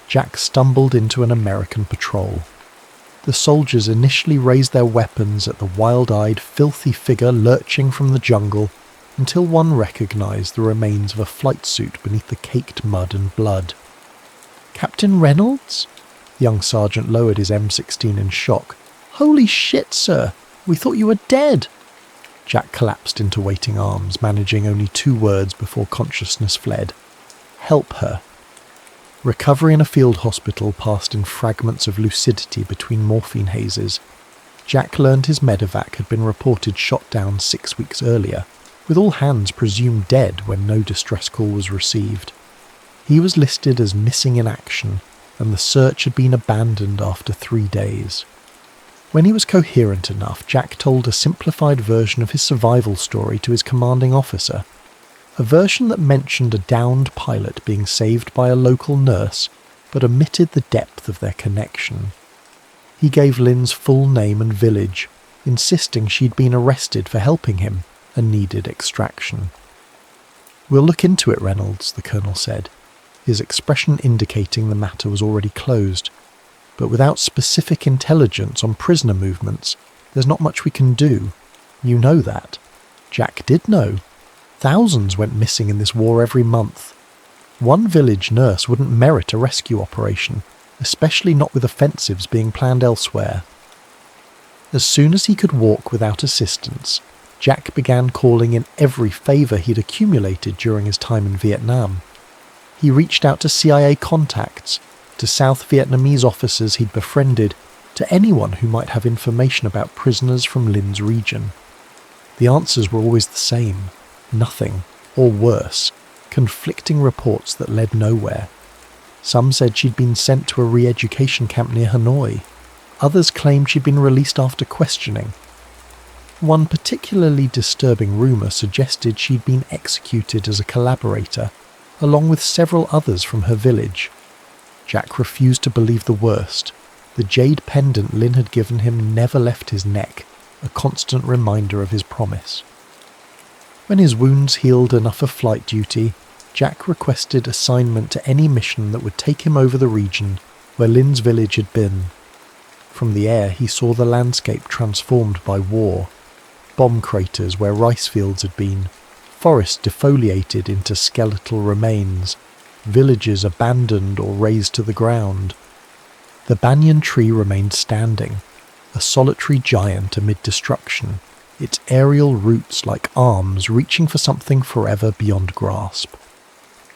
Jack stumbled into an American patrol. The soldiers initially raised their weapons at the wild-eyed, filthy figure lurching from the jungle until one recognized the remains of a flight suit beneath the caked mud and blood. "Captain Reynolds?" The young sergeant lowered his M16 in shock. "Holy shit, sir! We thought you were dead!" Jack collapsed into waiting arms, managing only 2 words before consciousness fled. "Help her." Recovery in a field hospital passed in fragments of lucidity between morphine hazes. Jack learned his medevac had been reported shot down 6 weeks earlier, with all hands presumed dead when no distress call was received. He was listed as missing in action, and the search had been abandoned after 3 days. When he was coherent enough, Jack told a simplified version of his survival story to his commanding officer, a version that mentioned a downed pilot being saved by a local nurse, but omitted the depth of their connection. He gave Lynn's full name and village, insisting she'd been arrested for helping him and needed extraction. "We'll look into it, Reynolds," the colonel said, his expression indicating the matter was already closed. "But without specific intelligence on prisoner movements, there's not much we can do. You know that." Jack did know. Thousands went missing in this war every month. One village nurse wouldn't merit a rescue operation, especially not with offensives being planned elsewhere. As soon as he could walk without assistance, Jack began calling in every favour he'd accumulated during his time in Vietnam. He reached out to CIA contacts, to South Vietnamese officers he'd befriended, to anyone who might have information about prisoners from Lynn's region. The answers were always the same: nothing, or worse, conflicting reports that led nowhere. Some said she'd been sent to a re-education camp near Hanoi. Others claimed she'd been released after questioning. One particularly disturbing rumour suggested she'd been executed as a collaborator, along with several others from her village. Jack refused to believe the worst. The jade pendant Lynn had given him never left his neck, a constant reminder of his promise. When his wounds healed enough for flight duty, Jack requested assignment to any mission that would take him over the region where Lynn's village had been. From the air he saw the landscape transformed by war. bomb craters where rice fields had been, forests defoliated into skeletal remains, villages abandoned or razed to the ground. The banyan tree remained standing, a solitary giant amid destruction, its aerial roots like arms reaching for something forever beyond grasp.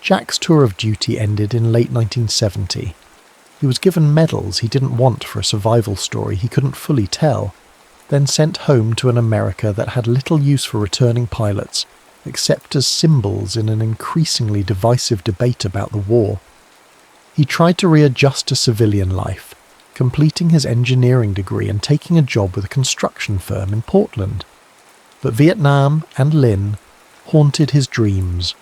Jack's tour of duty ended in late 1970. He was given medals he didn't want for a survival story he couldn't fully tell, then sent home to an America that had little use for returning pilots, except as symbols in an increasingly divisive debate about the war. He tried to readjust to civilian life, completing his engineering degree and taking a job with a construction firm in Portland. But Vietnam and Lynn haunted his dreams.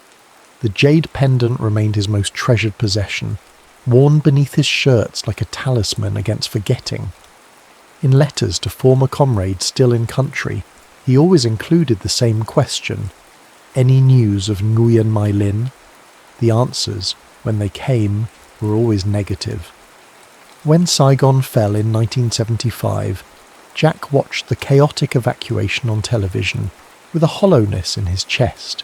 The jade pendant remained his most treasured possession, worn beneath his shirts like a talisman against forgetting. In letters to former comrades still in country, he always included the same question: any news of Nguyen Mai Linh? The answers, when they came, were always negative. When Saigon fell in 1975, Jack watched the chaotic evacuation on television with a hollowness in his chest.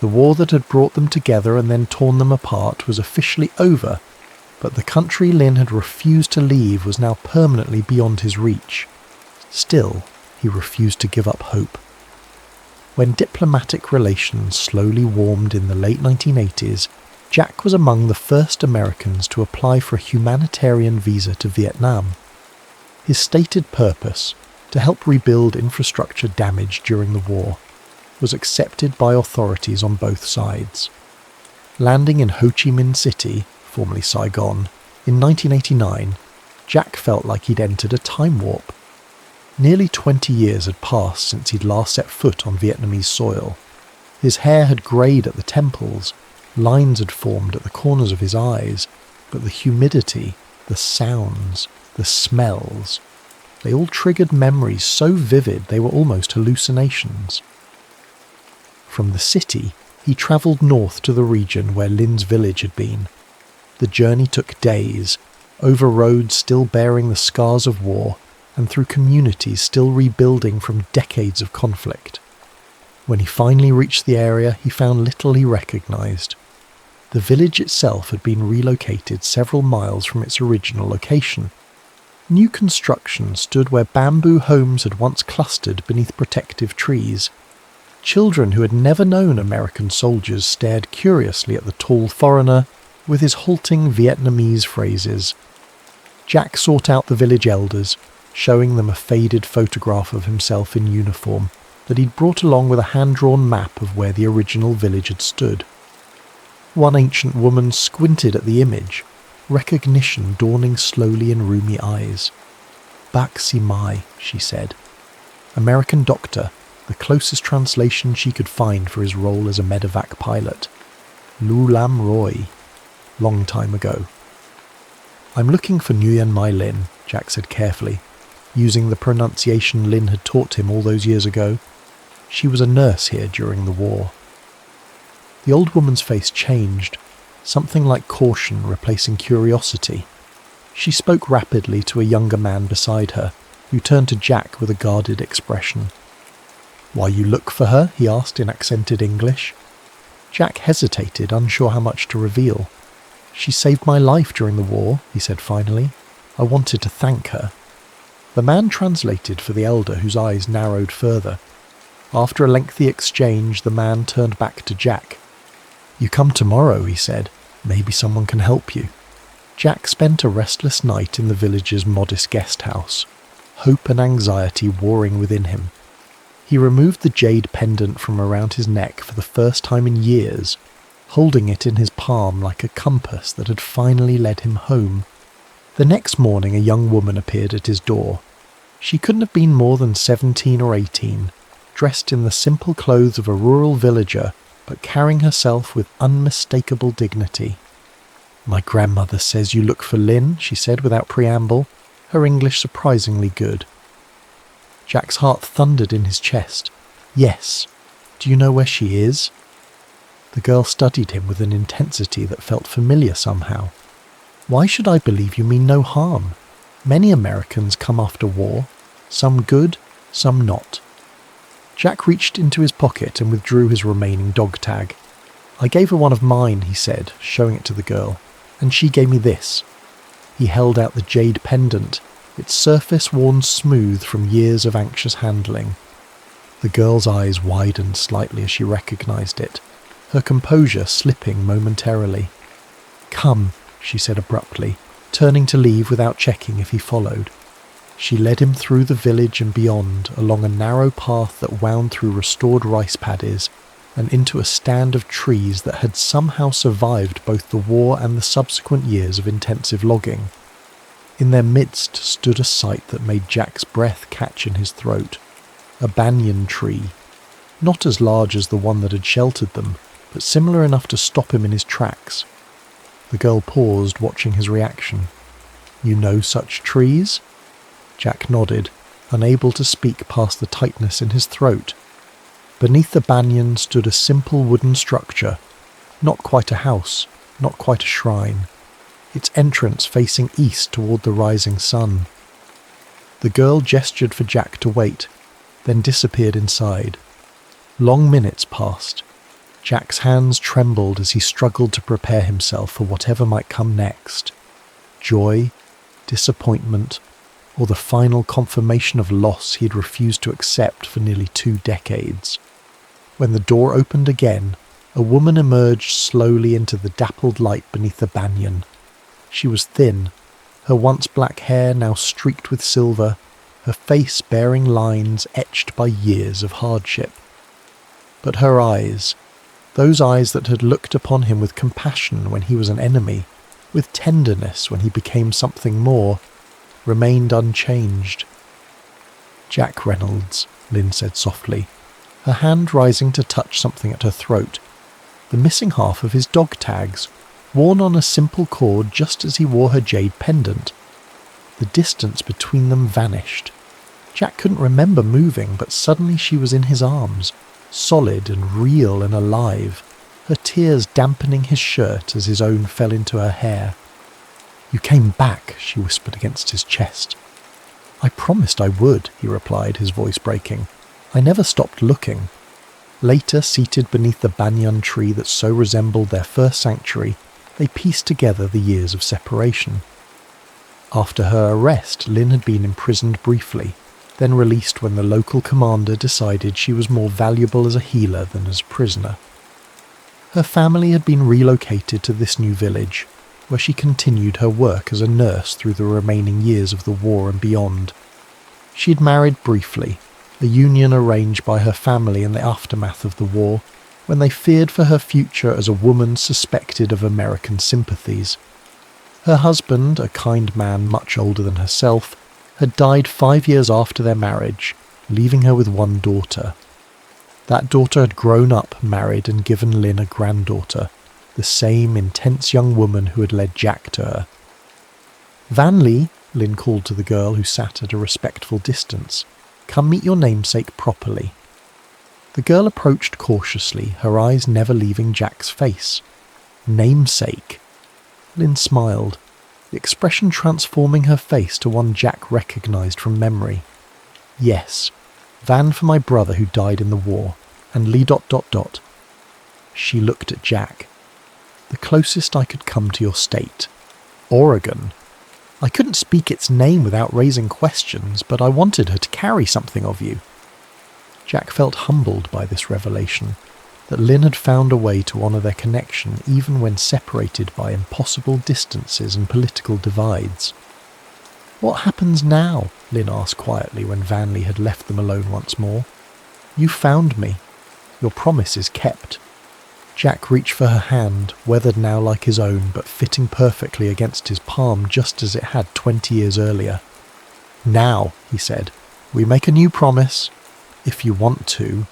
The war that had brought them together and then torn them apart was officially over, but the country Lynn had refused to leave was now permanently beyond his reach. Still, he refused to give up hope. When diplomatic relations slowly warmed in the late 1980s, Jack was among the first Americans to apply for a humanitarian visa to Vietnam. His stated purpose, to help rebuild infrastructure damaged during the war, was accepted by authorities on both sides. Landing in Ho Chi Minh City, formerly Saigon, in 1989, Jack felt like he'd entered a time warp. Nearly 20 years had passed since he'd last set foot on Vietnamese soil. His hair had greyed at the temples, lines had formed at the corners of his eyes, but the humidity, the sounds, the smells, they all triggered memories so vivid they were almost hallucinations. From the city, he travelled north to the region where Lynn's village had been. The journey took days, over roads still bearing the scars of war, and through communities still rebuilding from decades of conflict. When he finally reached the area, he found little he recognised. The village itself had been relocated several miles from its original location. New construction stood where bamboo homes had once clustered beneath protective trees. Children who had never known American soldiers stared curiously at the tall foreigner with his halting Vietnamese phrases. Jack sought out the village elders, showing them a faded photograph of himself in uniform that he'd brought along with a hand-drawn map of where the original village had stood. One ancient woman squinted at the image, recognition dawning slowly in rheumy eyes. "Bac Si Mai," she said. American doctor, the closest translation she could find for his role as a medevac pilot. Lu Lam Roy. Long time ago. "I'm looking for Nguyen Mai Linh," Jack said carefully, using the pronunciation Lynn had taught him all those years ago. She was a nurse here during the war. The old woman's face changed, something like caution replacing curiosity. She spoke rapidly to a younger man beside her, who turned to Jack with a guarded expression. "Why you look for her?" he asked in accented English. Jack hesitated, unsure how much to reveal. "She saved my life during the war," he said finally. "I wanted to thank her." The man translated for the elder, whose eyes narrowed further. After a lengthy exchange, the man turned back to Jack. "You come tomorrow," he said. "Maybe someone can help you." Jack spent a restless night in the village's modest guest house, hope and anxiety warring within him. He removed the jade pendant from around his neck for the first time in years, holding it in his palm like a compass that had finally led him home. The next morning a young woman appeared at his door. She couldn't have been more than 17 or 18, dressed in the simple clothes of a rural villager, but carrying herself with unmistakable dignity. "My grandmother says you look for Lynn," she said without preamble, her English surprisingly good. Jack's heart thundered in his chest. "Yes. Do you know where she is?" The girl studied him with an intensity that felt familiar somehow. "Why should I believe you mean no harm? Many Americans come after war, some good, some not. Jack reached into his pocket and withdrew his remaining dog tag. "I gave her one of mine," he said, showing it to the girl, "and she gave me this." He held out the jade pendant, its surface worn smooth from years of anxious handling. The girl's eyes widened slightly as she recognized it, her composure slipping momentarily. "Come," she said abruptly, turning to leave without checking if he followed. She led him through the village and beyond, along a narrow path that wound through restored rice paddies and into a stand of trees that had somehow survived both the war and the subsequent years of intensive logging. In their midst stood a sight that made Jack's breath catch in his throat. A banyan tree, not as large as the one that had sheltered them, but similar enough to stop him in his tracks. The girl paused, watching his reaction. "You know such trees?" Jack nodded, unable to speak past the tightness in his throat. Beneath the banyan stood a simple wooden structure, not quite a house, not quite a shrine, its entrance facing east toward the rising sun. The girl gestured for Jack to wait, then disappeared inside. Long minutes passed. Jack's hands trembled as he struggled to prepare himself for whatever might come next. Joy, disappointment, or the final confirmation of loss he had refused to accept for nearly 2 decades. When the door opened again, a woman emerged slowly into the dappled light beneath the banyan. She was thin, her once black hair now streaked with silver, her face bearing lines etched by years of hardship. But her eyes, those eyes that had looked upon him with compassion when he was an enemy, with tenderness when he became something more, remained unchanged. "Jack Reynolds," Lynn said softly, her hand rising to touch something at her throat. The missing half of his dog tags, worn on a simple cord just as he wore her jade pendant. The distance between them vanished. Jack couldn't remember moving, but suddenly she was in his arms, solid and real and alive, her tears dampening his shirt as his own fell into her hair. "You came back," she whispered against his chest. "I promised I would," he replied, his voice breaking. "I never stopped looking." Later, seated beneath the banyan tree that so resembled their first sanctuary, they pieced together the years of separation. After her arrest, Lynn had been imprisoned briefly, then released when the local commander decided she was more valuable as a healer than as a prisoner. Her family had been relocated to this new village, where she continued her work as a nurse through the remaining years of the war and beyond. She had married briefly, a union arranged by her family in the aftermath of the war, when they feared for her future as a woman suspected of American sympathies. Her husband, a kind man much older than herself, had died 5 years after their marriage, leaving her with one daughter. That daughter had grown up, married, and given Lynn a granddaughter, the same intense young woman who had led Jack to her. "Vanley," Lynn called to the girl who sat at a respectful distance, "come meet your namesake properly." The girl approached cautiously, her eyes never leaving Jack's face. Namesake. Lynn smiled, the expression transforming her face to one Jack recognized from memory. "Yes, Van for my brother who died in the war, and Lee ... She looked at Jack. "The closest I could come to your state. Oregon. I couldn't speak its name without raising questions, but I wanted her to carry something of you." Jack felt humbled by this revelation, that Lynn had found a way to honour their connection even when separated by impossible distances and political divides. "What happens now?" Lynn asked quietly when Vanley had left them alone once more. "You found me. Your promise is kept." Jack reached for her hand, weathered now like his own, but fitting perfectly against his palm just as it had 20 years earlier. "Now," he said, "we make a new promise. If you want to."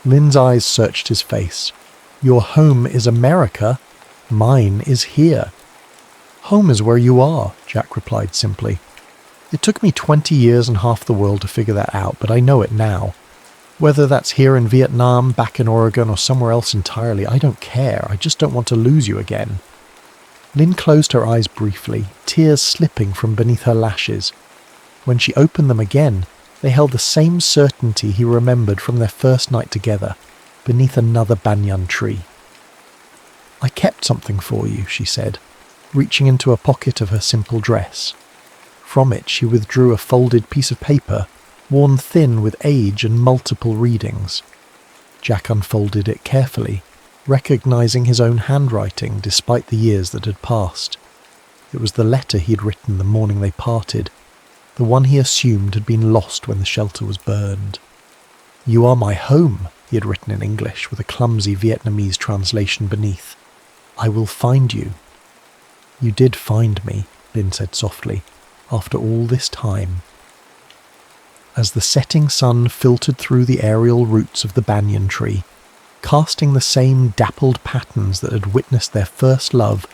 Lynn's eyes searched his face. "Your home is America. Mine is here." "Home is where you are," Jack replied simply. "It took me 20 years and half the world to figure that out, but I know it now. Whether that's here in Vietnam, back in Oregon, or somewhere else entirely, I don't care. I just don't want to lose you again." Lynn closed her eyes briefly, tears slipping from beneath her lashes. When she opened them again, They held the same certainty he remembered from their first night together, beneath another banyan tree. "I kept something for you," she said, reaching into a pocket of her simple dress. From it she withdrew a folded piece of paper, worn thin with age and multiple readings. Jack unfolded it carefully, recognizing his own handwriting despite the years that had passed. It was the letter he had written the morning they parted, the one he assumed had been lost when the shelter was burned. "You are my home," he had written in English with a clumsy Vietnamese translation beneath. "I will find you." "You did find me," Lynn said softly, "after all this time." As the setting sun filtered through the aerial roots of the banyan tree, casting the same dappled patterns that had witnessed their first love,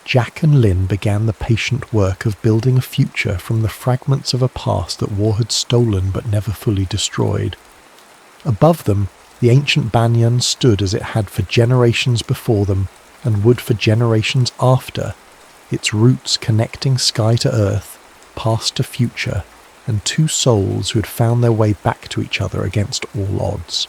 Jack and Lynn began the patient work of building a future from the fragments of a past that war had stolen but never fully destroyed. Above them, the ancient banyan stood as it had for generations before them and would for generations after, its roots connecting sky to earth, past to future, and two souls who had found their way back to each other against all odds.